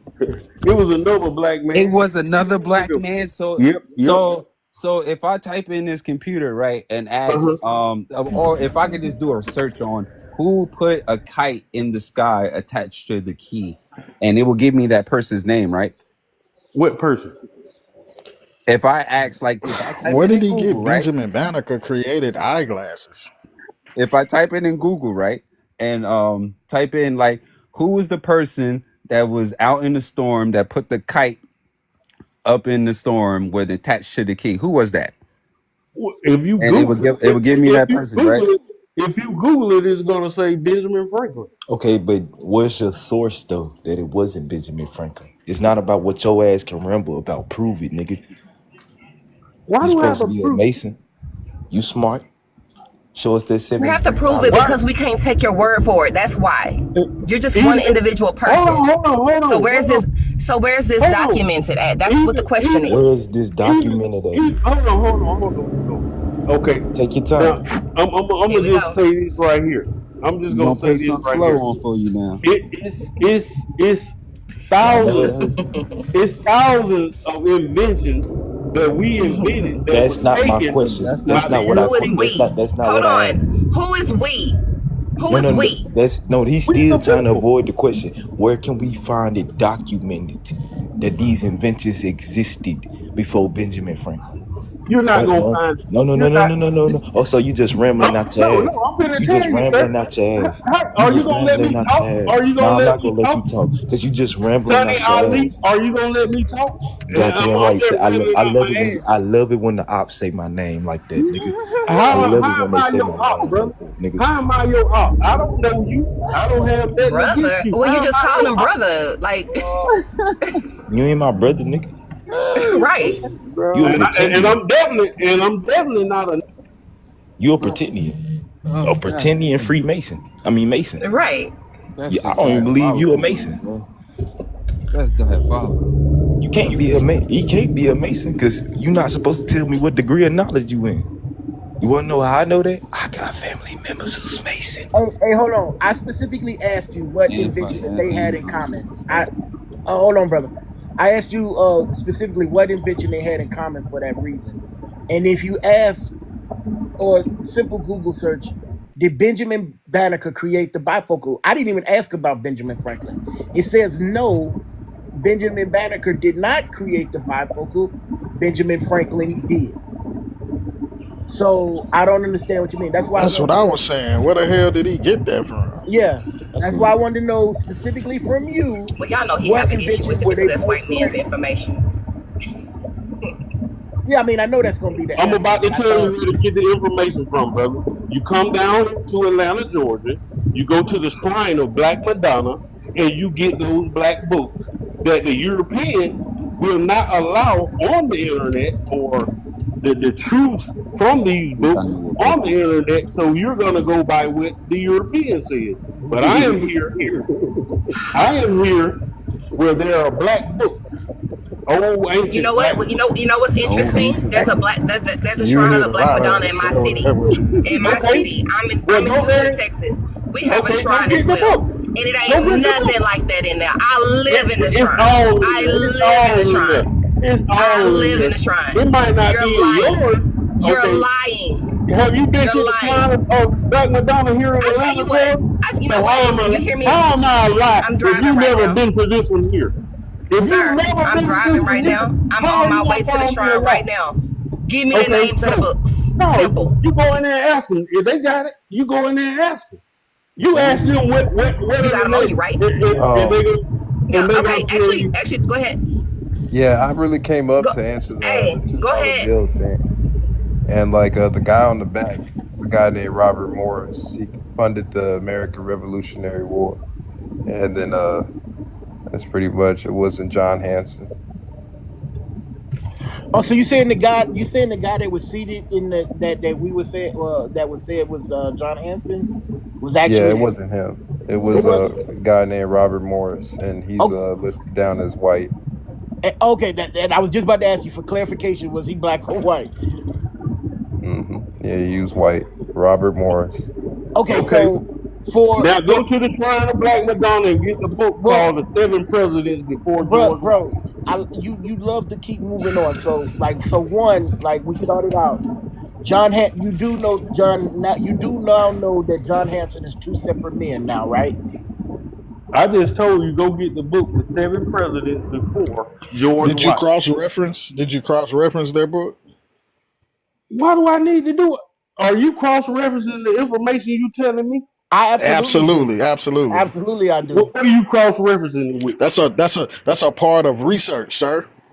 It was another black It man. was You another don't black remember? man. So Yep. Yep. so so if I type in this computer, right, and ask Uh-huh. or if I could just do a search on who put a kite in the sky attached to the key, and it will give me that person's name, right? What person? If I ask, like, if I type Where it did in he Google, get right? Benjamin Banneker created eyeglasses? If I type it in Google, right, and type in like who was the person that was out in the storm that put the kite up in the storm with attached to the key? Who was that? If you and Google it would give me if that you person, right? Google it, if you Google it, it's gonna say Benjamin Franklin. Okay, but where's your source though that it wasn't Benjamin Franklin? It's not about what your ass can remember about. Prove it, nigga. Why You do I have supposed to to be a prove? Mason. You smart. Show us that We seven have to degree prove it knowledge. because we can't take your word for it. That's why. You're just one Even individual hold person. on, hold on, hold So on, where's hold on, this? So where's this hold on. documented at? That's what the Even question even Where is. is this even, documented at? even hold on, hold on. Okay, Take your now time. I'm Here gonna we just go. say this right here. I'm just You gonna gonna say play this something right slow here. on for you now. It's Y'all never thousands heard. it's thousands of inventions that we invented that was That's not my taken question. That's by That's the not what I. Who is Europeans. That's we? not. That's not Hold what I on. asked. Who is we? Who No, is no, no. we? That's no. He's We still the trying to people. avoid the question. Where can we find it documented that these inventions existed before Benjamin Franklin? You're not Don't gonna no, find no, no, no, you're no, not no, no, no, no. Oh, so you just rambling out no, your no, ass. I'm gonna You tell just you, sir. rambling out your ass. You Are you just gonna let rambling me out talk? your ass. Are you Nah, gonna I'm let not me gonna let you talk? talk because you just rambling Sonny out your Ali, ass. are you gonna let me talk? I'm, Goddamn I'm right. just rambling I out love it my when ass. I love it when the ops say my name like that, nigga. I love it How when am they I say your my op, name brother? like that, nigga. How am I your op? I don't know you. I don't have nothing against Brother. you. Well, you How am just I called your him op? brother. Like, You ain't my brother, nigga. right. You a bro. And pretendian. I'm definitely not a. You a pretendian. A Oh, pretendian Freemason. I mean Mason. Right. that Yeah, I shit don't even believe you a diabolical, Mason. bro. That's diabolical. You can't be a Mason. He can't be a Mason because you're not supposed to tell me what degree of knowledge you in. You wanna know how I know that? I got family members who's Mason. Hey, hold on. I specifically asked you what invention that they had And in common. sister I stuff. hold on, brother. I asked you specifically what invention they had in common for that reason. And if you ask or simple Google search, did Benjamin Banneker create the bifocal? I didn't even ask about Benjamin Franklin. It says no, Benjamin Banneker did not create the bifocal. Benjamin Franklin did. So I don't understand what you mean. That's why I That's what wanted I to was know. saying. Where the hell did he get that from? Yeah, That's that's cool. why I wanted to know specifically from you Well, y'all know he what have an issue with invention it were because they that's both white man's correct on. information. Yeah, I mean I know that's going to be the I'm answer, about to but I tell you thought where to get the information from, brother. You come down to Atlanta, Georgia. You go to the shrine of Black Madonna, and you get those black books that the European will not allow on the internet or the truth from these I think I books know what book on the you talking internet. So you're gonna go by what the European said. But I am here. I am here where there are black books, old You know ancient black what? books. You know what's old interesting? ancient black book. There's a You shrine of hit the a Black lot of Madonna it, in my so city. that's what you In my Okay, city, well I'm in go Houston, there. Texas. We have a Okay, go shrine as get the well, book. and it Go ain't get the nothing book. like that in there. I live in the It's shrine. all in I there. It's live in the all in there. shrine. It's I all in live in there. the shrine. It might not You're be in yours. lying. You're Okay. lying. Have you been You're to the shrine lying. of Black Madonna here in I tell Atlanta, you what. Georgia? You know So what? You hear me? how am I a lie I'm if driving you right never now. been to this one here? If you Sir, never I'm been to this driving one right here, now. I'm how on are my you way gonna to the call me a shrine lie? right now. Give me the Okay, names of the so books. no, Simple. you go in there and ask them if they got it. You go in there and ask them. You Told ask you. them what You are got the them on you, names, right? and they go Yeah. and they Okay. gonna tell you. Go ahead. Yeah, I really came up Go. to answer the Hey, two go dollar ahead. bill thing, and like the guy on the back, it's a guy named Robert Morris. He funded the American Revolutionary War, and then that's pretty much it. Wasn't John Hanson? oh, so you saying the guy that was seated in the that we were said that was said was John Hanson was Yeah, actually it wasn't him. It it was was a guy named Robert Morris, and he's oh, listed down as white. okay that I was just about to ask you for clarification, was he black or white? Yeah, he was white. Robert Morris. Okay, Okay, so for now go to the shrine of Black Madonna and get the book well, called "The Seven Presidents Before bro, George Washington." bro, you love to keep moving on. So so one like we started out. You do know John now. You do now know that John Hanson is two separate men now, right? I just told you go get the book "The Seven Presidents Before George Did you Washington." cross reference? Did you cross reference their book? Why do I need to do it? Are you cross-referencing the information you telling me? I absolutely do. Absolutely, absolutely. Absolutely, I do. What are you cross-referencing it with? That's a part of research, sir.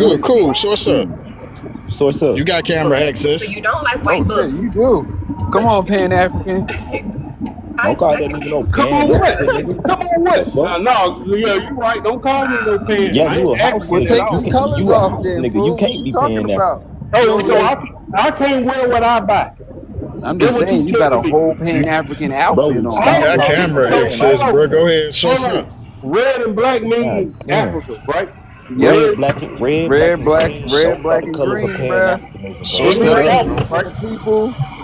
good, cool. So what's up? Cool. Source up. You got camera So access. you don't like Oh white shit, books, you do. Come but on, Pan African. I Don't call I that nigga no Come pan on what? African nigga. Come on The what? fuck? No, yeah, you right. Don't call me no pan. Yeah, I you ain't a house Well, African at nigga. take You them all. can colors you a off house then, nigga. You fool. What can't you be talking pan about? African. You Oh, over so there? I can't wear what I buy. I'm That's just what you saying, you got a telling me. whole Pan African outfit Bro, on. You What stop you got talking calling about? nigga camera So pan access, hold bro. African, on, Go bro. ahead, show hold something. on. Red and black mean God damn. Africa, right? Yep. Red, Red, black, and green. Red, Show me all black, the and colors of green, Pan bruh. Africanism, bro. Source it Red, that mean black, up. and Africa, green for right? the people.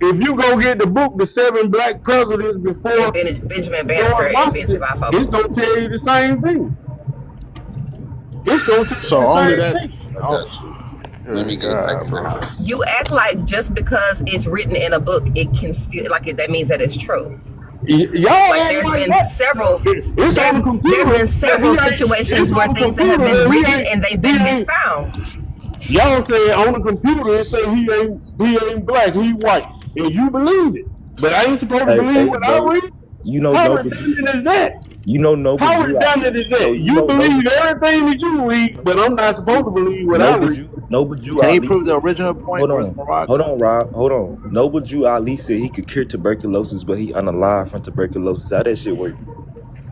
If you go get the book, The Seven Black Presidents Before Benjamin Banneker George invented Washington, it's bifocals. gonna tell you the same thing. It's gonna tell you So the only same that. thing. I Oh, got you. Let me Good get back God, in the bro. house. You act like just because it's written in a book, it can still like it, that means that it's true. Y'all Like act there's like been what? several It's on the there's computer been that several he ain't. situations It's where on the things that have computer been that written and they've he been ain't. misfound. Y'all say on the computer it say he ain't black, he white, and you believe it. But I ain't supposed to believe Hey, what I bro. read. You know How Noble Jew. redundant is that? You know Noble How Jew. redundant is So that? you You know Noble believe everything that you read, but I'm not supposed to believe what I read. Noble Jew Can he Ali prove the said. original point Hold where it's on. Hold Morocco? on, Rob. Hold on. Noble Jew Ali said he could cure tuberculosis, but he unalive from tuberculosis. How that shit work?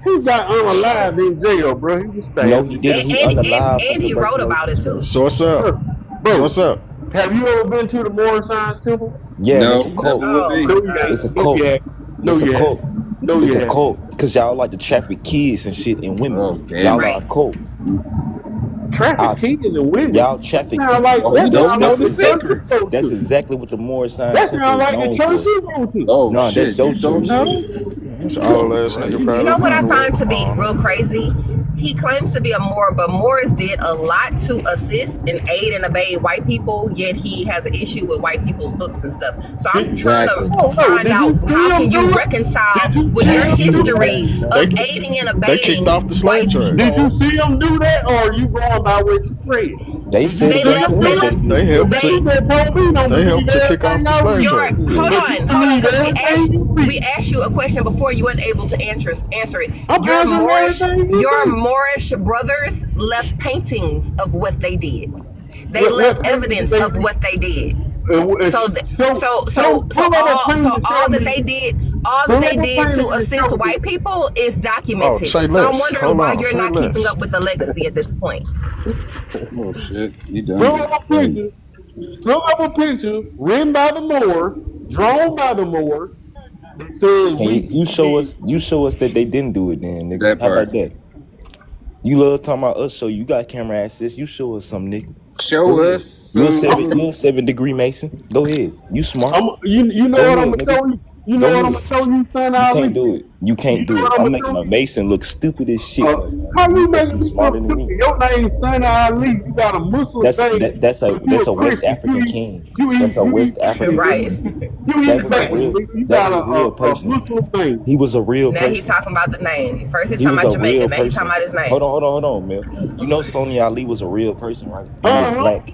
He got unalive in jail, bro. He was No, stabbed he to didn't. death. He And and unalive from and he wrote about it tuberculosis, too. bro. so what's up? Bro, So bro, what's up? have you ever been to the Moorish Science Temple? Yeah, and it's a No, never cult. will Oh be. my No, you god. ain't. It's a No, you cult. haven't. No, It's a you haven't. cult. No, It's you a haven't. cult because y'all like to traffic kids and shit and women. Oh, damn Y'all it. are a Right. cult. traffic I'll, kids and women. y'all That traffic. sounds like Oh, he that That's sounds don't know like the the that's church you secrets. go that's to. exactly what the Moorish Science That Temple sounds is like the known church for. you go to. Oh No, that's shit, you your don't church. know? This old ass Bro, nigga You probably know don't what know I who find to be Ramon real is. crazy? He claims to be a Moor, but Moors did a lot to assist and aid and obey white people, yet he has an issue with white people's books and stuff. So I'm Did, trying exactly. to oh no, find did out you see how him can you do it? reconcile Did you with see your him That's do evil that? history ways, man. They of aiding and they kicked off obeying the white slave trade. Did you people. see him do that, or are you going by what you read? They Did you said They it see him left, they do themselves. it? They left, They did. helped Cause to you they just told me don't they believe helped to kick off everything the I slave read. Your trade. hold But you on, believe because everything you we read. asked you a question before you weren't able to answer it. I'm answering everything you Your say. Moorish brothers left paintings of what they did. They What left painting did evidence they of do? what they did. Uh, So, pull up a painting to all show that me. they did, all that Pull they up a did painting to to assist show me. white people is Oh, documented. say So I'm less. wondering Hold why on, you're say not keeping less. up with the legacy at this point. Oh shit, he done Pull did up a crazy. picture. Pull up a picture written by the Moors, drawn by the Moors, that says Can we you show did. us? You show us that they didn't do it, then, nigga. That How part. about that? You love talking about us, so you got camera access. You show us some, nigga. Go Show ahead. us some. You a 7 degree Mason. Go ahead. You smart. You know Go what I'm ahead, gonna nigga. show you? You know Go what I'm ahead. gonna show you, son You Ali? can't do it. You You can't know do it. what I'm I'm gonna making show a you? Mason look stupid as shit right now, How nigga. You you think making you me look smarter than stupid? me? Your name's Son Ali. You got a Muslim name, but you That's a a West Christian. African king. You eat That's a you eat West African bacon, Right. nigga. king. You That eat was a bacon, real. nigga. You That got was a real a person. Muslim name. He was a real Now he person. talking about the name. First he's He talking was about a Jamaica. real Now he talking person. about his name. Hold on, Mel. You know Sonya Ali was a real person, right? And he was Uh huh. black.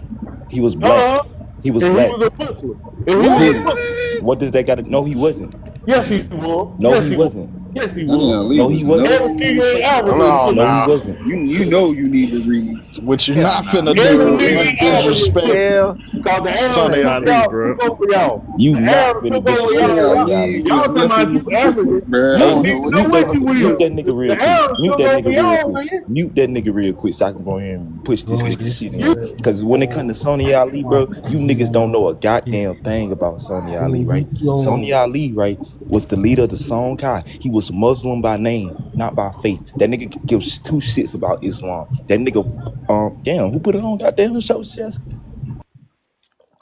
He was black. Uh huh. He was And he black. was a Muslim. And he was a Clearly. Muslim. What? What does that got to? No, he wasn't. Yes, he was. No, Yes, he he was. wasn't. Yes, he Sonny was. Ali No, he was no wasn't. Every nigga in fucking Hold Africa is on No, Muslim. he now. wasn't. You know you need to read. What you Hell not nah. finna Every do nigga is in Africa is Muslim. disrespect Hell, Cause the Arabs Sonny Man, took Ali, y'all, bro. took over y'all. you The not Arabs finna took over Sonny disrespect y'all. Sonya Ali Ali. Y'all was talking about nothing, you Africans. You Hey, don't bruh. even mute, know mute what that, you mute is. that nigga real The quick. Arabs Mute took that over nigga real y'all, quick. man. Mute that nigga real quick so I can go ahead and push this Bro, nigga this shit in. nigga Cause is when it comes to so Sonya Ali, bro, you niggas don't fucking know a goddamn stupid. thing about Sonya Ali, Bro, right? you don't. Sonya Ali, right, was the leader of the Song Kai. He was Muslim by name, not by faith. That nigga gives two shits about Islam. That nigga, damn, who put it on goddamn show, Jessica?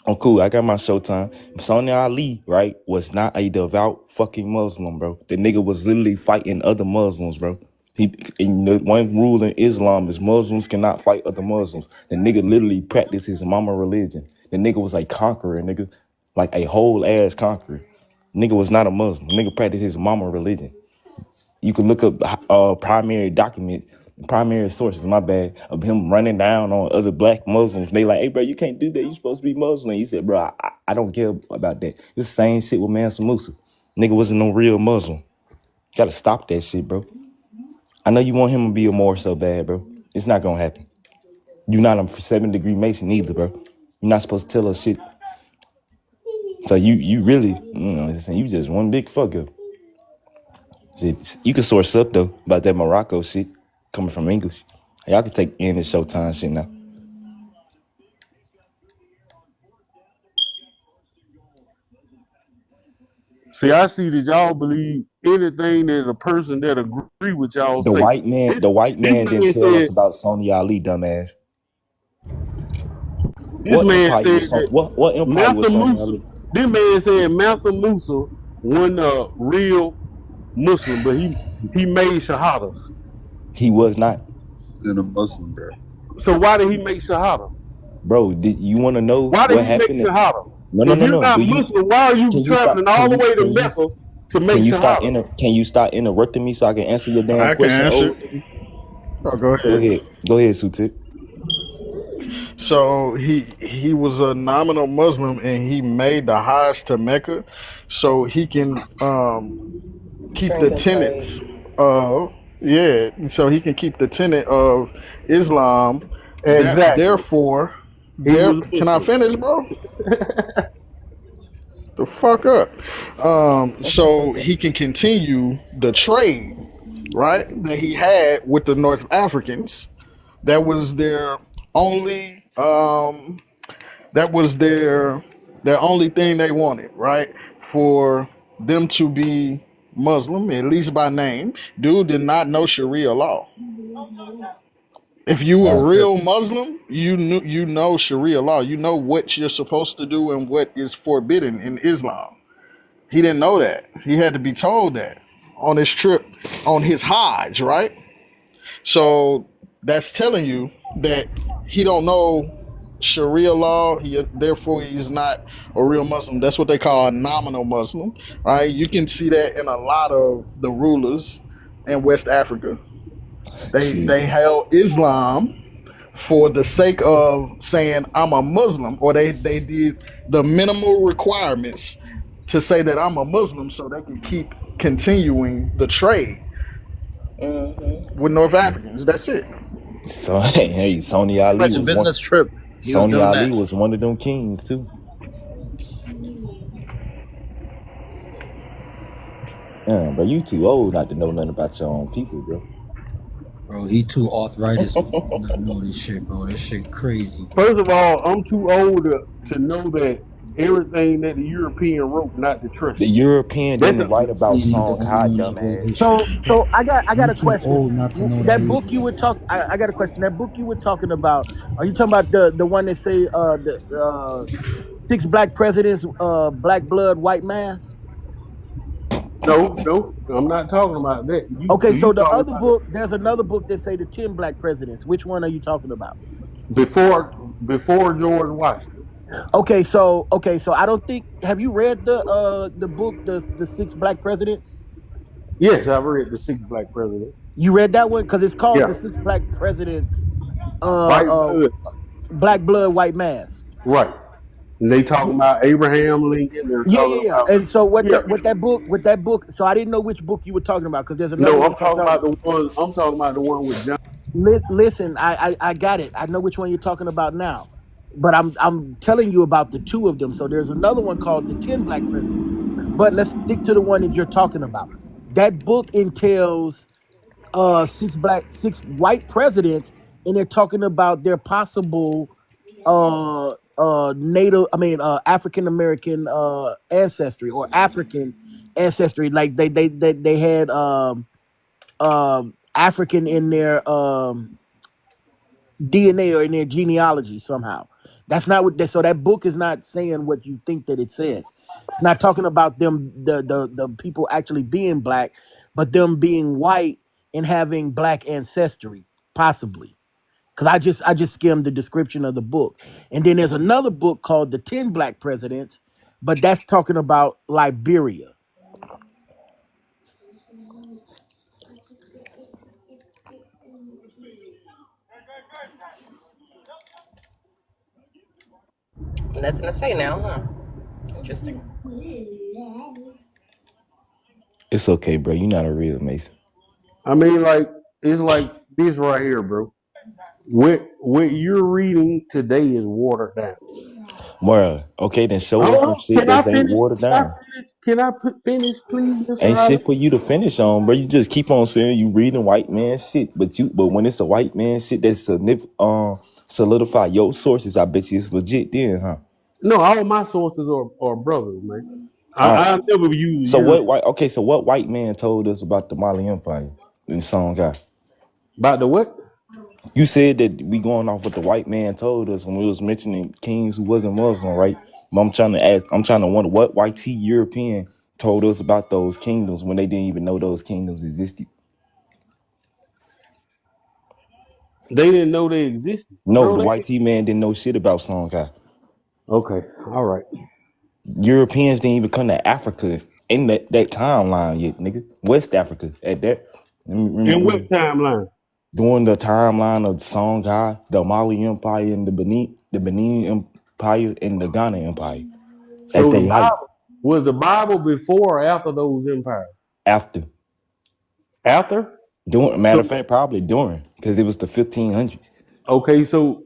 Oh, cool. I got my showtime. Sonya Ali, right, was not a devout fucking Muslim, bro. The nigga was literally fighting other Muslims, bro. He, and the one rule in Islam is Muslims cannot fight other Muslims. The nigga literally practiced his mama religion. The nigga was a conqueror, nigga. Like a whole ass conqueror. Nigga was not a Muslim. Nigga practiced his mama religion. You can look up primary documents, primary sources, my bad, of him running down on other black Muslims. They like, hey, bro, you can't do that. You supposed to be Muslim. He said, bro, I don't care about that. It's the same shit with Mansa Musa. Nigga wasn't no real Muslim. Gotta stop that shit, bro. I know you want him to be a more so bad, bro. It's not gonna happen. You're not a 7 degree Mason either, bro. You're not supposed to tell us shit. So you really, you just one big fuck up. Shit, you can source up though about that Morocco shit coming from English. Y'all can take in the Showtime shit now. See, I see that y'all believe anything that a person that agree with y'all The say. white man, This the white this man didn't man tell us said about Sonya Ali, dumbass. this What man empire said was that what empire Mansa was Sonya Musa. Ali? This man said Mansa Musa wasn't a real Muslim, but he made shahadas. He was not, Than a Muslim, bro. So why did he make shahada? bro. Did you want to know Why did what he make happened? shahada? No, no, If no, you're no. not Muslim, why are you Can you stop? traveling all the way to Can you Mecca to make can you stop shahada? can you stop interrupting me so I can answer your damn I can question, answer. old nigga? Oh, go Go ahead. ahead, go ahead, Sutik. So he was a nominal Muslim and he made the Hajj to Mecca, so he can keep the Strength and trade. tenets of so he can keep the tenet of Islam. That Exactly. therefore, He there was can I Muslim. finish, bro? The fuck up. That's your So brother. he can continue the trade, right? That he had with the North Africans. That was their only that was their only thing they wanted, right? For them to be Muslim, at least by name. Dude did not know Sharia law. If you a All praise. real Muslim, you know Sharia law. You know what you're supposed to do and what is forbidden in Islam. He didn't know that. He had to be told that on his trip, on his Hajj, right? So that's telling you that he don't know Sharia law. Therefore, he's not a real Muslim. That's what they call a nominal Muslim, right? You can see that in a lot of the rulers in West Africa. Shit. They held Islam for the sake of saying I'm a Muslim, or they did the minimal requirements to say that I'm a Muslim so they can keep continuing the trade with North Africans. That's it. So hey, Sony Pretty Ali much a was one. business trip. He was Sony doing Ali that. was one of them kings too. Yeah, but you too old not to know nothing about your own people, bro. Bro, he too arthritis to not know this shit, bro. This shit crazy. First of all, I'm too old to know that everything that the European wrote not to trust The it. European That's didn't a, write about You need to Song Kai, own the whole dumbass. history. So I got You a too question. old not to know that That book either. you were I got a question. That book you were talking about. Are you talking about the one that say the six black presidents, black blood, white mask? no. I'm not talking about that. Okay, You so the talking other about book, there's another book that say the 10 black presidents. Which one are you talking about? before George Washington? Okay, so I don't think, have you read the book, the six black presidents? Yes, I've read the six black presidents. You read that one? Because it's called Yeah, the six black presidents, uh white uh blood, black blood, white mask. right? And they talking about Abraham Lincoln. They're Yeah, talking yeah, yeah. about And so yeah. what that book. So I didn't know which book you were talking about because there's another No, one called. I'm talking about the one with John. Listen, I got it. I know which one you're talking about now, but I'm telling you about the two of them. So there's another one called the 10 Black Presidents. But let's stick to the one that you're talking about. That book entails six white presidents, and they're talking about their possible native African American ancestry or African ancestry. Like they had African in their DNA or in their genealogy somehow. That's not what so that book is not saying what you think that it says. It's not talking about them the people actually being black, but them being white and having black ancestry, possibly. Because I just skimmed the description of the book. And then there's another book called The 10 Black Presidents, but that's talking about Liberia. Nothing to say now, huh? Interesting. It's okay, bro. You're not a real Mason. I mean, like it's like this right here, bro. What you're reading today is watered down. Well, okay, then show Hold us some on. shit that ain't watered down. Can I finish, please, Mr. Ain't Roderick? shit for you to finish on, bro. You just keep on saying you reading white man shit, but when it's a white man shit that's solidify your sources, I bet you it's legit then, huh? No, all my sources are brothers, man. All right. I never use a So Europe what white okay, so what white man told us about the Mali Empire in Song Guy? about the what? You said that we going off what the white man told us when we was mentioning kings who wasn't Muslim, right? But I'm trying to wonder what white T European told us about those kingdoms when they didn't even know those kingdoms existed. They didn't know they existed, No, bro. the white T man didn't know shit about Song Kai. Okay, all right. Europeans didn't even come to Africa in that timeline yet, nigga. West Africa at that. In what timeline? During the timeline of Songhai, the Mali Empire, and the Benin Empire, and the Ghana Empire at So the their height. Bible was the Bible before or after those empires? After, After. during, matter of So fact, probably during, because it was the 1500s. okay, so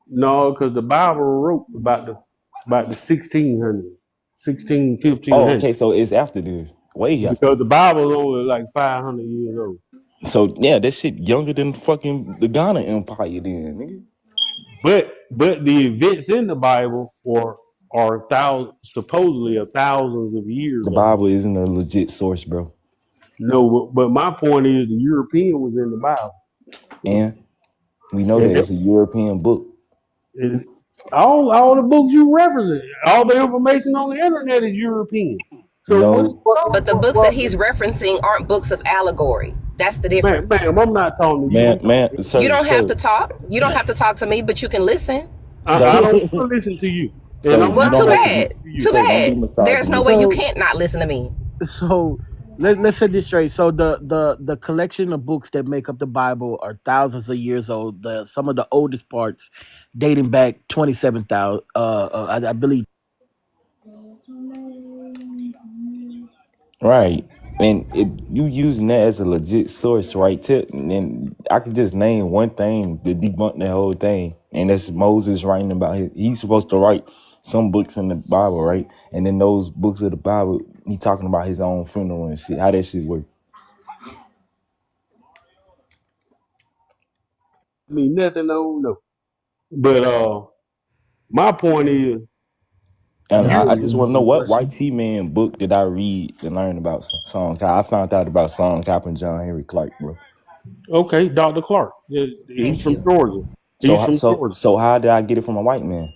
no, because the Bible wrote about the 1600s, 16, Oh, 1500s. okay, so it's after this, way after. Because the Bible is only like 500 years old. So yeah, that shit younger than fucking the Ghana Empire, then, nigga. But the events in the Bible are supposedly a thousands of years The old. Bible isn't a legit source, bro. No, but my point is the European was in the Bible. And We know that And, it's a European book. and all the books you referencing, all the information on the internet is European. So No, But the books that he's referencing aren't books of allegory. That's the difference. ma'am, I'm not talking to you. I'm talking man, to You sir, don't have to sir, talk. You don't have to talk to me, but you can listen. I sir, don't want to listen to you, and sir. I'm You Well, not too don't have to listening be, bad. to you. Too sir. Don't be bad. There's no way you misogynistic. So can't not listen to me. so let's set this straight. So the collection of books that make up the Bible are thousands of years old. Some of the oldest parts dating back 27,000. I believe. Right. And if you using that as a legit source, right? And then I could just name one thing to debunk the whole thing, and that's Moses writing about he's supposed to write some books in the Bible, right? And then those books of the Bible, he talking about his own funeral and shit. How that shit work? I mean nothing. No. But my point is, And That's an I you just want to know easy what white question. T man book did I read to learn about songs? I found out about songs and John Henry Clark, bro. okay? Dr. Clark, he's Thank from you. Georgia. So He's how from so Georgia. so how did I get it from a white man?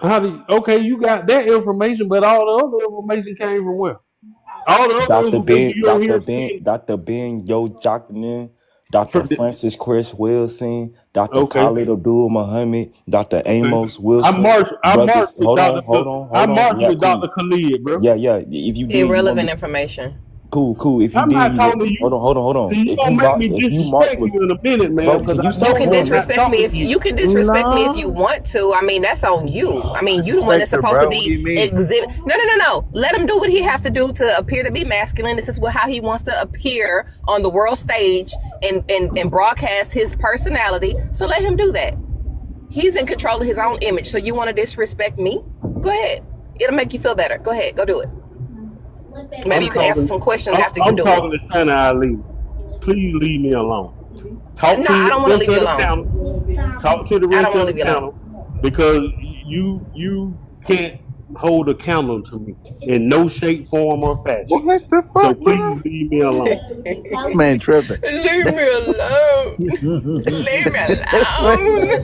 How do you, okay? You got that information, but all the other information came from where? All the other information you don't hear saying Dr. Ben Yo Jacqueline, Dr. from the, Francis Chris Wilson, Dr. okay, Khalid Abdul Muhammad, Dr. okay. Amos Wilson, I brothers. marched with Dr. I Hold on. marched Yeah, with cool. Dr. Khalid, bro. Yeah. If you did, you want Irrelevant me information. cool. If you I'm did, not you talking would to you. hold on. See, you gonna make me If you march disrespect with you in a minute, man, bro, because can you I You stop told can you I'm doing not that? disrespect me talking if to you. you can disrespect me if you No. want to. I mean, that's on you. I mean, you the one that's Disrespector, supposed to bro. What do be you mean? exhibit. No. Let him do what he have to do to appear to be masculine. This is how he wants to appear on the world stage and broadcast his personality. So let him do that. He's in control of his own image. So you want to disrespect me? Go ahead. It'll make you feel better. Go ahead. Go do it. Maybe I'm you can answer talking. some questions after you I'm do it. talking to Santa Ali. Please leave me alone. Talk No, to I the don't want to rest leave you of the alone. panel. Talk to the I don't rest want to of the leave you alone. panel because you can't hold a candle to me in no shape, form, or fashion. What the So fuck, bro? please leave me alone. Man, tripping. Leave me alone. Leave me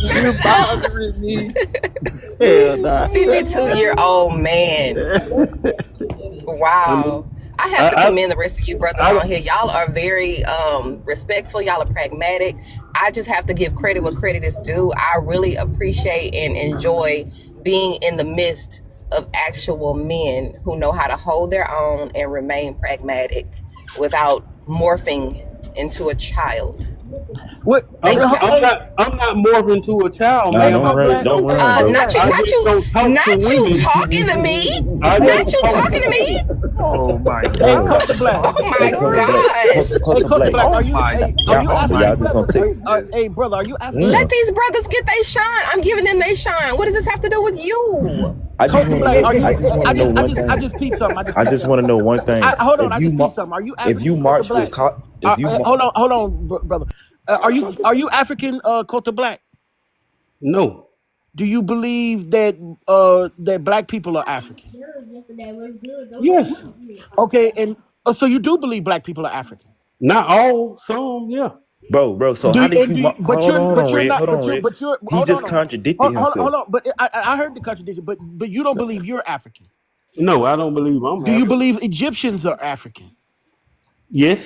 You alone. bothering me? Hell nah. 52-year-old man. I mean, Wow. I have to I commend the rest of you brothers I, on here. Y'all are very respectful. Y'all are pragmatic. I just have to give credit what credit is due. I really appreciate and enjoy being in the midst of actual men who know how to hold their own and remain pragmatic without morphing into a child. What? Thank you. Hey, I'm not morphing to a child, Nah, hey, ma'am. don't Coach Black. don't run, Hey, Coach bro. Not Black. you, I not just you, don't talk to not you women. talking to me. I Not just you talk. talking to me. Oh my Hey, Hey, Coach god. Black. Oh hey, my Coach Black, gosh. Hey, Coach Coach Black. Black. Oh my Are you oh So my y'all African, just brother? gonna take? Jesus. Hey, brother. Are you Let African? Damn. these brothers get they shine. I'm giving them they shine. What does this have to do with you? Coach Black. Are I you? just want to know one I thing. just peeped something. I just I peeped just something. want to know one thing. Hold on. I just peeped something. Are you If you African, Coach march with Black? if you Hold on, brother. Are you African, Coach Black? No, Do you believe that that black people are African? yes, Okay, and so you do believe black people are African? not all, some, yeah. bro. So Do how you, did and you do you, hold on, Red? not Hold on, Red. but you're He just contradicted himself. hold on, but I heard the contradiction, but you don't believe you're African. No, I don't believe I'm Do you African. believe Egyptians are African? Yes,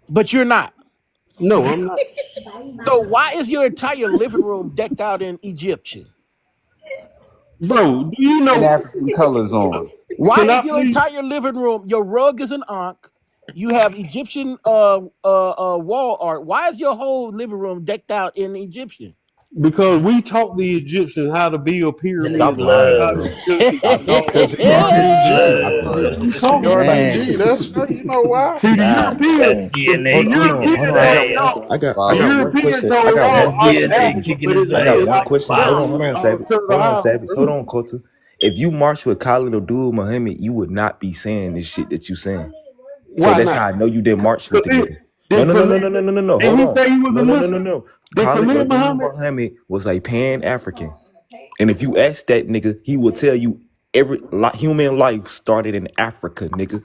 But you're not. no, I'm not. So why is your entire living room decked out in Egyptian? Bro, do you And know? African colors on. Why Can is I your please? entire living room, your rug is an ankh, you have Egyptian wall art. Why is your whole living room decked out in Egyptian? Because we taught the Egyptians how to build They Stop pyramids, lying, how to blood. bro. build these Stop and it. all Because these of things. Carter's Stop the blood. blood. We It's in taught your them that. Man. DNA. You know why? See, God dang. The Hold DNA kicking European his told ass. y'all, the I Father. got one European question. I told got y'all one That all question. of DNA Africa, kicking but it his I lay got ass. one like question. down Hold on, Savage. to the highway. Hold on, Coulter. If you march with Khalid Abdul Muhammad, you would not be saying this shit that you saying. So Why that's not? how I know you didn't march with the Khalid, nigga. did Khalid, No. did Hold he on. say he was a Muslim? No. Did Khalid Khalid Abdul Muhammad? Muhammad was a Pan African, and if you ask that nigga, he will tell you every human life started in Africa, nigga.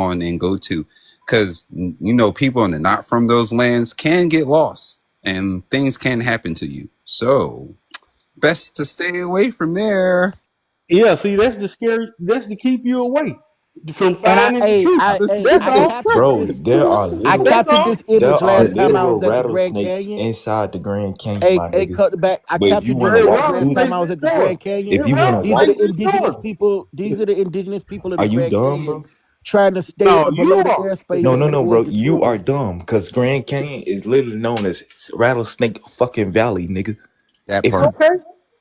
on and go to. because you know people not from those lands can get lost and things can happen to you. So best to stay away from there. Yeah, see, that's the scary. That's to keep you away from And I, finding the hey, truth. I, hey, That's I all. captured Bro, this. I That's captured all. this there image are last time I literal was at the Grand rattlesnakes Canyon. inside the Grand Canyon, Hey, my hey, nigga. cut the back. I But if you captured want this to Hey, image walk last through time there, I rattlesnakes was in at the Georgia. Grand Canyon. if There you want to These are walk, rattlesnakes the in indigenous Georgia. people. These are the indigenous people of are the you Grand dumb, Canyon bro? trying to stay No, below you the are. airspace No, and no, they no, was bro. You are destroyed. dumb. Cause Grand Canyon is literally known as Rattlesnake fucking Valley, nigga. That If part. you Okay.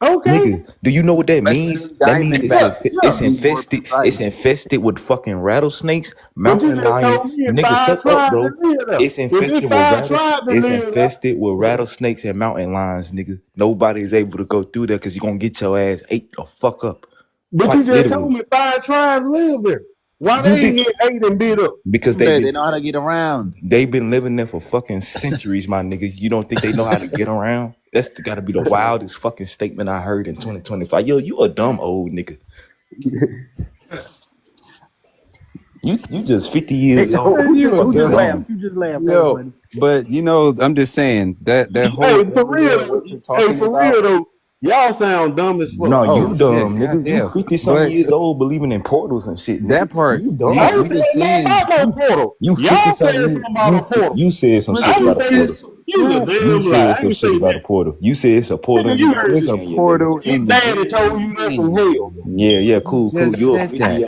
Okay. Nigga, do you know what that means? Especially That means Diamondback, Yeah. Yeah. it's to be more infested. It's precise. infested with fucking rattlesnakes, But you mountain just lion. told me it's Nigga, five shut up, tribes that bro. live there. It's If it's infested with five rattles. tribes that It's live there, infested with rattlesnakes and mountain lions, nigga. Nobody is able to go through there because you're gonna get your ass ate the fuck up. but you Quite just told literally. me five tribes live there. Why You they ain't think get ate and beat up? because Said they know how to get around. they've been living there for fucking centuries, my nigga. You don't think they know how to get around? That's gotta be the wildest fucking statement I heard in 2025. Yo, you a dumb old nigga. You just 50 Hey, years old. who You just a who just laughed? dumb. You just laughed, Yo, everybody. but you know, I'm just saying that whole Hey, for area, real. what you're Hey, talking for real about. though, y'all sound dumb as fuck. No, Oh you shit, dumb, nigga. You goddamn. 50 something But years old believing in portals and shit, nigga. that part, You I dumb, ain't we nigga. just saying nothing saying, about no portal. You 50 Y'all said something something about a portal. you said some but shit I about ain't a saying portal. this you a You damn lie. said I some ain't shit say about a that. portal. You said it's a portal Nigga, in the you Grand heard there's it. a Canyon, nigga. portal Your in the daddy told Grand you that from Canyon. hell. Yeah, yeah, You cool, cool. just said that.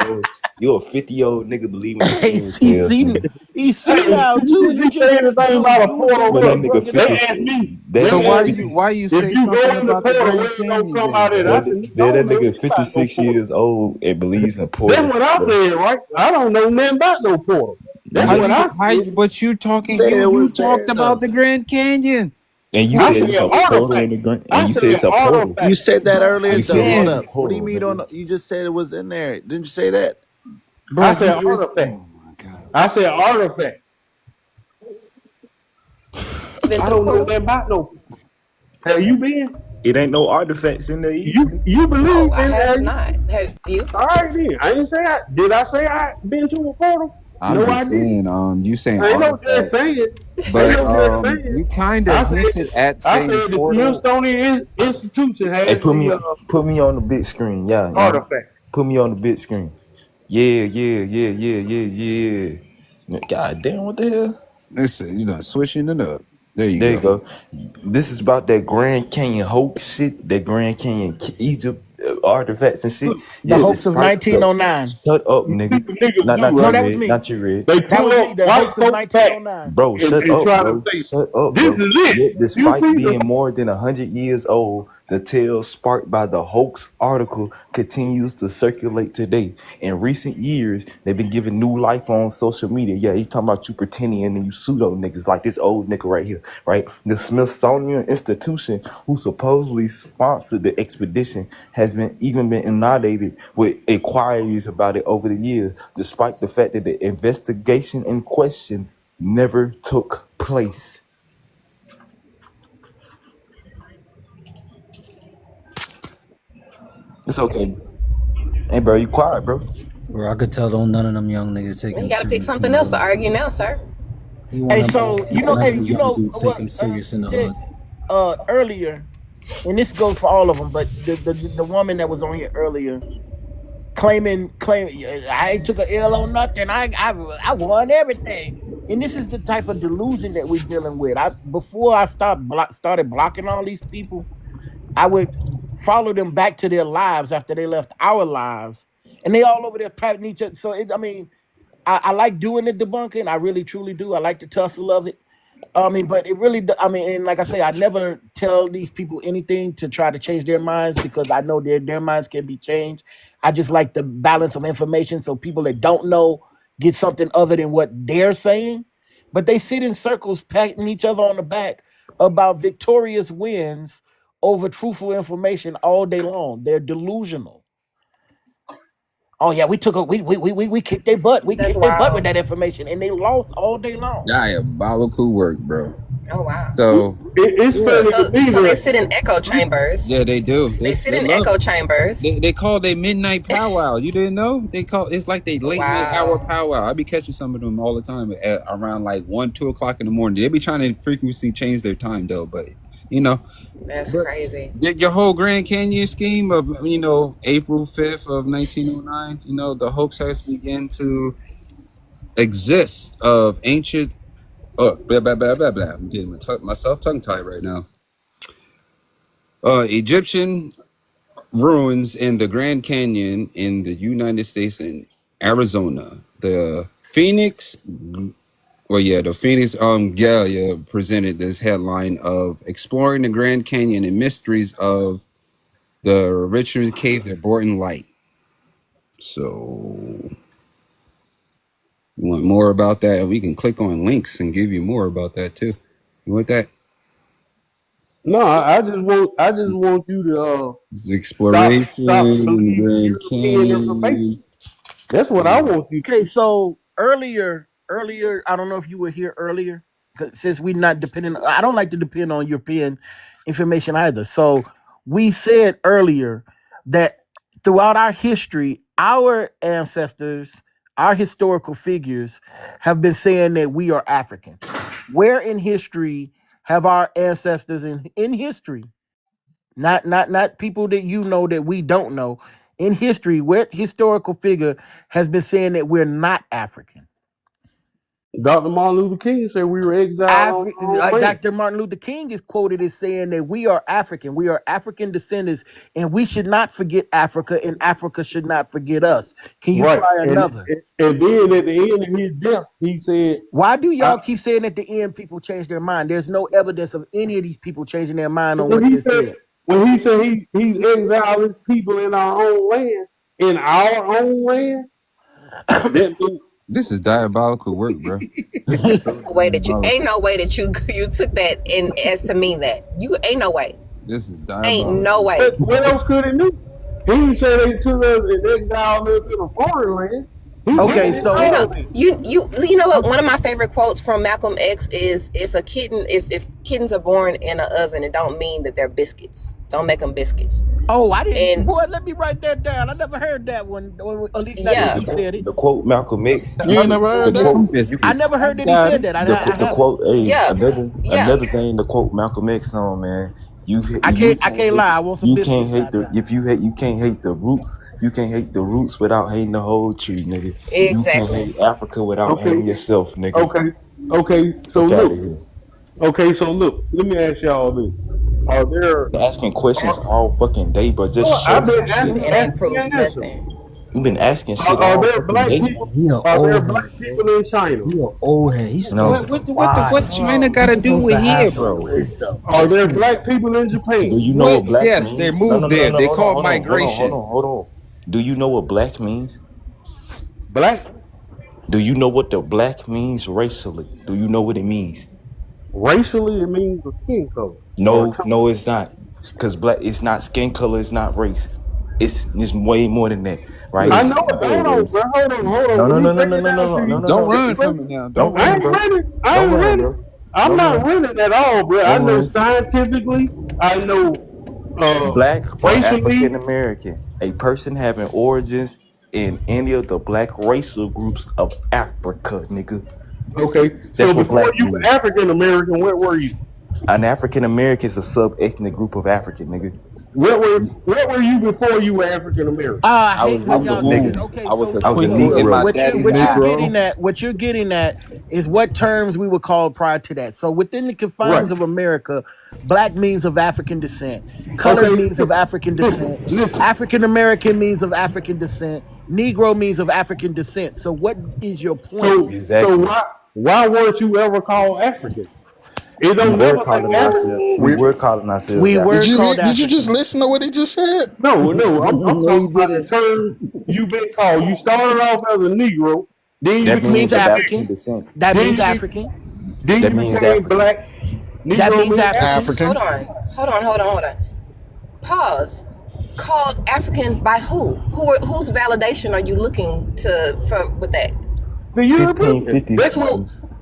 You're a 50-year-old nigga believing in Hey, fairy tales, nigga. he see Hey, now you too. did You you just say anything about a you was portal? just Man, that What? finna nigga bring it They up. 50 asked me. that Let So me nigga ask you. 50 why you If say you something go in the about the portal, Grand where it gonna Canyon come then, out at? bro? I that, said, nigga, I that don't know nigga shit about no 56 portal. years old and believes in That's portals, what I bro. said, right? I don't know nothing about no portal. That's what I said. But you talking, Said it you was talked there about though. the Grand Canyon. And you I said said it's a portal in artifact. the green, and I you said said it's a portal. You artifact. said that Bro, earlier You said though. it's Hold a again, up. What do you portal, mean nigga. on? You just said it was in there. Didn't you say that? bro, I you said just, artifact. oh my god. I said artifact. Been I to the don't know portal? nothing about no portal. Have you been? It ain't no artifacts in there either, nigga. You No, believe I in? have not. Have you? All right then. I didn't say I did. I say I been to a portal? I'm No, I just didn't. saying, you saying I ain't no just artifacts, saying. Ain't but no just saying. you kind of I said hinted at I saying said the portal. Smithsonian Institution Hey, has the put me on the big screen, yeah. artifact. Put me on the big screen. Yeah, yeah, yeah, yeah, yeah, yeah. God damn, what the hell? Listen, you know, switching it up. There you There you go. go. This is about that Grand Canyon hoax shit, that Grand Canyon Egypt artifacts and shit. The Yeah, hoax of despite the 1909. shut up, You nigga. see what niggas Not do, not No, you, right? that was Red. me. Not you, Red. They That pull was me. up The white hoax of folk facts 1909. Bro, shut and up, try to bro. say, Shut up, this bro. is it. Yet, You despite see the being more than 100 years old, the tale sparked by the hoax article continues to circulate today. In recent years, they've been giving new life on social media. Yeah, he's talking about you pretending and you pseudo niggas like this old nigga right here, right? The Smithsonian Institution, who supposedly sponsored the expedition, has been inundated with inquiries about it over the years, despite the fact that the investigation in question never took place. It's okay. Hey, bro, you quiet, bro. Bro, I could tell don't none of them young niggas take You him got to pick serious in something the else to hood. argue now, sir. Hey, so None of the you young know dudes take what him serious in he the said hood. earlier, and this goes for all of them. But the woman that was on here earlier claiming I ain't took a L on nothing. I won everything. And this is the type of delusion that we're dealing with. I before I started blocking all these people, I would follow them back to their lives after they left our lives, and they all over there patting each other. So I mean, I like doing the debunking. I really truly do. I like the tussle of it. I mean, but it really, I mean, and like I say, I never tell these people anything to try to change their minds because I know their minds can be changed. I just like the balance of information so people that don't know get something other than what they're saying. But they sit in circles patting each other on the back about victorious wins over truthful information all day long. They're delusional. Oh yeah, we kicked their butt. We That's kicked their butt with wild. that information, and they lost all day long. Diabolical work, bro. Oh wow. So It's yeah, funny to me So they that sit in echo chambers. yeah, they do. They sit They in love echo it. chambers. They call they midnight powwow. You didn't know? They call it's like they late night hour Wow. powwow. I be catching some of them all the time at around like 1, 2 o'clock in the morning. They be trying to frequency change their time though, but you know, That's but crazy. your whole Grand Canyon scheme of April 5th of 1909, the hoax has begun to exist of ancient. Oh, blah blah blah blah blah. I'm getting myself tongue tied right now. Egyptian ruins in the Grand Canyon in the United States and Arizona. The Phoenix, the Phoenix Galia presented this headline of exploring the Grand Canyon and mysteries of the Richard Cave that brought in light. So you want more about that? We can click on links and give you more about that too. You want that? no, I just want you to It's stop exploration in the believing Grand European information. Canyon. That's what I Yeah. want you. Okay, so earlier, I don't know if you were here earlier, 'cause since we're not depending. I don't like to depend on European information either. So we said earlier that throughout our history, our ancestors, our historical figures, have been saying that we are African. Where in history have our ancestors in history, not people that you know that we don't know, in history, what historical figure has been saying that we're not African? Dr. Martin Luther King said we were exiled on our own land. Dr. Martin Luther King is quoted as saying that we are African. We are African descendants, and we should not forget Africa, and Africa should not forget us. Can you Right. try And another? and then at the end of his death, he said, Why do I, y'all keep saying at the end people change their mind? There's no evidence of any of these people changing their mind on when what he they said said. he's exiled his people in our own land, that means This is diabolical work, bro. This is so Way that you ain't diabolical. no way that you took that in as to mean that. You ain't no way. This is Ain't no diabolical. way. what else could it mean? He didn't say they took us and exiled us in a foreign land. He said Okay, it You so know, all this. you know what? One of my favorite quotes from Malcolm X is, if kittens are born in an oven, it don't mean that they're biscuits. Don't make them biscuits. I didn't. And Boy, let me write that down. I never heard that one. Or at least not that yeah, The he said quote, it. the quote Malcolm X. You ain't never The heard that? Making quote you I can biscuits. never I heard that he got said it. that. I the haven't. quote. Hey, yeah, yeah. another thing. The quote Malcolm X on, man. I You can't. I can't can't hate lie. I want some you can't biscuits hate now. the if you hate you can't hate the roots. You can't hate the roots without hating the whole tree, nigga. You can't Exactly. hate Africa without Okay, hating yourself, nigga. okay, okay. So Fuck out of look, here. let me ask y'all this: Are there? Been asking questions Are, all fucking day, but just no, show I've been some shit. It ain't asking proof answers. nothing. You've been asking shit Are all there fucking black day. people? Man, he an Are there old black head, bro. people in China? He an old head. He's No. supposed What to be what what the what wise. China got He's to do supposed to with here, have the bro? wisdom. Are This there nigga, black people in Japan? Do you know What? what black Yes, they means? No, no, moved no, no, there. no. They Hold on, called hold on, hold on, hold migration. on, hold on. Do you know what black means? Black Do you know what the black means racially? Do you know what it means? racially, it means a skin color or a No, color. no, it's not. Because black, it's not skin color, it's not race. It's way more than that, right? I Look, know it. Hold on, bro. Hold on. No, Let no, me no, no, break no, it no, down no, to no, no, you. no, don't no. run Listen, from bro. it now. Don't Don't I run, ain't run. bro. running. I Don't ain't run, running. bro. I'm Don't not run. running at all, bro. I Don't know run. scientifically. I know Black or African racially. American, a person having origins in any of the black racial groups of Africa, nigga. Okay. So That's what before black you means. African American, what were you? An African American is a sub-ethnic group of African, nigga. What were you before you were African American? I I hate was I when a was y'all do this. nigga. womb. Okay, I was so a I was a so meat in Negro. my what daddy's you're house. getting Okay. at, is what terms we would call prior to that. So within the Right. confines of America, black means of African descent, colored Okay. means of African descent, Listen. African American means of African descent, Negro means of African descent. So what is your point? So Exactly. why weren't you ever called African? It We don't were never say calling African. ourselves. We We were calling ourselves We were did African. you called did you just African. listen to what he just said? No, I'm No, talking he about the didn't. term you've been called. You started off as a Negro, then you That Which became means means of black, African African. descent. That then means you be, African. then That you means became African. black. That Negro means mean African. African. Hold African. on. Hold on. Pause. Called African by who? Whose validation are you looking to for with that? The European. 1550s. That's what Who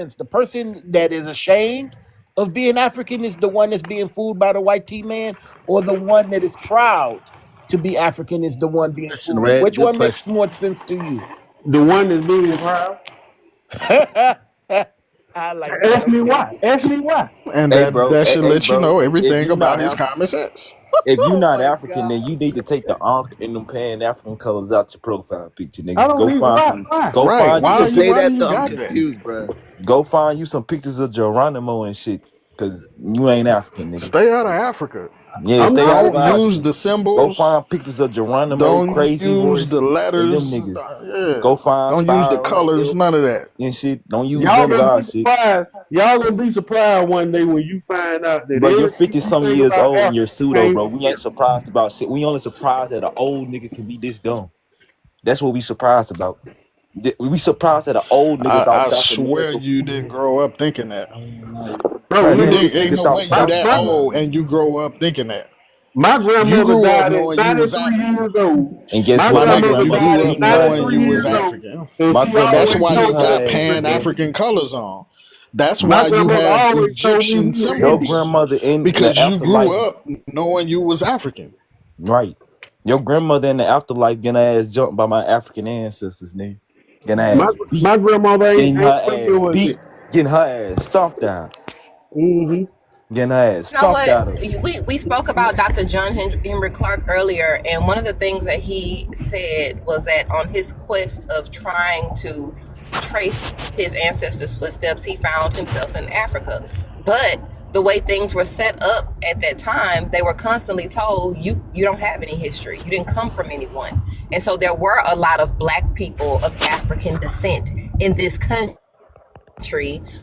sense? The person that is ashamed of being African is the one that's being fooled by the white T man, or the one that is proud to be African is the one being Question, fooled? Red. Which Good one makes question. more sense to you? The one that's being proud. I like that. Ask me Okay. why. Ask me why. And Hey, that bro. that should Hey, let you bro. know If everything you not about his Af- common sense. if you Oh not my African, God. then you need to take the Ankh and them Pan African colors out your profile picture, I nigga. don't Go need find why. some. Why? Go Right. find you You Why some. you say why do that you though? I'm got that? confused, bro. Go find you some pictures of Geronimo and shit, cause you ain't African, nigga. Stay out of Africa. Yeah, I'm stay not. out of Don't use Africa. the Go symbols. find pictures of Geronimo, Don't Crazy use the Horse, and them letters. niggas. Yeah. Go find Don't use the Spiral and colors. Ilk None of that. and shit. Don't use Y'all none of gonna our be shit. surprised. Y'all gonna be surprised one day when you find out that Bro, you're 50 everything you some think years about old and Africa you're pseudo, came bro. from We here. ain't surprised about shit. We only surprised that an old nigga can be this dumb. That's what we surprised about. We surprised that an old nigga thought I South swear America. you didn't grow up thinking that. Bro, Bro, You man, listen. didn't. this Ain't nigga no thought way you My, South that my, old and you grow up thinking that. my You grandmother grew up died at knowing you was 93 African. years old. And guess My My what? My nigga, grandmother you grandmother died grew at up beat her 93 knowing you was years ass. old, African. and My she That's grandmother always why beat you told me got we her was ass, pan bro. Indian. African colors on. That's My why you grandmother have always told me Egyptian we were Your Indian. symbols. grandmother in the Because you afterlife, grew up knowing you was African. right? Your grandmother in the afterlife getting her ass jumped by my African ancestors, nigga. Getting her My ass beat, my grandmother getting ain't her ass familiar with it. beat, getting her ass stomped out, Mm-hmm. getting her ass You know stomped what? out of. We spoke about Dr. John Henry Clark earlier, and one of the things that he said was that on his quest of trying to trace his ancestors' footsteps, he found himself in Africa. But the way things were set up at that time, they were constantly told you don't have any history. You didn't come from anyone. And so there were a lot of black people of African descent in this country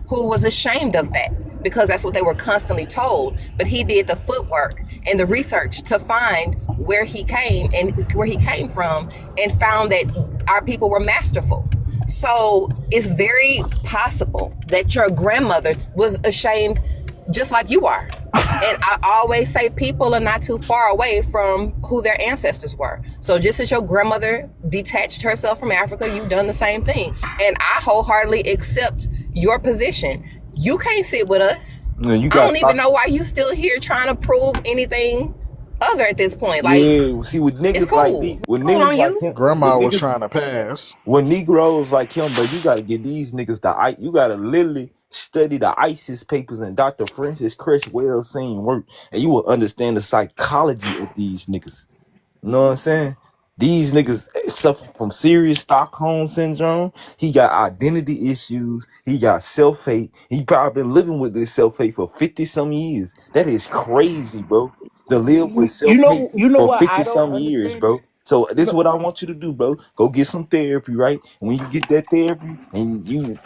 who was ashamed of that because that's what they were constantly told. But he did the footwork and the research to find where he came from and found that our people were masterful. So it's very possible that your grandmother was ashamed just like you are. And I always say people are not too far away from who their ancestors were. So just as your grandmother detached herself from Africa, you've done the same thing. And I wholeheartedly accept your position. You can't sit with us. You know, you I got don't even stock. know why you still here trying to prove anything other at this point. Like, Yeah, see, with it's niggas like cool. these, with Cool niggas on like you. him, Grandma was trying to pass. with Negroes like him, bro, you gotta get these niggas you gotta literally study the ISIS papers and Dr. Francis Cresswell's seen work, and you will understand the psychology of these niggas. You know what I'm saying? These niggas suffer from serious Stockholm syndrome. He got identity issues. He got self-hate. He probably been living with this self-hate for 50 some years. That is crazy, bro. To live with self-hate You know for what 50 I don't some years, understand it. bro. So You this is know, what I want you to do, bro. Go get some therapy, right? And when you get that therapy and you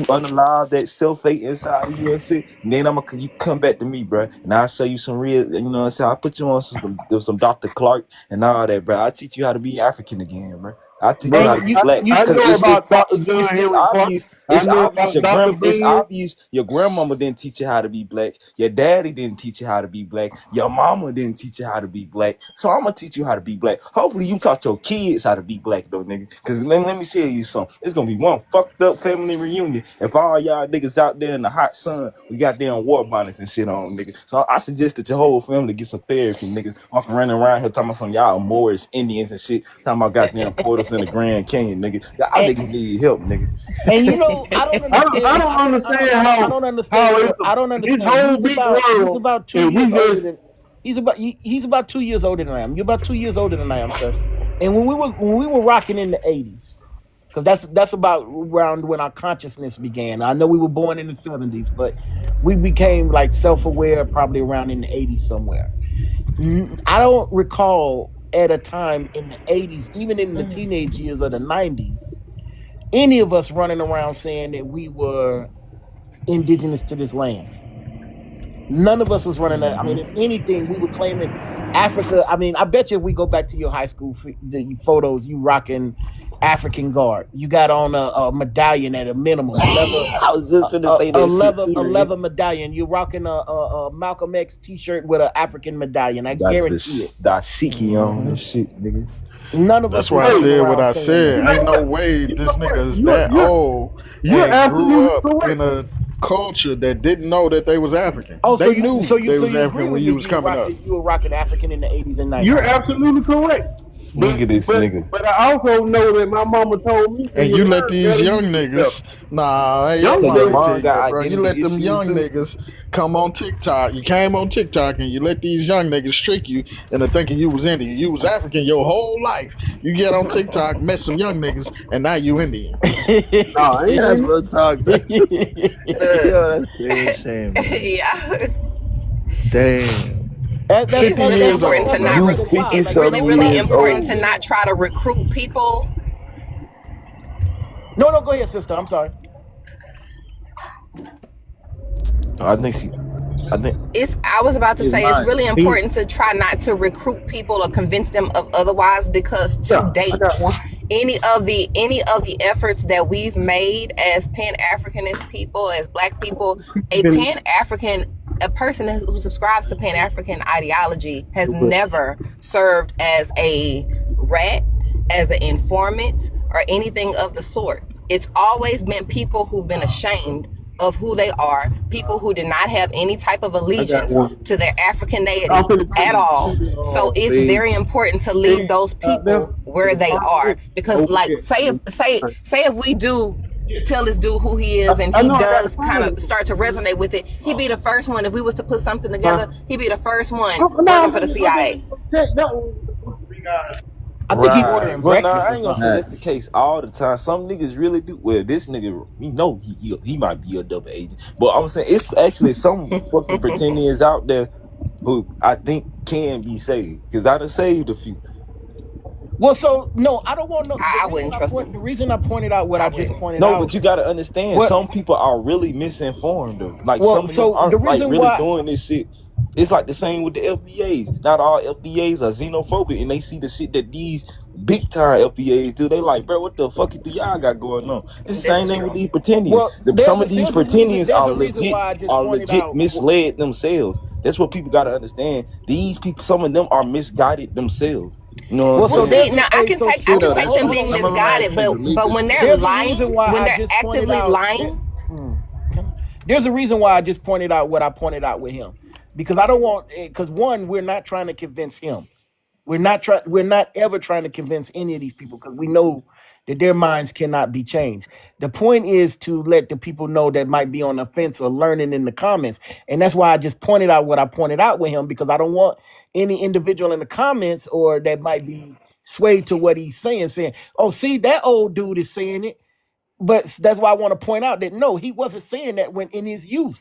unalive that self-hate inside of you and shit, then you come back to me, bro. And I'll show you some real, you know what I'm saying? I'll put you on some Dr. Clark and all that, bro. I teach you how to be African again, bro. I teach you how Bro, to and be black I because know it's about Dr. John it's Henry Clark. obvious. I It's know obvious about Dr. it's Ben. obvious your grandmama didn't teach you how to be black. Your daddy didn't teach you how to be black. Your mama didn't teach you how to be black. So I'm gonna teach you how to be black. Hopefully you taught your kids how to be black though, nigga. Cause let me tell you something. It's gonna be one fucked up family reunion if all y'all niggas out there in the hot sun, we got damn war bonnets and shit on, nigga. So I suggest that your whole family get some therapy, nigga. Walking around here talking about some y'all Moorish Indians and shit. Talking about goddamn portals in the Grand Canyon, nigga. Y'all and, niggas need help, nigga. and you know I don't I understand. don't understand I don't how understand it's what I don't this understand. whole big He's world about two and years we older just than he's about 2 years older than I am. You're about 2 years older than I am, sir. And when we were rocking in the '80s, because that's about around when our consciousness began. I know we were born in the '70s, but we became like self-aware probably around in the '80s somewhere. I don't recall at a time in the '80s, even in the teenage years of the '90s, any of us running around saying that we were indigenous to this land. None of us was running that. I mean, if anything, we were claiming Africa. I mean, I bet you if we go back to your high school the photos, you rocking African guard. You got on a medallion at a minimum, I was just finna say that shit too, a nigga. leather medallion. You're rocking a Malcolm X T-shirt with an African medallion. I Got guarantee it. this dashiki on Hmm. and shit, nigga. None of us That's was why I hey, running said what around I saying that. said. you know Ain't no what? way You know this what? nigga is that old You're and grew absolutely up in correct. a culture that didn't know that they was African. Oh, They knew they so was you agree African with when me? you was coming up. You were rocking African in the '80s and '90s. You're absolutely correct. Look at this nigga. but I also know that my mama told me when And you you let learn these better, young you do better. niggas, nah, hey, your Young So your mama ain't tell mom niggas, you got that, bro. You let identity them issues young too. niggas come on TikTok. You came on TikTok and you let these young niggas trick you into thinking you was Indian. You was African your whole life. You get on TikTok, met some young niggas, and now you Indian. nah, I ain't That's in real talk. Yo, that's damn shame, man. Yeah. Damn. It's 50 really years important to old, that's not bro. You really recruit. fifty wild. It's Like your really, something mama really years actually important told to old. you. not try to recruit people. No, go ahead, sister. I'm sorry. I think she. I think. I was about to He's say it's lying. really important to try not to recruit people or convince them of otherwise, because to yeah, I got date, one. any of the efforts that we've made as pan-Africanist people, as black people, a Been pan-African a person who subscribes to pan-African ideology has never served as a rat, as an informant, or anything of the sort. It's always been people who've been ashamed of who they are, people who did not have any type of I got allegiance one. to their I'm Africanity finna at go all. to So it's See, very important to leave the those out there people where to the they far are, west because, over like, there. say if we do tell this dude who he is and I he know I got the does kind phone. of start to resonate with it, he'd be the first one. If we was to put something Huh? together, he'd be the first one No, working I'm for the finna CIA. check that one. I think he Right. ordering Well, no, breakfast I or ain't gonna say something. that's the facts. case all the time. Some niggas really do. Well, this nigga, we know he might be a double agent, but I'm saying it's actually some fucking pretenders out there who I think can be saved. Cause I done saved a few. Well, so no, I don't want no. I wouldn't trust him. The reason I pointed out what I I just wouldn't. pointed No, but out. you gotta understand, What? some people are really misinformed though. Like Well, some of them so the aren't like reason really why. doing this shit. It's like the same with the FBAs. Not all FBAs are xenophobic, and they see the shit that these big time FBAs do. They like, bro, what the fuck do y'all got going on? It's the This same is thing with true. these pretenders. Well, Some of these pretenders there's a reason why I just are pointed legit out. misled themselves. That's what people gotta understand. These people, some of them are misguided themselves. You know what I'm Well, Well, so saying? see, there's now a. Hey, so I True can though. take That's them true. being Some of them misguided, actually but believe this when shit. they're there's a reason lying, why when I they're just pointed actively out. lying, There's a reason why I just pointed out what I pointed out with him, because I don't want. Because one, we're not trying to convince him. We're not ever trying to convince any of these people, because we know that their minds cannot be changed. The point is to let the people know that might be on the fence or learning in the comments. And that's why I just pointed out what I pointed out with him, because I don't want any individual in the comments or that might be swayed to what he's saying, oh, see, that old dude is saying it. But that's why I want to point out that no, he wasn't saying that when in his youth.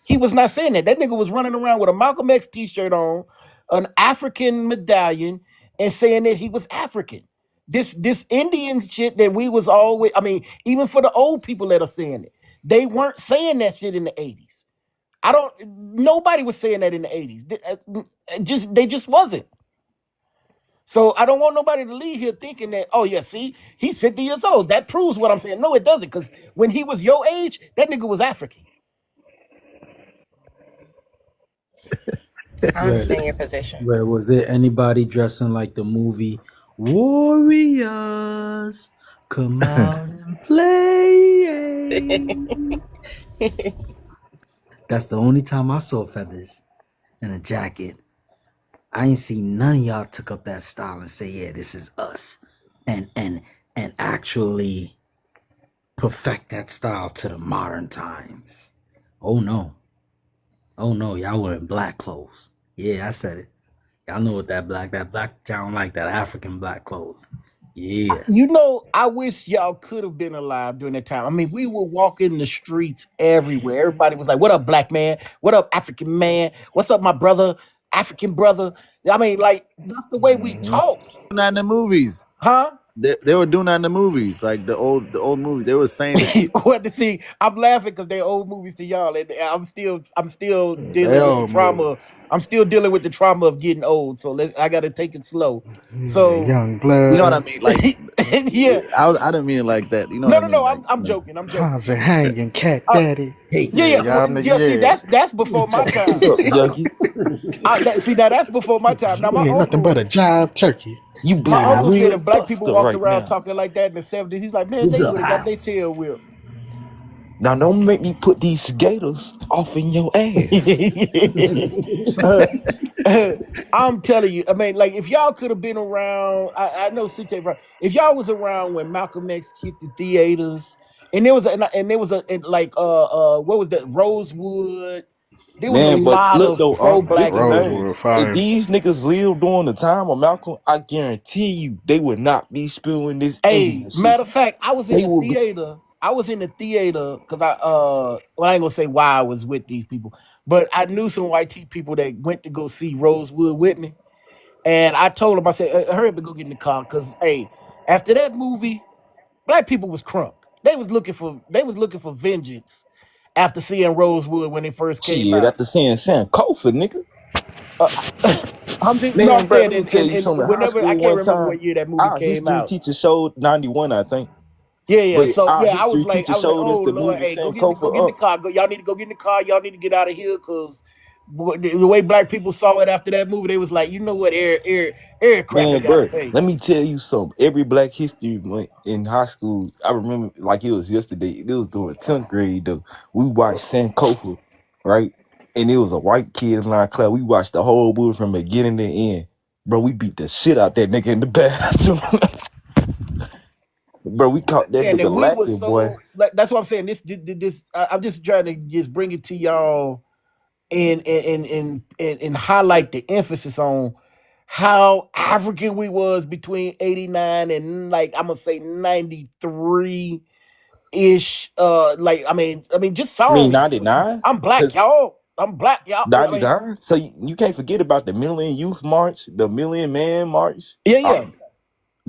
He was not saying that. That nigga was running around with a Malcolm X t-shirt on, an African medallion, and saying that he was African. This Indian shit that we was always, I mean, even for the old people that are saying it, they weren't saying that shit in the 80s. Nobody was saying that in the 80s. They just wasn't. So I don't want nobody to leave here thinking that, oh yeah, see, he's 50 years old. That proves what I'm saying. No, it doesn't, because when he was your age, that nigga was African. I Where, understand your position. where was it? Anybody dressing like the movie Warriors? Come out and play. That's the only time I saw feathers in a jacket. I ain't seen none of y'all took up that style and say, yeah, this is us. And actually perfect that style to the modern times. Oh no. Oh no, y'all wearing black clothes. Yeah, I said it. Y'all know what that black y'all don't like that African black clothes. Yeah. You know, I wish y'all could have been alive during that time. I mean, we were walking the streets everywhere. Everybody was like, "What up, black man? What up, African man? What's up, my brother, African brother?" I mean, like that's the way we They were talked, doing that in the movies. huh? They were doing that in the movies, like the old movies. They were saying it. What to see? I'm laughing because they're old movies to y'all, and I'm still They dealing with the old trauma. movies. I'm still dealing with the trauma of getting old. So I got to take it slow. So Young You know what I blood. mean? Like, yeah, I didn't mean it like that. You know what no, I no, mean? no. Like, I'm joking. I'm joking. Closet hanging, cat Uh, daddy. Yeah, Yeah, yeah, Taste. y'all nigga, yeah. See, yeah. that's before my What's time. up, Junkie? See, now that's before my time. Now You ain't nothing but a jive turkey. You my bleeding uncle said real if black people buster walked right around now. talking like that in the 70s, he's like, man, What's they up, would have got their house? tail whipped. Now don't make me put these skaters off in your ass. Uh, I'm telling you, I mean, like if y'all could have been around, I know CJ, if y'all was around when Malcolm X hit the theaters, and there was a and like what was that, Rosewood? There was a Man, but lot look of though, pro here's black the thing. Rosewood movies. If Fire. these niggas lived during the time of Malcolm, I guarantee you they would not be spewing this Hey, Indian shit. matter of fact, I was in They the would be. theater. I was in the theater because well, I ain't gonna say why I was with these people, but I knew some white people that went to go see Rosewood with me. And I told him, I said, hurry up and go get in the car. Cause hey, after that movie, black people was crunk. They was looking for vengeance after seeing Rosewood when it first came Shit, out. after seeing Sam Kofa, nigga. Uh, I'm just, no, I'm Man, bro, saying, let me tell you and something. In high whenever, I school can't one remember time, what year that movie our came history out. teacher showed 91, I think. Yeah. But So our yeah, history I teacher was like, showed oh us the Lord, movie hey, Sankofa go get in the Up. car. Y'all need to go get in the car. Y'all need to get out of here, cause the way black people saw it after that movie, they was like, you know what, Eric Cracker Man, got to bro, pay. let me tell you something. Every Black History Month in high school, I remember like it was yesterday. It was during 10th grade though. We watched Sankofa, right? And it was a white kid in our class. We watched the whole movie from beginning to end. Bro, we beat the shit out that nigga in the bathroom. Bro, we caught that And nigga then we were lacking, boy. so like that's what I'm saying. I'm just trying to just bring it to y'all and highlight the emphasis on how African we was between 89 and like I'm gonna say 93 ish. I mean, just I mean, songs. 99? I'm black, Because y'all. I'm black, y'all. I mean, 99? So you can't forget about the Million Youth March, the Million Man March. yeah.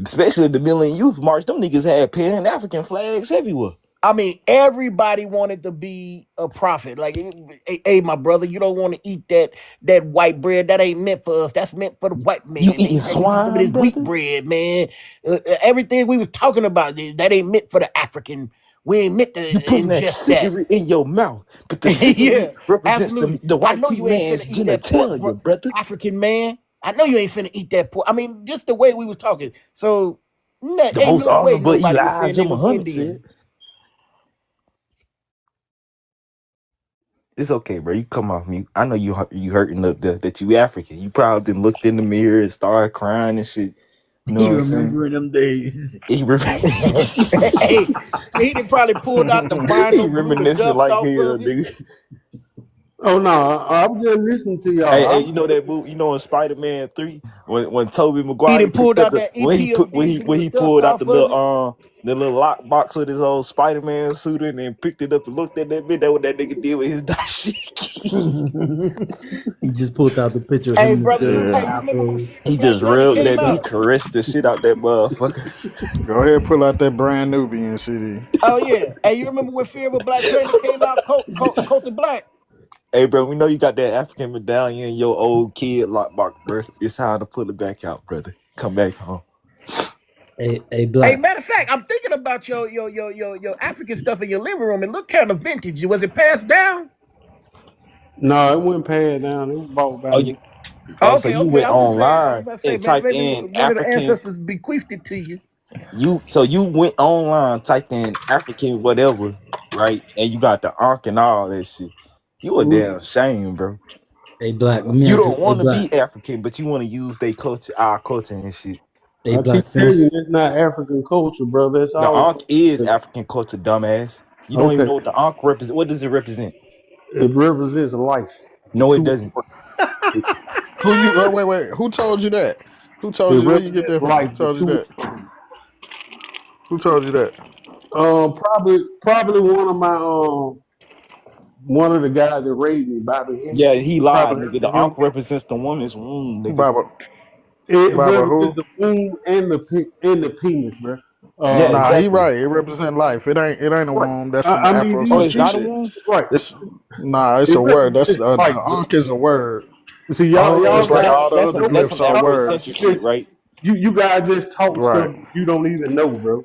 Especially the Million Youth March. Them niggas had Pan-African flags everywhere. I mean, everybody wanted to be a prophet. Like, hey, my brother, you don't want to eat that white bread. That ain't meant for us. That's meant for the white You man, man. eating You got to eat some of swine, this wheat brother? bread, man. Everything we was talking about, that ain't meant for the African. We ain't meant to You putting that ingest that. cigarette in your mouth, but the cigarette Yeah, represents absolutely. the I white know T you ain't man's finna eat that pork, genitalia, bro, brother. African man. I know you ain't finna eat that pork. I mean, just the way we was talking. So, The ain't most no way honorable nobody was saying Elijah they was Muhammad said. Indian. It's okay, bro. You come off mute. I know you hurting up there that you African. You probably done looked in the mirror and started crying and shit. You know He what I'm saying? remembering them days. He, rem- Hey, he done probably pulled out the he vinyl, blew the reminiscing dust like off hell, of it. nigga. Oh no, I'm just listening to y'all. Hey, you know that movie? You know in Spider-Man 3 when Tobey He done Maguire picked pulled up out the that when he put EPOD, blew when the he dust pulled out off of it. the little lock box with his old Spider-Man suit in and picked it up and looked at that bit. That what that nigga did with his dashiki. He just pulled out the picture of Hey, him with brother, the Yeah. you remember when afros. Fear He of Black just Planet rubbed came that. He out? caressed the shit out that motherfucker. Go ahead, pull out that brand Nubian CD. Oh yeah. Hey, you remember when Fear of a Black Planet came out? Coat the Black. Hey, bro, we know you got that African medallion in your old kid lockbox, bro. It's time to pull it back out, brother. Come back home. Hey, Hey, Black. matter of fact, I'm thinking about your African stuff in your living room. It looked kind of vintage. Was it passed down? No, it went past down. It was bought by Oh, me. you. Oh, so Okay, you okay. went I'm just saying. I was online about to say, and typed maybe in the African. ancestors bequeathed it to you. You went online, typed in African whatever, right? And you got the Ankh and all that shit. You a Mhm. damn shame, bro. Hey, Black. Let me You ask don't you. Hey, want to Black. be African, but you want to use their culture, our culture and shit. Hey, I keep Black. telling Finish. you, it's not African culture, brother. It's The all Ankh is African culture, dumbass. You don't even okay. know what the Ankh represents. What does it represent? It represents life. The No, it two doesn't. words. It, Who you? Wait. Who told you that? Who it told you? Where you get represents that from? life. Who The told you two that? Who told you that? probably one of the guys that raised me, Bobby Hemming. Yeah, he You lied, probably heard nigga. of The him. Ankh represents the woman's womb, nigga. Baba. It Baba represents who? the womb and the penis, bro. Yeah, Uh, Nah, he exactly. right. It represent life. It ain't a right. womb. That's some I mean, Oh, Afro these, it's these not a shit. womb. right. It's Nah. It's It a word. That's represents life, bro. Ankh is a word. See, Oh, y'all Just so like guys all the that's other some nope, that's some glyphs are y'all Afrocentric words. shit, just right? you guys just talk stuff Right. you don't even know, bro.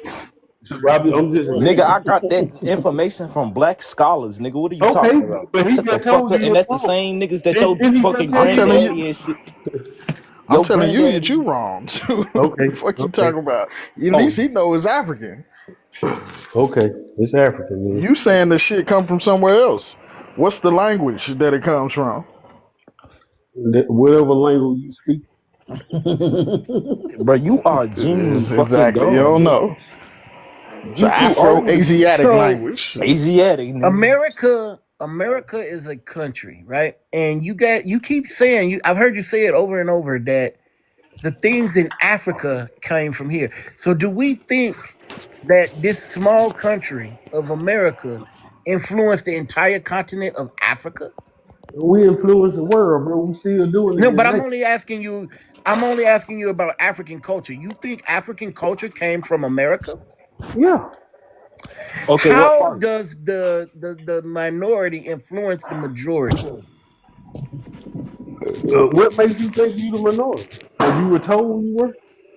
So I'm just Nigga, letting I you got that information from black scholars, nigga. What are you okay, talking about? but he Shut the just fuck told up. you And it's that's the wrong. same niggas that your Didn't he just fucking tell I'm you telling that? you. granddaddy and shit. I'm Your telling you granddaddy that was you wrong too. Okay, The fuck you okay. talking about? At oh least he know it's African. Okay, it's African then. You saying the shit come from somewhere else? What's the language that it comes from? Whatever language you speak. Bro, you are genuinely It's fucking exactly. You dumb, don't nigga. know. It's an You too old to be Afro-Asiatic So language. Asiatic, nigga. America is a country, right? And you keep saying I've heard you say it over and over that the things in Africa came from here. So do we think that this small country of America influenced the entire continent of Africa? We influence the world, bro. We still doing it No, but today. I'm only asking you about African culture. You think African culture came from America? Yeah. Okay, what How part? does the minority influence the majority? What makes you think you the minority? Because you were told you were.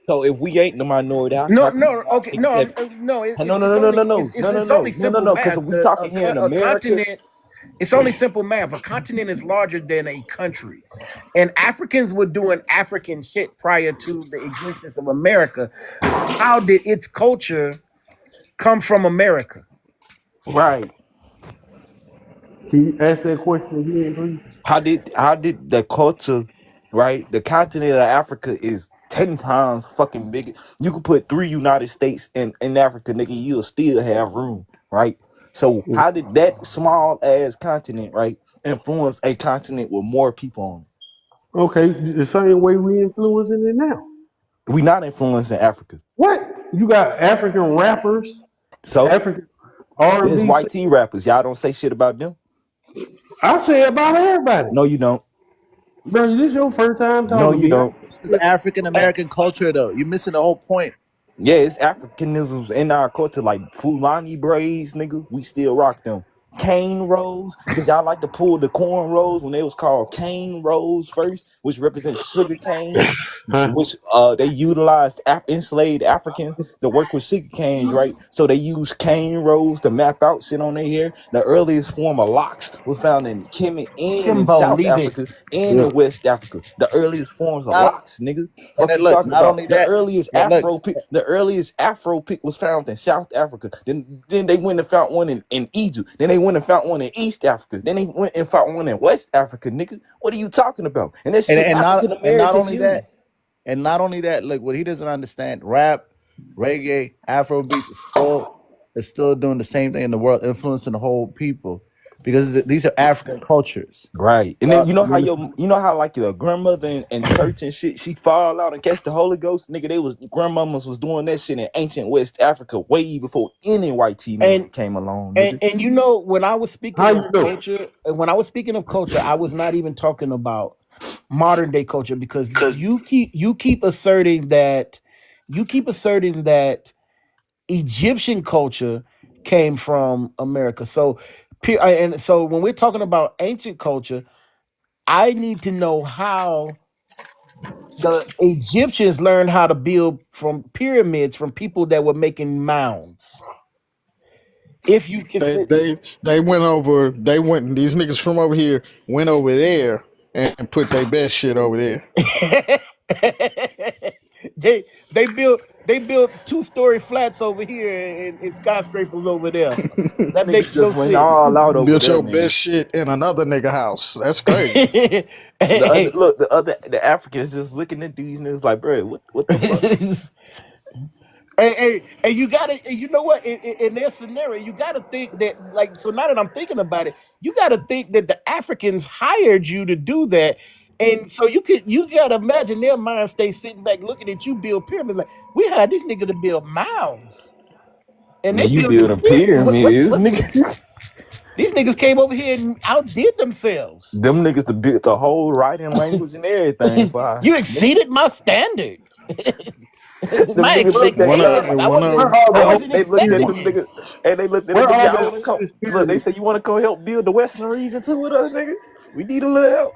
So if we ain't the minority, how No, come no, y'all okay, think no, that? no. No, no, no, no, no, no, no, no, It's no, only no, no, simple no. Because math. if we talking here in A America, continent. It's only simple math. A continent is larger than a country, and Africans were doing African shit prior to the existence of America. So how did its culture come from America? right? Can you ask that question again, please? How did the culture, right? The continent of Africa is 10 times fucking bigger. You could put 3 United States in Africa, nigga, you'll still have room, right? So how did that small ass continent, right, influence a continent with more people on Okay, the same way we influencing it now. it? We not influencing Africa. What? You got African rappers, So African R and there's B white singers. T rappers. Y'all don't say shit about them. I say about everybody. No, you don't. Bro, this your first time No, talking to you me. don't. It's African American culture, though. You're missing the whole point. Yeah, it's Africanisms in our culture, like Fulani braids, nigga. We still rock them. Cane rolls, cause y'all like to pull the corn rolls when they was called cane rolls first, which represents sugar canes, Huh? which they utilized enslaved Africans to work with sugar canes, right? So they used cane rolls to map out shit on their hair. The earliest form of locks was found in Kemet and in Kimbo, South leave it. Africa and Yeah. in West Africa. The earliest forms of Not locks, nigga. and Fuck then you look. talking Not about? only The that, earliest but look. Afro pick was found in South Africa. Then they went and found one in Egypt. Then they went and found one in East Africa. Then they went and found one in West Africa, nigga. What are you talking about? And that shit African And not Americans only use. that, look, what he doesn't understand, rap, reggae, Afro beats is still doing the same thing in the world, influencing the whole people because these are African cultures. Right. And then Uh, you know how like your grandmother in church and shit, she fall out and catch the Holy Ghost? Nigga, grandmamas was doing that shit in ancient West Africa way before any white tea And man came along, and nigga. and you know when I was How speaking you of know? culture, I was not even talking about modern day culture because you keep asserting that Egyptian culture came from America. So and so when we're talking about ancient culture, I need to know how the Egyptians learned how to build from pyramids from people that were making mounds. If you They consider they they went over. They went. These niggas from over here went over there and put their best shit over there. they built 2-story flats over here and skyscrapers over there. That makes Niggas just no went sense. all out over Built there, your nigga. best shit in another nigga house. That's crazy. hey, The Africans just looking at these niggas like, bro, what the fuck? hey, hey, you gotta, you know what? In their scenario, you gotta think that, like, so now that I'm thinking about it, you gotta think that the Africans hired you to do that, and so you gotta imagine their mind stay sitting back looking at you build pyramids. Like, we hired this nigga to build mounds, and Now they you built building pyramids, nigga. these niggas came over here and outdid themselves. Them niggas to build the whole writing language and everything for You us, nigga. exceeded my standards. Them My niggas looked at One hey, expectations. of I one wasn't. of Where are I the wasn't Holy they looked at expecting them Pyramids? niggas. this. Hey, they looked at them Where niggas. are Y'all the want to come? Holy Look, they Pyramids? say you want to come help build the Western region too with us, nigga. We need a little help.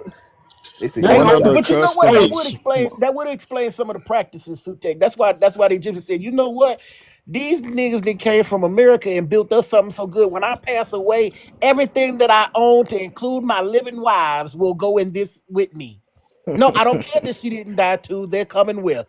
They said, They yeah, one we of are. the got But you. you know what? Hey, customs. That would explain some of the practices, Sutek. That's why the Egyptians said, you know what? These niggas that came from America and built us something so good. When I pass away, everything that I own, to include my living wives, will go in this with me. No, I don't care that she didn't die too. They're coming with.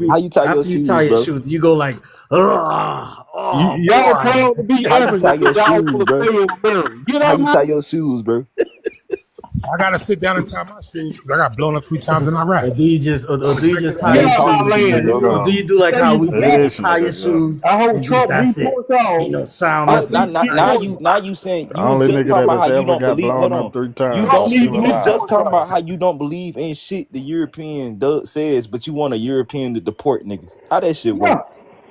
How you tie your after you tie shoes, your bro? shoes, you go like, oh Y'all boy. proud to be How you African tie your because y'all shoes, want to bro? stay in America. Get How out you now. tie your shoes, bro? I gotta sit down and tie my shoes. I got blown up 3 times in Or Iraq. do you just or do you Respect to just the tie Get your Hey, out elders. my shoes, land, hey, or nigga. do you do like Stay how in we the do? You ghetto. just Listen tie to your this junk. shoes I hope and just Trump that's it. deports y'all. Ain't no sound, I now, hope nothing. now, he You just now, tie now your deports shoes. you, y'all. now you saying The you was only just nigga talking that about has how you ever don't got believe. Hold blown up on, 3 times. you I hope don't. Don't he give You a was lie. just deports talking y'all. about how you don't believe in shit the European Doug says, but you want a European to deport niggas. How that shit work? Yeah.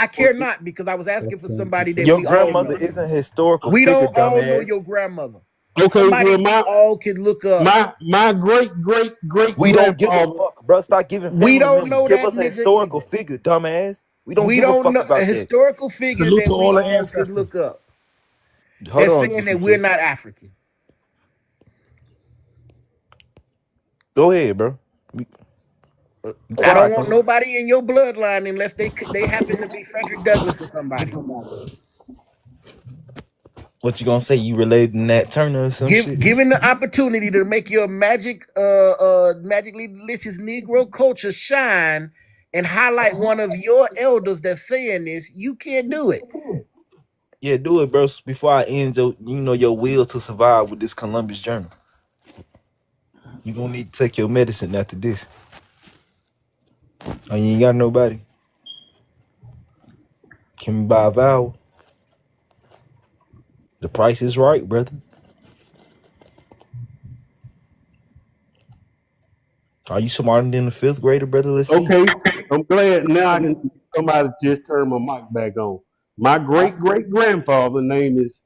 I care not, because I was asking for somebody that Your we all grandmother know. is a historical We figure, don't all know dumbass. your grandmother. Okay, Somebody well we all can look up. my great We don't give a grandfather. fuck, bro. Stop giving We family don't members. know Give that us a nigga historical either. figure, dumbass. We don't We give a don't fuck know a about that. historical figure Salute to that we all the all can ancestors. look up. Hold That's on, saying that we're Scooter. not African. Go ahead, bro. I don't want nobody in your bloodline unless they happen to be Frederick Douglass or somebody. What you gonna say? You related to Nat Turner or some shit? Given the opportunity to make your magically delicious Negro culture shine and highlight one of your elders that's saying this, you can't do it. Yeah, do it, bro. Before I end your will to survive with this Columbus journey. You gonna need to take your medicine after this. Oh, you ain't got nobody. Can we buy a vowel? The price is right, brother. Are you smarter than the fifth grader, brother? Let's see. Okay, I'm glad now somebody just turned my mic back on. My great great grandfather name is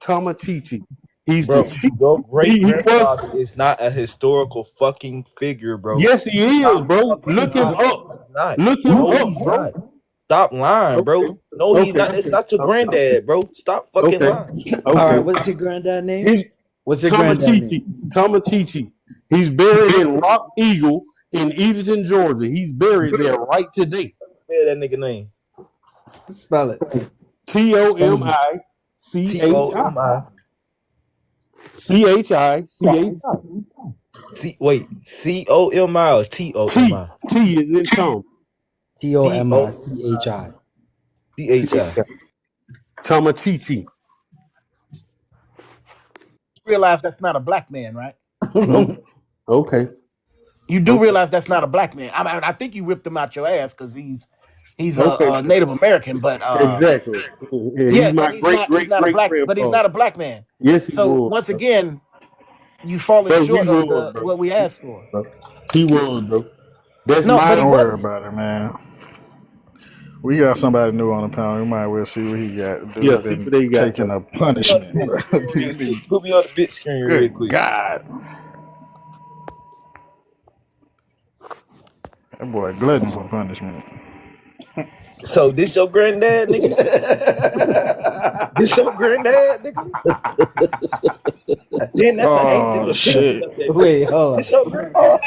Tamachichi. He's the Bro, chief. your great He was. grandfather is not a historical fucking figure, bro. Yes, he is, Stop bro. fucking Look him lying. up. No, he's not. Look him No, up, he's bro. not. Stop lying, Okay, bro. No, he's okay, not. That's not your okay, granddad, bro. Stop fucking okay, lying. All right, okay. what's your granddad name? He's What's your granddad name? Tamachichi. He's buried in Rock Eagle in Evanston, Georgia. He's buried there right today. Spell that nigga name. Spell it. Tomichichi. Tomi. Wait, Comi or Tomi? T is in Tom. Tomichi. Chi. Tamachichi. Realize that's not a black man, right? Okay. You do realize that's not a black man. I think you ripped him out your ass because he's Okay. a Native American, but Exactly. yeah, He's but my great great he's not a great black, but he's grandfather. not a black man. Yes, he So was. once again, you falling Bro, he short of was, bro. what we asked for. Bro. He was, bro. That's No, but my he Don't worry wasn't. about it, man. We got somebody new on the panel. We might well see what he got. yeah. Dude's See been what they got taking though. a punishment, bro. Put me on the big screen real Good quick. God. That boy glutton for punishment. So this your granddad, nigga? This your granddad, nigga? Then that's an ancient Oh, depiction shit. of that. Wait, hold on. This your granddad.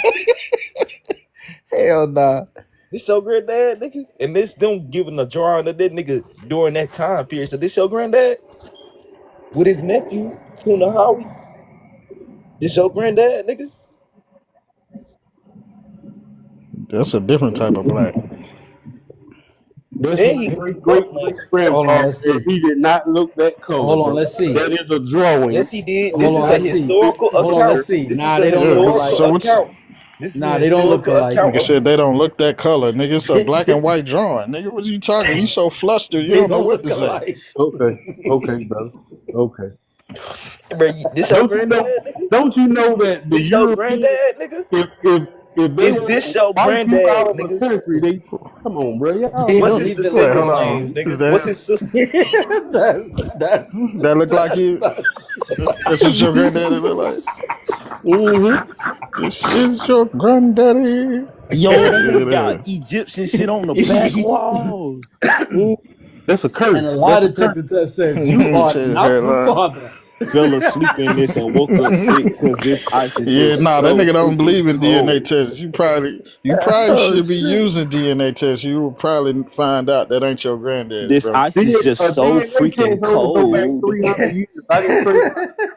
Hell nah. This your granddad, nigga? And this them giving a drawing of that nigga during that time period. So this your granddad? With his nephew, Tuna Howie? This your granddad, nigga? That's a different type of black. That's And my he great grew great up great like, Hold on, grandfather, let's and see. he did not look that color, Hold on, bro. let's see. That is a drawing. yes, he did. Hold This on, is a let's see. historical Hold on, let's account. see. This is Nah, a they don't Yeah, look historical so alike. what you, account. This is a Nah, they don't look historical alike. account nigga of said they don't look that color. Nigga, it's a black and white drawing. Nigga, what are you talking? You so flustered, you They don't know don't what look to say. alike. Okay, okay, brother. Okay. bro. This your granddad, nigga? Don't you know that the This your Europeans, granddad, nigga? if they Is want this to your wipe you granddad, out of a nigga? country, they come on, bro. Y'all They What's don't his niggas. even look Wait, hold descendant alike. name, on. Is nigga? What's that his sister? That's that look like you? That's what your granddaddy look like? Mm-hmm. This is your granddaddy. Hey, Yo, that Look nigga at got that. Egyptian shit on the back wall. That's a and curse. a lie That's a curse. detector test says you are Shit, not the hairline. father. Fell asleep in this and woke up sick because this ice is Yeah, just nah, that so nigga don't freaking believe in DNA cold. tests. You probably Oh should be shit. using DNA tests. You will probably find out that ain't your granddaddy, This bro. ice is just A so DNA test freaking only go back cold. 300 years.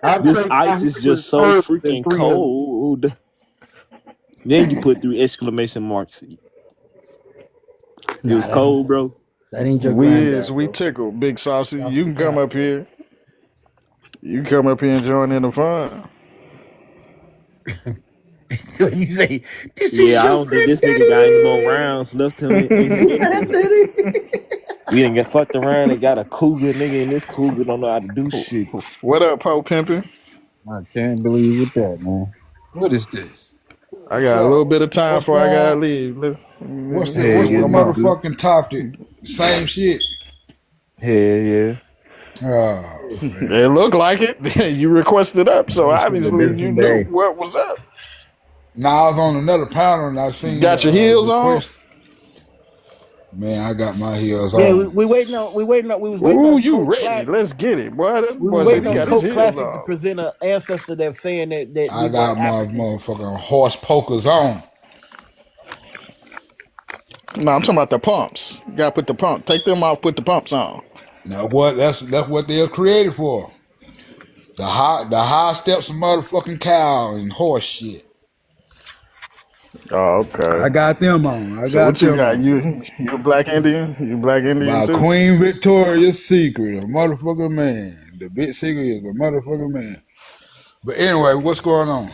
I've This traced my ice is history just so further than freaking 300. cold. Then you put 3 exclamation marks. It Nah, was cold, bro. that ain't your We granddad, bro. tickle, big sausage. Stop You the can come cap. up here. You can come up here and join in the fun. So you say, this is Yeah, I your don't think this nigga got any more granddaddy. rounds left in him anyway. We didn't get fucked around and got a cougar nigga, and this cougar don't know how to do shit. What up, Poe Pimpin'? I can't believe with that, man. What is this? I What's got a up? little bit of time What's before I going? gotta leave. What's Let's the see what's the what's going on. motherfucking topic? Same shit. Hell yeah. Oh man. It looked like it. You requested up, so It's a obviously you different knew day. what was up. Now I was on another panel and I seen the Got your heels on? request. Man, I got my heels Yeah, on. we was waiting Ooh, on you Coach ready? Classic. Let's get it, boy. That We were boy said waiting he on got his Coach heels Classic to on. present an ancestor that's saying that I we were got my African. motherfucking horse pokers on. No, I'm talking about the pumps. You gotta put the pump. Take them off. Put the pumps on. Now what? That's what they're created for. The high steps of motherfucking cow and horse shit. Oh, okay. I got them on. I So got what you them got? on. You a black Indian? You black Indian By too? Queen Victoria's Secret, a motherfucking man. The big secret is a motherfucking man. But anyway, what's going on?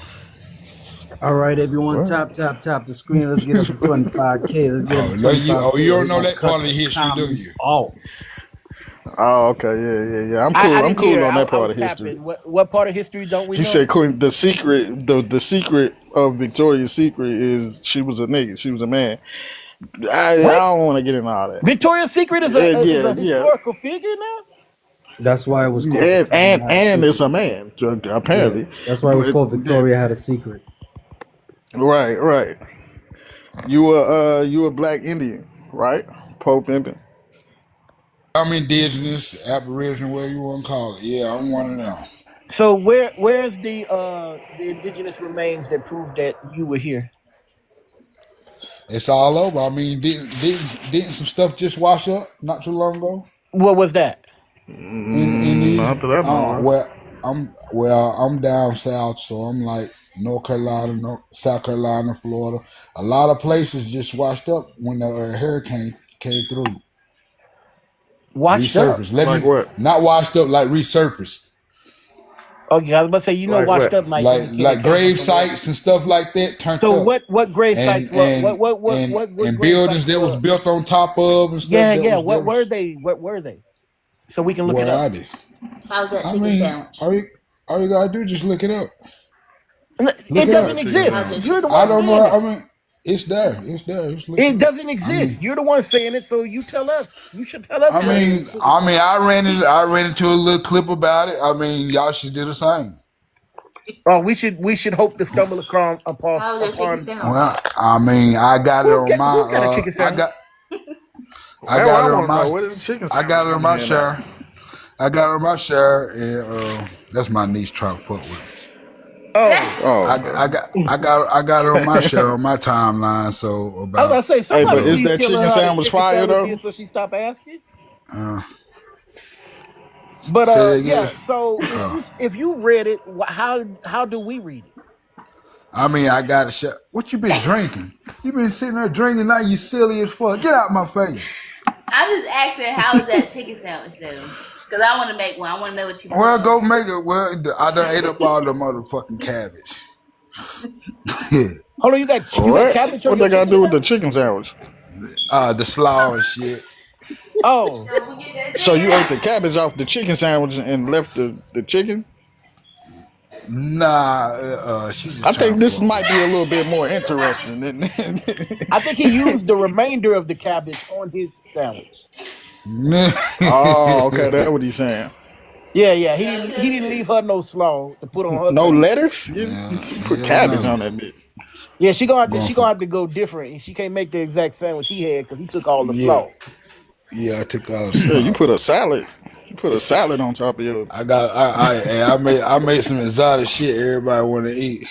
All right, everyone, What? tap the screen. Let's get up to 25K. Let's get up Oh to no, you 25K. you don't We're know gonna that part cut of the the history, do comments you? off. Oh, okay. Yeah. I'm I cool. I'm didn't hear. cool on that I part was of history. tapping. What part of history don't we He know? said Queen, the secret of Victoria's Secret is she was a nigga. She was a man. I What? don't want to get into all that. Victoria's Secret is Yeah, a yeah. historical figure now. That's why it was called And Victoria Had a it's a Secret. man, Yeah, apparently. that's why it was But called Victoria Had a Secret. right. You a black Indian, right? Pope pimping. I'm indigenous, aboriginal, whatever you want to call it. Yeah, I'm one of them. So where's the indigenous remains that prove that you were here? It's all over. I mean, didn't some stuff just wash up not too long ago? What was that? In these Not that I know of. I'm down south, so I'm like North Carolina, South Carolina, Florida. A lot of places just washed up when the hurricane came through. Washed up? Resurfaced. Like what? Not washed up, like resurfaced. Okay, I was about to say, Like washed what? up might Like indicate it came from grave somewhere. sites and stuff like that turned So up. what grave And sites were and what and grave buildings sites that was were? built on top of and stuff Yeah. that What were was they? What were they? So we can look it where up. are they? How's that I chicken mean, sandwich? all you gotta do is just look it up. Look It it doesn't up. exist. How's that You're the chicken I one don't sandwich? know. saying it. I mean, it's there. It's there. Just look It it up. doesn't exist. You're the one saying it, so you tell us. You should tell us I how it mean, is. I ran into a little clip about it. I mean, y'all should do the same. Oh, we should hope to stumble How's that chicken upon sandwich? Well, I mean, I got it on my. who's got a chicken I sandwich. got. I That's what got I it on want to my. know. Where did the chicken I sandwich got it on come my in at? share. I got it on my share, and that's my niece trying to fuck with. Oh, Oh, I got it on my share on my timeline. So I was about gonna say hey, but somebody is please that tell her chicken how the sandwich chicken fire sandwich though? is, so she stop asking. uh, But say it yeah. again. So if you read it, how do we read it? I mean, I got a shot. What you been drinking? You been sitting there drinking. Now you silly as fuck. Get out my face. I just asking how is that chicken sandwich though? Because I want to make one. I want to know what you Well, put go on it. make it. Well, I done ate up all the motherfucking cabbage. Hold on, you got What? cabbage on What your they got to chicken do with the sandwich? chicken sandwich? The slaw and shit. Oh, So you ate the cabbage off the chicken sandwich and left the chicken? Nah, she I just trying think to this fuck might with be a little bit more interesting than. I think he used the remainder of the cabbage on his sandwich. me. Oh, okay, that's what he's saying. Yeah. He didn't leave her no slaw to put on her No sandwich. lettuce? You put Hell cabbage no. on that bitch. Yeah, she gonna Going for have to go different. She can't make the exact sandwich he had because he took all the yeah, slaw. yeah. I took all the Yeah, you slaw. put a salad. You put a salad on top of your. I made some exotic shit everybody want to eat.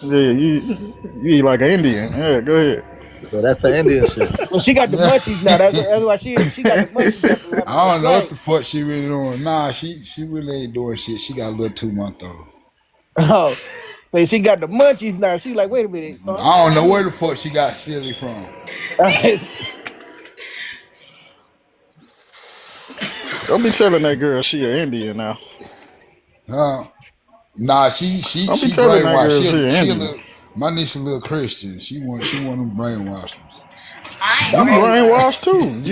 Yeah, you eat like an Indian. Yeah, go ahead. So that's the Indian shit. So she got the munchies now. That's why she got the munchies after having I that don't know what drink. the fuck she really doing. Nah, she really ain't doing shit. She got a little 2-month old. Oh, so she got the munchies now. She like, wait a minute. I don't know where the fuck she got silly from. Don't be telling that girl she an Indian now. Nah, she Don't be telling that girl brainwashed. she an She a Indian. little, my niece a little Christian. She want them brainwashed. I You ain't brainwashed brainwashed. too.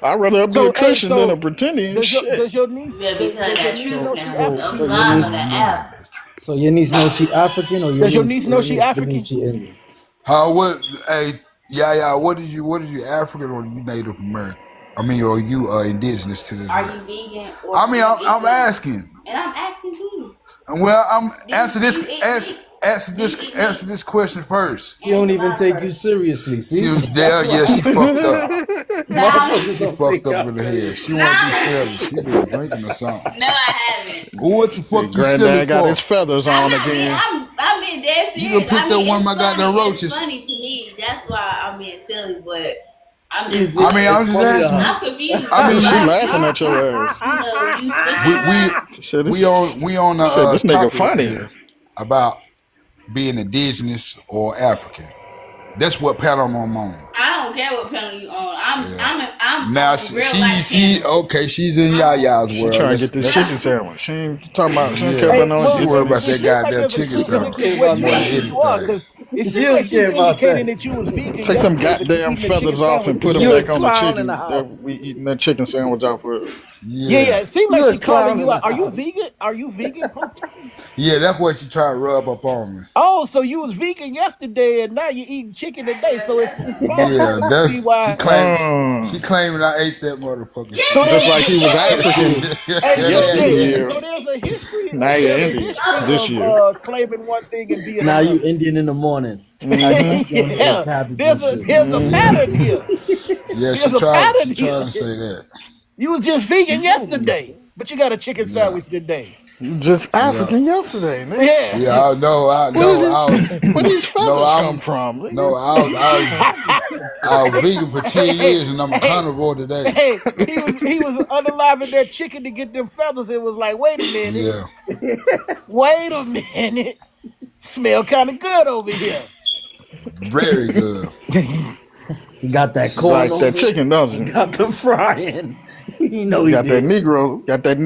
I'd rather be a So, hey, Christian than a so pretending does shit. your niece You better be telling that truth know now. she's So, African? I'm so your lying on niece, that app. so your niece knows she African, or Does your niece know she African? believes she Indian? How what? Hey, yeah. What did you African or you Native American? I mean, or you indigenous to this? Are you vegan or I mean, you I'm eat meat? asking. And I'm asking too. Well, I'm Do you answer this eat meat? answer Do you this eat answer meat? this question first. She don't Answer even mine take you first. seriously. She See, was there, yeah. She fucked up. No, motherfuckers She don't fucked take up y'all in the head. serious. She want to be silly. She been drinking or something. no, I haven't. What the Your fuck you silly granddad got his for? feathers I'm on not being. again. I'm being dead You gonna serious. pick I that mean, one it's of my goddamn funny. It's roaches. funny to me. That's why I'm being silly, but I'm You just see, I mean, I'm it's like, just funny asking. I'm how confused I because mean, She I laughing think, at your ass. you switching we up. She said, we on she said a this nigga topic funny. here about being indigenous or African. That's what panel I'm on. I don't care what panel you on. Yeah. I'm Now on real life she panel. okay. She's in I'm on. Yaya's She world. trying to get this Let's chicken sandwich. She ain't talking about. She don't care yeah. about Hey, no She well, worried about it that indigenous. seems like goddamn there's a chicken she don't difference in care sandwich what about you no more than eat and who you are, indigenous. anything. because it She seemed like don't she was care about that indicating that you shit. was vegan Take them yesterday, but you goddamn eating a chicken feathers off sandwich and put today. them You a back on the clown in the chicken that house. we eating that chicken sandwich off with. Yeah, Yeah. yeah. It seemed like You a she calling clown you in the out. Are you house. vegan? Are you vegan, Pope? Yeah, that's what she tried to rub up on me. Oh, so you was vegan yesterday and now you're eating chicken today. Yeah, So that's it's Yeah, plausible to that see why. she Oh, claiming I ate that motherfucking So shit. just there's like he was African hey, yesteryear. so there's a history. Now you're There's a Indian history this of year. claiming one thing and being Now you another. Indian in the morning. Now you Mm-hmm. eat yams and Yeah, cabbage there's and a shit. there's a pattern Mm-hmm. here. Yeah, There's a pattern she here. trying to say that. You was just vegan yesterday, but you got a chicken Yeah. sandwich today. You just Yeah. African yesterday, nigga. Yeah, Yeah. I know. Where these No, feathers come from, no, nigga? I was vegan for 10 hey, years and I'm a hey, carnivore today. hey, he was unaliving that chicken to get them feathers. It was like, wait a minute, Yeah. wait a minute, smell kind of good over here. Very good. He got that You corn like that over. chicken, don't He you? got the frying. You know You he got that did. Negro, got that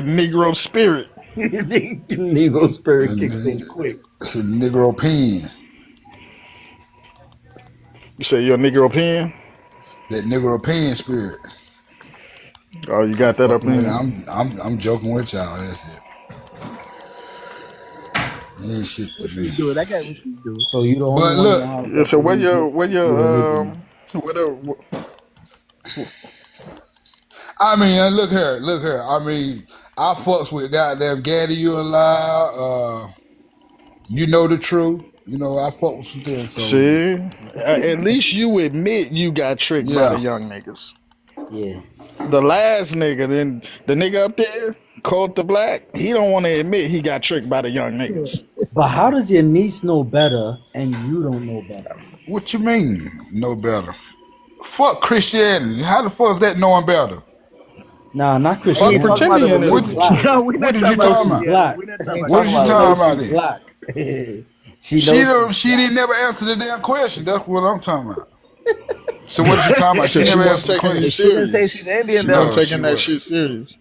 Negro spirit. The Negro spirit And kicked in quick. Negro pen. You say you're a Negro pen? That Negro pen spirit. Oh, you got that up Fucking in with you? I'm joking with y'all. That's it. Ain't shit to What me. she doing? I got what she doing. So you the only But one in look, the house Yeah, that so believes it. where You're your religion. what the, I mean, look here. I mean, I fucks with goddamn Gaddy, you alive. You know the truth. You know, I fuck with some things. So, see? At least you admit you got tricked by the yeah. young niggas. Yeah. The last nigga, then the nigga up there, Colt the Black, he don't want to admit he got tricked by the young niggas. But how does your niece know better and you don't know better? What you mean, know better? Fuck Christianity. How the fuck is that knowing better? Nah, not He Fuck ain't Christianity. talking about the pretending She's innocent. black. No, we're What not did talking you about Because talking she's about? Christianity. black. We're not He talking ain't about What talking did you about Christianity. because talking about she's then? black. She knows she's She black. didn't never answer the damn question. That's what I'm talking about. So what is you talking about? She Cause she never wasn't answered the taking you question. She didn't say serious. she's Indian She though. wasn't No, taking she that was. shit serious.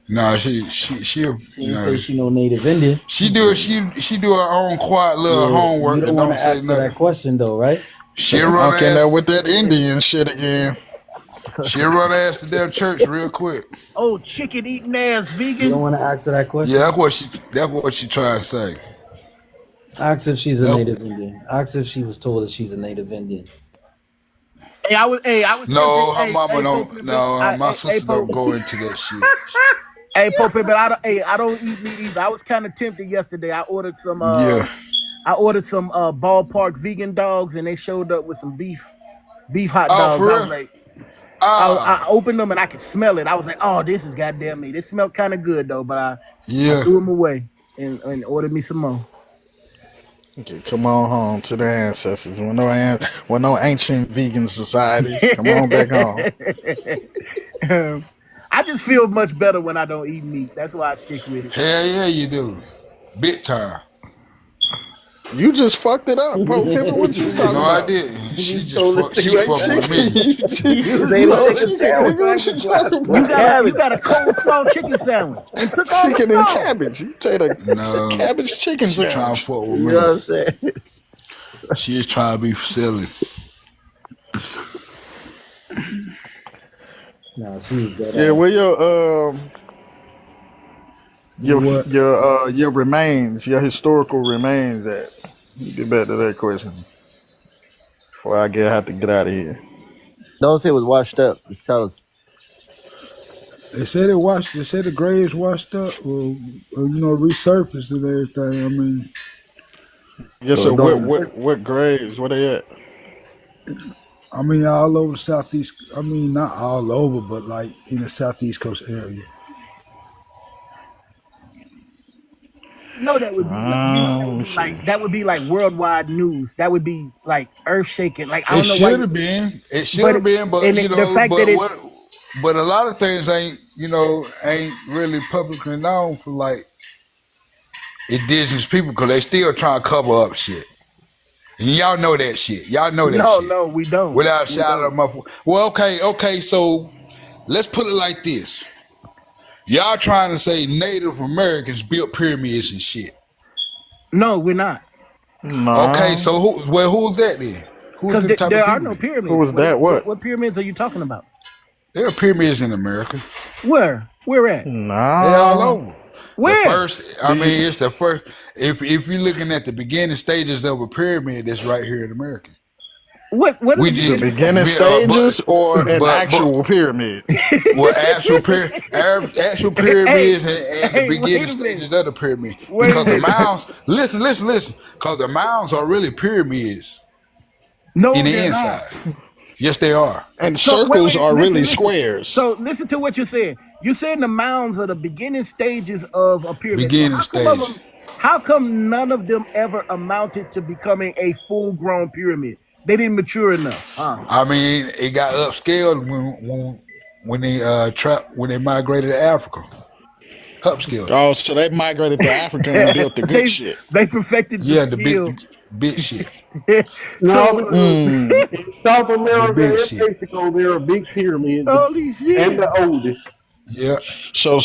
No, she She ain't say she no native Indian. she do her own quiet little Yeah, you homework don't and want don't to say answer that nothing. question though, right? She'll The run unk in there ass. with that Indian shit again. She'll run ass to damn church real quick. Oh, chicken eating ass You don't vegan. want to answer that Yeah, question. that's what she trying to say. Ask if she's a That, native Indian. Ask if she was told that she's a native Indian. Hey, I was tempted. no, her mama Pope don't. Pimpin'. No, my Hey, sister don't Pope. go into that shit. Hey, Pope Pimpin'. I don't eat meat either. I was kind of tempted yesterday. Yeah. I ordered some ballpark vegan dogs, and they showed up with some beef hot Oh, dogs. for I was real? like, I Ah, opened them and I could smell it. I was like, oh, this is goddamn meat. It smelled kind of good though, but I yeah. threw them away and ordered me some more. Okay, come on home to the ancestors. With no ancient vegan societies. Come on back home. I just feel much better when I don't eat meat. That's why I stick with it. Hell yeah, you do. Big time. You just fucked it up, Pope Pimpin'. What you No, talking I about? didn't. You She just stole the fuck. She You chicken ate fucking with sandwich. chicken. me. You They You stole don't. the ate chicken chicken, sandwich. nigga. I What ain't you get your ass talking for You that. got about? a Cabbage. coleslaw chicken sandwich and took all the Chicken and sauce. cabbage. You take a No, cabbage chicken she trying to sandwich. fuck with You know what me. I'm saying? She is trying to be silly. No, she was dead Yeah, ass. where What? your remains, your historical remains at? Get back to that question before have to get out of here. Don't say it was washed up. Just tell us. They said it washed. They said the graves washed up, or resurfaced and everything. I mean, Yeah, So so don't. what graves? Where they at? all over the southeast. I mean, not all over, but like in the southeast coast area. No, that would be like, Let me see. that would be like worldwide news. That would be like earth shaking. Like I It don't know why should you, have been. It should but have been, but and you the know, fact that but it's what? But a lot of things ain't really publicly known for like indigenous people because they still trying to cover up shit. And y'all know that shit. Y'all know that shit. no, we don't. Without a We shadow don't. of my. Well, okay. So let's put it like this. Y'all trying to say Native Americans built pyramids and shit. No, we're not. Okay, No. so who's that then? Who's Because them type there of are people no then? Who pyramids. was that? What? What pyramids are you talking about? There are pyramids in America. Where? Where at? They all No. over. The Where? first, Do I you? mean, it's the first. If you're looking at the beginning stages of a pyramid, that's right here in America. What are We the The just, beginning beginning stages? stages or an but actual pyramid? well, actual Hey, pyramids and the hey, beginning wait a minute. stages of the pyramid. Wait a Because the minute. mounds, listen. Because the mounds are really pyramids in No, the they're not. inside. Yes, they are. And So wait, circles are really listen. squares. So listen to what you're saying. You're saying the mounds are the beginning stages of a pyramid. So Beginning stage. how come none of them ever amounted to becoming a full grown pyramid? They didn't mature enough. I mean, it got upscaled when they migrated to Africa. Upscaled it. Oh, so they migrated to Africa and built the good shit. They perfected the Yeah, the skill. big shit. No, So because Mm. in South The America big and shit. Mexico, there are big pyramids holy and shit. the oldest. Yeah. So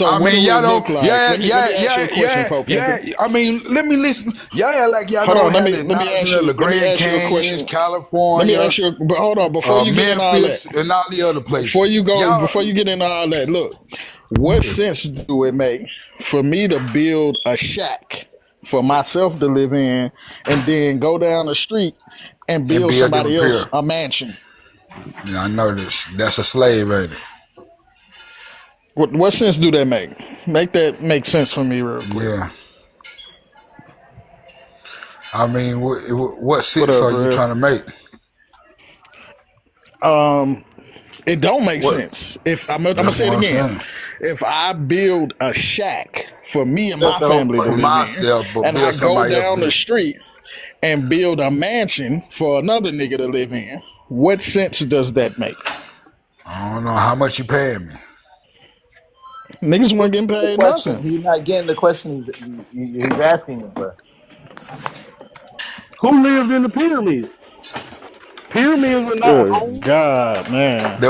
I what mean, do y'all it look don't. like? Yeah, Let me ask you a question, Pope yeah. Pimpin'. I mean, let me listen. Y'all act like y'all Hold don't on, have the knowledge of the let me Grand ask you a Canyons, question. Let me California, ask you, but hold on, before you get in all that, Memphis, and all the other places. before Y'all, you get into all that, look, what yes, sense do it make for me to build a shack for myself to live in, and then go down the street and and build build them a somebody else pier. a mansion? Yeah, I know this. That's a slave, ain't it? What sense do that make? Make that make sense for me real quick. Yeah. I mean, what What sense up, are you real? trying to make? It don't make What? sense. If I'm gonna That's say what it I'm again, saying. if I build a shack for me and my So family to for live in, myself, but and I build go somebody else down the big. street and build a mansion for another nigga to live in, what sense does that make? I don't know how much you paying me. Niggas weren't getting The paid question. nothing. He's not getting the question he's asking you, bro. Who lived in the pyramids? Pyramids were not Good home. God, man.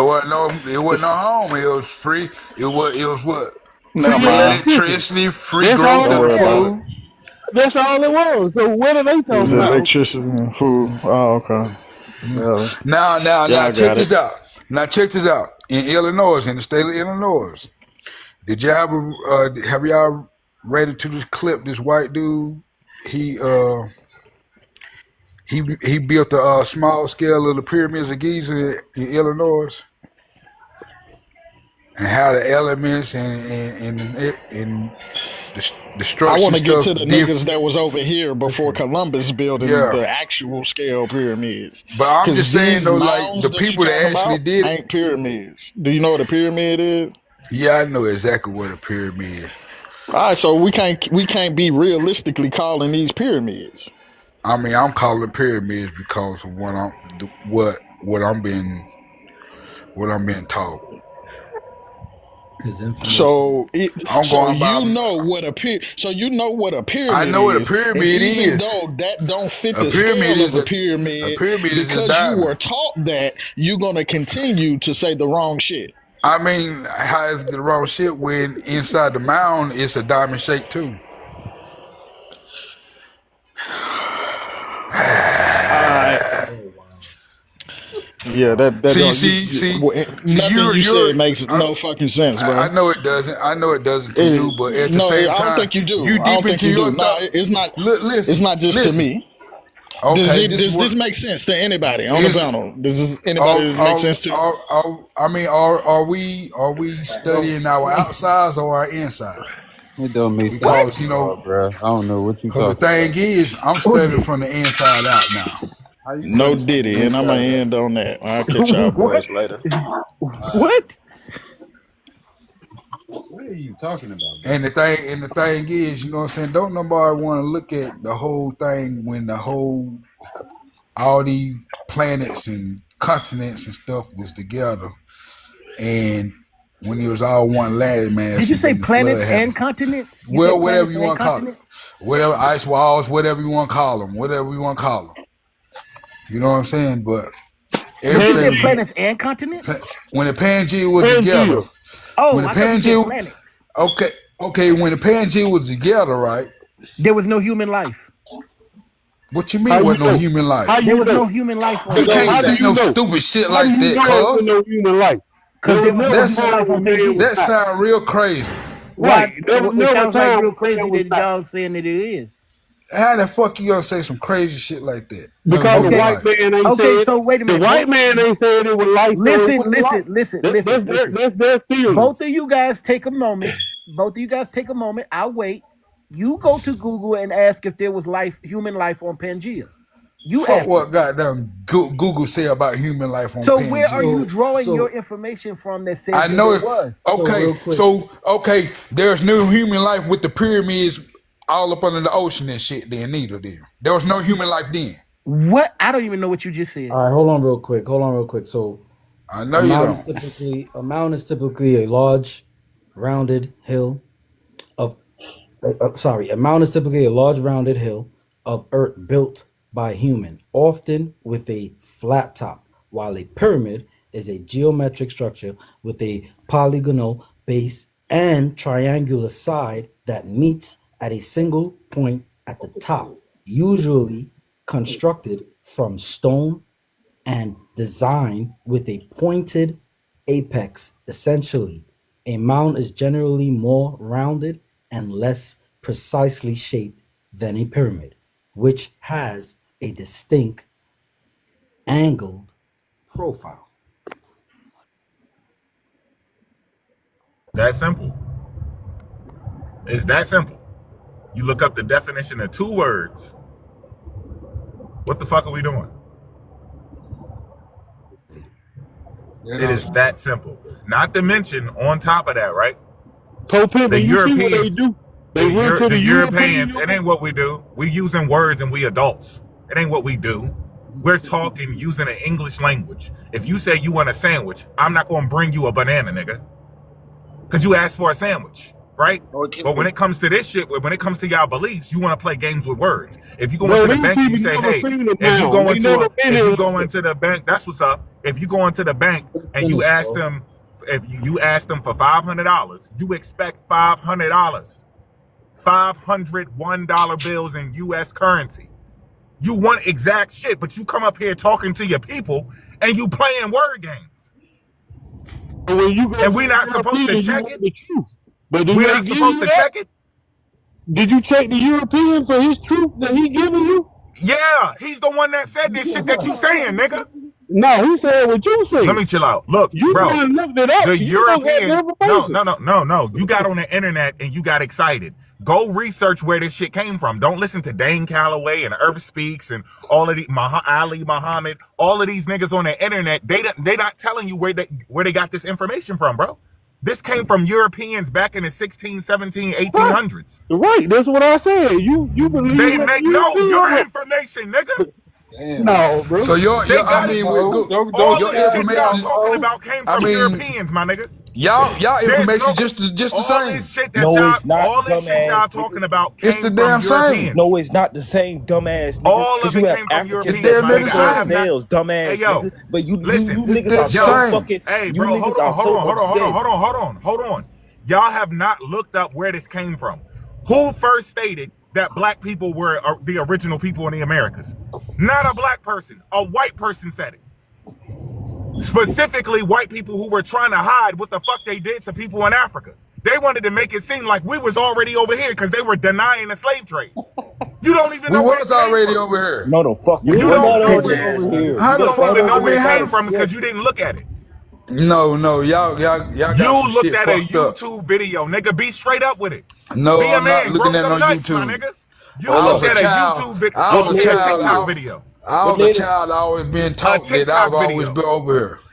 It wasn't no home. It was free. It was what? Never Free Free mind. electricity. electricity, free That's growth all Don't of it the worry about was. it. food. That's all it was. So what are they It was talking about? electricity and food. Oh, okay. Yeah, Now, y'all check got it. this out. Now, check this out. In Illinois, in the state of Illinois, did y'all ever, have y'all read into this clip? This white dude, he uh he built a small scale of the pyramids of Giza in Illinois, and how the elements and the I structure want to get stuff to the diff. niggas that was over here before Listen, Columbus building yeah, the actual scale pyramids. but I'm Because just saying these though, like mounds the that you people that talking actually about did it. ain't pyramids. Do you know what a pyramid is? Yeah, I know exactly what a pyramid is. All right, so we can't be realistically calling these pyramids. I mean, I'm calling them pyramids because of what I'm being taught. His information. So I'm so going you by. know what a I pyramid know what a is, and pyramid even is. though that don't fit A the pyramid scale of is a a pyramid, pyramid is a because you diamond. were taught that, you're gonna continue to say the wrong shit. I mean, how is it the wrong shit when inside the mound it's a diamond shape too? All right. Yeah, that See, don't see, see, see. nothing you said makes no fucking sense, I bro. know it doesn't. I know it doesn't to you, but at the No, I same don't time, think you do. you I deep don't think into you do. your No, thought. it's not. Look, It's listen, not just to listen. me. Does Okay, it? this is Does what this make sense to anybody on the is. panel? Does anybody make sense to? I mean, are we studying our outsides or our inside? It don't make sense Because at all, bro. I don't know what you because the talking thing about. is, I'm studying from the inside out now. How you No study from the Diddy, and I'm gonna inside out? end on that. I'll catch y'all What? boys later. All right. What? What are you talking about, bro? And the thing is, you know what I'm saying? Don't nobody want to look at the whole thing when all these planets and continents and stuff was together, and when it was all one landmass. Did you And say then the flood planets happened. and continents? You Well, said whatever planets you and want to call it, continents? whatever ice walls, whatever you want to call them, whatever you want to call them. You know what I'm saying? But But you said everything planets and continents? when the Pangea was together, Pangea. Oh, when the I thought you said Pangea, planets. okay, when the Pangea was together, right? There was no human life. What you How mean? you Wasn't no know? human life? How There you was no know? human life on You can't How do say Pangea. you no know? stupid shit How do like you that, know there was cuz. no human life? There Because was there was never no a human That's life time on when there was Pangea. that not. sound real crazy. Right. Why? There was It never a sounds like time real when there crazy was that not. y'all saying that it is. How the fuck you gonna say some crazy shit like that? No Because the human Okay. white life. man ain't Okay, said it. so wait a The minute. white man ain't said it was life, so it Listen, wasn't life. listen. That's their feelings. Both of you guys take a moment. Both of you guys take a moment. I'll wait. You go to Google and ask if there was human life on Pangea. You Fuck ask it. what goddamn Google say about human life on So where are Pangea. you So drawing your so information from that says I that know there it. was? so Okay, real quick. so there's no human life with the pyramids all up under the ocean and shit. Then neither there was no human life then. What? I don't even know what you just said. All right, hold on real quick. Hold on real quick. So I know you don't. a mountain is typically a large, rounded hill of. A mountain is typically a large, rounded hill of earth built by human, often with a flat top, while a pyramid is a geometric structure with a polygonal base and triangular side that meets at a single point at the top, usually constructed from stone and designed with a pointed apex. Essentially, a mound is generally more rounded and less precisely shaped than a pyramid, which has a distinct angled profile. That simple. It's that simple. You look up the definition of two words. What the fuck are we doing? It is that simple. Not to mention, on top of that, right? The Pimpin', you see what they Europeans, do? They went to the the European. Europeans, it ain't what we do. We using words and we adults. It ain't what we do. We're talking using an English language. If you say you want a sandwich, I'm not going to bring you a banana, nigga. Because you asked for a sandwich, right? But when it comes to this shit, when it comes to y'all beliefs, you want to play games with words. If you go Bro, into the these bank and you people say, never hey, seen a if you mound. go They into never been here. the bank, that's what's up. If you go into the bank and you Finish, ask bro. them, if you ask them for $500, you expect $500. $501 bills in US currency. You want exact shit, but you come up here talking to your people and you playing word games. But when you go And to we the not supposed to Europeans, you check want it? the truth. But do We're they not give supposed you to that? check it? Did you check the European for his truth that he giving you? Yeah, he's the one that said this shit that you saying, nigga. No, he said what you Let said. me chill out. Look, You bro, went and looked it up. the You must have the European, information. no. You got on the internet and you got excited. Go research where this shit came from. Don't listen to Dane Calloway and Earth Speaks and all of these Ali Muhammad, all of these niggas on the internet. They not telling you where they got this information from, bro. This came from Europeans back in the 16, 17, Right. 1800s. Right, that's what I said. You believe They what the make no Europeans your say. information, nigga. Damn. No, bro. So your They I got it. mean, All your this shit y'all information. talking about came I from mean, Europeans, my nigga. y'all There's information no just the all same. this shit that No, y'all it's not, all this shit y'all dumbass nigga. talking about It's the came from damn same. No, Europeans. it's not the same, dumbass nigga. All Cause of you it have came from It's Africans Europeans, that damn my near speak the nigga. for I have same. not. themselves, Hey dumbass yo, nigga. But you listen, It's niggas dead are the so yo, same. fucking. hey, You bro, niggas are so obsessed. hold on. Y'all have not looked up where this came from. Who first stated that black people were the original people in the Americas? Not a black person. A white person said it. Specifically, white people who were trying to hide what the fuck they did to people in Africa. They wanted to make it seem like we was already over here because they were denying the slave trade. You don't even We know where it was came already from. over here. No, the fuck we You We're wasn't, don't not know bitch already where ass over nigga. here. How you the But don't fuck? even that's know I where mean, it how came the from because you didn't look at it. no, y'all got You some looked shit at a fucked up. YouTube video, nigga. Be straight up with it. No, Be a I'm not man. Grow looking at no some nuts, my YouTube. nigga. You I hold was looked a up. at a child. YouTube video. I Oh, was a okay, a child. TikTok video. I What was a native? child. Always been A taught that I've TikTok always video. been over here.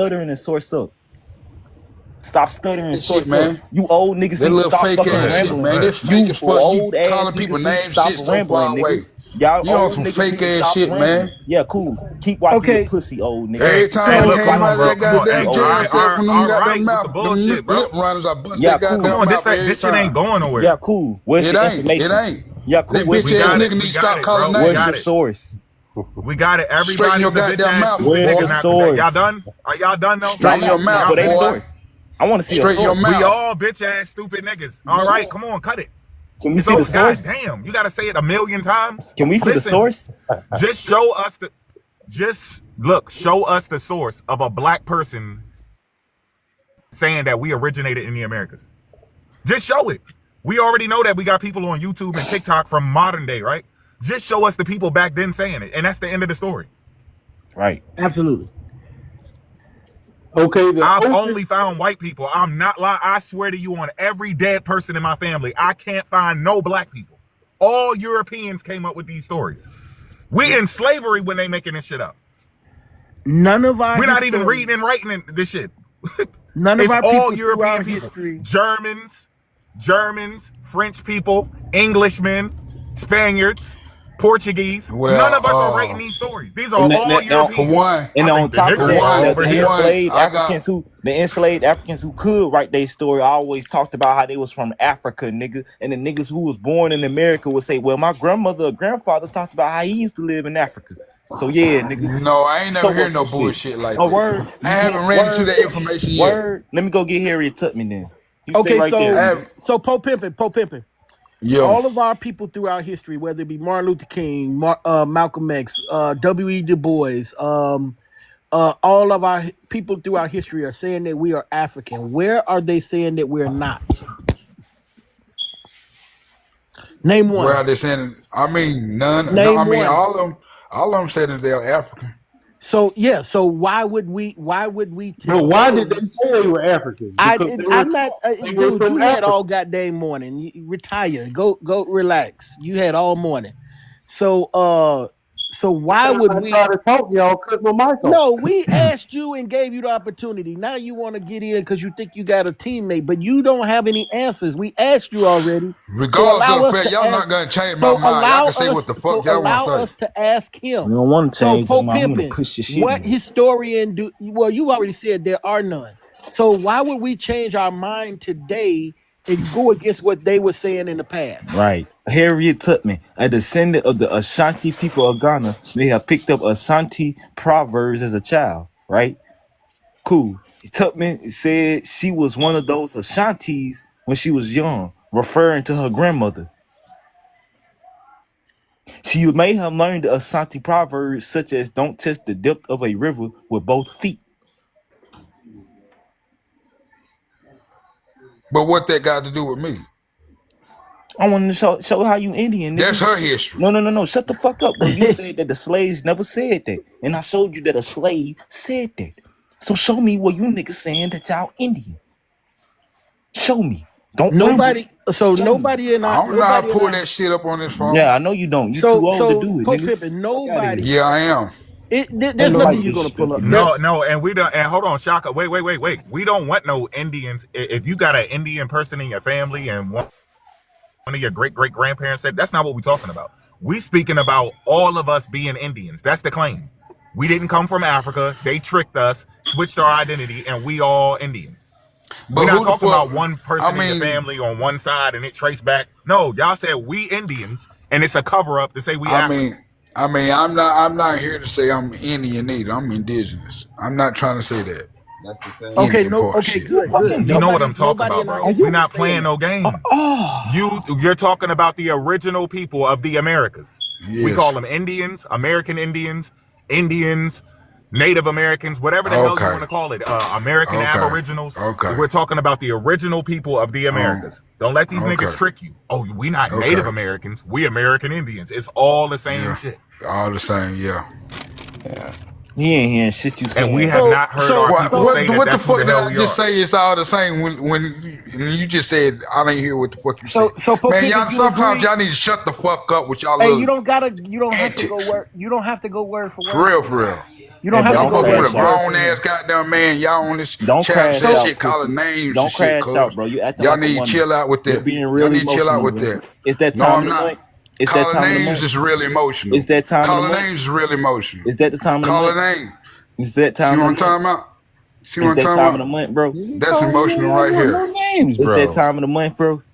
stuttering and source up. Stop stuttering and That shit, source up. man. You old niggas That need to little stop fake fucking ass shit, rambling. man. That fake You as fuck. You old ass calling people niggas need to names, stop shit so rambling, far nigga. away. Y'all You on old some niggas fake need to ass stop shit, rambling. man. Yeah, cool. Keep wiping your Okay, pussy, old nigga. Every time Hey, I look, came come on, out of bro. that Come on. Pussy, Hey, goddamn old jail nigga. cell from them all goddamn right with the mouth, them bullshit, bro. lip runners, I bust Yeah, that Come cool. goddamn on, mouth every this shit ain't time. going nowhere. Yeah, cool. Where's It your ain't. It information? ain't. Yeah, cool. That Where's bitch your We ass got source? nigga it. need We to got stop it, calling bro. We Where's your got names. it. source? We got it. Straighten your Everybody's a bitch goddamn ass mouth, stupid Where's nigga the boy. not today. Y'all source? done? Are y'all done though? Straighten your No, mouth, but they the boy. source. I want to see a Straighten your source. We mouth. all bitch ass stupid niggas. All right, come on, cut it. Can we see the So, god source? damn, you gotta say it a million times. Can we see the Listen, source? just show us the. Just look, show us the source of a black person saying that we originated in the Americas. Just show it. We already know that we got people on YouTube and TikTok from modern day, right? Just show us the people back then saying it, and that's the end of the story. Right. Absolutely. Okay, the I've oldest. only found white people. I'm not lying. I swear to you on every dead person in my family, I can't find no black people. All Europeans came up with these stories. We in slavery when they making this shit up. None of our We're not even historians- reading and writing this shit. None of It's our all people European throughout people. history. Germans, French people, Englishmen, Spaniards, Portuguese. Well, None of us are writing these stories. These are And all Europeans. For one, And I on think the top of nigger that, all the, over the here. enslaved I got- Enslaved Africans who could write their story always talked about how they was from Africa, nigga. And the niggas who was born in America would say, well, my grandmother or grandfather talked about how he used to live in Africa. So yeah, nigga. No, I ain't never So heard no what's the bullshit like Oh, that. word. I haven't ran into that information yet. Word. Let me go get Harriet Tubman then. You stay Okay, right there. so Pope Pimpin'. Yo. All of our people throughout history, whether it be Martin Luther King, Malcolm X, W.E. Du Bois, all of our people throughout history are saying that we are African. Where are they saying that we're not? Name one. Where are they saying? I mean, none. No, Name I mean, one. all of them said that they're African. So yeah, so why would we? But why did they say they were African? Because I'm not, they were dude. from You had Africa. all goddamn morning. You retire. Go relax. You had all morning. So why would we try to talk? Y'all cut my mic off. No, we asked you and gave you the opportunity. Now you want to get in because you think you got a teammate, but you don't have any answers. We asked you already. Regardless allow of us the fact, to y'all ask- not gonna change my so mind. Y'all allow can say us- what the fuck so y'all want allow to us say. to ask him. We don't want to So change. Pope I'm gonna Pimpin, push your shit. what historian do? Well, you already said there are none. So why would we change our mind today and go against what they were saying in the past? Right. Harriet Tubman, a descendant of the Ashanti people of Ghana, may have picked up Ashanti proverbs as a child, right? Cool. Tubman said she was one of those Ashantis when she was young, referring to her grandmother. She may have learned the Ashanti proverbs such as don't test the depth of a river with both feet. But what that got to do with me? I wanted to show how you Indian. Nigga. That's her history. No. Shut the fuck up, bro. You said that the slaves never said that. And I showed you that a slave said that. So show me where you niggas saying that y'all Indian. Show me. Don't Nobody. ramble. So Show nobody me. in our. I don't know how to nobody in pull our- that shit up on this phone. Yeah, I know you don't. You too old to do it, Pope nigga. Pimpin', nobody. Yeah, I am. There's nothing you're gonna pull up. No, and we don't. And hold on, Shaka. Wait. We don't want no Indians. If you got an Indian person in your family and one of your great grandparents said, that's not what we're talking about. We speaking about all of us being Indians. That's the claim. We didn't come from Africa. They tricked us, switched our identity, and we all Indians. But we're who not the talking fuck- about one person in your family on one side and it traced back. No, y'all said we Indians, and it's a cover up to say we Africans. I mean, I'm not here to say I'm Indian either. I'm indigenous. I'm not trying to say that. That's the same. Okay, Indian no, part okay, shit. good. You know what I'm talking about, nobody bro. in our- We're not playing no games. You're talking about the original people of the Americas. We Yes. call them Indians, American Indians, Native Americans, whatever the hell you Okay. want to call it. American Okay. Aboriginals. Okay. We're talking about the original people of the Americas. Don't let these Okay. niggas trick you. Oh, we not Okay. Native Americans. We American Indians. It's all the same shit. All the same, yeah. He ain't hearing shit you saying. And we have not heard our people say that what the that's who fuck the did hell I we just are. say? It's all the same when you just said I didn't hear what the fuck you said. So, Pope Man, Pimpin', y'all you sometimes agree? y'all need to shut the fuck up with y'all Hey, little you don't have to go antics. word. You don't have to go word for word. For real, for real. You don't Hey, have but to don't go Fuck word with a crash for out. word. grown ass goddamn man. Y'all on this Don't childish crash ass out, shit, calling pussy. names Don't and shit, crash out, cuz. bro. You acting Y'all like a need to woman. chill out with You're that. being Y'all really need to chill out with emotional, that. bro. It's that No, time I'm of the not. month. It's that Calling time of the names month. is really emotional. It's that time of the Calling month. names is really emotional. Is that the time of the Calling month? names. It's that See time what of I'm the month. talking about? See It's what I'm that talking time of the about? month, bro. That's emotional right here. No names, It's bro. that time of the month, bro.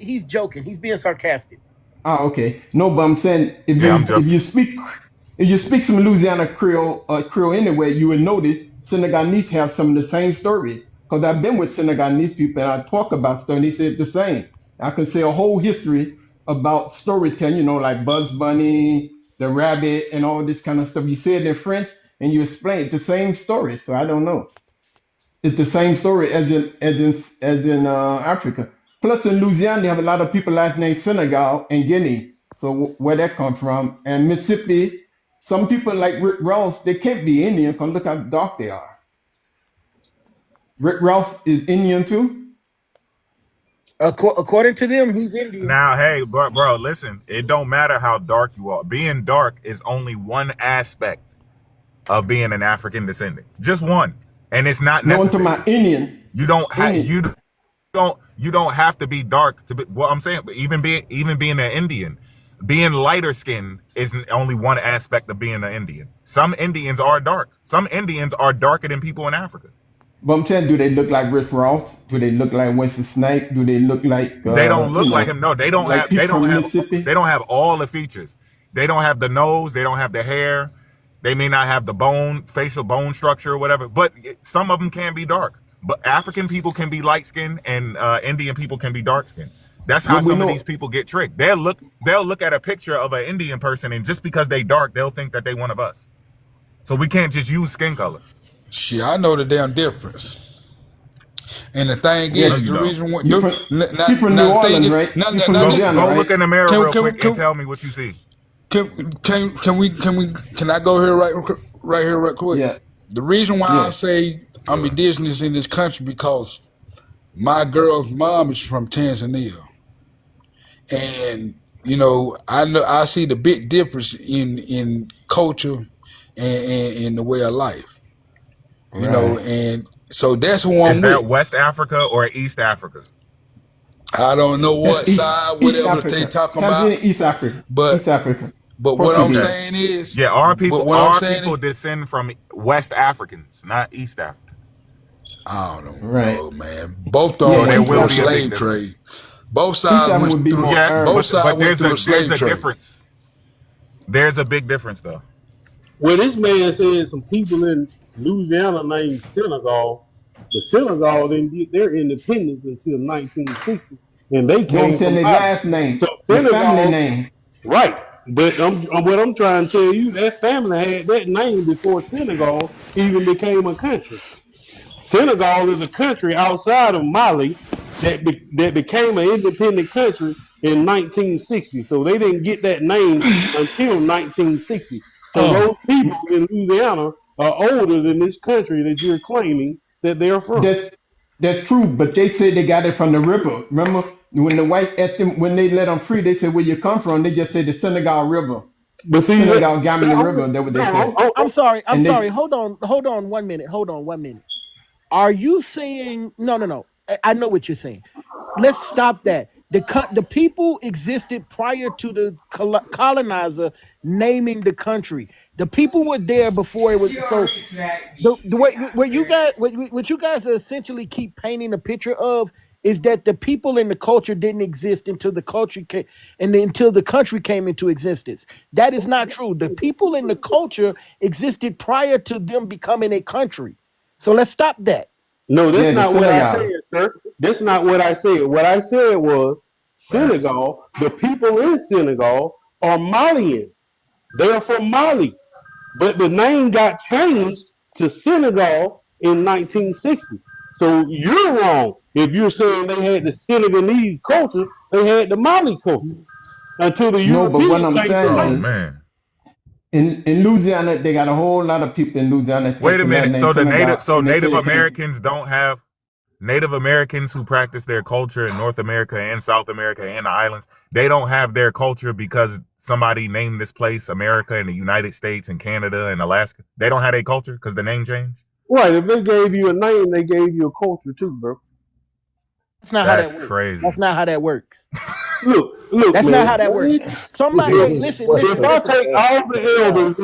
he's joking. He's being sarcastic. Oh, okay. No, but I'm saying Yeah, I'm if joking. you speak some Louisiana Creole anyway, you would know that Senegalese have some of the same story. Because I've been with Senegalese people and I talk about story, and they said the same. I can say a whole history about storytelling, like Bugs Bunny, the rabbit, and all this kind of stuff. You say it in French and you explain it, the same story. So I don't know. It's the same story as in Africa. Plus, in Louisiana, they have a lot of people last name Senegal and Guinea. So where that comes from? And Mississippi, some people like Rick Ross, they can't be Indian because look how dark they are. Rick Ross is Indian too. According to them, he's Indian. Now, hey, bro, listen. It don't matter how dark you are. Being dark is only one aspect of being an African descendant. Just one, and it's not No, I'm talking necessary. about Indian. You don't have Indian. you don't have to be dark to be. Well, I'm saying, even being an Indian, being lighter skinned is only one aspect of being an Indian. Some Indians are dark. Some Indians are darker than people in Africa. But I'm saying, do they look like Rick Ross? Do they look like Wesley Snipes? Do they look like They don't look like him. No, like people from Mississippi? they don't have all the features. They don't have the nose, they don't have the hair. They may not have the facial bone structure or whatever, but some of them can be dark. But African people can be light skinned and Indian people can be dark skinned. That's how But we some of know these people get tricked. They'll look at a picture of an Indian person, and just because they dark, they'll think that they one of us. So we can't just use skin color. Shit, I know the damn difference. And the thing Yeah, is, the reason why you from New the thing Orleans, is, right? now, You from now Louisiana, Go right? look in the mirror real quick and tell me what you see. Can I go here right quick? Yeah, The reason why I yeah. say I'm indigenous in this country because my girl's mom is from Tanzania, and you know I see the big difference in culture and the way of life. You know, Right. and so that's who Is I'm that with. West Africa or East Africa? I don't know That's what side, East whatever they Africa. talking about, Tanzania, East Africa. but East Africa. what I'm Portuguese. Okay. saying is, Yeah, but what I'm our saying people is, descend from West Africans, not East Africans. I don't Right. know, man. Both of Yeah, them So there went East through a will be a Africa. big slave difference. trade. Both East sides Africa went would be through. more Yes, Both Arab. sides went through a there's slave a trade. difference. There's a big difference though. Well, this man said some people in Louisiana named Senegal, but Senegal didn't get their independence until 1960, and they No, I'm came saying from their Mali. last name, So their family Senegal, name. right? But what I'm trying to tell you, that family had that name before Senegal even became a country. Senegal is a country outside of Mali that became an independent country in 1960. So they didn't get that name until 1960. So those people in Louisiana are older than this country that you're claiming that they're from. That's true, but they say they got it from the river. Remember when the white at them when they let them free, they said where you come from. They just said the Senegal River, But see, Senegal Gamini River. That's what they said. I'm sorry. I'm And sorry. they Hold on 1 minute. Hold on 1 minute. Are you saying no? I know what you're saying. Let's stop that. The people existed prior to the colonizer naming the country. The people were there before it was. So the way what you guys what you guys essentially keep painting a picture of is that the people and the culture didn't exist until the culture came and until the country came into existence. That is not true. The people and the culture existed prior to them becoming a country. So let's stop that. no, that's yeah, the not what I said, Senegal. sir. That's not what I said. What I said was Facts. Senegal, the people in Senegal are Malian. They are from Mali. But the name got changed to Senegal in 1960. So you're wrong if you're saying they had the Senegalese culture, they had the Mali culture until the No, but what Europeans I'm changed the saying Oh name. is man. in Louisiana they got a whole lot of people in Louisiana that take Wait a the last minute. name Senegal, So and they say Native they came. Americans don't have Native Americans who practice their culture in North America and South America and the islands. They don't have their culture because somebody named this place America and the United States and Canada and Alaska. They don't have a culture because the name changed. Right, if they gave you a name, they gave you a culture too, bro. That's not how That's that works. That's crazy. not how that works. Look, That's not how man. that works. What? Somebody, hey, listen, What If listen, the I listen. take fuck all is the that? elders,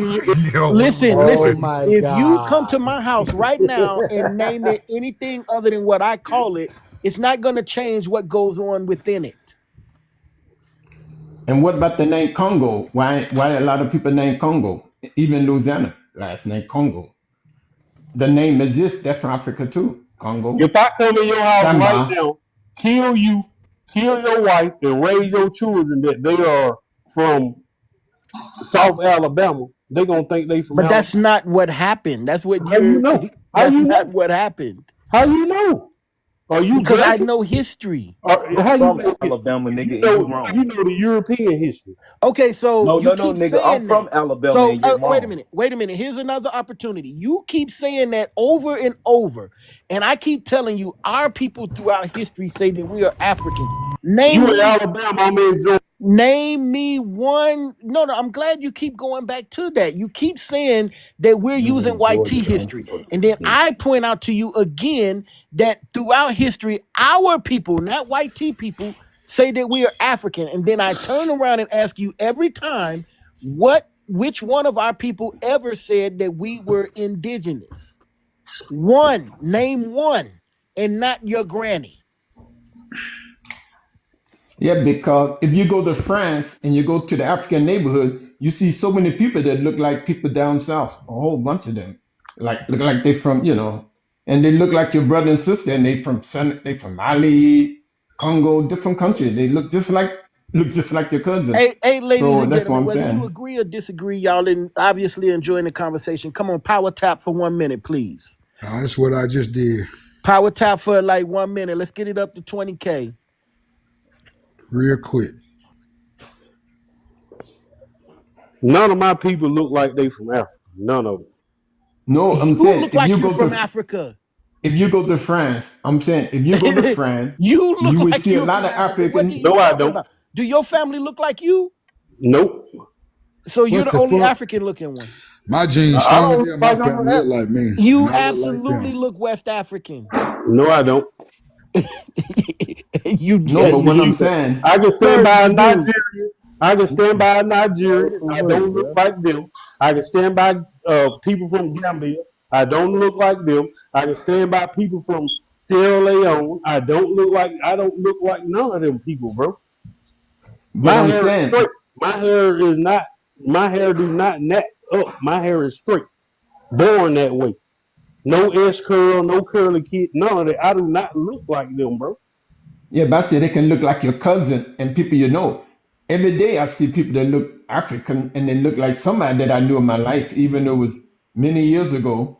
Yo, Listen, Oh listen. my If you come to god. my house right now and name it anything other than what I call it, it's not going to change what goes on within it. And what about the name Congo? Why a lot of people name Congo? Even Louisiana, last name Congo. The name exists. That's from Africa too. Congo, if I come in your house right Samba. now, kill you, kill your wife, and raise your children that they are from South Alabama, they gonna think they from But Alabama. that's not what happened. That's what How you you're. know? How That's you not know? what happened. How you know? Are you Because I bluffing? know history. Or I'm how you from know history? Alabama, You nigga, and you know wrong. you know the European history. Okay, so No, you no, no, keep nigga. I'm saying from that. Alabama, So and you're wait a wrong. minute, wait a minute. Here's another opportunity. You keep saying that over and over, and I keep telling you, our people throughout history say that we are African. You Name in me, Alabama, I'm in Georgia. name me one. No, no. I'm glad you keep going back to that. You keep saying that we're You using in white Georgia, tea though. I'm history, supposed to and then forget. I point out to you again that throughout history, our people, not white tea people, say that we are African, and then I turn around and ask you every time, which one of our people ever said that we were indigenous? One, name one, and not your granny. Yeah, because if you go to France and you go to the African neighborhood, you see so many people that look like people down south, a whole bunch of them. Like look like they from, and they look like your brother and sister, and they from Mali, Congo, different countries. They look just like your cousin. Hey, ladies So and that's what gentlemen, I'm whether you saying. agree or disagree, y'all obviously enjoying the conversation. Come on, power tap for 1 minute, please. That's what I just did. Power tap for like 1 minute. Let's get it up to 20K. Real quick. None of my people look like they from Africa. None of them. No, You I'm saying look like you're from Africa. if you go to France, I'm saying if you go to France, You you look will like see a you're lot from of Africa. What are African. you No, I talking don't. about? Do your family look like you? Nope. So you're What the the only fuck? African looking one. My genes I stronger don't look than my like I'm from family look Africa. like me, You and I look like absolutely them. look West African. No, I don't. No, Yes, but you what I'm do. saying, I can stand Sir, by a you do. Nigerian. I can stand by a Nigerian. I don't look like them. I can stand by people from Gambia. I don't look like them. I can stand by people from Sierra Leone. I don't look like none of them people, bro. but My I'm hair is saying, straight. My hair is not. My hair do not net up. My hair is straight. Born that way. No S curl, no curly kid, none of that. I do not look like them, bro. yeah, but I say they can look like your cousin and people you know. Every day I see people that look African and they look like somebody that I knew in my life, even though it was many years ago.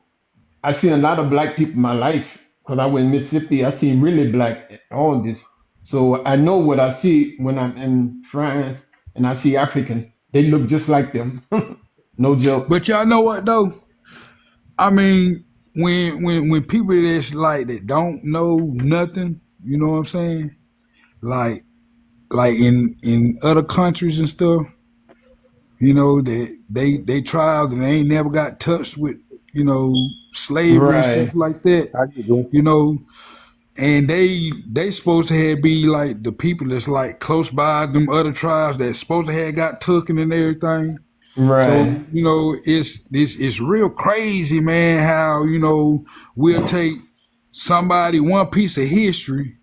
I seen a lot of black people in my life because I went to Mississippi. I seen really black all this. So I know what I see when I'm in France and I see African. They look just like them. No joke. But y'all know what though? I mean, when people that's like that don't know nothing, you know what I'm saying? Like in other countries and stuff, that they tribes and they ain't never got touched with, slavery and stuff Right. like that, I get them. you know, and they supposed to have be like the people that's like close by them other tribes that supposed to have got taken and everything. So, Right. it's real crazy, man, how, we'll take one piece of history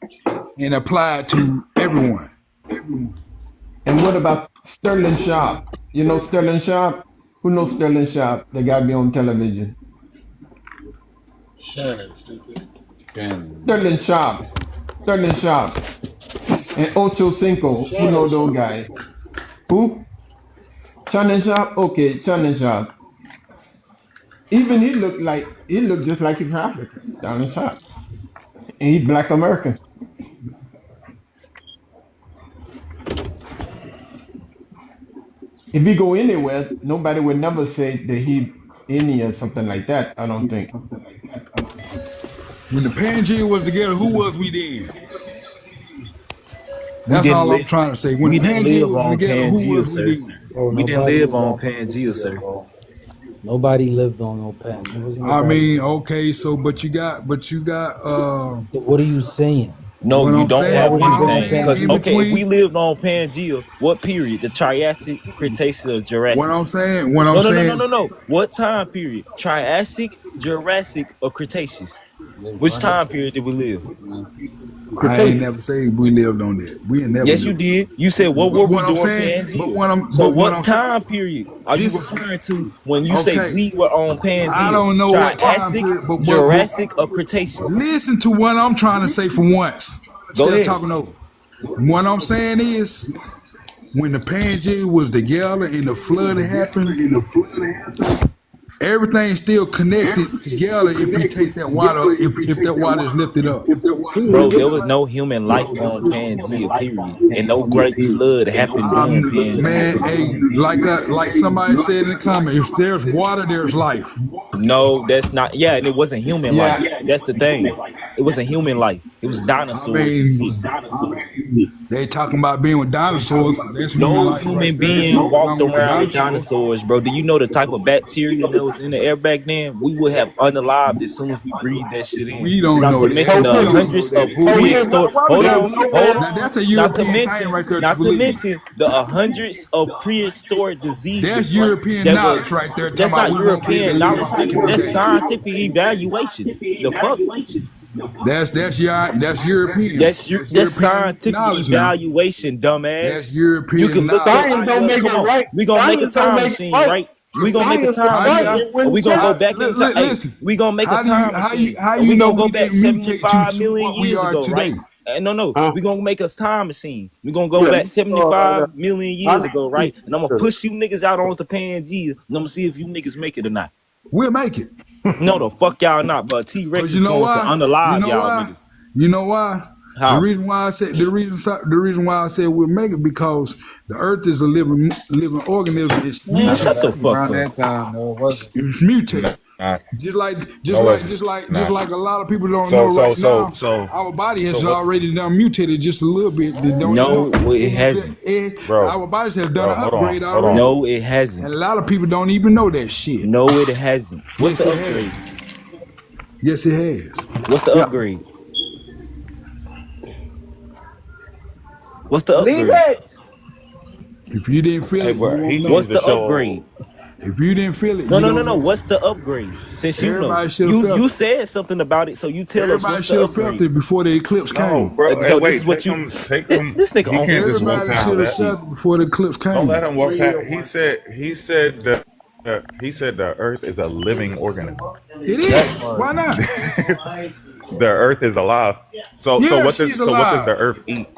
and apply it to everyone. And what about Sterling Sharp? You know Sterling Sharp? Who knows Sterling Sharp? The guy be on television. Shannon, stupid. Sterling Sharp. Sterling Sharp. And Ocho Cinco. Who Shannon know those Sharp. guys? Who? Shannon Sharp? Okay, Shannon Sharp. Even he looked just like he's from Africa. Sterling Sharp. And he black American. If he go anywhere, nobody would never say that he Indian or something like that, I don't think. When the Pangea was together, who was we then? We That's didn't all I'm live. trying to say. When We the didn't Pangea live was on together, who Pangea, was we sir. then? Bro, We didn't nobody live was on on Pangea, Pangea, sir. bro. Nobody lived on no pen. There was I nobody. mean, okay, so but you got So what are you saying? No, what you I'm don't Why saying, have would what you I'm go on anything. saying Cause in Pangea? okay, if we between, lived on Pangea, what period? The Triassic, Cretaceous, or what Jurassic? I'm saying, what I'm No, no, no, no, saying, no, no. What time period? Triassic, Jurassic, or Cretaceous? Which time period did we live? I ain't Cretaceous. never say we lived on that. We ain't never Yes, you lived on did. You said that. what But were we what I'm doing saying, Pangea? So but what what I'm saying, time period are you this is referring to when you say okay. we were on I Pangea? don't know what time Triassic, period, but Jurassic, or Cretaceous? listen to what I'm trying to say for once Go instead of ahead. talking over. What I'm saying is, when the Pangea was together and the flood happened, everything's still connected together if you take that water, if that water is lifted up. Bro, there was no human life on Pangea, period. And no great flood happened during Pangea, Man, period. hey, like somebody said in the comment, if there's water, there's life. No, that's not. Yeah, and it wasn't human life. Yeah. That's the thing. It wasn't human life. It was I dinosaurs. mean, they talking about being with dinosaurs. That's human No life right human there. There's being nothing walked wrong with the around with dinosaurs. dinosaurs, bro. Do you know the type of bacteria that was in the air back then? We would have unalived as soon as we breathed that shit in. We don't Not know to that. mention We the don't know hundreds that. of Who we? prehistoric. Why we Hold gotta on, believe hold that? Now on. that's a Not to European thing mention, right there to not to believe. mention the hundreds of prehistoric That's diseases European that was. knowledge right there. Talking That's about not we won't be able European to live knowledge, back nigga. in the That's day. scientific evaluation. The fuck. That's European. That's European scientific knowledge now. evaluation, dumbass. That's You European can look up. knowledge. Science don't Well, make come it on. right. We gonna make a Science don't time make it machine, right. right? We gonna make a Science was time How you right. machine, It and we wouldn't gonna check. go back in time. Hey, listen? we gonna make a time machine, How and you we know gonna go we back didn't mutate to 75 million what we years are ago, right? today? And no, Huh? we gonna make us time machine. We gonna go Yeah. back 75 million I years ago, right? And I'm gonna know. push you niggas out onto Pangea, and I'm gonna see if you niggas make it or not. We'll make it. No, the fuck y'all not. But T Rex Cause you is know going to why? You unalive know y'all why? niggas. You know why? The How? reason why I said the reason why I said we'll make it because the Earth is a living organism. It's Man, Nah, shut the mutated. fuck around up. that time, no, it wasn't. It's mutated. Nah, Just like no, it's nah. a lot of people don't know So so right so now. so Our body so has what, already done mutated just a little bit. They don't you know? No, it hasn't. bro? Our bodies have done Bro, an upgrade hold on. already, No, it and hasn't. a lot of people don't even know that shit. No, it hasn't. What's Yes, the it has. upgrade? Yes, it has. What's the Yeah. upgrade? What's the Leave upgrade? it. If you didn't feel Hey, it, you bro, he won't know. needs What's to the upgrade? show. If you didn't feel it, No, you no, no, don't no. know. What's the upgrade? Since you know, Everybody should have felt you it. said something about it, so you tell us Everybody what's the should have felt upgrade. it before the eclipse No, came. bro. Hey, So this is wait. what Take you. him. Take This, him. this nigga He on can't some just walk Everybody past should have that. felt it before the eclipse Don't let came. him walk past. He said that. He said the Earth is a living organism. It That is. Why not? the Earth is alive. So Yeah, what she's does the alive. Earth eat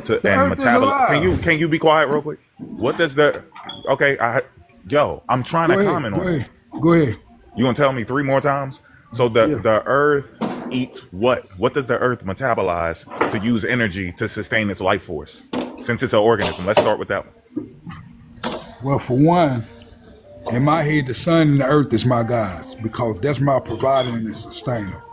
to The and earth is metabolize? alive. Can you be quiet real quick? What does the okay? I'm trying Go to ahead. comment Go on it. ahead. Go ahead. You gonna tell me 3 more times? So Yeah. the Earth eats what? What does the Earth metabolize to use energy to sustain its life force? Since it's an organism, let's start with that one. Well, for one, in my head, the sun and the earth is my gods because that's my provider and sustainer.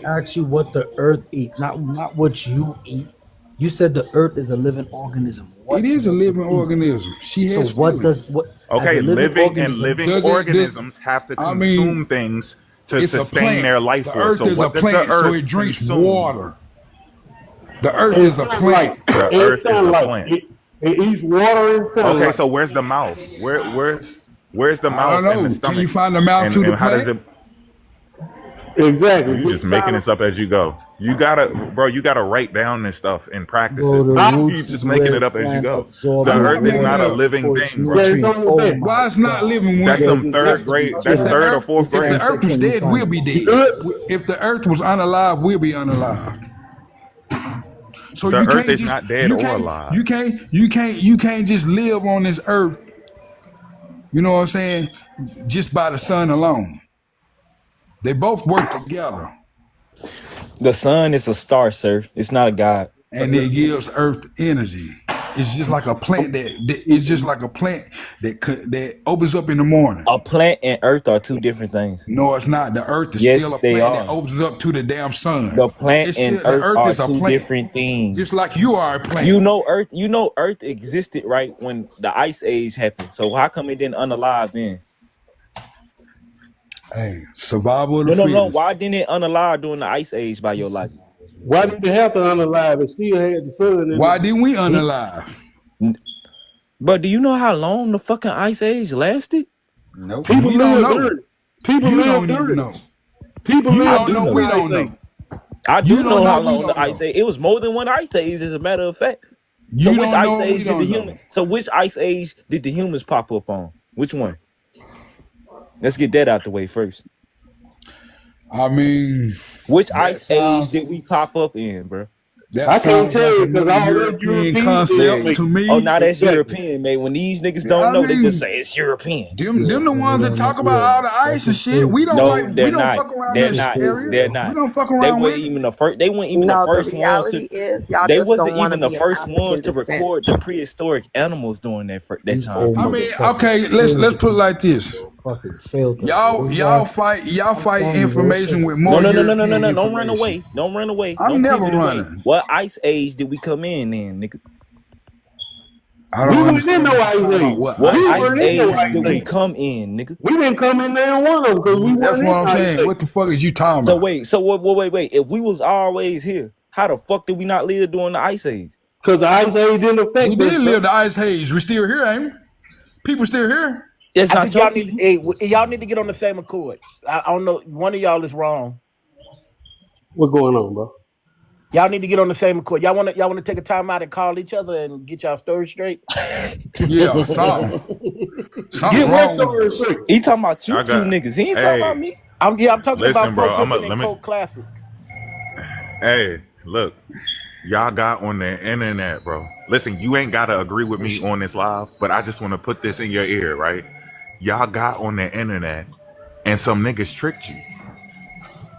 Ask you what the earth eat, not what you eat. You said the earth is a living organism. It What is a does it living eat? organism. She So has what feelings. does what as Okay, a living organism? living Does organisms have to I mean, consume things to it's a sustain plant. their life The force. earth So is a what does the plant, so Earth it drinks consume? water. The earth And is a sunlight. plant. The And Earth is a sunlight. plant. It eats water and Okay, sunlight. so where's the mouth? Where's the I don't mouth and the know. Can you stomach? find the mouth to the And how does plant? it? Exactly. You just making this up as you go. You gotta write down this stuff and practice Bro, it. the Huh? You roots is just making where it the up as you plant go. absorbs The I'm not Earth is making not it a up. living for its thing, bro. Yeah, it's nutrients. on the Oh bed. my Why it's not god. living That's when some third grade. That's if the third or earth fourth if the grade. earth was Can you dead, we'll find be it? You dead. good? If the earth was unalive, we'll be unalive. So The you Earth can't is just not dead or alive. you can't just live on this earth, you know what I'm saying, just by the sun alone. They both work together The sun is a star, sir. It's not a god. and it gives earth energy. It's just like a plant it's just like a plant that opens up in the morning. A plant and earth are two different things. No, it's not. The earth is still Yes, a they plant that are. opens up to the damn sun. The plant It's and still the earth earth are is a two plant. different things. Just like you are a plant. You know earth existed right when the ice age happened. So how come it didn't unalive then? Hey, survival of the No. Why fittest. didn't it unalive during the ice age by your life? Why did they have to unalive? It still had the sun in Why it. didn't we It, unalive? but do you know how long the fucking ice age lasted? Nope. People We don't lived know. during it. People You lived don't even during know. it. People You I lived don't do know. during know. We the ice don't age. know. I You do don't know know. how We long the don't ice know. age. It was more than one ice age, as a matter of fact. So You which don't ice know. We age did the don't know. human? So which ice age did the humans pop up on? Which one? Let's get that out the way first. I mean, Which that ice age sounds did we pop up in, bro? That I can't sounds tell like you a because new all that European European Yeah. concept to Oh, me. now that's exactly. European, man. When these niggas don't I know, they just mean, say it's European. them the ones that talk about Yeah, all the that's ice and a shit. fake. No, We they're don't not. fuck around They're this That's not. fake, area. They're bro. We not. don't fuck They around weren't with it. even the first. They weren't even the No, the first ones reality to. is y'all They just wasn't don't want to even the be of first ones African to descent. record the prehistoric animals during that These time old I period. mean, motherfuckers okay, let's failed put it us, like this. bro. Fucking failed us, bro. This is Y'all why I'm fight telling you, bro. information Check with it. No, more no, no, no, no, no, European no. Don't run information. away. Don't run away. I'm Don't never pivot away. running. What ice age did we come in nigga? I We don't weren't in understand no what you're ice talking about. age. What What We ice ice age weren't in we no age ice came did we age. in? come in, nigga? We didn't come in there one of them because we That's weren't what in I'm ice saying. age. What the fuck is you talking So about? wait, wait. If we was always here, how the fuck did we not live during the ice age? Because the ice age didn't We affect us, did bro. live the ice age. We still here, ain't we? People still here. That's I not think your y'all need people. hey, y'all need to get on the same accord. I don't know. One of y'all is wrong. What's going on, bro? Y'all need to get on the same accord. Y'all wanna take a time out and call each other and get y'all story straight? Yeah, something Get what wrong with story us. straight? He talking about you I two got. niggas. He ain't talking about Hey, me. I'm talking about listen, Pro bro. Pimpin' and Let me. Coke Classic. Hey, look. Y'all got on the internet, bro. Listen, you ain't gotta agree with me on this live, but I just want to put this in your ear, right? Y'all got on the internet and some niggas tricked you.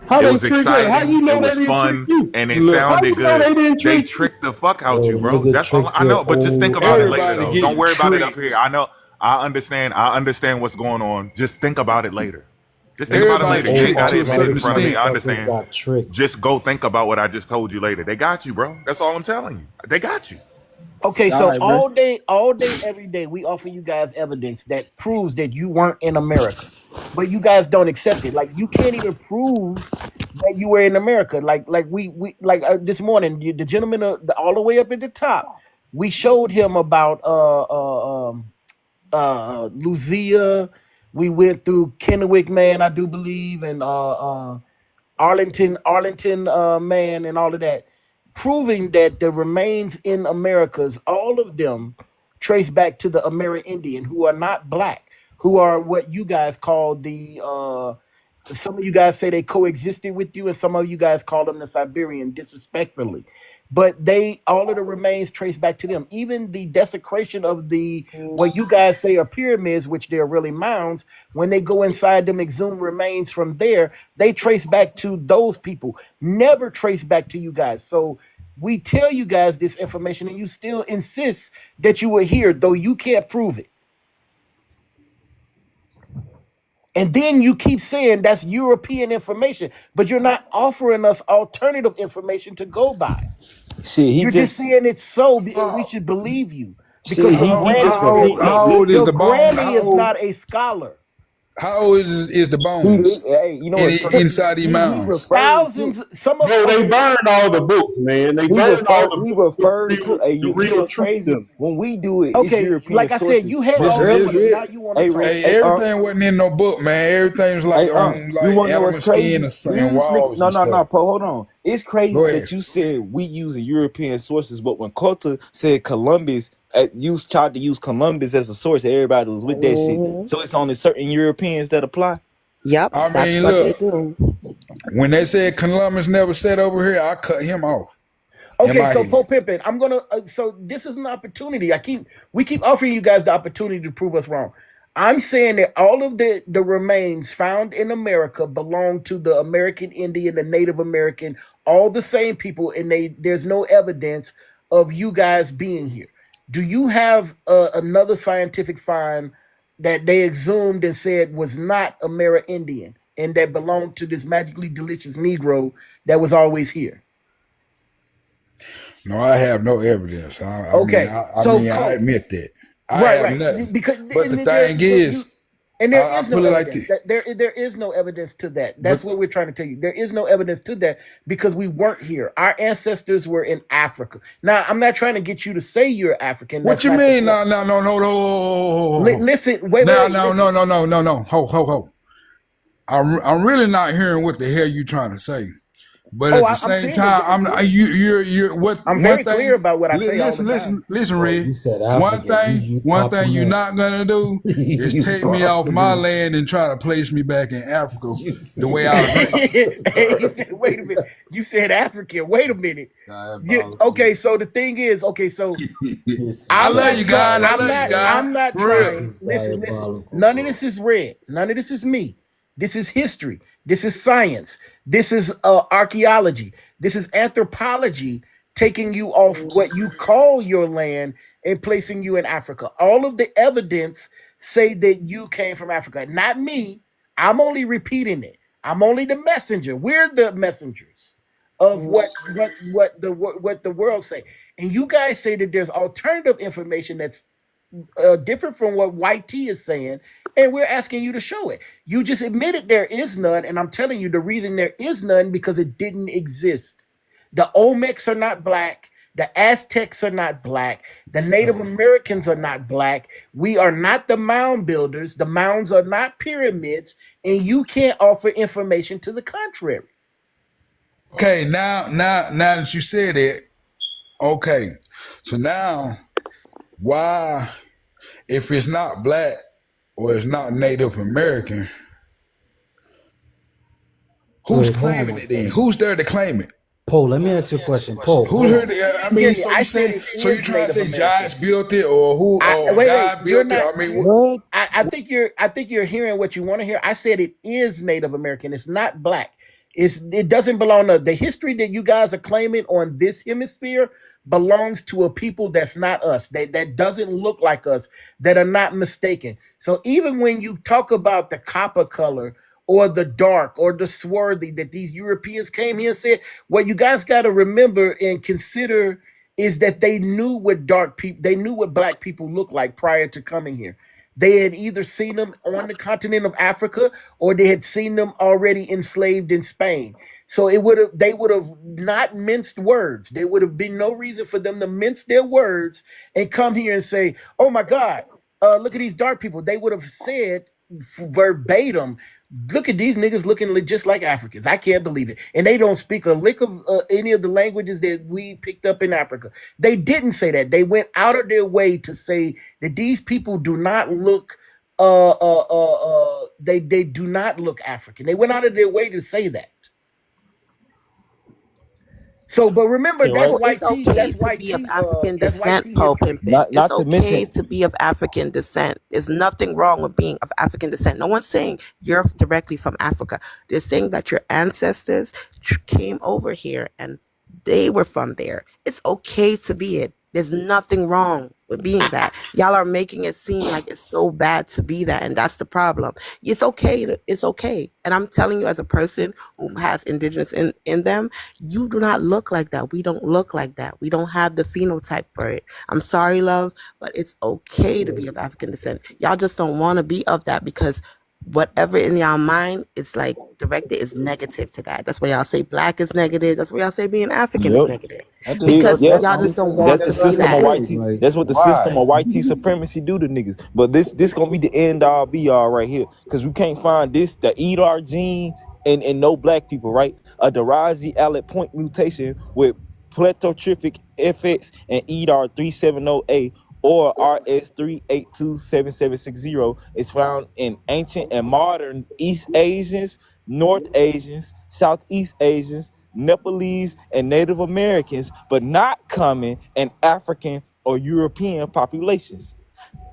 How It they was trick us? How exciting, you it know they was didn't trick fun, you? and it Look, How sounded you know good. they didn't They trick you? tricked the fuck out you, Bro, bro. nigga That's all tricked I your know. But just think old about it ass, later, everybody though. bro. Don't getting worry about it up here. tricked. I know. I understand what's going on. Just think about it later. Just think about it Your Everybody later. You old ain't tricked got to to a admit it certain in front of me. Afro-descendant extent. I fuckers understand. got tricked. Just go think about what I just told you later. They got you, bro. That's all I'm telling you. They got you. Okay, All so right, bro. all day, every day, we offer you guys evidence that proves that you weren't in America, but you guys don't accept it. Like you can't even prove that you were in America. Like we like this morning, the gentleman all the way up at the top, we showed him about Lucia. We went through Kennewick, man, I do believe, and Arlington, man, and all of that, proving that the remains in Americas, all of them, trace back to the Amerindian, who are not black, who are what you guys call the. Some of you guys say they coexisted with you, and some of you guys call them the Siberian disrespectfully. But they, all of the remains trace back to them. Even the desecration of the what you guys say are pyramids, which they're really mounds, when they go inside them, exhume remains from there, they trace back to those people, never trace back to you guys. So we tell you guys this information, and you still insist that you were here, though you can't prove it. And then you keep saying that's European information, but you're not offering us alternative information to go by. Shit, he You're just just saying it's so, and we How, should believe you because shit, he just repeating. how old is your the bone? granny is not a scholar. How old is the bones Hey, you know what's crazy? inside the He mounds? referred to. Thousands, some of Bro, they okay, burned all the books, man. They burned all the He books, referred to. Hey, the you know real what's truth crazy? them. When we do it, it's okay. European Like I said, sources. you had It's, all the it's money. Earlier, Now it. you want to hey, talk. Hey, hey, everything wasn't in no book, man. Everything's like Hey, on you like want to know what's animal skin crazy? or something, and These niggas, walls no, and no, stuff. no, Paul, hold on. It's crazy Go ahead. that you said we using European sources, but when Coulter said Columbus, you tried to use Columbus as a source, everybody was with that shit. Hmm. So it's only certain Europeans that apply. Yep, I that's mean, what they look, do. when they said Columbus never sat over here, I cut him off in Okay, my so head. Pope Pimpin, I'm gonna. So this is an opportunity. We keep offering you guys the opportunity to prove us wrong. I'm saying that all of the remains found in America belong to the American Indian, the Native American, all the same people, and there's no evidence of you guys being here. Do you have another scientific find that they exhumed and said was not Amerindian and that belonged to this magically delicious Negro that was always here? No, I have no evidence. Okay, I so mean, I Coke. admit that I Right, have right. nothing. Because But the and there, thing but you is, and there I is no put it like evidence this. that there is no evidence to that. But That's what we're trying to tell you. There is no evidence to that because we weren't here. Our ancestors were in Africa. Now, I'm not trying to get you to say you're African. what That's you not the mean? point. No, no, no, no, no. Listen, wait, wait, Now, wait. no, no, Listen. no, no, no, no. Ho, ho, ho. I'm really not hearing what the hell you trying to say. But Oh, at the I'm same saying it time, very clear. you're what I'm one very clear thing. about what I say all the time. Listen, Bro, Red. you said Africa. You One popped thing me you're up. not gonna do is You take me off popped my me. land and try to place me back in Africa You the way said I was raised. off the Hey, you said, bird. wait a minute. You said African. Wait a minute. Diabolical. Okay, so the thing is, okay, so This is I I'm love not you, trying. God. I diabolical, I'm love you, not. bro. God. I'm not For real. This trying. is Listen. diabolical, None of bro. this is red. None of this is me. This is history. This is science. This is archaeology. This is anthropology taking you off what you call your land and placing you in Africa. All of the evidence say that you came from Africa, not me. I'm only repeating it. I'm only the messenger. We're the messengers of what the world say. And you guys say that there's alternative information that's different from what White T is saying, and we're asking you to show it. You just admitted there is none, and I'm telling you the reason there is none because it didn't exist. The Olmecs are not black. The Aztecs are not black. The Native Americans are not black. We are not the mound builders. The mounds are not pyramids, and you can't offer information to the contrary. Okay, now that you said it, okay. So now, why, if it's not black or it's not Native American, who's Wait, hold on claiming one it then? second. Who's there to claim it? Paul, let me ask you a question. Paul, Who's hold here? on. To, I I hear mean, you. so I you said say, it so you is trying to Native say American. giants built it, or who, or Wait. God You're built it? not. I mean, What? I think you're hearing what you want to hear. I said it is Native American. It's not black. It doesn't belong to the history that you guys are claiming on this hemisphere belongs to a people that's not us. That doesn't look like us. That are not mistaken. So even when you talk about the copper color or the dark or the swarthy that these Europeans came here and said, what you guys got to remember and consider is that they knew what they knew what black people looked like prior to coming here. They had either seen them on the continent of Africa or they had seen them already enslaved in Spain. So they would have not minced words. There would have been no reason for them to mince their words and come here and say, "Oh my God, look at these dark people." They would have said verbatim, "Look at these niggas looking just like Africans." I can't believe it. And they don't speak a lick of any of the languages that we picked up in Africa. They didn't say that. They went out of their way to say that these people do not look they do not look African. They went out of their way to say that. So, but remember, Right. Well, it's okay to be of African That's White descent, T Poe history. Pimpin'. It's Not to okay mention, to be of African descent. There's nothing wrong with being of African descent. No one's saying you're directly from Africa. They're saying that your ancestors came over here and they were from there. It's okay to be it. There's nothing wrong with being that. Y'all are making it seem like it's so bad to be that, and that's the problem. It's okay. It's okay. And I'm telling you, as a person who has indigenous in them, you do not look like that. We don't look like that. We don't have the phenotype for it. I'm sorry, love, but it's okay to be of African descent. Y'all just don't want to be of that because whatever in y'all mind is like directed is negative to that. That's why y'all say black is negative. That's why y'all say being African is yep. negative. I just See, Because that's yep. that's y'all the only just don't thing want That's that the to be system of that. white matters. T. Like, That's what the system why? of white T supremacy do to niggas. But this gonna be the end all be all right here, because you can't find this the EDAR gene in no black people, right? A Darazi Allet point mutation with pletotrophic FX and EDAR 370A or RS3827760 is found in ancient and modern East Asians, North Asians, Southeast Asians, Nepalese, and Native Americans, but not common in African or European populations.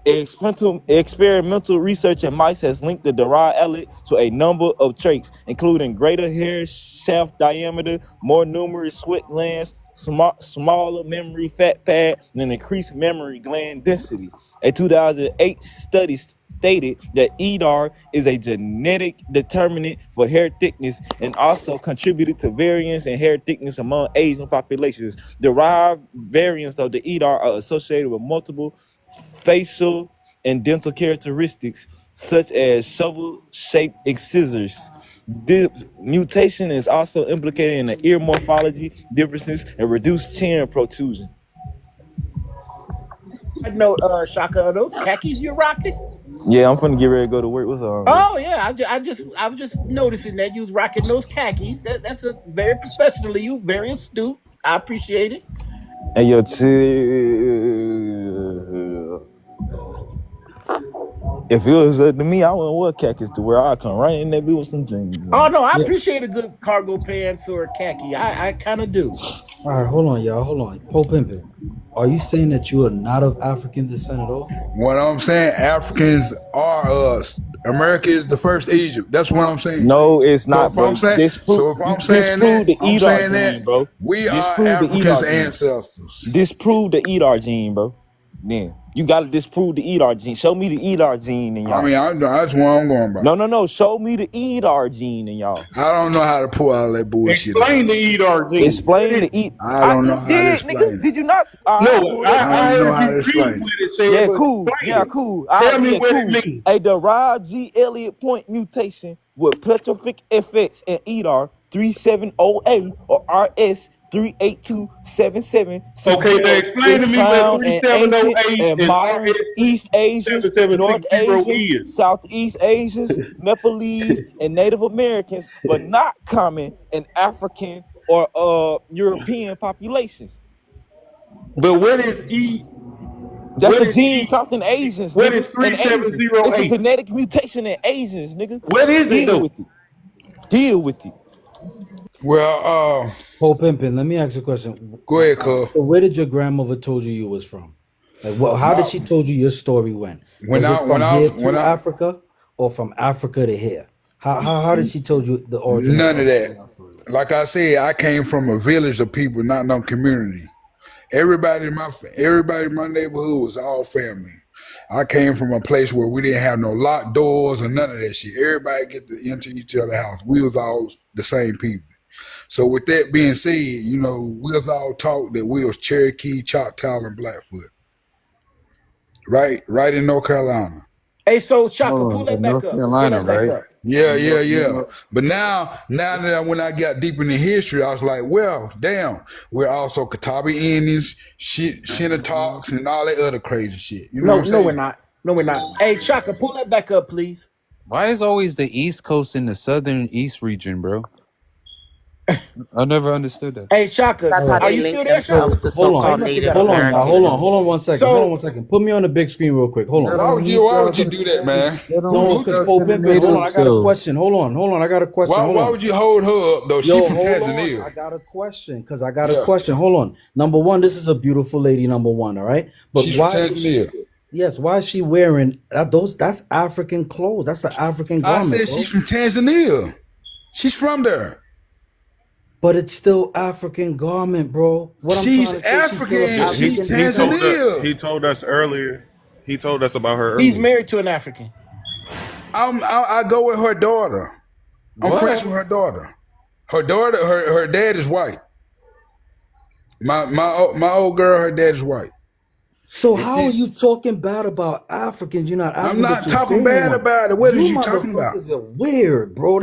Experimental research in mice has linked the Dara ellet to a number of traits, including greater hair shaft diameter, more numerous sweat glands, smaller memory fat pad, and an increased memory gland density. A 2008 study stated that EDAR is a genetic determinant for hair thickness and also contributed to variance in hair thickness among Asian populations. Derived variants of the EDAR are associated with multiple facial and dental characteristics such as shovel-shaped incisors. This mutation is also implicated in the ear morphology differences and reduced chin protrusion. I know, Shaka, are those khakis you're rocking? Yeah, I'm finna get ready to go to work. What's up, bro? Oh yeah, I was just noticing that you was rocking those khakis. That's a very professionally. You very astute. I appreciate it. Hey, yo, if it was up to me, I wouldn't wear khakis to wear. I'd come right in there with some jeans Oh on. no, I Yeah. appreciate a good cargo pants or a khaki. I kind of do. All right, hold on, y'all. Hold on. Pope Pimpin, are you saying that you are not of African descent at all? What I'm saying, Africans are us. America is the first Egypt. That's what I'm saying. No, it's So not, if I'm bro. saying, so if I'm saying that, Disprove the I'm Edar saying that gene, bro. we are Disprove the Africans' Edar gene. ancestors. Disprove the Edar gene, bro. Then you gotta disprove the Edar gene. Show me the Edar gene in I y'all. mean, that's what I'm going by. No. Show me the Edar gene in y'all. I don't know how to pull all that bullshit out. Explain the EDAR gene. What Explain is the it? E. I I don't know just how to did, nigga. explain it. Did you not? All right, I No, pulled that I shit I up. don't know heard how to you read explain it. what it said, Yeah, but cool. explain Yeah, it. cool. All right, Tell me yeah, what it cool. means. A derived G. Elliott point mutation with pletropic effects in EDAR 370A or RS 3827760 Okay, now explain to is me what found in ancient 3708 and and modern East Asians, North 7760 Asians, is. Southeast Asians, Nepalese, and Native Americans, but not common in African or European populations. But what is E? That's What the is gene E? found in Asians, What nigga. is In Asians. It's a 3708? genetic mutation in Asians, nigga. What is it Deal though? with it. Deal with it. Well, Pope Pimpin, let me ask you a question. go ahead, cuz. So where did your grandmother told you was from? Like, what? How did My she told you your story went? when Was I it when from I here was when to I Africa, or from Africa to here? How did she told you the origin none of of that. your story? Like I said, I came from a village of people, not no community. Everybody in my neighborhood was all family. I came from a place where we didn't have no locked doors or none of that shit. Everybody get to enter each other's house. We was all the same people. So with that being said, we was all taught that we was Cherokee, Choctaw, and Blackfoot. Right in North Carolina. Hey, so Shaka, Hold pull on, that back North up. Pull Carolina, that back right? up. Yeah, You yeah, you yeah. know, But now that when I got deep into history, I was like, well, damn, we're also Catawba Indians, Shinnetalks, and all that other crazy shit. You know what No, I'm no, we're saying? not. No, we're not. Hey, Shaka, pull that back up, please. why is always the East Coast in the southern East region, bro? I never understood that. Hey, Shaka, All That's how right. are they you link still there, Shaka? themselves So to hold Oh, on, you so-called must have Native got a hold on, phone y'all. call. Hold on Americans. one second. Hold on one So, second. Put me on the big screen real quick. Hold They on. Why don't would need you? Why y'all would you to do that, study. man? They don't No, need because y'all Pope to the Pimpin, hold on. native I got a self. question. Hold on. I got a question. Hold Why on. would you hold her up though? She Yo, from hold on. Tanzania. I got a question because I got a Yeah, question. Hold on. Number one, this is a beautiful lady. Number one, all right. But she's from why is she? Tanzania. Yes, why is she wearing those? That's African clothes. That's an African I garment, said she's bro. from Tanzania. She's from there. But it's still African garment, bro. What I'm She's trying to say, she's still of African. Yeah, he African he descent. told us Tanzania. he told us earlier. He told us about her he's earlier. married to an African. I go with her daughter. I'm friends What? with her daughter. Her dad is white. My old girl, her dad is white. So And how are she, you talking bad about Africans? You're not I'm African, but not you're talking saying bad one. about it. What You is you talking about? motherfuckers are weird, bro.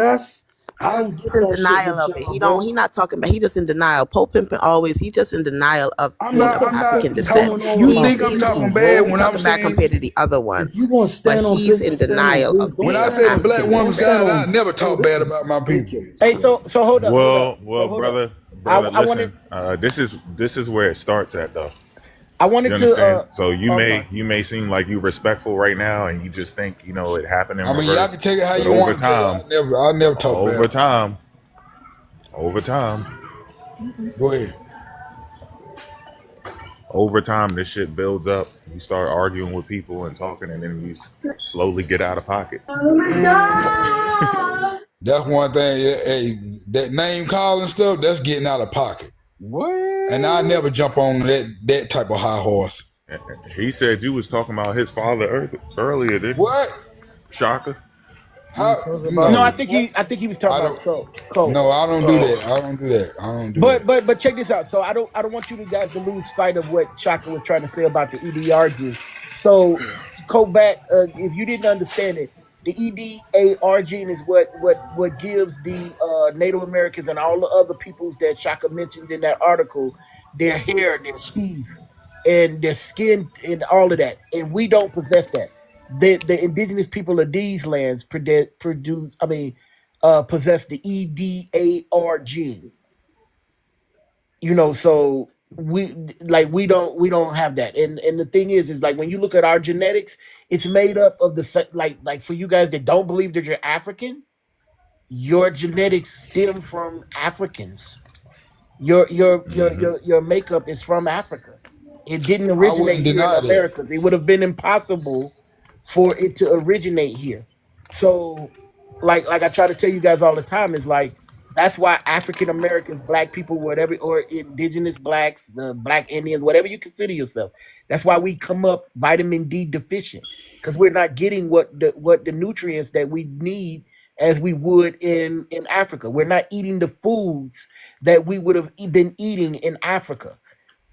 I I, don't He's get in that shit denial with of it. y'all, bro. He not talking about. He just in denial. Pope Pimpin always. He just in denial of I'm being not. of What the I'm fuck not African is descent. talking. going on with You my He's think I'm he's talking business, bad bro? when I'm talking bad saying compared to the other If you ones, gonna but stand on he's in business, stand on denial of business. Don't when being I of stand say the on. black African Don't woman's stand God, descent. I on. never Bro, talk this bad is about my people. ridiculous, Hey, man. so hold up, hold up. Well, So hold up. brother, I wanted, listen. This is where it starts at, though. I You wanted to. understand? So Oh, I'm sorry. you may seem like you respectful right now, and you just think it happened in I mean, y'all reverse. can take it how But you want to take it. I never talk bad over about my time, people. over time, Go ahead. over time, this shit builds up. You start arguing with people and talking, and then you slowly get out of pocket. That's one thing. Hey, that name calling stuff, that's getting out of pocket. And I What? never jump on that type of high horse. He said you was talking about his father earlier, didn't you? What? Shaka. You How? talk about No, No, I think he was talking I about don't. Cole. No, I don't do Oh, that. I don't do that. I don't do that. But check this out. So I don't want you to guys to lose sight of what Shaka was trying to say about the EDR. So to go back, if you didn't understand it, the EDAR gene is what gives the Native Americans and all the other peoples that Shaka mentioned in that article their hair, their teeth, and their skin, and all of that. And we don't possess that. the indigenous people of these lands possess the EDAR gene. So we don't have that. And the thing is like when you look at our genetics, it's made up of like for you guys that don't believe that you're African, your genetics stem from Africans. Your makeup is from Africa. It didn't I wouldn't originate here in deny that. America. It would have been impossible for it to originate here. So, like I try to tell you guys all the time, is like that's why African Americans, Black people, whatever, or indigenous blacks, the Black Indians, whatever you consider yourself, that's why we come up vitamin D deficient because we're not getting what the nutrients that we need as we would in Africa. We're not eating the foods that we would have been eating in Africa.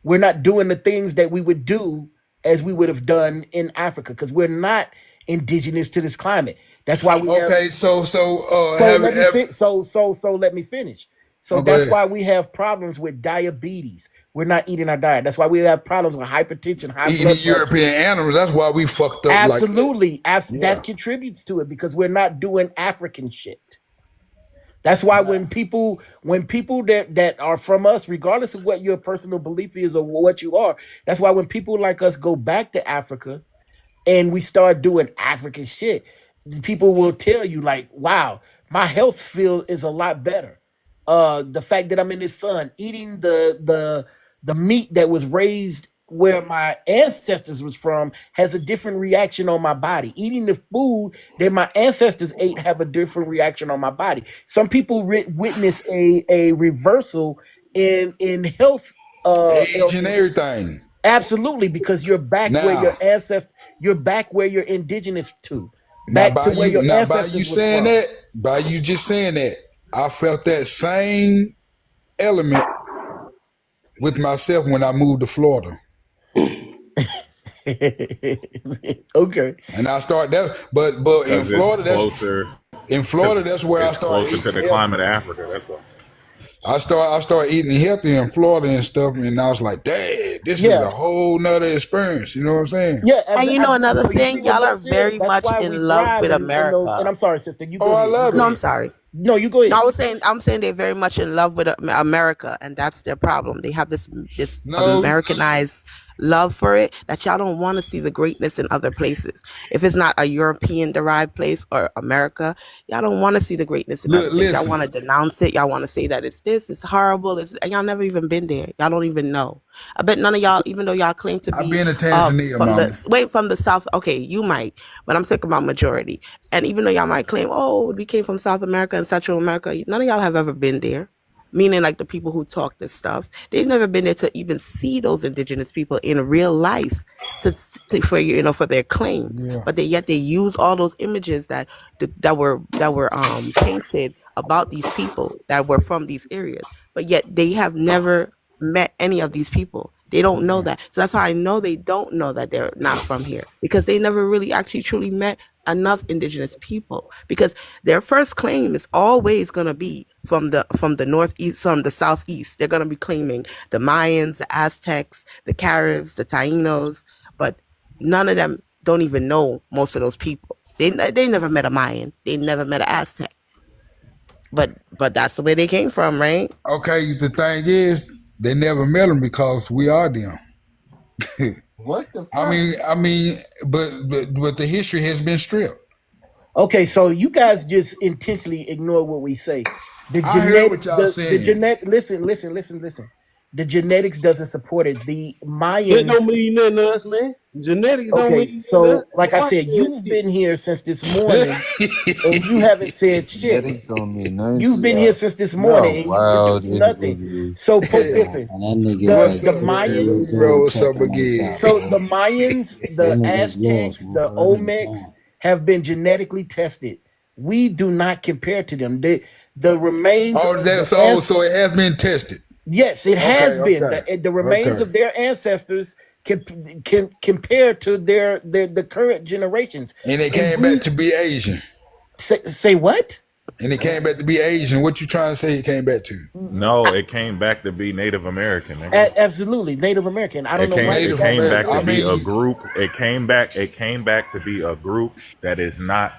We're not doing the things that we would do as we would have done in Africa because we're not indigenous to this climate. That's why we have. Okay, so So have let me have so let me finish. So okay. that's why we have problems with diabetes. We're not eating our diet. That's why we have problems with hypertension, high Eating the blood pressure. European animals, that's why we fucked up like that. Absolutely, Yeah. that contributes to it because we're not doing African shit. That's why when people that are from us, regardless of what your personal belief is or what you are, that's why when people like us go back to Africa and we start doing African shit, people will tell you like, "Wow, my health feel is a lot better." The fact that I'm in the sun, eating the meat that was raised where my ancestors was from has a different reaction on my body. Eating the food that my ancestors ate have a different reaction on my body. Some people witness a reversal in health Age and ailments. everything. Absolutely, because Now, you're back where you're indigenous to, now back to by where you your now by you ancestors was saying from. that, by you just saying that, I felt that same element with myself when I moved to Florida. Okay. And I started that but Because it's closer. in Because Florida that's where I it's started closer to eating the healthy. climate of Africa. That's all. I started eating healthy in Florida and stuff, and I was like, "Dang, this is Yeah. a whole nother experience." You know what I'm saying? Yeah, And you know another so you see thing, what y'all are that says? very That's much why we in love thrive with in those. And America. I'm sorry, sister. You Oh, go I ahead. You love go No, it. I'm ahead. sorry. No, you go No, ahead. I'm saying they're very much in love with America, and that's their problem. They have this No, Americanized love for it that y'all don't want to see the greatness in other places. If it's not a European derived place or America, y'all don't want to see the greatness in other look, places. Y'all listen. want to denounce it. Y'all want to say that it's horrible. And y'all never even been there. Y'all don't even know. I bet none of y'all, even though y'all claim to I've be been to Tanzania, mama. from the South. Okay, you might, but I'm talking about majority. And even though y'all might claim, oh, we came from South America and Central America, none of y'all have ever been there. Meaning, like the people who talk this stuff, they've never been there to even see those indigenous people in real life for their claims. Yeah. But yet they use all those images that were painted about these people that were from these areas. But yet they have never met any of these people. They don't know that. So that's how I know they don't know that they're not from here because they never really actually truly met enough indigenous people because their first claim is always going to be from the northeast, from the southeast. They're going to be claiming the Mayans, the Aztecs, the Caribs, the Tainos, but none of them don't even know most of those people. They never met a Mayan. They never met an Aztec. But that's the way they came from, right? Okay, the thing is, they never met them because we are them. What the I fuck? mean, but the history has been stripped. Okay, so you guys just intentionally ignore what we say. The I heard genetic, what y'all the saying. genetic. Listen. The genetics doesn't support it. The That don't Mayans. mean nothing to us, man. Genetics don't Okay, mean nothing to us. so like I Nobody said, said you've shit. been here since this morning, and you haven't said shit. Genetics don't mean nothing to You've been here y'all. since this Y'all morning, and you wild produce nothing. individuals. So put Pippin, And that nigga the What's said the up, man? Let Mayans. me Stereo roll what's up capping like again. that, So bro. the Mayans, That the nigga's lost, Aztecs, bro. the Let him Olmecs down. have been genetically tested. We do not compare to them. The remains Oh, of the that's all. So it has been tested. yes, it Okay, has been okay, the remains okay. of their ancestors can compare to the current generations. And they And came back we to be Asian. say what? And it came back to be Asian. What you trying to say it came back to? No, it came back to be Native American, nigga. Absolutely, Native American. I don't know why It Native that came was back American. to I so. be a mean, group. It came back to be a group that is not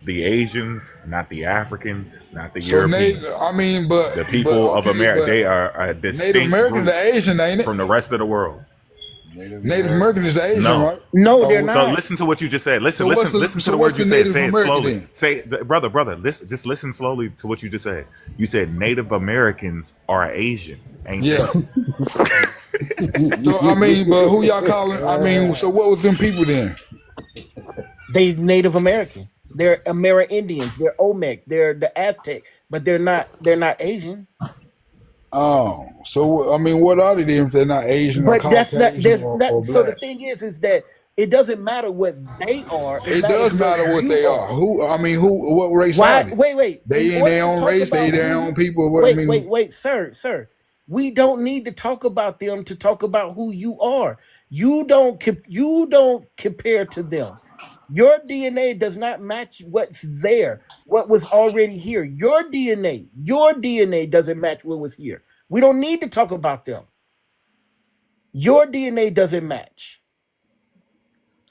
the Asians, not the Africans, not the so Native. Europeans. I mean, The but people of okay, America, but they are a Native distinct American group is Asian, ain't it? from the rest of the world. Native American is Asian, No. right? No, they're Oh, So not. listen to what you just said. Listen, so what's listen to so the what's words the you said. Native Say it American slowly. then? Say, brother. Listen, just listen slowly to what you just said. You said Native Americans are Asian, ain't they? Yeah. So I mean, but who y'all calling? I mean, so what was them people then? They Native American. They're Amerindians. They're Olmec. They're the Aztec, but they're not. They're not Asian. Oh, so I mean, what are they then if they're not Asian or But that's not. Caucasian There's or not. So the black? thing is that it doesn't matter what they are. It It matters does what matter what you they are. are. Who? I mean, who? What race are Why? they? Wait. In They in order their to own talk race. They about their who own you people. What I mean, wait, sir. We don't need to talk about them to talk about who you are. You don't compare to them. Your DNA does not match what's there, what was already here. Your DNA doesn't match what was here. We don't need to talk about them. Your DNA doesn't match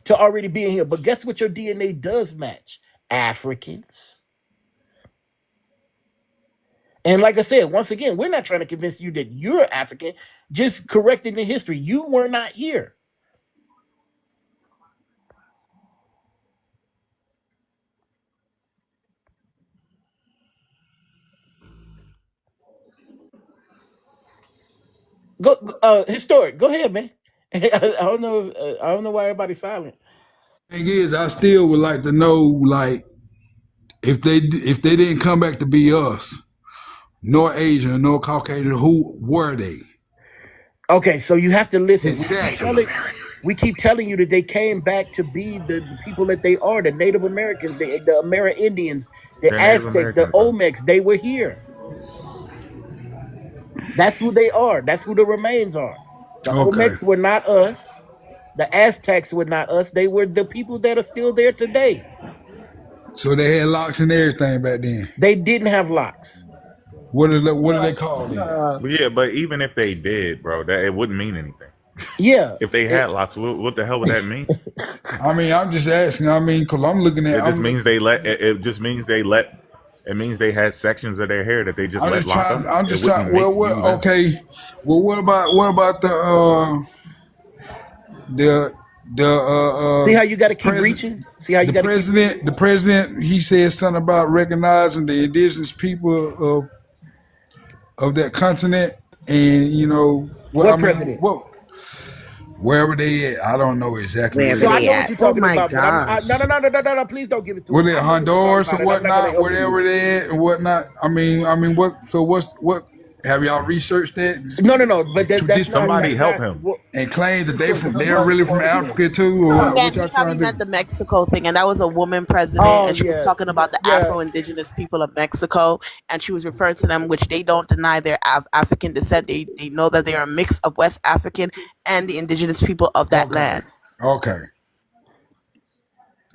to already being here. But guess what your DNA does match? Africans. And like I said, once again, we're not trying to convince you that you're African, just correcting the history. You were not here. Historic. Go ahead, man. I don't know. I don't know why everybody's silent. thing is, I still would like to know, like, if they didn't come back to be us, nor Asian, nor Caucasian, who were they? Okay, so you have to listen. Exactly. We keep telling you that they came back to be the people that they are, the Native Americans, the Amerindians, the They're Native Aztec, the Americans, bro. Olmecs. They were here. That's who they are. That's who the remains are. The Okay. Olmecs were not us. The Aztecs were not us. They were the people that are still there today. So they had locks and everything back then. They didn't have locks. What do they call then? But yeah, but even if they did, bro, that it wouldn't mean anything. Yeah. If they had locks, what the hell would that mean? I mean, I'm just asking. I mean, cause I'm looking at. It just means they let. It just means they let. It means they had sections of their hair that they just I'm let just lock trying. up. I'm It just wouldn't trying. make Well, what? you them. Okay. Well, what about the See how you got to keep president? reaching? See how you got to keep reaching? The president, he said something about recognizing the indigenous people of that continent, and you know, well, I What mean, president? what wherever they at, I don't know exactly where Wherever So I they they know at. what at. you're Oh talking my about, but gosh. no. Please don't give it to Were him. they I know what you're talking Honduras about, or and I'm not going to whatnot? help you with Whatever it. they at and whatnot. I mean, what? So what? Have y'all researched that No. But Somebody that's help not him. what. and claim that So they're really from Africa too, or He what meant y'all he probably trying to meant do? the Mexico thing, and that was a woman president, Oh and she was yeah, talking about the yeah. Afro-Indigenous people of Mexico, and she was referring to them, which they don't deny their African descent. They know that they are a mix of West African and the indigenous people of that Okay, land. okay.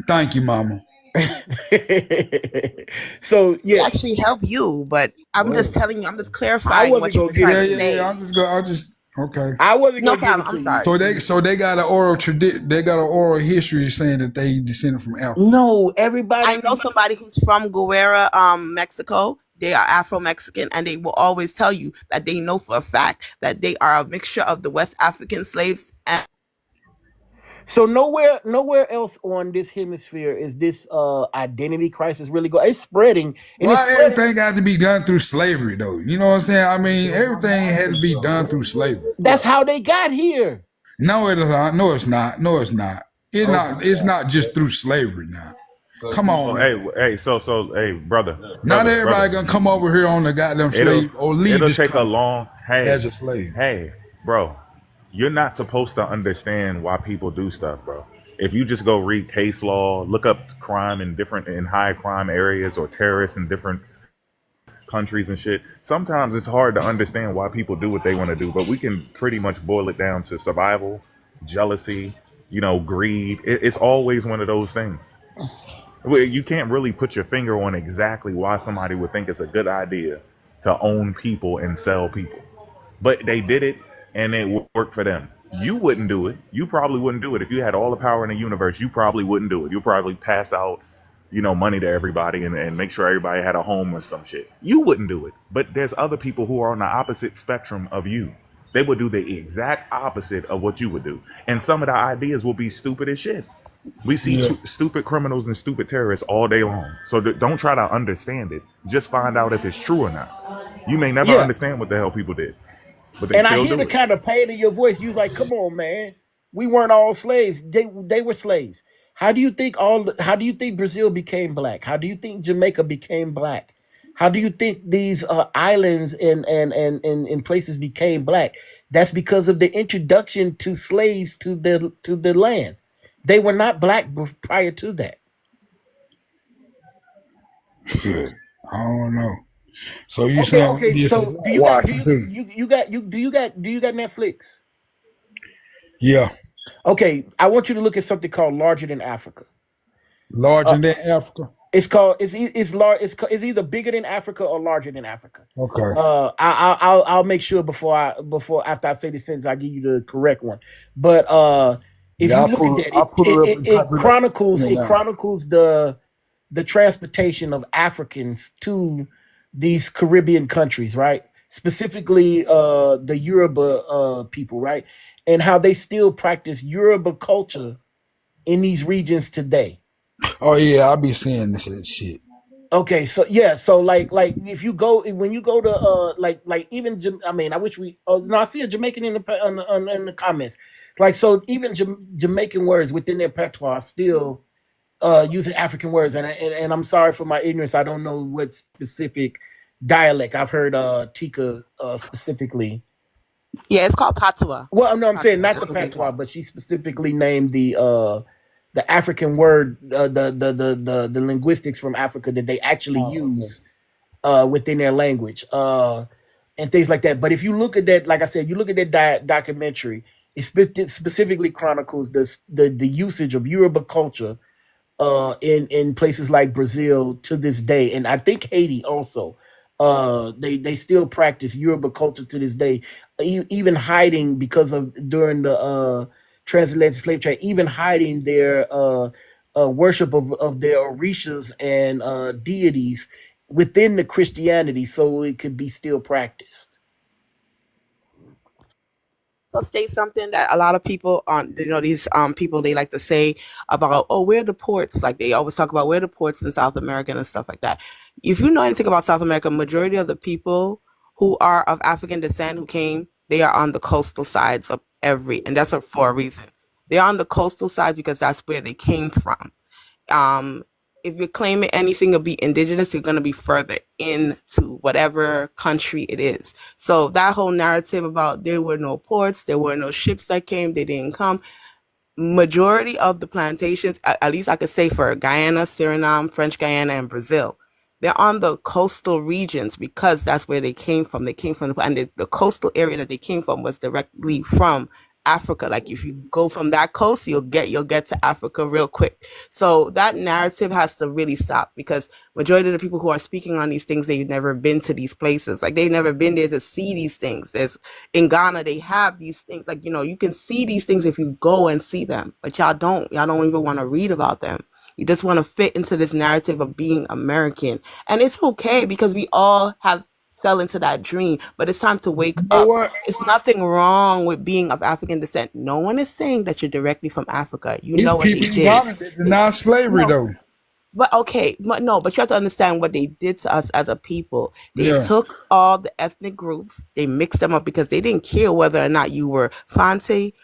Thank you, Mama. So We yeah, actually help you, but I'm just telling you, I'm just I clarifying wasn't what you gonna were give trying it to to you. Yeah. say. I just okay. I wasn't No gonna give problem. it I'm to you. sorry. So they got an they got an oral history saying that they descended from Africa. No, I know everybody. somebody who's from Guerrera, Mexico. They are Afro-Mexican, and they will always tell you that they know for a fact that they are a mixture of the West African slaves and So nowhere else on this hemisphere is this identity crisis really going. It's spreading, and it's Why spreading. everything got to be done through slavery though? You know what I'm saying? I mean, everything had to be done through slavery. That's how they got here. No, it is not. No, it's not. No, it's not. It's not just through slavery now. Come on, Oh, man. hey, brother, Not everybody brother. gonna come over here on the goddamn It'll slave or leave it'll this take a country long. as a slave. Hey, bro. You're not supposed to understand why people do stuff, bro. If you just go read case law, look up crime in high crime areas or terrorists in different countries and shit. Sometimes it's hard to understand why people do what they want to do, but we can pretty much boil it down to survival, jealousy, greed. It's always one of those things. Well, you can't really put your finger on exactly why somebody would think it's a good idea to own people and sell people. But they did it and it worked for them. You wouldn't do it. You probably wouldn't do it. If you had all the power in the universe, you probably wouldn't do it. You'd probably pass out, money to everybody and make sure everybody had a home or some shit. You wouldn't do it. But there's other people who are on the opposite spectrum of you. They would do the exact opposite of what you would do. And some of the ideas will be stupid as shit. We see Yeah, stupid criminals and stupid terrorists all day long. So don't try to understand it. Just find out if it's true or not. You may never Yeah, understand what the hell people did, but they and I still hear do the it. kind of pain in your voice. You like, come on, man. We weren't all slaves. They were slaves. How do you think Brazil became black? How do you think Jamaica became black? How do you think these islands and places became black? That's because of the introduction to slaves to the land. They were not black prior to that. shit. I don't know. So you Okay, saying we okay. did some So whitewashing too? do you got Netflix? Yeah, Okay, I want you to look at something called Larger Than Africa. Uh, larger than Africa. it's called it's large. It's either bigger than Africa or larger than Africa. Okay. I'll make sure before after I say this sentence I give you the correct one. But if Yeah, you look at that, I pull it up and type it up. it Now. chronicles the transportation of Africans to these Caribbean countries, right? Specifically, the Yoruba people, right, and how they still practice Yoruba culture in these regions today. Oh yeah, I be seeing this shit. Okay, so yeah, so like if you go when you go to like even I mean I wish we no I see a Jamaican in the in the comments, like so even Jamaican words within their patois still using African words, and I'm sorry for my ignorance, I don't know what specific dialect. I've heard Tika specifically. Yeah, it's called patua. Well, no, I'm saying Patua. not the That's what they patois, call. but she specifically named the African word, the linguistics from Africa that they actually Oh, okay. use within their language, and things like that. But if you look at that, like I said, you look at that documentary, it specifically chronicles the usage of Yoruba culture in places like Brazil to this day, and I think Haiti also. They still practice Yoruba culture to this day, even hiding because of during the transatlantic slave trade, even hiding their worship of their orishas and deities within the Christianity, so it could be still practiced. I'll state something that a lot of people on these people they like to say about, oh, where are the ports, like they always talk about where are the ports in South America and stuff like that. If you know anything about South America, majority of the people who are of African descent who came, they are on the coastal sides of and that's for a reason. They're on the coastal side because that's where they came from. um, if you're claiming anything to be indigenous, you're going to be further into whatever country it is. So that whole narrative about there were no ports, there were no ships that came, they didn't come. Majority of the plantations, at least I could say for Guyana, Suriname, French Guyana, and Brazil, they're on the coastal regions because that's where they came from. They came from and the coastal area that they came from was directly from Africa. Like if you go from that coast, you'll get to Africa real quick. So that narrative has to really stop because majority of the people who are speaking on these things, they've never been to these places. Like they've never been there to see these things. There's in Ghana, they have these things. Like, you can see these things if you go and see them, but y'all don't. Y'all don't even want to read about them. You just want to fit into this narrative of being American. And it's okay because we all have fell into that dream, but it's time to wake You know up. what? It's nothing wrong with being of African descent. No one is saying that you're directly from Africa. You These know what they people in did. Ghana that deny slavery No, though. but okay, but no, but you have to understand what they did to us as a people. They Yeah, took all the ethnic groups, they mixed them up because they didn't care whether or not you were Fanti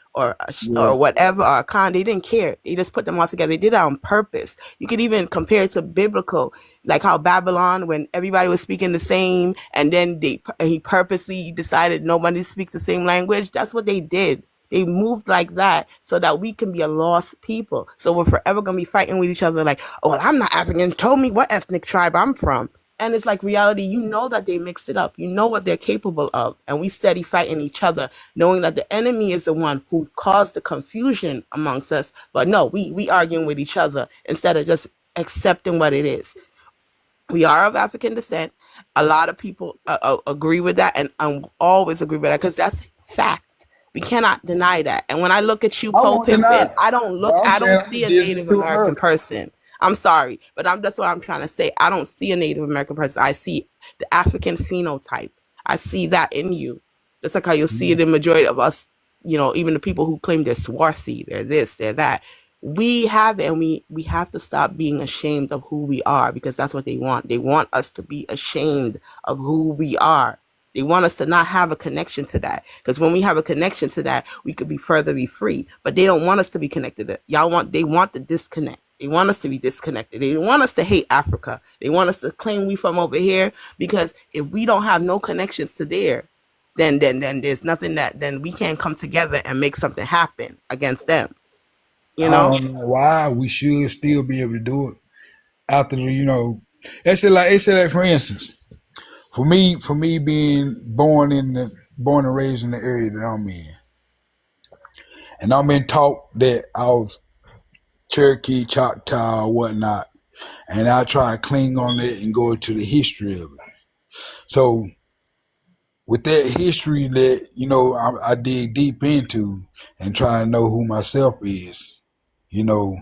yeah. or whatever or Khan. They didn't care. They just put them all together. They did it on purpose. You could even compare it to biblical, like how Babylon, when everybody was speaking the same, and then he purposely decided nobody speaks the same language. That's what they did. They moved like that so that we can be a lost people. So we're forever gonna be fighting with each other like, oh, well, I'm not African. Tell me what ethnic tribe I'm from. And it's like reality, you know that they mixed it up. You know what they're capable of. And we steady fighting each other, knowing that the enemy is the one who caused the confusion amongst us. But no, we arguing with each other instead of just accepting what it is. We are of African descent. A lot of people agree with that, and always agree with that because that's fact. We cannot deny that. And when I look at you, I Poe won't deny Pimpin, it, but I'm I don't saying I'm see a indigenous Native to American America. person. I'm sorry, but that's what I'm trying to say. I don't see a Native American person. I see the African phenotype. I see that in you. Just like how you'll see it in majority of us, even the people who claim they're swarthy, they're this, they're that. We have it, and we have to stop being ashamed of who we are, because that's what they want. They want us to be ashamed of who we are. They want us to not have a connection to that, because when we have a connection to that, we could be further be free. But they don't want us to be connected. They want the disconnect. They want us to be disconnected. They want us to hate Africa. They want us to claim we from over here, because if we don't have no connections to there, then there's nothing then we can't come together and make something happen against them. You I know? don't know why we should still be able to do it after it's like for instance, for me being born and raised in the area that I'm in, and I've been taught that I was Cherokee, Choctaw, or whatnot, and I try to cling on it and go into the history of it. So with that history that I dig deep into and try to know who myself is, you know,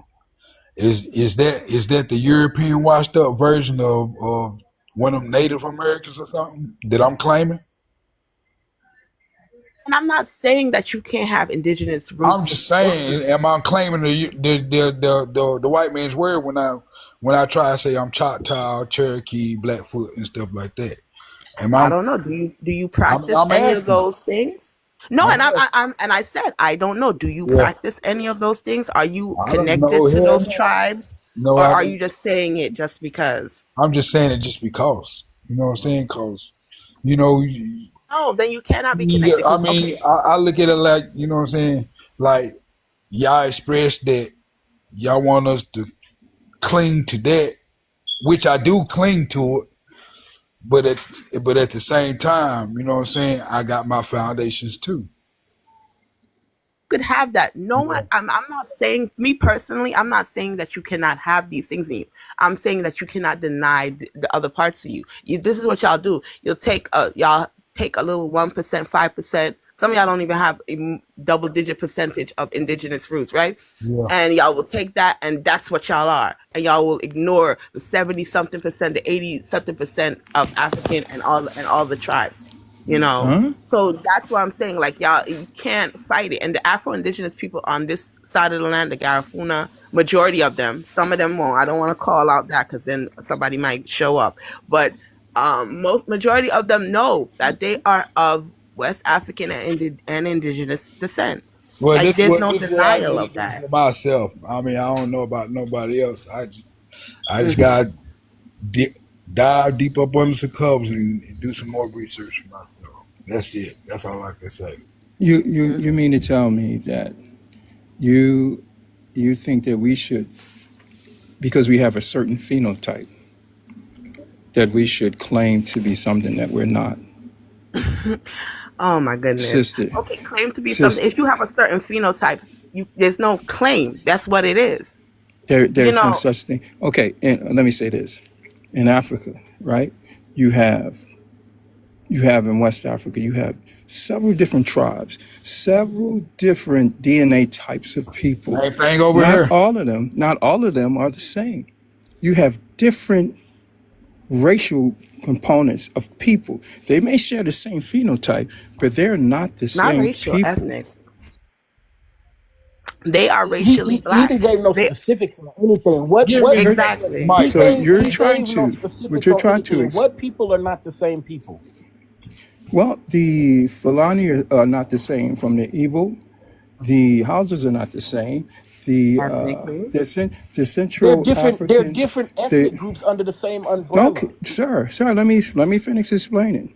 is that the European washed up version of one of them Native Americans or something that I'm claiming? And I'm not saying that you can't have indigenous I'm roots. just saying, am I claiming the white man's word when I try to say I'm Choctaw, Cherokee, Blackfoot, and stuff like that? Am I I? don't know. Do you I'm, practice I'm any of asking. those things? No, I'm and asking. I said I don't know. Do you Yeah, practice any of those things? Are you I don't connected know. to Hell those no. tribes, No, or I are don't. you just saying it just because? I'm just saying it just because. You know what I'm saying? Cause you know, No, then you cannot be connected. I Because mean, okay, I look at it like you know what I'm saying. Like y'all express that y'all want us to cling to that, which I do cling to it. But at the same time, you know what I'm saying, I got my foundations too. could have that. No one, Yeah. I'm not saying, me personally, I'm not saying that you cannot have these things in you. I'm saying that you cannot deny the other parts of you. This is what y'all do. Y'all take a little 1%, 5%. Some of y'all don't even have a double digit percentage of indigenous roots, right? Yeah. And y'all will take that, and that's what y'all are. And y'all will ignore the 70 something percent, the 80 something percent of African and all the tribes. You know, Huh? so that's why I'm saying, like, y'all, you can't fight it. And the Afro Indigenous people on this side of the land, the Garifuna, majority of them, some of them won't. I don't want to call out that because then somebody might show up. But most majority of them know that they are of West African and indigenous descent. Well, Like, this there's what no this is what I denial need to of do that. for myself. I mean, I don't know about nobody else. I just Mhm. got to dive deep up under the covers and do some more research for myself. That's it. That's all I can say. You mean to tell me that you you think that we should, because we have a certain phenotype, that we should claim to be something that we're not? Oh my goodness. Sister, Okay, claim to be something. sister, If you have a certain phenotype, there's no claim. That's what it is. You there's no know, such thing. Okay, and let me say this. In Africa, right, you have in West Africa, you have several different tribes, several different DNA types of people. Same thing over Not here. all of them, not all of them are the same. You have different racial components of people. They may share the same phenotype, but they're not the not same racial, people. ethnic. They are He, racially he he black. didn't give no They specifics on anything. What Give what me exactly. Mike, baby. You're he trying gave no to, specifics on anything. What people are not the same people? well, the Fulani are not the same from the Igbo. The houses are not the same. Ethnically. The Central They're Africans, different they ethnic groups under the same don't, umbrella. sir, let me finish explaining.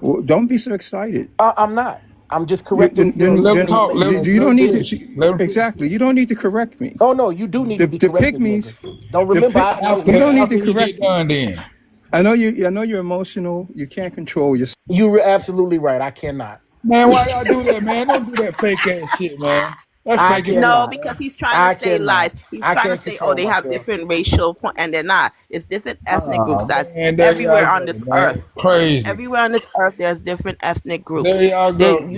Well, don't be so excited. I'm not. I'm just You, correcting your Let him your talk. your, you Let your don't him need to, finish. image. Let him finish. exactly. You don't need to correct me. Oh no, you do need The to be the corrected, nigga. pygmies, Don't the remember pig, I know you After don't need to after he correct get me. done, then. I know you're emotional. You can't control yourself. you were absolutely right. I cannot. Man, why y'all do that, man? Don't do that fake ass shit, man. That's I fake as No, cannot. hell, because man. he's trying to I say cannot. lies. He's I trying to can't say, oh, control they have myself. different racial point, and they're not. It's different ethnic groups that's Man, there y'all everywhere on go, this man. earth. Crazy. Everywhere on this earth, there's different ethnic There groups. y'all go.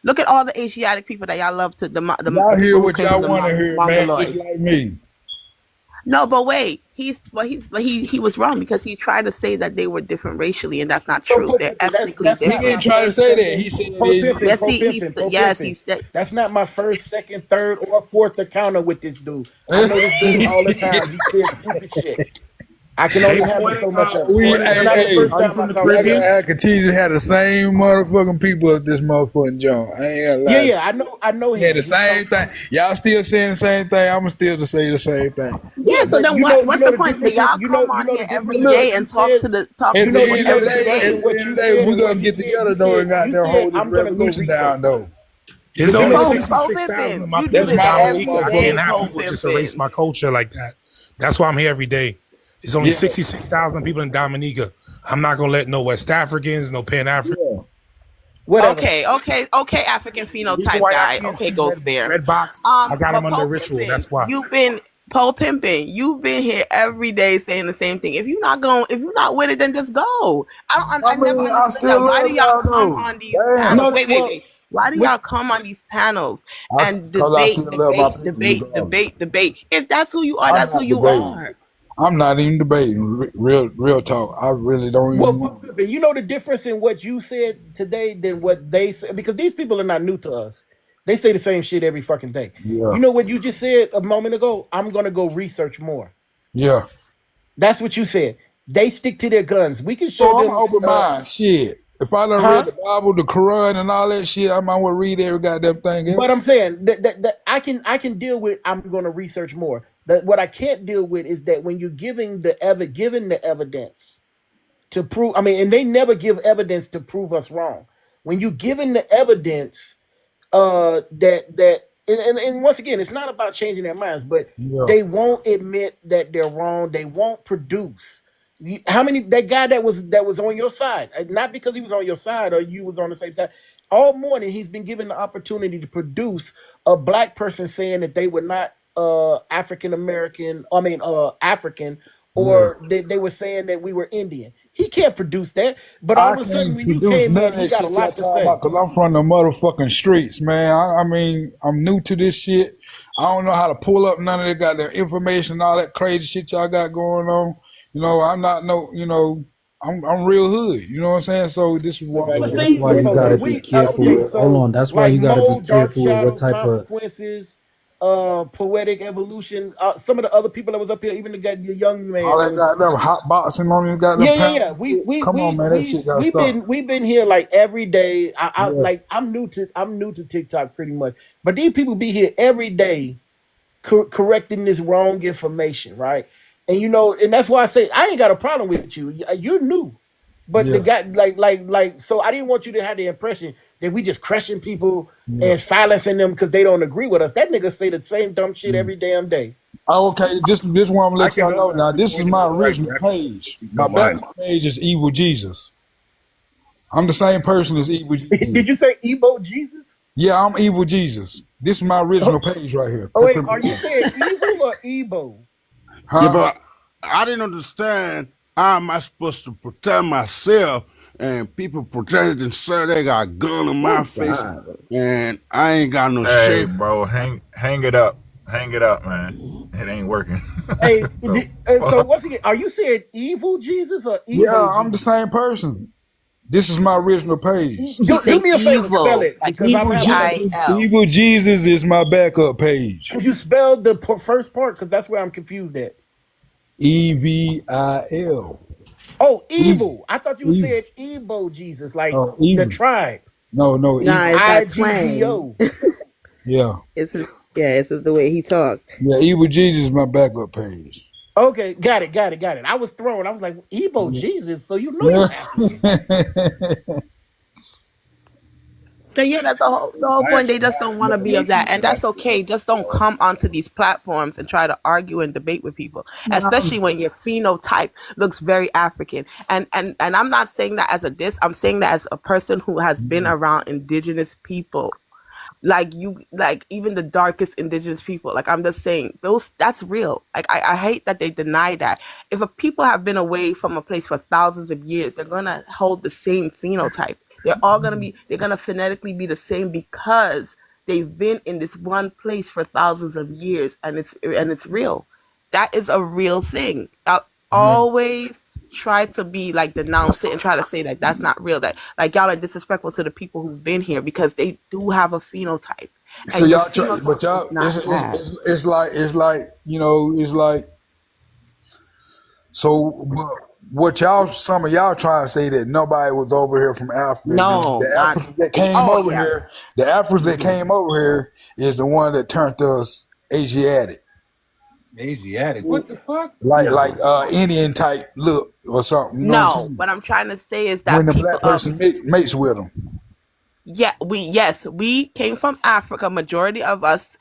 Look at all the Asiatic people that y'all love to Y'all the hear people who what came from y'all the want to hear, man, just Mongoloid. like me. No, but wait, he was wrong because he tried to say that they were different racially, and that's not So true. They're ethnically that's He not different. my didn't try to first, say that. second, He said pro it. pimping, pro He's pimping, pro yes, pimping. he said. That's not my first, second, third, or fourth encounter with this dude. I know this dude all the time. He said stupid shit. I can Hey, only handle poetic, so much of it. poetic It's Hey, not the justice. hey, first Are you time I from the talked y'all to him. Caribbean? gotta continue to have the same motherfucking people at this motherfucking joint. I ain't gonna Yeah, lie to yeah, you. I know Yeah, the him. same thing. Y'all still saying the same thing. I'ma still to say the same thing. Yeah, Yeah, so but then you what's know the the point? But difference in y'all come on here the But difference every in look, day what and you said. talk at to the people You end of know the the every day, difference at in day. the what end you of the day, said we and what gonna he get said. together though and You goddamn said hold this I'm gonna go revolution down research. though. It's You know only what I'm Poe saying? Poe 66,000 of Pimpin, my you do people That's in my this whole every Dominica, day, and our motherfucking Poe point. people just erase Pimpin. my culture like that. That's why I'm here every day. It's only Yeah, 66,000 people in Dominica. I'm not gonna let no West Africans, no Pan Africans. yeah. Whatever. Okay, African The reason phenotype why I guy. can't Okay, see Ghost Bear. red box, I got them But under Poe ritual. Pimpin, That's why. You've been here every day saying the same thing. If you're not with it, then just go. I I never mean, I understood still that. Why do love y'all y'all come though. on these Damn. panels? No, Wait. well, Why do what y'all come on these panels and Cause I still love my people regardless. debate? If that's who you are, I'm that's who not you debating. are. I'm not even debating. Real talk. I really don't Well, even want Pope to. Pimpin, you know the difference in what you said today than what they said because these people are not new to us. They say the same shit every fucking day. Yeah, You know what you just said a moment ago? I'm gonna go research more. yeah. That's what you said. They stick to their guns. We can show Oh, I'm an them, open mind. Shit. If I done read huh? the Bible, the Quran, and all that shit, I might well read every goddamn thing But I'm else. saying that I can deal with. I'm gonna research more. That what I can't deal with is that when you're giving the evidence to prove. I mean, and they never give evidence to prove us wrong. When you giving the evidence and once again it's not about changing their minds but Yeah, they won't admit that they're wrong. They won't produce. How many that guy that was on your side, not because he was on your side or you was on the same side, all morning he's been given the opportunity to produce a black person saying that they were not African American, African, yeah. or they were saying that we were Indian. He can't produce that, but all I of a sudden can't when you produce came none in of he that got a shit y'all lot to talking say. about because I'm from the motherfucking streets, man. I mean, I'm new to this shit. I don't know how to pull up none of that goddamn information, all that crazy shit y'all got going on. You know, I'm not no, you know, I'm real hood. You know what I'm saying? So this is what Well, I'm That's see, why you okay, gotta be we careful okay. with. Hold So on. That's why like you gotta be Mo, Dark careful with what Shadow, type of. Consequences, Poetic Evolution, some of the other people that was up here, even the young all man that that was. goddamn hot boxing on these goddamn Yeah. panels and shit. Come on, man, that shit gotta stop. We've been here like every day. Yeah, I'm new to TikTok pretty much, but these people be here every day correcting this wrong information, right? And and that's why I say I ain't got a problem with you. You're new, but the yeah, guy, so I didn't want you to have the impression that we just crushing people yeah. and silencing them because they don't agree with us. That nigga say the same dumb shit Mm. every damn day. Oh, okay, this one I'm gonna I let can y'all know now. This is respond in my polite original direction, page. if you My don't mind. backup page is Evil Jesus. I'm the same person as Evil Did Jesus. you say Ebo Jesus? Yeah, I'm Evil Jesus. This is my original Oh, page right here. oh wait, are you saying evil or Ebo? Yeah, Huh? but I didn't understand how am I supposed to protect myself and people pretending to say they got a gun in my Oh face God. and I ain't got no Hey, shit. bro, hang it up. Hang it up, man. It ain't working. Hey, The so fuck? once again, are you saying evil Jesus or Yeah, Ebo I'm the Jesus? same person. This is my original page. He Do said me a favor, spell evil, it like because I'm Evil having a. Jesus. EVIL. Evil Jesus is my backup page. Could you spell the first part? Because that's where I'm confused at. EVIL. Oh, Evil. evil. I thought you Evil. said Ebo Jesus, like Oh, the evil. tribe. No, Nah, evil. it's that twang. IGBO. Yeah. It's just the way he talked. Yeah, Evil Jesus is my backup page. Okay, got it. I was thrown. I was like, Ebo Yeah. Jesus. So you know you African. Yeah. So yeah, that's the whole I point. They actually just have don't want to be of that, PhD and that's okay. Just don't come onto these platforms and try to argue and debate with people, especially when your phenotype looks very African. And I'm not saying that as a diss. I'm saying that as a person who has been around indigenous people. Like even the darkest indigenous people, like I'm just saying, that's real. Like I hate that they deny that. If a people have been away from a place for thousands of years, they're gonna hold the same phenotype. They're gonna phonetically be the same because they've been in this one place for thousands of years, and it's real. That is a real thing. I'll Mhm. always try to be like denounce it and try to say that that's not real. That like y'all are disrespectful to the people who've been here because they do have a phenotype, So and your y'all try, but phenotype is y'all, not bad. it's like it's like so. What y'all, some of y'all trying to say that nobody was over here from Africa. No, The not. Africans that came Oh over yeah. here, the Africans that Hmm. came over here is the one that turned us Asiatic, Asiatic. What the fuck? like No, Indian type look or something. You know what I'm no. saying? What I'm trying to say is When that the people black person mates with them, yeah, we came from Africa. Majority of us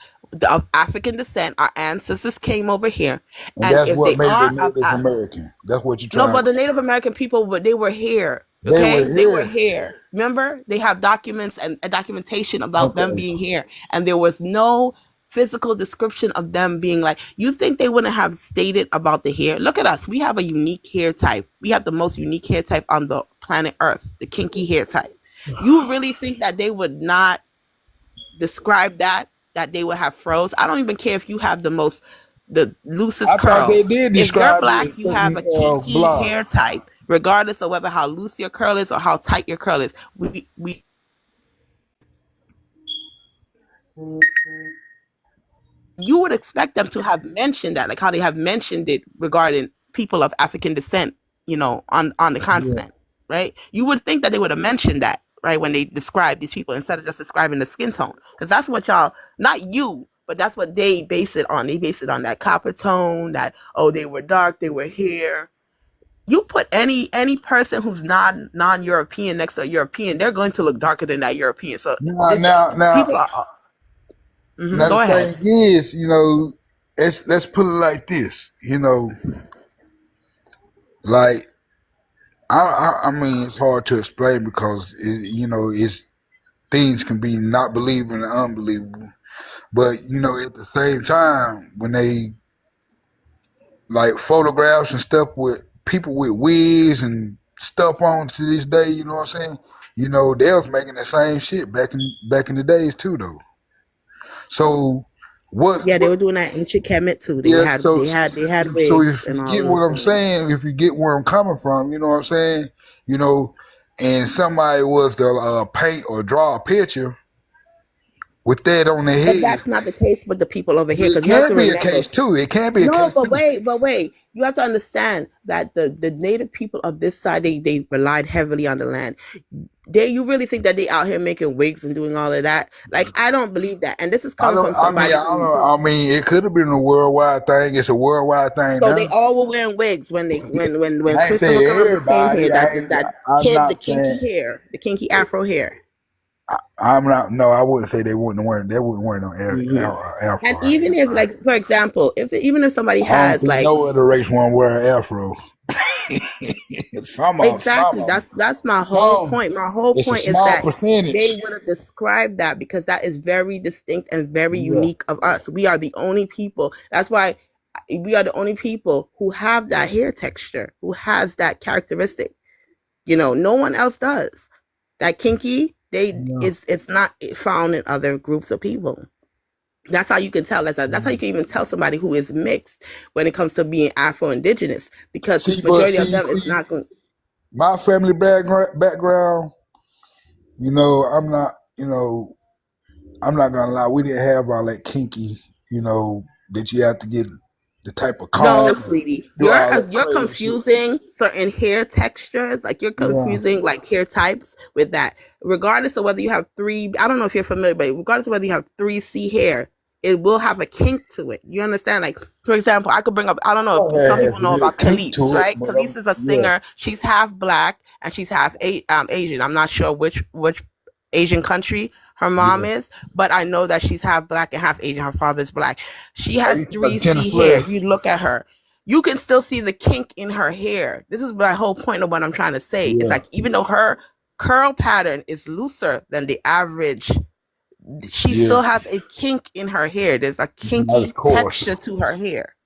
of African descent, our ancestors came over here, and and that's if what they made are it of Native American. That's what you're no, trying but the to. Native American people, but they were here. They were Okay, they were here. here. Remember, they have documents and a documentation about them Okay. being here, and there was no physical description of them being like. You think they wouldn't have stated about the hair? Look at us. We have a unique hair type. We have the most unique hair type on the planet Earth, the kinky hair type. You really think that they would not describe that they would have froze? I don't even care if you have the loosest I thought curl. they did If you're describe it black, in you have certain a kinky hair blogs. type, regardless of whether how loose your curl is or how tight your curl is. We you would expect them to have mentioned that, like how they have mentioned it regarding people of African descent, on the Yeah. continent, right? You would think that they would have mentioned that, right, when they describe these people instead of just describing the skin tone, because that's what y'all, not you, but that's what they base it on. They base it on that copper tone, that they were dark, they were here. You put any person who's non-European next to a European, they're going to look darker than that European. So Now, now, now, people are. now the Go ahead. thing is, let's put it like this. Like I mean, it's hard to explain because it's things can be not believable and unbelievable. But at the same time, when they like photographs and stuff with people with wigs and stuff on to this day, you know what I'm saying? They was making the same shit back in the days too, though. So what? Yeah, they were doing that in Kemet too. They Yeah. had So they had they had so wigs if and you all get those what I'm things. saying, if you get where I'm coming from, you know what I'm saying, you know, and somebody was to paint or draw a picture with that on their But head, that's not the case with the people over here, it because you have can to be a remember. case too. It can be a No, case but too. wait. You have to understand that the native people of this side, they relied heavily on the land. You really think that they out here making wigs and doing all of that? Like, I don't believe that. And this is I coming don't. from I mean, somebody I don't who know. I mean, it could have been a worldwide thing. It's a worldwide thing so they now. all were wearing wigs when they when I ain't Christopher saying Columbus came everybody. here, that I'm hid the not kinky saying. hair, the kinky afro hair. I'm not. No, I wouldn't say they wouldn't wear. They wouldn't wear no Hmm. afro. And even if, like, for example, if somebody I don't has think like. no other race want to wear an afro. Some Exactly. of them. That's my whole Some. point. My whole It's a point is small that they percentage. would have described that because that is very distinct and very Yeah. unique of us. We are the only people. That's why we are the only people who have that hair texture, who has that characteristic. No one else does. That kinky, Yeah. it's not found in other groups of people. That's how you can tell. That's how you can even tell somebody who is mixed when it comes to being Afro Indigenous, because majority of them is not going. My family background. I'm not. I'm not gonna lie. We didn't have all that kinky. That you have to get the type of No, comb, sweetie, do you're all that you're crazy shit. confusing certain hair textures. Like, you're Yeah. confusing like hair types with that. Regardless of whether you have three, I don't know if you're familiar, but regardless of whether you have 3C hair, it will have a kink to it. You understand? Like, for example, I could bring up. I don't know All if some that people has a know little about kink Khalees, to it, right? but Khalees is a yeah. singer. She's half black and she's half Asian. I'm not sure which Asian country her mom Yeah. is, but I know that she's half black and half Asian. Her father's black. She Oh, has you talking 3C tennis hair. player? If you look at her, you can still see the kink in her hair. This is my whole point of what I'm trying to say. It's Yeah. like, even though her curl pattern is looser than the average She Yeah, still has a kink in her hair. There's a of kinky course. texture to her hair.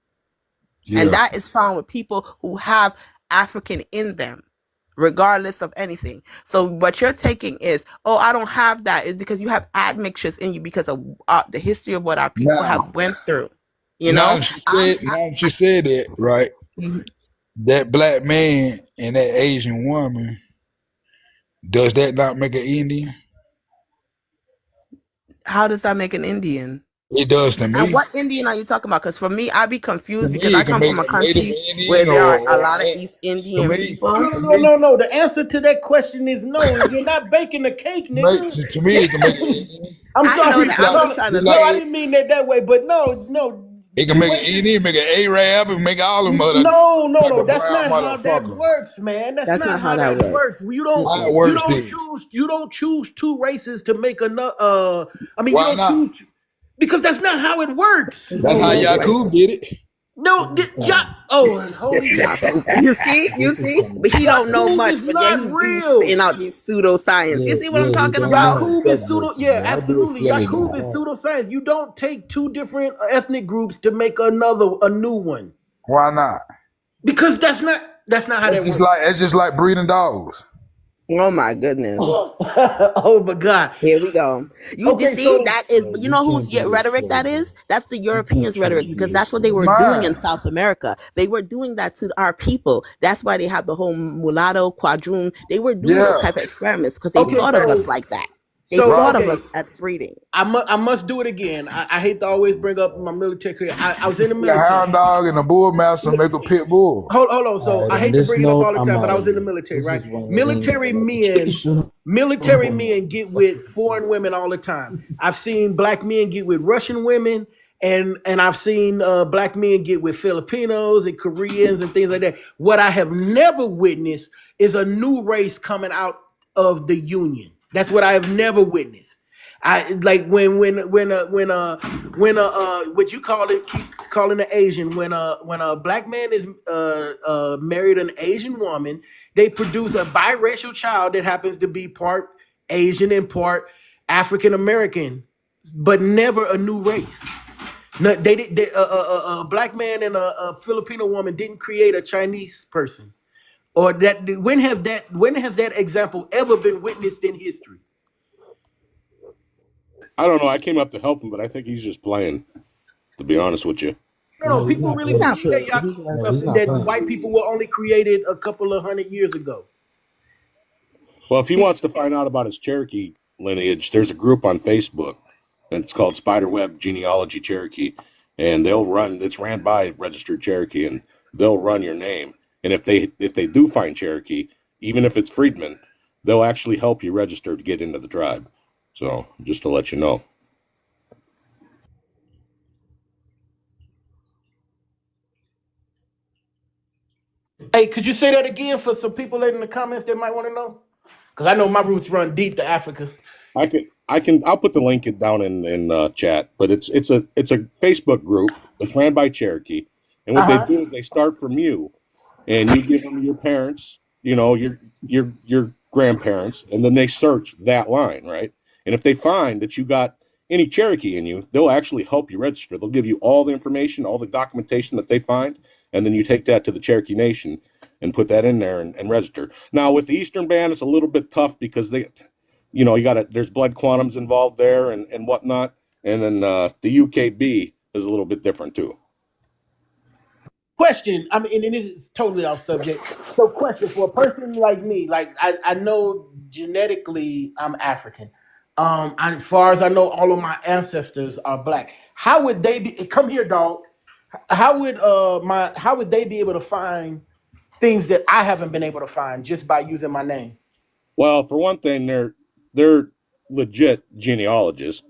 And Yeah. that is found with people who have African in them, regardless of anything. So what you're taking is, oh, I don't have that, is because you have admixtures in you because of the history of what our people Now, have went through. You now know, that you said that, right? Mhm. That black man and that Asian woman, does that not make an Indian? How does that make an Indian? It does to And me. what Indian are you talking about? Because for me, I'd be To confused because me, I it can come make from a a Native country where Indian there are a or lot of East to Indian me, No, people. no, to no, me, no, no. The answer to that question is no. You're not baking the cake, nigga. to me, it can make an Indian. I'm I know sorry. that. Just I'm like, just trying to just No, like I say, didn't mean that that way. But no, no. it can Two make an races. Indian, make an Arab, and make all them other No, no, type no. of That's brown not how that motherfuckers. works, man. That's that's not not how how that that works. works. How it You works don't then? choose. You don't choose two races to make another. I mean, you Why don't not? choose because that's not how it works. That's how Yakub did it. No, holy Yakub. You see, but he don't know Yakub much, is but yet not he be real. spitting out these pseudoscience. You Yeah, see what I'm yeah, he talking don't about? know Yakub is that pseudo. much, Yeah, man. That be absolutely. silly, Yakub is man. pseudoscience. You don't take two different ethnic groups to make a new one Why not? because that's not how that works. It's just like breeding dogs. Oh my goodness. Oh my God. Here we go. You Okay, see, so that is, you know whose rhetoric that is? That's the Europeans' rhetoric because that's what they were doing in Man, South America. They were doing that to our people. That's why they had the whole mulatto, quadroon. They were doing those yeah, type of experiments because they okay, thought of us like that. They thought of right. okay. us as breeding. I must do it again. I hate to always bring up my military career. I was in the The military. hound dog and the bull master make a pit bull. Hold on. All So right, I on hate to this bring it up note, all the I'm time, but out I of was in the here. military, This right? is one that ain't Military even men, educational. military men get with foreign women all the time. I've seen black men get with Russian women, and I've seen black men get with Filipinos and Koreans and things like that. What I have never witnessed is a new race coming out of the union. That's what I have never witnessed. I like when what you call it, keep calling the Asian, when a black man is married an Asian woman, they produce a biracial child that happens to be part Asian and part African American, but never a new race. No, they did. A black man and a Filipino woman didn't create a Chinese person, or that. When has that example ever been witnessed in history? I don't know. I came up to help him, but I think he's just playing. To be honest with you. No, No, he's people not really He's playing. not believe that playing. y'all He was No, he's not that playing. white people were only created a couple of hundred years ago. Well, if he wants to find out about his Cherokee lineage, there's a group on Facebook, and it's called Spiderweb Genealogy Cherokee, and they'll run. It's ran by registered Cherokee, and they'll run your name. And if they do find Cherokee, even if it's Freedman, they'll actually help you register to get into the tribe. So just to let you know. Hey, could you say that again for some people in the comments that might want to know? Because I know my roots run deep to Africa. I'll put the link down in chat, but it's a Facebook group that's ran by Cherokee, and what they Uh huh. do is they start from you, and you give them your parents, your grandparents, and then they search that line, right? And if they find that you got any Cherokee in you, they'll actually help you register. They'll give you all the information, all the documentation that they find, and then you take that to the Cherokee Nation and put that in there and register. Now with the Eastern Band, it's a little bit tough because you got there's blood quantums involved there and whatnot, and then the UKB is a little bit different too. Question. I mean, and it is totally off subject. So, question for a person like me, like I know genetically I'm African. As far as I know, all of my ancestors are black. How would they be? Come here, dog. How would they be able to find things that I haven't been able to find just by using my name? Well, for one thing, they're legit genealogists.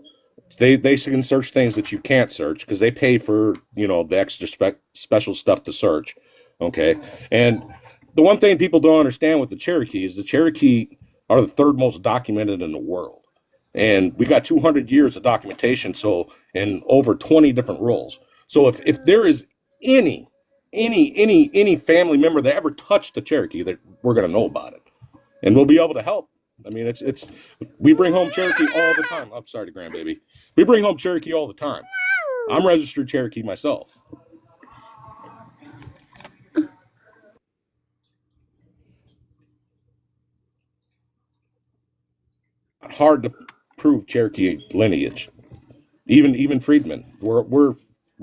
They can search things that you can't search because they pay for the extra special stuff to search. Okay, and the one thing people don't understand with the Cherokee is the Cherokee are the third most documented in the world, and we got 200 years of documentation. So in over 20 different roles. So if there is any family member that ever touched the Cherokee, that we're going to know about it, and we'll be able to help I mean, it's we bring home Cherokee all the time. I'm sorry, grandbaby. We bring home Cherokee all the time. I'm registered Cherokee myself. Hard to prove Cherokee lineage. Even freedmen. We're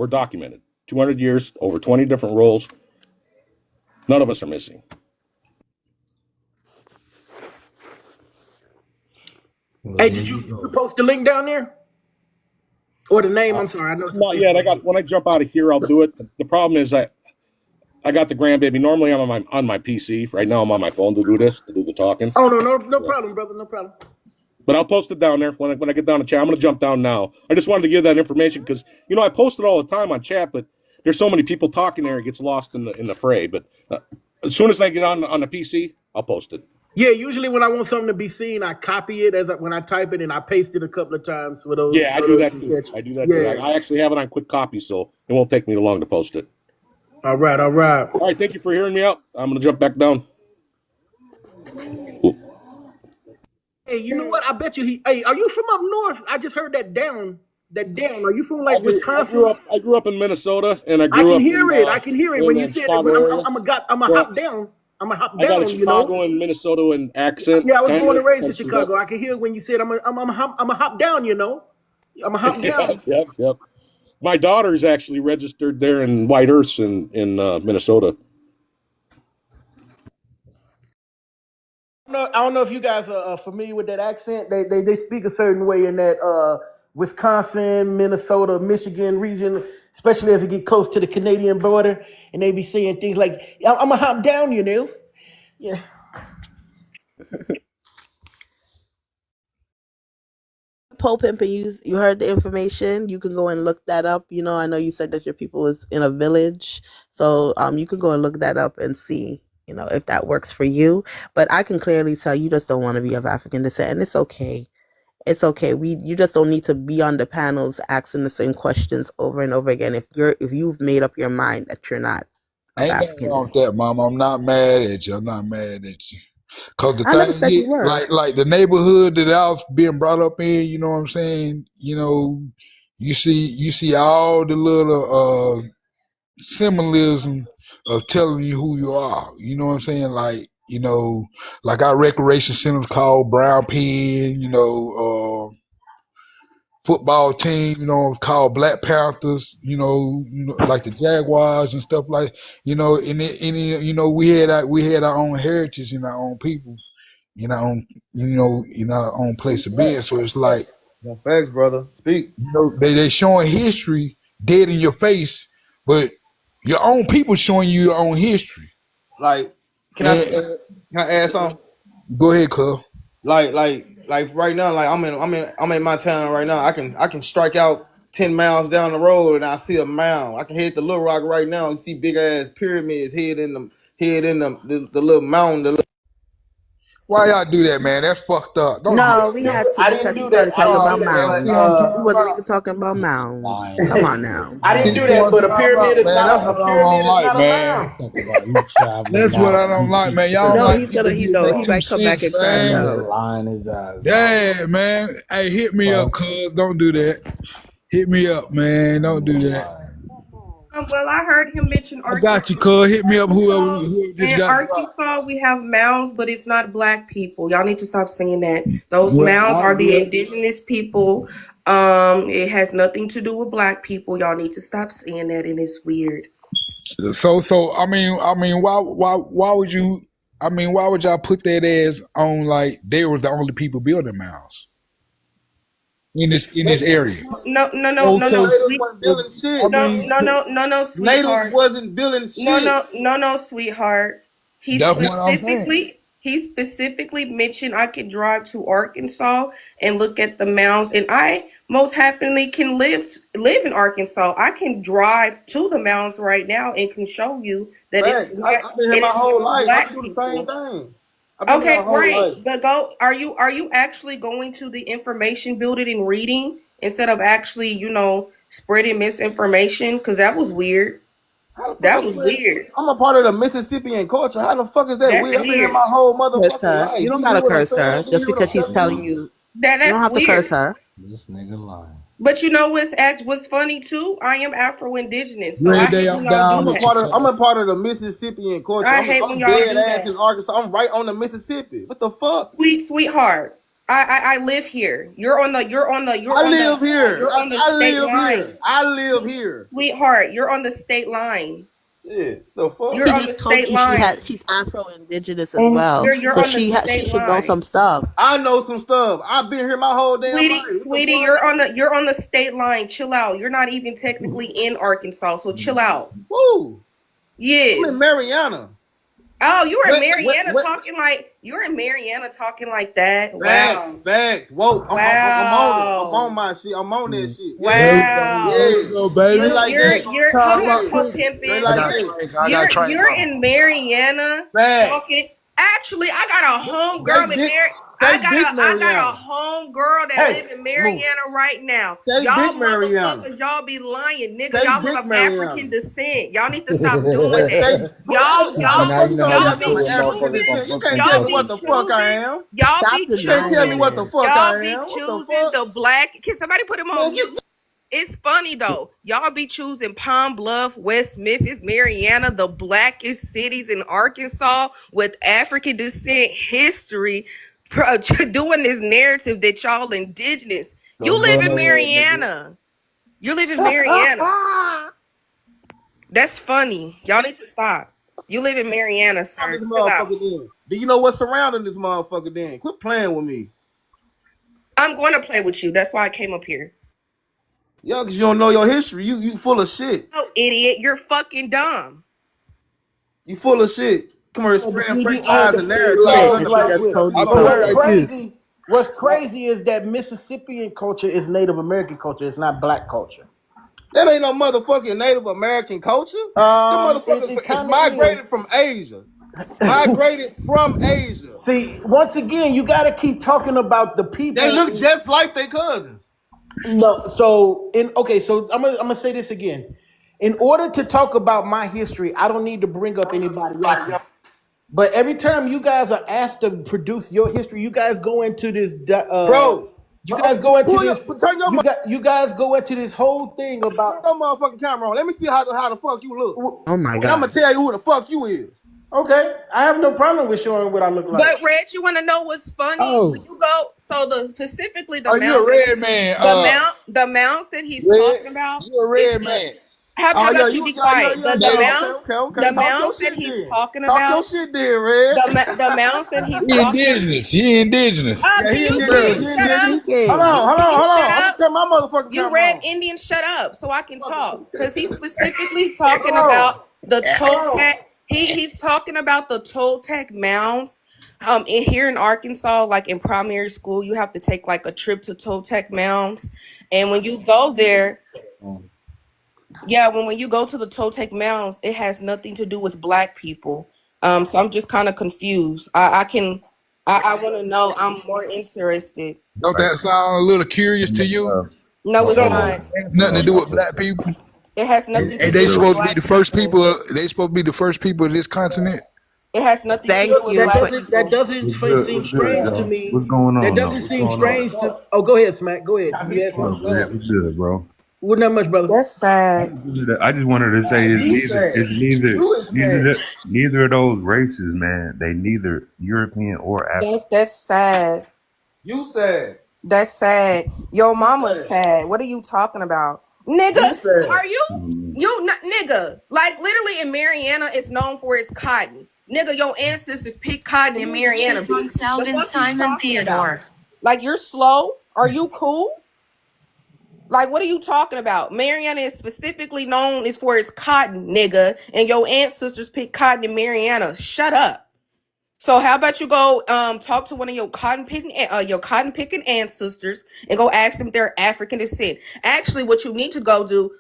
documented. 200 years, over 20 different roles. None of us are missing. Well, Hey, there did you you go. post the link down there or the name? I'm sorry, I know it's a Not yet. Facebook group. When I jump out of here, I'll do it. The problem is I got the grandbaby. Normally I'm on my PC. Right now I'm on my phone to do this, to do the talking. Oh no Yeah. problem, brother, no problem. But I'll post it down there when I get down to chat. I'm gonna jump down now. I just wanted to give that information because I post it all the time on chat, but there's so many people talking there, it gets lost in the fray. But as soon as I get on the PC, I'll post it. Yeah, usually when I want something to be seen, I copy it when I type it, and I paste it a couple of times for those Yeah, I so do those that can too. catch. I do that too. Yeah. I actually have it on quick copy, so it won't take me long to post it. All right, all right. All right, thank you for hearing me out. I'm gonna jump back down. Hey, you know what? I bet you Hey, are you from up north? I just heard that down. That down. Are you from like Wisconsin? I grew up in Minnesota, and I I grew can up hear it. I can hear it in when you the said it. Chicago area. I'm a Well, hop down. I'm a hop I got a down. You know. Chicago and Minnesota accent, Yeah, I was kind born of and raised in mixed it up. Chicago. I can hear when you said I'm a hop down. You know. I'm a hop down. Yep. My daughter's actually registered there in White Earths in Minnesota. I don't know if you guys are familiar with that accent. They speak a certain way in that Wisconsin, Minnesota, Michigan region, especially as it get close to the Canadian border, and they be saying things like, "I'm a hop down," you know. Yeah. Pope Pimp and you heard the information. You can go and look that up. You know, I know you said that your people is in a village, so you can go and look that up and see, you know, if that works for you. But I can clearly tell you just don't want to be of African descent, and it's okay. It's okay. You just don't need to be on the panels asking the same questions over and over again. If you've made up your mind that you're not of Ain't nothing African wrong with descent. that, Mama. I'm not mad at you. I'm not mad at you. Cause the I never thing said you is, were. like the neighborhood that I was being brought up in, you know what I'm saying? You see all the little symbolism of telling you who you are. You know what I'm saying? Like our recreation centers called Brown Pen, football team, called Black Panthers, like the Jaguars and stuff like, we had our own heritage and our own people, in our own place of being. So it's like, No facts, brother. Speak. they showing history dead in your face, but your own people showing you your own history. Like, can I And, can I add something? go ahead, cuz. Like right now, like I'm in my town right now. I can strike out 10 miles down the road and I see a mound. I can hit the Little Rock right now and see big ass pyramids hid in the little mountain. Why y'all do that, man? That's fucked up. Don't do No, that, we man. had to I didn't because he do that. started I talking didn't Oh do about that. man, see But what I'm mounds. He talking wasn't about? even talking about mounds. Lying Come on ass. now. I didn't Lying do See ass. that. what I'm But a talking pyramid about, is man? not That's a what I pyramid don't is like, not a man. mound. Talk about he traveling That's what out. I He don't like, see man. Y'all don't No, like he's pyramids. people gonna who he get though. that He two might come back cents, and crash man. Nigga out. lying his ass off. Yeah, man. Hey, hit me up, Fuck. cuz. Don't do that. Hit me up, man. Don't do that. Lying. Well, I heard him mention I got you, cuz. Hit me up, whoever Arkansas. just In got dropped. Arkansas, we have mounds, but it's not black people. Y'all need to stop saying that. Those Well, mounds are the well, indigenous people. It has nothing to do with black people. Y'all need to stop saying that, and it's weird. so why would you? Why would y'all put that as on like they was the only people building mounds in this area? No, no, no, So, no, no, so, Natives sweet. wasn't so building I shit. No, mean, no, no, no, no, Natives sweetheart. wasn't building No, shit. no, no, no, sweetheart. that's what I'm saying. He specifically mentioned I could drive to Arkansas and look at the mounds, and I most happily can live in Arkansas. I can drive to the mounds right now and can show you that Fact. I've been here it my is whole not life. I black can do the same people. thing. I've been here my Okay, whole great. life. But are you actually going to the information building and reading instead of actually, spreading misinformation? Because that was weird. How the fuck That is was weird? weird. I'm a part of the Mississippian culture. How the fuck is that That's weird? I've been here weird. my whole Curse motherfucking her. life. You don't You hear gotta what I'm curse saying? her You just hear what I'm because she's telling telling you? you. You don't That's have to weird. curse her. This nigga lying. But you know what's funny too? I am Afro-Indigenous, so I Every day hate when I'm y'all down do I'm a with that. you, part of I'm cuz. a part of the Mississippian culture. I I'm hate when I'm y'all dead do ass that. in Arkansas. I'm right on the Mississippi. What the fuck? Sweetheart. I live here. I live here. You're on the I state live line. here. I live here. Sweetheart, you're on the state line. Shit. The fuck? You're She on the just told state you line. she's Afro-Indigenous as well, You're so on the she state should know line. some stuff. I know some stuff. I've been here my whole damn life. What the Sweetie, fuck? you're on the state line. Chill out. You're not even technically in Arkansas, so chill out. Woo! I'm Yeah. in Mariana. Oh, What? you were in Mariana talking like that. Facts, Wow. facts. Whoa, I'm on it. I'm on Wow. my shit. I'm on that shit. There Yeah, we go. There Wow. we yeah. go, Straight baby. like that. You're hold Talk up, my Yeah, shit. straight co-pimping. I like got that. trained. I got trained You're on. in Mariana Facts. talking. Actually, I got a home girl in Say big I got a Mariana. home girl that Hey, live in move. Mariana right now. Say Y'all big Mariana. motherfuckers, y'all be lying, nigga. Say Y'all big of Mariana. African descent. Y'all need to stop doing that. Say, how the Now fuck you you know gonna how you tell Y'all me feel be I'm when African motherfuckers choosing. from descent? You can't Brooklyn tell Y'all me talking what be the shit. fuck I choosing. am. Y'all Stop be You can't tell me denying what choosing. the it. fuck Y'all I be am. What the choosing fuck? the black. Can somebody put him on Man, mute? It's funny though. Y'all be choosing Palm Bluff, West Memphis, Mariana, the blackest cities in Arkansas with African descent history, doing this narrative that y'all indigenous. You Go live in ahead, nigga. Mariana. You live in Mariana. That's funny. Y'all need to stop. You live in Mariana, On sir. this Chill out. motherfucker then. Do you know what's surrounding this motherfucker then? Quit playing with me. I'm going to play with you. That's why I came up here. Yo, cause you don't know your history. You full of shit. Oh, idiot. You're fucking dumb. You full of shit. Come here, Yeah, but spreading you fake ain't lies the and full narratives. shit. None And of she y'all just with. told you I But feel so. like this. what's crazy is that Mississippian culture is Native American culture. It's not black culture. That ain't no motherfucking Native American culture. Them motherfuckers It is kind of migrated is. from Asia. Migrated from Asia. See, once again, you got to keep talking about the They people. look just like their cousins. No, so I'm gonna say this again. In order to talk about my history, I don't need to bring up anybody else's. But every time you guys are asked to produce your history, you guys go into this. Bro, You guys go into pull your, this. turn your, You guys go into this whole thing turn about. your motherfucking camera on. Let me see how the fuck you look. Oh my And I'm gonna God. tell you who the fuck you is. Okay, I have no problem with showing what I look like. But Reg, you want to know what's funny? When Oh, you go, so specifically are you a red man? the mounts that he's Red. talking about You a is red the man. Oh how yeah, about you you be quiet? okay, okay, okay. The Talk your mounts that shit he's then. talking Talk your about, shit then, Red. the mounts that he's He talking about. indigenous. He indigenous. Yeah, Can he you indigenous. He shut up? indigenous. Hold Speaking. on, hold Can on, you hold shut on. I'm up? gonna turn my motherfucking You camera red on. Indian, shut up so I can talk. Cause he's specifically talking Hold about the on. Toltec. He's talking about the Toltec mounds. Here in Arkansas, like in primary school, you have to take like a trip to Toltec mounds, and when you go there, yeah, when you go to the Toltec mounds, it has nothing to do with black people. So I'm just kind of confused. I want to know. I'm more interested. Don't Right. that sound a little curious to you? No, it's So not. Nothing to do with black people. It has nothing to And they do with supposed to be the black first people. people. They supposed to be the first people of this continent. It has nothing to do Thank with you black for. That people. doesn't What's good? seem What's good, strange to y'all? me. What's going That on, though? doesn't What's seem going on? strange to. Oh, go ahead, Smack. Go ahead. You had No, something. go ahead. What's good, bro? Wasn't that much, brother? That's sad. I just wanted to say it's you neither. said. It's neither. You is Neither. said. Neither of those races, man. They neither European or African. That's sad. You said. That's sad. Your You mama's said. sad. What are you talking about, nigga? You said. Are you not nigga? Like literally in Mariana, it's known for its cotton. Nigga, your ancestors picked cotton in Mariana. Bitch. The fuck you talking about? Like you're slow? Are you cool? Like, what are you talking about? Mariana is specifically known as for its cotton, nigga, and your ancestors picked cotton in Mariana. Shut up. So how about you go talk to one of your cotton picking ancestors and go ask them if they're African descent. Actually, what you need to go to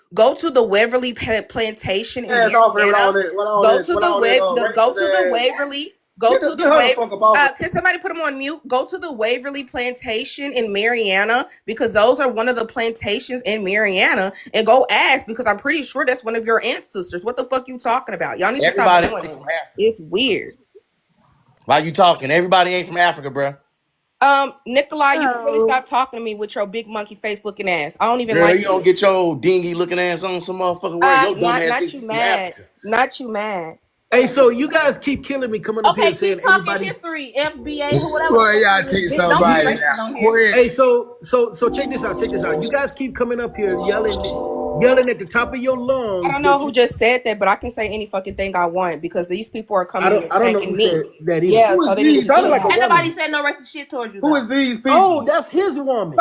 the Waverly plantation in Ass off here with all Mariana. that. What all that? What all that? Go Racist to the ass. Waverly. Go Get, to get the her the wave. fuck up off. Can somebody put them on mute? Go to the Waverly Plantation in Mariana because those are one of the plantations in Mariana, and go ask because I'm pretty sure that's one of your ancestors. What the fuck you talking about? Y'all need to stop Everybody doing ain't it. from Africa. It's weird. Why you talking? Everybody ain't from Africa, bro. Nikolai, you can really No. stop talking to me with your big monkey face looking ass. I don't even Girl, like you don't you. get your dingy looking ass on some motherfucking word. Your dumb ass Not think you you from mad. Africa. Not you mad. Hey, so you guys keep killing me coming up here Okay, and saying keep talking everybody's. history, FBA, whatever the Boy, fuck y'all it is. take Bitch, don't be somebody You, now. racist on here. Quit. hey, so check this out. Check this out. You guys keep coming up here yelling at the top of your I lungs don't know that who you. just said that, but I can say any fucking thing I want because these people are coming and I don't know who attacking me. said that either. Yeah, Who so is they need It to these sounded chill like a people? Ain't out. nobody woman. said no racist shit towards you Who though. is these Oh, people? that's his woman.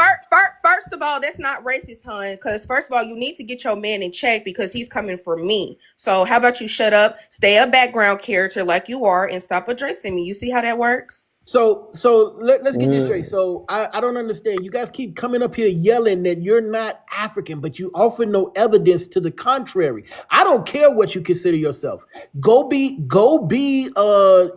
First of all, that's not racist, hun. Because first of all, you need to get your man in check because he's coming for me. So how about you shut up, stay a background character like you are, and stop addressing me? You see how that works? So let's get this straight. So I don't understand. You guys keep coming up here yelling that you're not African, but you offer no evidence to the contrary. I don't care what you consider yourself. Go be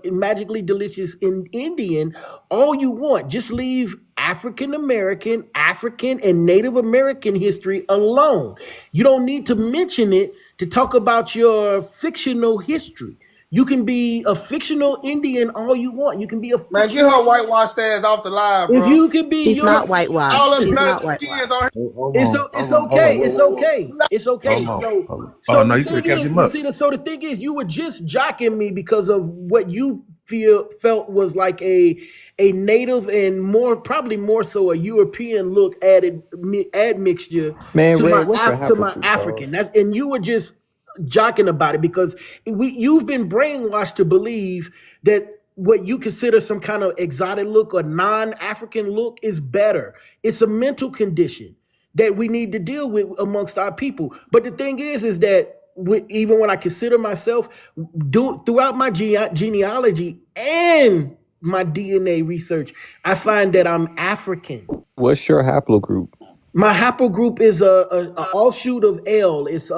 magically delicious in Indian all you want. Just leave African American, African, and Native American history alone. You don't need to mention it to talk about your fictional history. You can be a fictional Indian all you want. You can be a Man, get fictional. her whitewashed ass off the live, If bro. you can be He's your, not All whitewashed. us He's bloody not skins whitewashed. on Hold it's on, it's hold okay. on. Whoa, It's whoa, whoa. okay. It's okay. Hold on. So Hold on. Oh so no, the you could have thing kept is, him you up. see, so the thing is, you were just jocking me because of what you felt was like a native and probably more so a European look admixture Man, to Red, my what's your to my haplogroup, dog? African. And you were just jocking about it because you've been brainwashed to believe that what you consider some kind of exotic look or non-African look is better. It's a mental condition that we need to deal with amongst our people. But the thing is that even when I consider myself throughout my genealogy and my DNA research, I find that I'm African. What's your haplogroup? My haplogroup is a offshoot of L. It's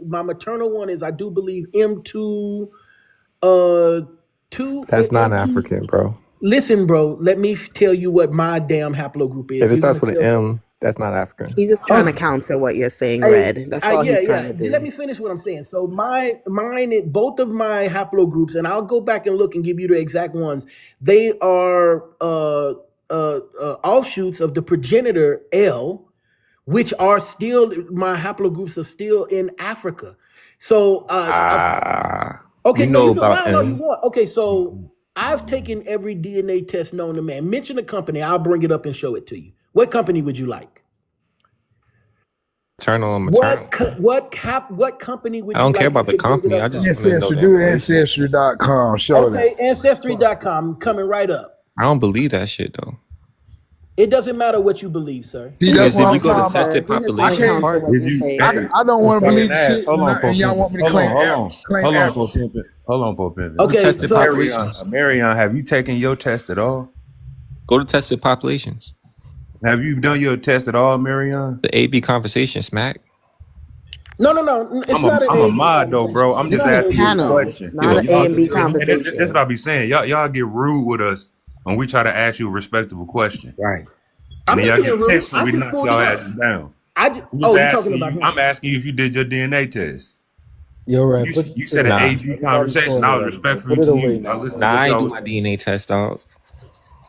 my maternal one is I do believe M2 That's not M2. African, bro. Listen, bro, let me tell you what my damn haplogroup If is. it You're starts gonna with an tell me. M, that's not African. He's just trying to Okay. counter what you're saying, Hey, Red. That's all yeah, he's trying yeah. to Let do. me finish what I'm saying. So both of my haplogroups, and I'll go back and look and give you the exact ones. They are offshoots of the progenitor L, which are still my haplogroups are still in Africa. So You okay, no, know you can about lie all you M. want. Okay, so I've taken every DNA test known to man. Mention a company, I'll bring it up and show it to you. What company would you like? Maternal and maternal. What company I would you don't care like me about the to bring it company. up I just from? want to know Ancestry, the do information. ancestry.com. Show that. Okay, ancestry.com coming right up. I don't believe that shit though. It doesn't matter what you believe, sir. See, He that's just Because what if want you I'm to go to talking about. tested counter. He just want I to can't. populations, counter what Did you you say. hey I don't want to That's fucking believe all. the ass. shit, Hold on, and Pope y'all Pimpin'. want me to Hold on, claim hold on. claim Hold on, Pope apples. Pimpin'. Hold on, Pope Pimpin'. go to Okay, tested so populations. Marion, have you taken your test at all? Go to tested populations. Have you done your test at all, Marion? The AB conversation, smack. no. It's not an I'm a A B mod though, conversation. bro. I'm It's just This not an is A asking you B a panel, question. conversation. not Yo, an A you and B And that's what conversation. I be saying. Y'all get rude with us when we try to ask you a respectable question. Right. And I'm then not y'all being get rude. pissed when I we just knock pulled y'all it asses up. down. I'm just Oh, you talking asking about you, him? I'm asking you if you did your DNA test. Yo, You Red, you put said it an nah. away. AB Everybody's conversation. saw it I was already, bro. respectfully Put it to away you. I now, listened to bro. Nah, what I ain't y'all do was my saying. DNA test, dog.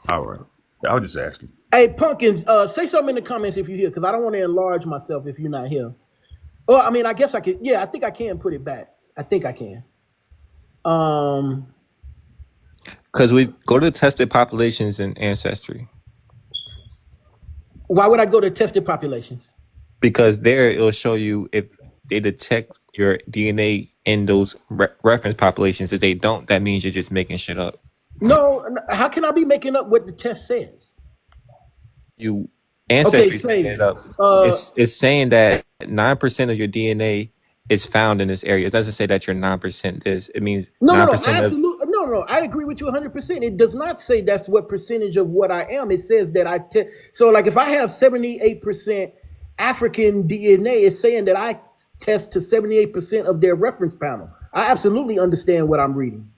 All right. I was just asking. Hey, Pumpkins, say something in the comments if you're here, because I don't want to enlarge myself if you're not here. Well, I mean, I guess I could. Yeah, I think I can put it back. I think I can. Um, Because we go to tested populations and ancestry. why would I go to tested populations? Because there it'll show you if they detect your DNA in those reference populations. If they don't, that means you're just making shit up. No, how can I be making up what the test says? You Okay, ancestry is making it say, up. It's saying that 9% of your DNA is found in this area. It doesn't say that you're 9% this. It means no. 9% I of absolutely no. I agree with you 100%. It does not say that's what percentage of what I am. It says that so like if I have 78% African DNA, it's saying that I test to 78% of their reference panel. I absolutely understand what I'm reading.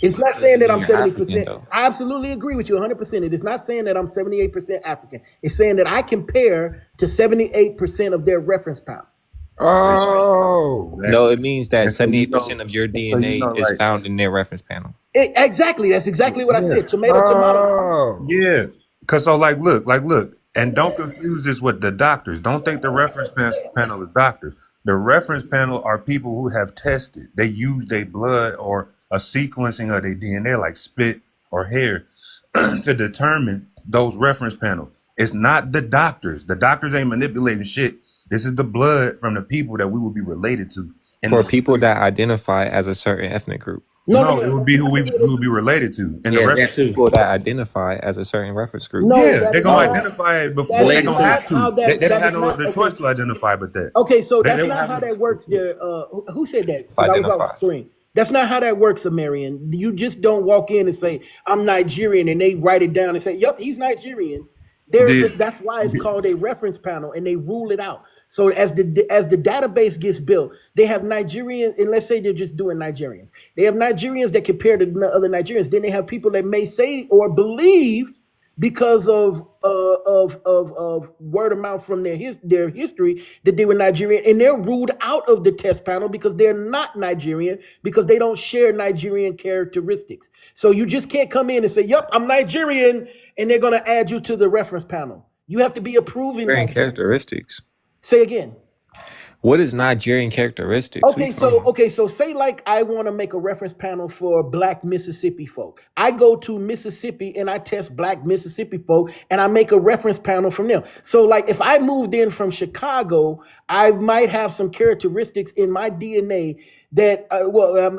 It's not saying Doesn't that mean I'm you're African 70%. though. I absolutely agree with you 100%. It is not saying that I'm 78% African. It's saying that I compare to 78% of their reference power. Oh, No, Exactly. it means that And so you 78% know, of your and so you DNA know, is like, found in their reference panel. Exactly. That's exactly what I yeah, said. Tomato, tomato. oh. yeah. Cause so look, and don't confuse this with the doctors. Don't think the panel is doctors. The reference panel are people who have tested. They use their blood or a sequencing of their DNA, like spit or hair, to determine those reference panels. It's not the doctors. The doctors ain't manipulating shit. This is the blood from the people that we will be related to in For those people places. that identify as a certain ethnic group. No, it would be who we be related to in the Yeah, reference. people that identify as a certain reference group. No, Yeah, that they're is gonna not. identify it That before they're is gonna not have to. how They don't that have is no not other okay. choice to identify but that. Okay, so They that's don't not have how no, that works. There, who said that? Because I was off Identify. the screen. That's not how that works, Amarian. You just don't walk in and say I'm Nigerian, and they write it down and say, "Yep, he's Nigerian." did, That's why it's called a reference panel, and they rule it out. So as the database gets built, they have Nigerians, and let's say they're just doing Nigerians. They have Nigerians that compare to other Nigerians. Then they have people that may say or believe because of word of mouth from their history that they were Nigerian, and they're ruled out of the test panel because they're not Nigerian because they don't share Nigerian characteristics. So you just can't come in and say, "Yep, I'm Nigerian," and they're going to add you to the reference panel. You have to be a proven Nigerian Nigerian. characteristics. Say again. What is Nigerian characteristics? What are you talking about? So say like I want to make a reference panel for black Mississippi folk. I go to Mississippi and I test black Mississippi folk and I make a reference panel from them. So like if I moved in from Chicago, I might have some characteristics in my DNA that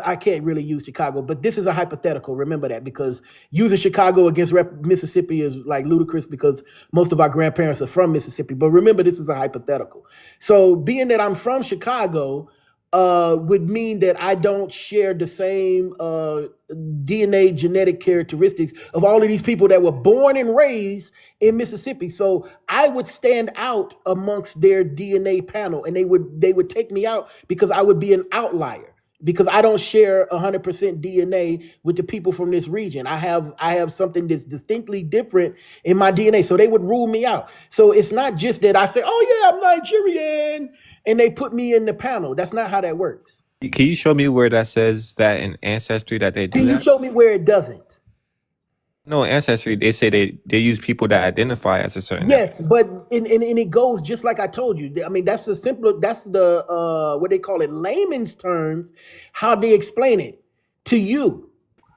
I can't really use Chicago, but this is a hypothetical. Remember that, because using Chicago against Mississippi is like ludicrous because most of our grandparents are from Mississippi. But remember, this is a hypothetical. So being that I'm from Chicago would mean that I don't share the same DNA genetic characteristics of all of these people that were born and raised in Mississippi. So I would stand out amongst their DNA panel, and they would take me out because I would be an outlier because I don't share 100% DNA with the people from this region. I have something that's distinctly different in my DNA, so they would rule me out. So it's not just that I say, "Oh yeah, I'm Nigerian," and they put me in the panel. That's not how that works. Can you show me where that says that in Ancestry that they do Can you that? show me where it doesn't? No, Ancestry, they say they use people that identify as a certain ethnic. Yes, but and it goes just like I told you. I mean, that's the simpler. That's the what they call it, layman's terms, how they explain it to you.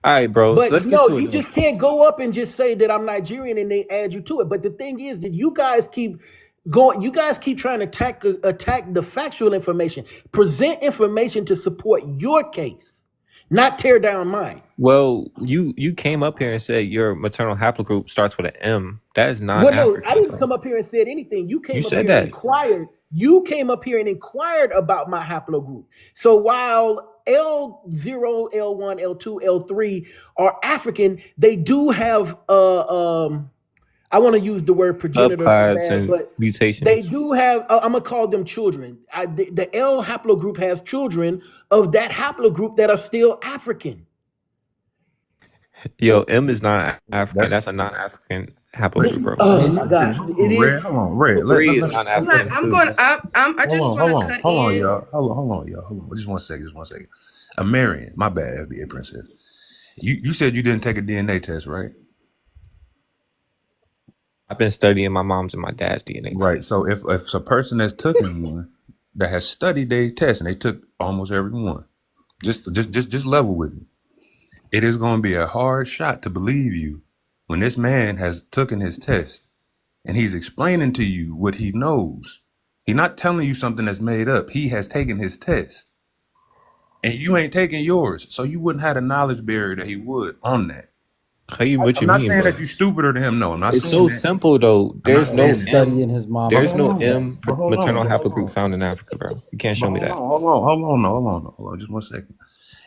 All right, bro. So But let's get no, to it you then. just can't go up and just say that I'm Nigerian and they add you to it. But the thing is that you guys keep going. You guys keep trying to attack the factual information. Present information to support your case, not tear down mine. Well, you came up here and said your maternal haplogroup starts with an M. That is Well, no, I non-African, didn't bro. come up here and said anything. You You came up said here and that. inquired. You came up here and inquired about my haplogroup. So while L0, L1, L2, L3 are African, they do have I want to use the word progenitor so Subclass bad, and but they mutations. do have. I'm gonna call them children. The L haplogroup has children of that haplogroup that are still African. Yo, M is not African. that's That's a non-African haplogroup, Th- bro. Oh my listen, God, hold it on, Red. is. Hold on, Red. Three is I'm not. non-African I'm too. going up. I just want to cut Hold on, in. y'all. Hold on, y'all. Hold on. Just 1 second. Just 1 second. Marion, my bad, FBA princess. You said you didn't take a DNA test, right? I've been studying my mom's and my dad's DNA Right. test. So if a person that's taken one that has studied their test and they took almost every one, just level with me. It is going to be a hard shot to believe you when this man has taken his test and he's explaining to you what he knows. He's not telling you something that's made up. He has taken his test and you ain't taking yours. So you wouldn't have the knowledge barrier that he would on that. What I'm you not mean, saying bro? that you're stupider than him. No, I'm not It's saying so that. simple though. I'm not There's saying From no that. M. studying his mom There's and no dad's M test. But hold on, maternal but hold haplogroup on. found in Africa, bro. You can't But show me that. hold on. Just 1 second.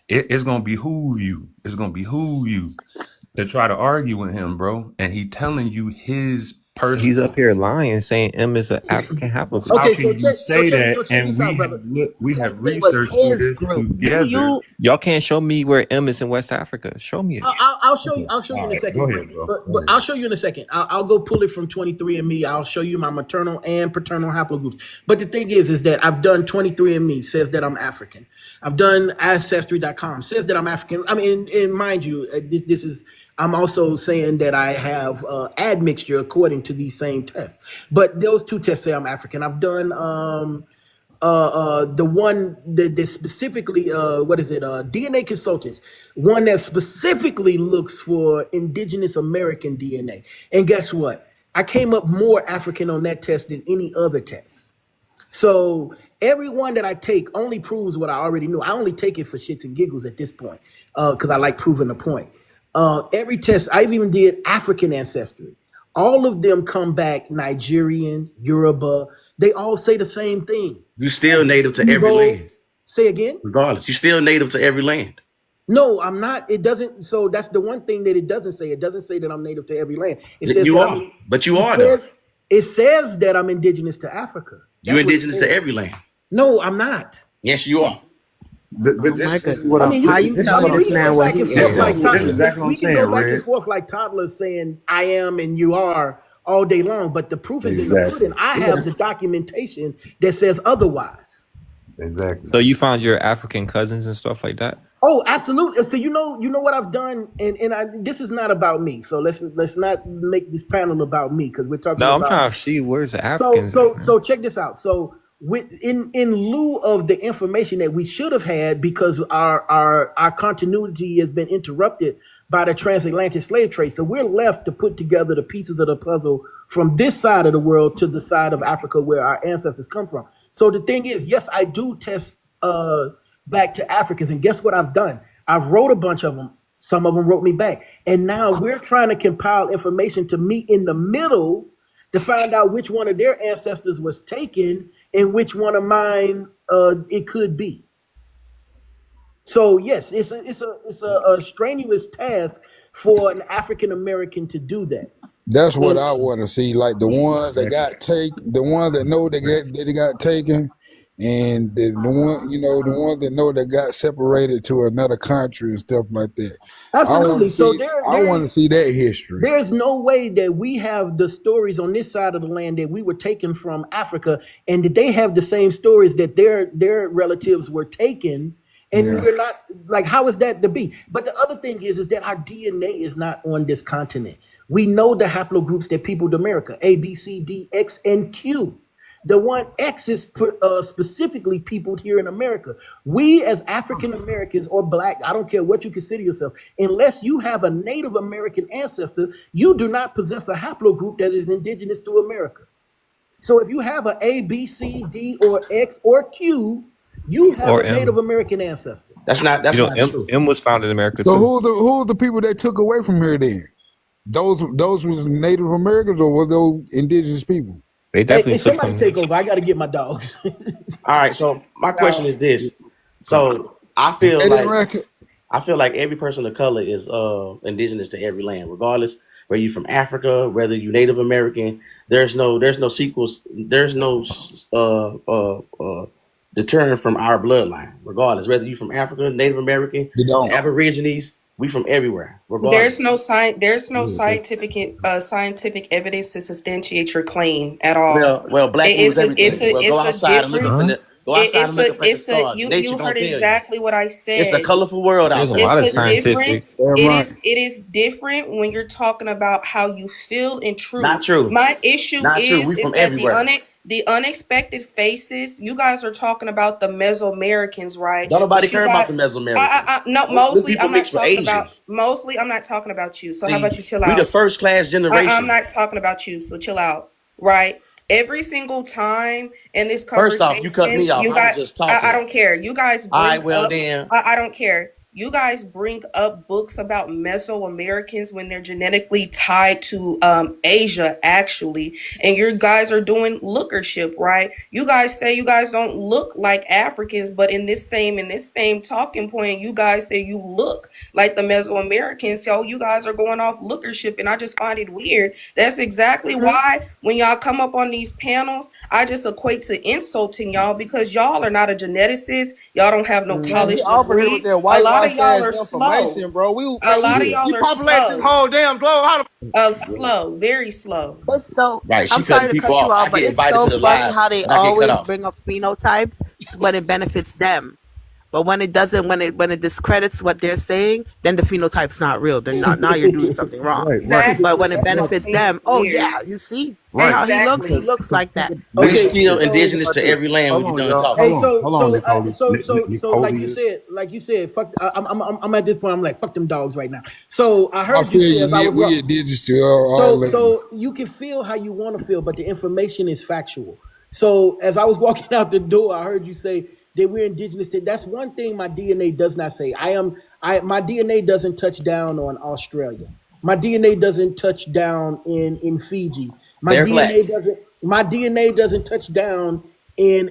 It's gonna behoove you. It's gonna behoove you to try to argue with him, bro. And he telling you his person. He's up here lying, saying M is an African haplogroup. How Okay, can you say that? check And this out, we have brother. we have It was researched through his this group. together. Y'all can't show me where M is in West Africa. Show me it. I'll show you. Okay. I'll show you All in a right. second. Go ahead, bro. But Go ahead. I'll show you in a second. I'll go pull it from 23andMe. I'll show you my maternal and paternal haplogroups. But the thing is that I've done 23andMe says that I'm African. I've done Ancestry.com says that I'm African. I mean, and mind you, this is. I'm also saying that I have admixture according to these same tests. But those two tests say I'm African. I've done the one that specifically what is it DNA consultants, one that specifically looks for indigenous American DNA. And guess what, I came up more African on that test than any other test. So every one that I take only proves what I already knew. I only take it for shits and giggles at this point because I like proving the point. Every test I've even did African ancestry, all of them come back Nigerian, Yoruba. They all say the same thing. You still native to every land. Say again? Regardless, you still native to every land. No, I'm not. It doesn't. So that's the one thing that it doesn't say. It doesn't say that I'm native to every land. It says You that are, but you are though. It says that I'm indigenous to Africa. You're indigenous to every land. No, I'm not. Yes, you are. But this is what I'm How you telling this man what he is? This is exactly what I'm We can saying, go back Red. and forth like toddlers saying I am and you are all day long, but the proof is in the Exactly. pudding. I have the documentation that says otherwise. Exactly. So you found your African cousins and stuff like that? Oh, absolutely. So you know what I've done, and this is not about me. So let's not make this panel about me because we're talking No, I'm about. trying to see where's the Africans. So check this out. So in lieu of the information that we should have had because our continuity has been interrupted by the transatlantic slave trade, so we're left to put together the pieces of the puzzle from this side of the world to the side of Africa where our ancestors come from. So the thing is, yes, I do test back to Africans, and guess what I've done? I've wrote a bunch of them. Some of them wrote me back, and now we're trying to compile information to meet in the middle to find out which one of their ancestors was taken and which one of mine it could be. So yes, it's a strenuous task for an African American to do that. That's what I want to see. Like the ones that got taken, the ones that know they got taken, and the one the ones that know that got separated to another country and stuff like that. Absolutely. I want to see that history. There's no way that we have the stories on this side of the land that we were taken from Africa, and that they have the same stories that their relatives were taken. And we're not, like, how is that to be? But the other thing is that our DNA is not on this continent. We know the haplogroups that peopled America: A, B, C, D, X, and Q. The one X is specifically peopled here in America. We as African Americans or Black, I don't care what you consider yourself, unless you have a Native American ancestor, you do not possess a haplogroup that is indigenous to America. So if you have an A, B, C, D, or X, or Q, you have Or a Native American ancestor. That's not true. M was found in America So too. who's the people that took away from here then? Those was Native Americans or were those indigenous people? They definitely Hey, somebody take over. I got to get my dogs. All right. So my question is this. So I feel like every person of color is indigenous to every land, regardless whether you're from Africa, whether you're Native American. There's no sequels. There's no deterrent from our bloodline, regardless whether you're from Africa, Native American, Aborigines. We from everywhere. There's no scientific evidence to substantiate your claim at all. Well, black is everything. Go outside and look up in the stars. You heard exactly what I said. It's a colorful world out there. There's a lot of scientific. It is different when you're talking about how you feel and truth. Not true. My issue is from that everywhere. the unexpected faces. You guys are talking about the Mesoamericans, right? Don't nobody care about the Mesoamericans. No, mostly I'm not talking about. Mostly I'm not talking about you. So how about you chill out? We the first class generation. I'm not talking about you. So chill out, right? Every single time in this conversation, first off, you cut me off. I was just talking. I don't care. You guys. All right, well then. I don't care. you guys bring up books about Mesoamericans when they're genetically tied to Asia, actually, and you guys are doing lookership, right? You guys say you guys don't look like Africans, but in this same talking point, you guys say you look like the Mesoamericans. So you guys are going off lookership, and I just find it weird. That's exactly why when y'all come up on these panels, I just equate to insulting y'all because y'all are not a geneticist. Y'all don't have no Man, we college over here with degree. that A lot of whitewash y'all ass are slow. information, bro. A lot of We y'all are populated this slow. whole damn globe. How the Slow, very slow. It's so, Right. I'm She sorry cutting to people cut you off. off, I but get it's invited so to the funny live how they and I get cut always off. bring up phenotypes when it benefits them. But when it doesn't, when it discredits what they're saying, then the phenotype's not real. Then now you're doing something wrong. But when it That's what I benefits think them, is oh weird. yeah, you see how he looks? He Exactly. looks like that. We This, still think indigenous about to this. every land when Hold you're on, done y'all. talking. Hold Hey, on. Hold on, Nicole. Nicole. like you said, fuck. I'm at this point. I'm like, fuck them dogs right now. So I I heard you feel say you, if I Nick. was We wrong. indigenous to all land. So you can feel how you want to feel, but the information is factual. So as I was walking out the door, I heard you say that we're indigenous. That's one thing my DNA does not say. My DNA doesn't touch down on Australia. My DNA doesn't touch down in Fiji. They're black. My DNA doesn't touch down in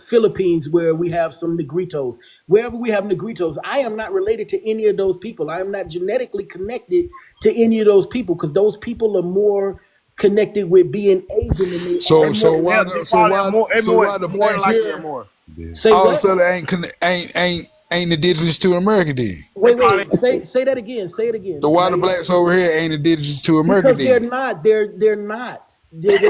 Philippines where we have some Negritos. Wherever we have Negritos, I am not related to any of those people. I am not genetically connected to any of those people because those people are more connected with being Asian than they So are. so why they the so probably are why more, so why the more than blacks likely are here more. Yeah. Say all of a what? sudden ain't indigenous to America then? They Wait. probably Say that again. Say it again. So Because why the blacks over here ain't indigenous to America because they're then? not. They're not.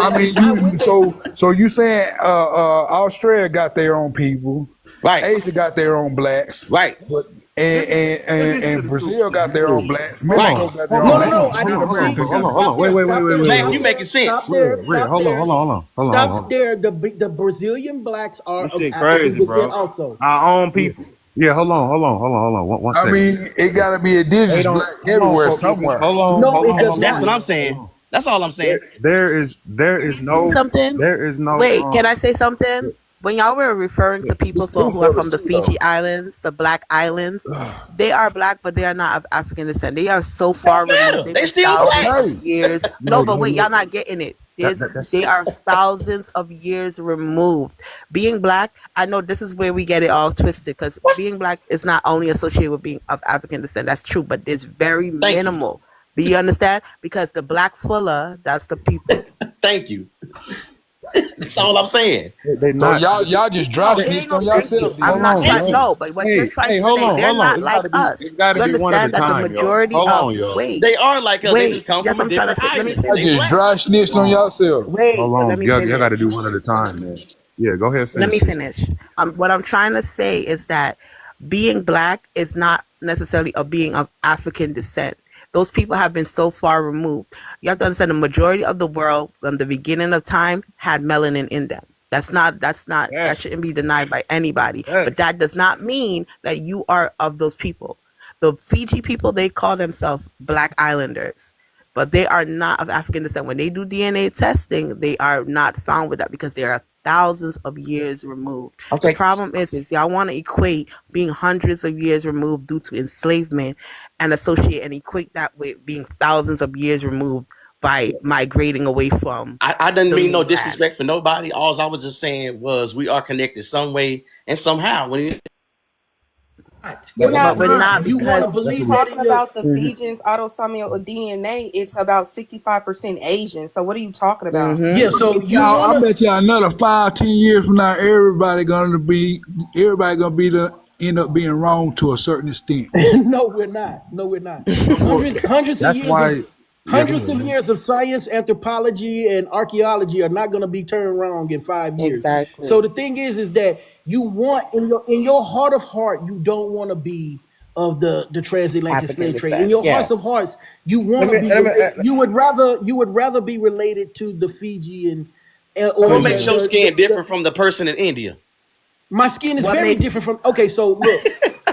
I mean, Why would they be? so you saying Australia got their own people, Right. Asia got their own blacks, Right. but listen, listen to and the truth. Brazil got their own blacks, Hold Right. Mexico on. got their Hold own on. No. blacks, Hold on. I Hold Latin on. didn't Hold on. see. America Hold got on. Hold their on. Stop own. Wait. there. Wait. Wait. Stop Wait. there. Wait. Mac, Wait. you Wait. making sense. Red. Hold on. Hold on. Hold on. Hold on. Stop Hold on. there. The Brazilian blacks are This of shit African crazy, descent bro. also. Our own Yeah. people. Yeah. Hold on. Hold on. Hold on. Hold on. One I second. mean, it Hold got to be They indigenous don't. black on, everywhere folks. somewhere. Hold on. No, Hold it on. does Hold That's on. what not. I'm Hold saying. on. That's all I'm saying. There is See no something? Wait, can I say something? When y'all were referring to people It's two who are for the from the two though. Fiji Islands, the Black Islands, they are black, but they are not of African descent. They are so far removed. Matter. They've They been still thousands black. of Okay. years. No, no but wait, y'all look. not getting it. That's They are thousands of years removed. Being black, I know this is where we get it all twisted because being black is not only associated with being of African descent. That's true, but it's very Thank you. minimal. Do you understand? Because the black fuller, that's the people. Thank you. That's all I'm saying. they So not. y'all just dry No, it ain't snitched no on thank yourself you. I'm Hold then. not on, Thank trying. y'all. you. No, but what you're trying Hey, to hold say, on, they're hold on. not It's like gotta be us. it's gotta You be one at a understand that the time, y'all. majority Hold of on, y'all. They are like us. They wait, just come yes, from a I'm trying different to let me island. Y'all They finish. just black. dry snitched on yourself. Wait, Hold but let on. me Y'all gotta finish. do one at a time, man. Yeah, go ahead, Let me finish this. finish. What I'm trying to say is that being black is not necessarily a being of African descent. Those people have been so far removed. You have to understand the majority of the world from the beginning of time had melanin in them. That Yes. shouldn't be denied by anybody. But Yes. that does not mean that you are of those people. The Fiji people, they call themselves Black Islanders, but they are not of African descent. When they do DNA testing, they are not found with that because they are thousands of years removed. The Okay. problem is y'all want to equate being hundreds of years removed due to enslavement and associate and equate that with being thousands of years removed by migrating away from I didn't the mean no mainland. disrespect for nobody. All I was just saying was we are connected some way and somehow. When you We're But But not. we're We're not you want to because we're believe that talking in your about the Fijians' autosomal DNA. It's about 65% Asian. So what are you talking about? yeah. mm-hmm. So you Y'all, I want bet y'all another 5, 10 years from now, everybody gonna be end up being wrong to a certain extent. to. No, we're not. No, we're not. Well, Hundreds of that's years of why. Yeah, go ahead, man. science, anthropology, and archaeology are not going to be turned wrong in 5 years. So Exactly. the thing is that you want in your heart of heart, you don't want to be of the transatlantic African slave trade. In descent. your Yeah. hearts of hearts, you want Let to me. be Let me. related. You would rather be related to the Fijian or what Mhm. makes your skin different from the person in India? my skin is What very makes different from. Okay, so look,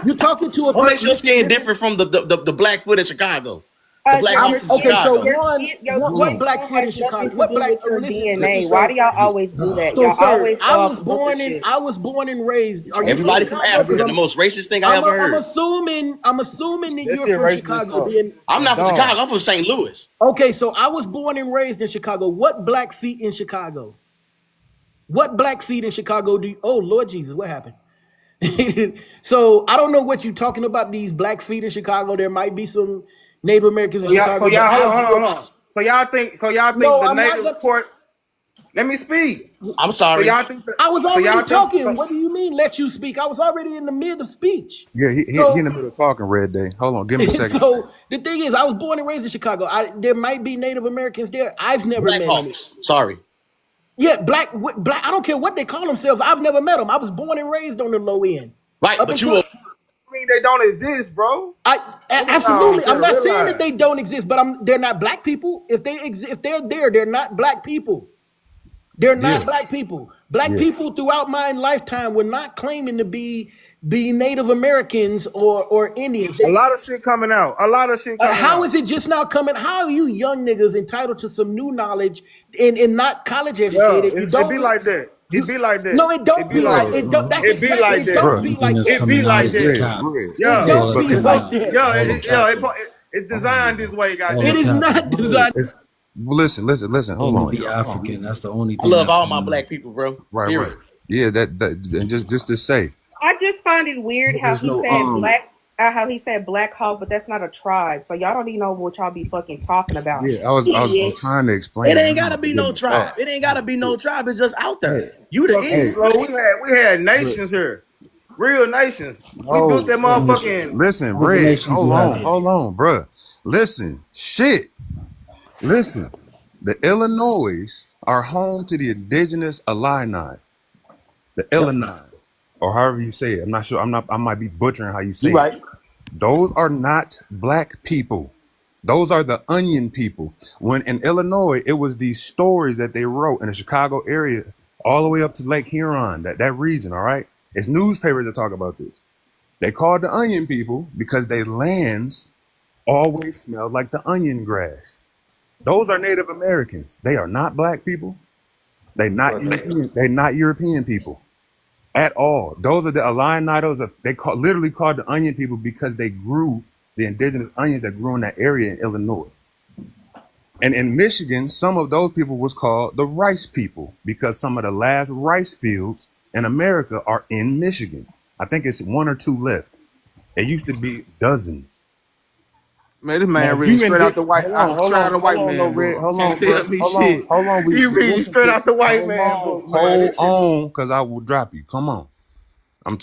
you're talking to a What makes person. your skin different from the Blackfoot in Chicago? The Black I'm Hawks in okay. So Chicago. one, what Skin black tone seed in has nothing Chicago? to What do black? with your Listen, DNA. Why sir. do y'all always do that? So, Y'all sir, always go off bullshit. I was born and raised. Are you from Everybody from Chicago? Because Africa. The most racist thing I ever I'm heard. assuming that That you're shit from racist as Chicago. fuck. Then I'm That's not from dumb. Chicago. I'm from St. Louis. okay, so I was born and raised in Chicago. What Blackfeet in Chicago? What Blackfeet in Chicago do you, oh Lord Jesus, what happened? So I don't know what you're talking about, these Blackfeet in Chicago. There might be some Native Americans in So Chicago, but y'all, hold I've on, hold on, lived, hold on. So y'all think no, the I'm not natives gonna, court? Let me speak. I'm So sorry. y'all think that? I was So already y'all think so? talking. What do you mean let you speak? I was already in the mid of speech. Yeah, he in So the middle of talking, Red Day. Hold on, give him a second. so the thing is, I was born and raised in Chicago. There might be Native Americans there. I've never Black met any. Hawks. Sorry. Yeah, black. I don't care what they call themselves. I've never met them. I was born and raised on the low end. Right, Up but you until will. I mean, they don't exist, bro. That's what y'all absolutely, I'm fail to not saying that they realize. don't exist, but they're not black people. If they're there, they're not black people. They're Yeah, not black people. Black yeah. people throughout my lifetime were not claiming to be Native Americans or Indians. A lot of shit coming out. A lot of shit coming How out. is it just now coming? How are you young niggas entitled to some new knowledge and not college Yeah, educated? You it be don't. like that. It be like that. No, it It don't be be like like Bro, that. it. Don't, that's It be exactly. like It that. don't bro, be like It that. be like that. Red. It Yeah, Yeah, don't but be it's like not. that. it's designed this way, It is goddamn. not Bro, designed. it's listen. Hold on, y'all. Hold on. I love all my black people, bro. Right. Period. Yeah, that and just to say, I just find it weird how there's he no said Black Hawk, but that's not a tribe. So y'all don't even know what y'all be fucking talking about. Yeah, I'm Idiot. trying to It explain it ain't now, gotta but be let no me talk. tribe. It ain't gotta be no tribe. It's just out Hey, there. You the Fucking hey, Indian. slow. We had but nations here. Real nations. We built no, that motherfucking listen, What Red, nations you have here? hold on, bruh. Listen. The Illinois are home to the indigenous Illini, the Yep. Illini, or however you say it. I'm not sure. I might be butchering how you You say it. right. Those are not black people. Those are the onion people. When in Illinois, it was these stories that they wrote in the Chicago area, all the way up to Lake Huron, that region. All right, it's newspapers that talk about this. They called the onion people because their lands always smelled like the onion grass. Those are Native Americans. They are not black people. They not European. They not European people at all. Those are the Illini. Literally called the onion people because they grew the indigenous onions that grew in that area in Illinois. And in Michigan, some of those people was called the rice people because some of the last rice fields in America are in Michigan. I think it's one or two left. It used to be dozens. man. This Now, man if reading you straight out indi- the white, straight out the white no man red, book. Can't tell me shit. hold on. He We reading listen straight to, out the white hold man on, book, man. hold This shit. on, because I will drop you. Come on.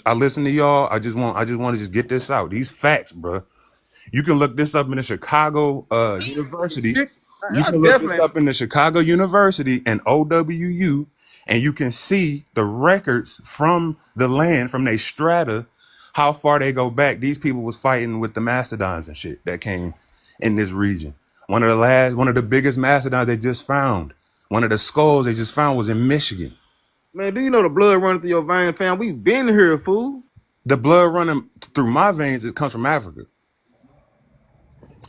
I listen to y'all. I just want to just get this out. These facts, bro. You can look this up in the Chicago University. You I can look this definitely. up in the Chicago University and OWU, and you can see the records from the land, from their strata, how far they go back. These people was fighting with the mastodons and shit that came in this region. One of the biggest mastodons they just found. One of the skulls they just found was in Michigan. Man, do you know the blood running through your veins, fam? We been here, fool. The blood running through my veins, it comes from Africa.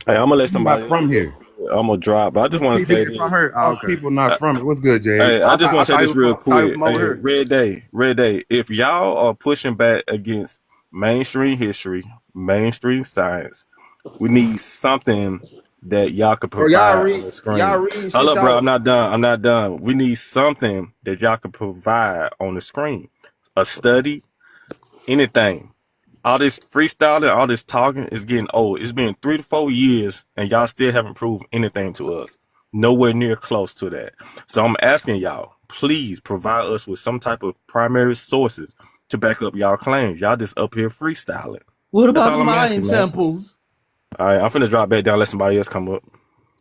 Hey, I'm gonna let I'm not somebody else from go. here. I'm gonna drop, but I just want to He said say he from this. her. Oh, Our okay. people not from it. What's good, Jay? Hey, I just want to say I this real thought he was quick. from over Hey, here. Red Day. If y'all are pushing back against mainstream history, mainstream science, we need something that y'all could Bro, provide on the y'all screen. reading Hold shit up, bro. y'all. I'm not done. We need something that y'all could provide on the screen. A study, anything. All this freestyling, all this talking is getting old. It's been 3 to 4 years, and y'all still haven't proved anything to us. Nowhere near close to that. So I'm asking y'all, please provide us with some type of primary sources to back up y'all claims. Y'all just up here freestyling. What That's about all the I'm Mayan asking, man. temples? All right, I'm finna drop back down, let somebody else come up.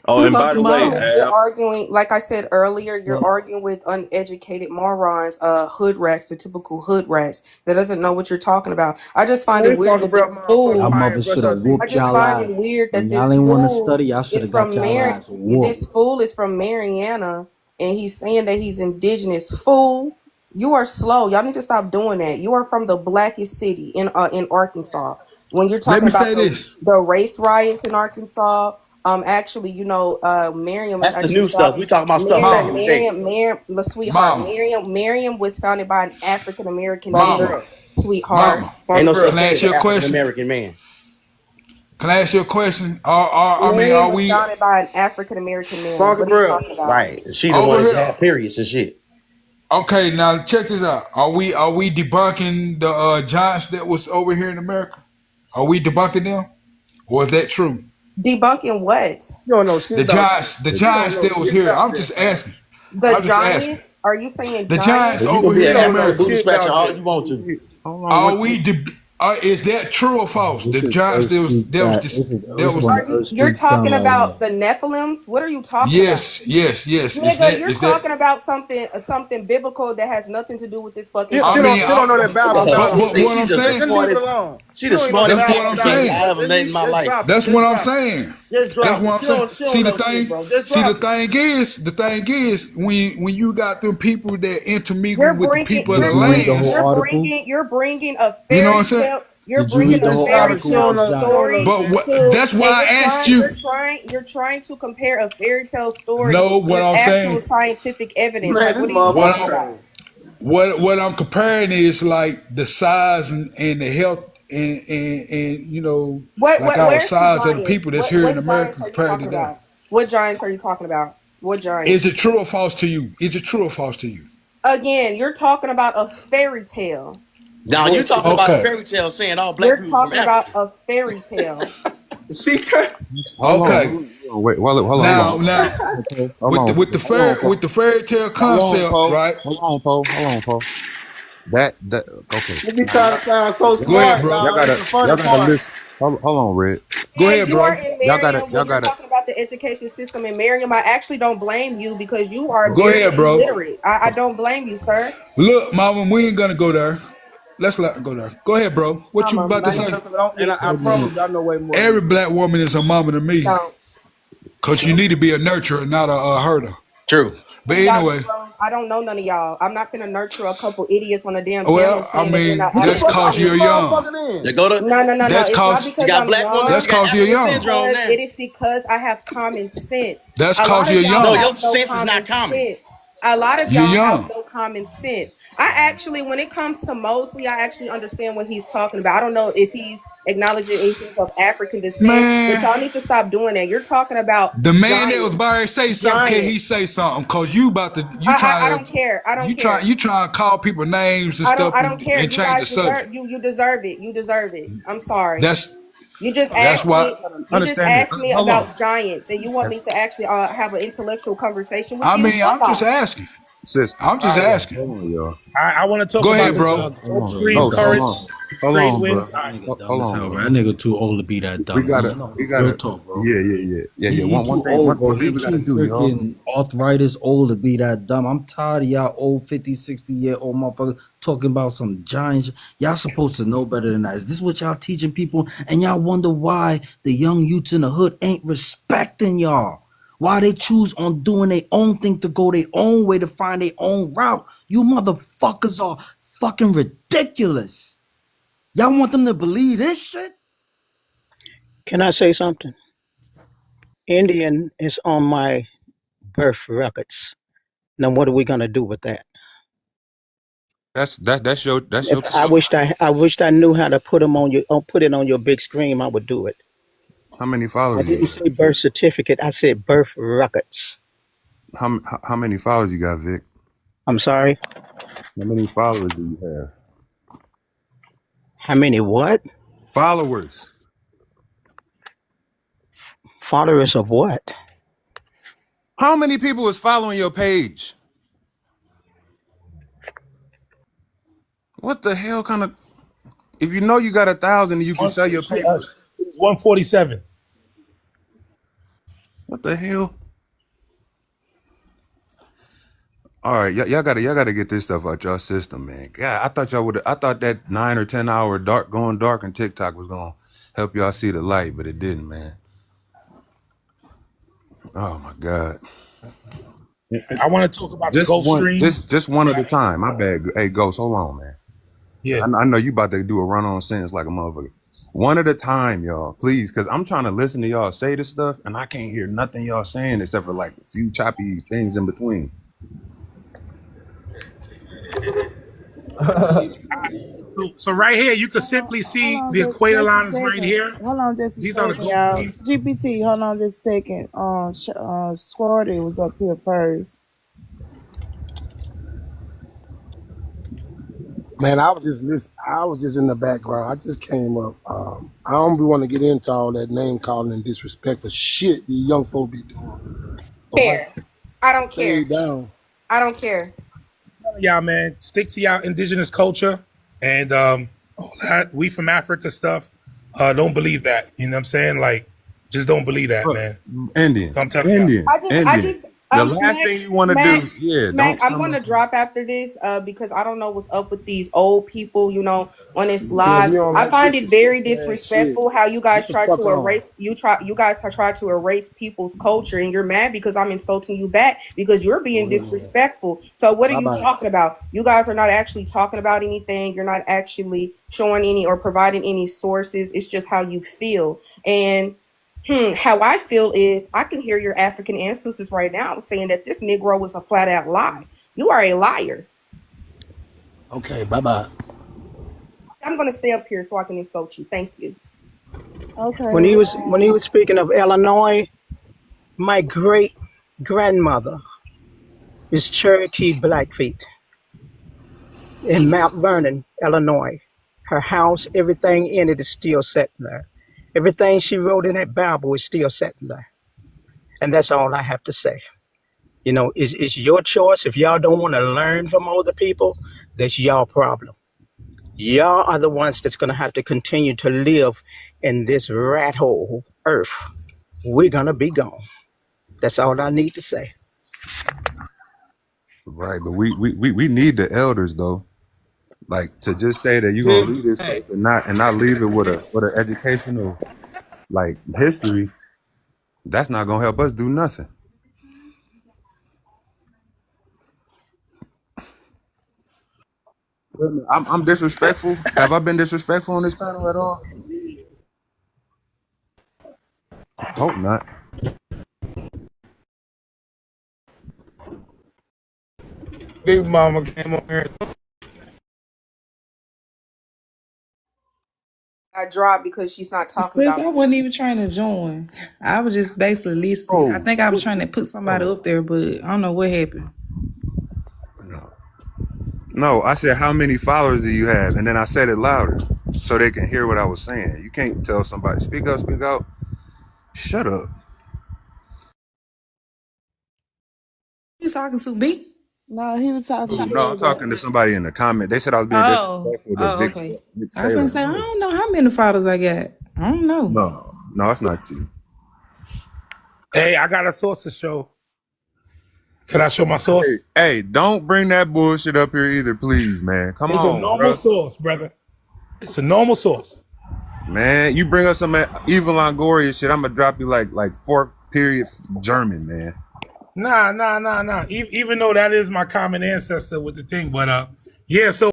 Oh, What and about by the the way, Basically, Maya? you're arguing, like I said earlier, you're Well, arguing with uneducated morons, hood rats, the typical hood rats that doesn't know what you're talking about. I just find Man, it we weird talking that this about motherfucking Y'all fool, Mayan mothers brush should have our teeth I whooped and just y'all find shit. it ass. weird When that y'all this ain't want to fool study, y'all should is have got from y'all ass whooped. This fool is from Mariana, and he's saying that he's indigenous. Fool, you are slow. Y'all need to stop doing that. You are from the blackest city in Arkansas. When you're Let talking me about say this. the race riots in Arkansas, Actually, Miriam was That's the actually new stuff. We talking about stuff back in the day. Miriam, Miriam was founded by an African American Funky man, girl. sweetheart. Mama. Ain't no such Can I thing ask as you an a African question? American man. Can I ask you a question? Miriam Are was we founded by an African American man. Funky What are you bread. talking about? Right. She the over one that here? had periods and shit. Okay, now check this out. Are we debunking the giants that was over here in America? Are we debunking them, or is that true? Debunking what? You don't know shit about that. The You don't giants know that was shit here. about I'm that, just man. asking. The I'm just asking. giant? Are you saying The giants? giants But you can over be here an in You don't know African America. booty shit scratcher about all that. you want to. Hold on. Are we? Is that true or false? The This is giants Earth Street Chat. that This was. one Are of you? Earth You're Street talking sound right about here. the Nephilims? What are you talking about? Yes. Is Nigga, you're that? talking about something biblical that has nothing to do with this fucking She, I she topic. don't mean, she don't know that Bible but dollar. She what I'm she's just the saying. Just leave it smartest. alone. She She the don't even know that smartest That's what Bible I'm African dollar, thing saying. I bro. ever met in my Just life. drop it. That's Just what I'm drop it. saying. Just That's drop what it. I'm She saying. don't know that shit, bro. Just drop it. The thing is, when you got them people that intermingle You're with the bringing, people of the Did you read the whole lands, article? you're bringing a you know what fairy I'm saying? tale. You're Did you bringing read a the Just whole drop fairy it. She article don't of tale the know. She don't giants? know story But shit. to, that's why and I asked you. you're trying to compare a fairy tale story No, what with I'm actual saying, scientific evidence. Man, Like, this what are you what talking motherfucker I'm about? crazy. what I'm comparing is like the size and the health and like our Where's the size of the giants? people that's here in What giants America are you compared to talking them. about? What giants are you talking about? What Is it giants? true or false to you? Is it true or false to you? Again, you're talking about a fairy tale. Now you Bullshit. talking about a Okay. fairy tale saying all black You're people from talking about Africa. a fairy tale. She crazy. Okay. Wait, hold Now, on. now, Hold on. with the fairy tale Hold on, concept, Poe. right? Hold on, Poe. That okay. You be trying to sound so Go ahead, smart, bro. Y'all dog. That's gotta the funny y'all gotta part. listen. Hold on, Red. Go And ahead, you are bro. in Miriam Y'all when you're gotta talking about the education system in Miriam. I actually don't blame you because you are Go very ahead, bro. illiterate. I don't blame you, sir. Look, mama, we ain't gonna go there. Let's not go there. Go ahead, bro. What you about to My say? nigga, don't And get I pussy. promise you, I know way more than Every you. black woman is a mama to me, Don't. cause you need to be a nurturer, not a herder. True. But Y'all anyway, Negroes, I don't know none of y'all. I'm not finna nurture a couple idiots on a damn panel well, I saying that they're mean, not Get the that's fuck African off cause this you're American. young. motherfucker then. You go to No, no, no, no. That's It's not cause you because got I'm black woman, that's you young. got cause you're African It's young. syndrome because now. it is because I have common sense. That's A lot cause of you're y'all No, young. your have no sense is common not common. sense. A lot of You're y'all have young. no common sense. I actually, when it comes to Mosley, I actually understand what he's talking about. I don't know if he's acknowledging anything of African descent, but Man, y'all need to stop doing that. You're talking about the man that was giants. by here say something, can he Giants. say something? Cause you about to I don't care. I don't care. you trying to call people names and stuff I don't care. and You change guys the subject. deserve you deserve it. You deserve it. I'm sorry. That's You just that's asked why me. You just Understand this. asked me Hold on. about giants, and you want me to actually have an intellectual conversation with I you? mean, Fuck I'm just off. asking. Sis, I'm just All right. asking. hold on, y'all. I want to talk Go about ahead, this bro. Gulf Bro, Stream you Ghost, hold dumb on. as currents, Hold trade on, bro. bro. winds. That nigga dumb Hold as on, hell, bro. bro. That nigga too old to be that We dumb, bro. gotta, No, we real gotta, talk, bro. yeah. He One too thing, old, bro. one thing He we gotta too do, y'all. freaking arthritis old to be that dumb. I'm tired of y'all old 50, 60-year-old motherfuckers talking about some giants. Y'all supposed to know better than that. Is this what y'all teaching people? And y'all wonder why the young youths in the hood ain't respecting y'all. Why they choose on doing their own thing to go their own way to find their own route. You motherfuckers are fucking ridiculous. Y'all want them to believe this shit? Can I say something? Indian is on my birth records. Now, what are we gonna do with that? That's If your I wished I knew how to put them on put it on your big screen, I would do it. how many I followers you didn't got? say birth certificate. I said birth records. How many followers you got, Vic? I'm sorry. How many followers do you have? How many what? Followers. Followers of what? How many people is following your page? What the hell kind of? If you know you got 1,000, you can sell your papers. 147. What the hell? All right, y'all gotta get this stuff out your system, man. God, I thought y'all would. I thought that 9 or 10 hour going dark on TikTok was gonna help y'all see the light, but it didn't, man. Oh my God. I want to talk about the Just Gulf one, Streams. just one at a time. My bad. Hey, Ghost, hold on, man. Yeah. I know you about to do a run on sentence like a motherfucker. One at a time, y'all, please, because I'm trying to listen to y'all say this stuff, and I can't hear nothing y'all saying except for like a few choppy things in between. So right here, you can simply see the equator line is right here. Hold on just a These are the second, Gulf y'all. Streams. GPT, hold on just a second. Squirty was up here first. Man, I was just in the background. I just came up. I don't want to get into all that name calling and disrespectful shit these young folk be doing. So I I don't care. stayed down. I don't care. Y'all, man, stick to y'all indigenous culture and all that. We from Africa stuff. Don't believe that. You know what I'm saying? Like, just don't believe that, man. Indian, I'm telling y'all. Indian, Indian. The last thing you want to do, Smack, don't I'm come gonna up. drop after this because I don't know what's up with these old people, on this Yeah, live. we don't I like find it very disrespectful ass shit. disrespectful how you guys Get the try fuck to on. you guys have tried to erase people's culture, and you're mad because I'm insulting you back because you're being disrespectful. So what are you Bye-bye. talking about? You guys are not actually talking about anything. You're not actually showing any or providing any sources. It's just how you feel. And how I feel is I can hear your African ancestors right now saying that this Negro was a flat out lie. You are a liar. Okay, bye-bye. I'm going to stay up here so I can insult you. Thank you. Okay. When he was speaking of Illinois, my great grandmother is Cherokee Blackfeet in Mount Vernon, Illinois. Her house, everything in it is still sitting there. Everything she wrote in that Bible is still sitting there. And that's all I have to say. It's your choice. If y'all don't want to learn from other people, that's y'all problem. Y'all are the ones that's going to have to continue to live in this rat hole earth. We're going to be gone. That's all I need to say. Right, but we need the elders though. Like to just say that you're gonna leave this place and not leave it with an educational like history. That's not gonna help us do nothing. I'm disrespectful. Have I been disrespectful on this panel at all? Hope not. Big Mama came on here. I dropped because she's not talking Sis, about I me. wasn't even trying to join. I was just basically listening. I think I was trying to put somebody up there, but I don't know what happened. No, I said how many followers do you have, and then I said it louder so they can hear what I was saying. You can't tell somebody speak up, speak out. Shut up. You talking to me? No, he was talking to No, I'm talking to somebody in the comment. They said I was being Oh, disrespectful to okay. Vic I was gonna Taylor. say I don't know how many followers I got. I don't know. No, it's not you. Hey, I got a source to show. Can I show my source? Hey, don't bring that bullshit up here either, please, man. Come It's a on, normal bro. source, brother. It's a normal source. Man, you bring up some evil Longoria shit, I'm gonna drop you like fourth period German, man. Nah. Even though that is my common ancestor with the thing, but yeah. So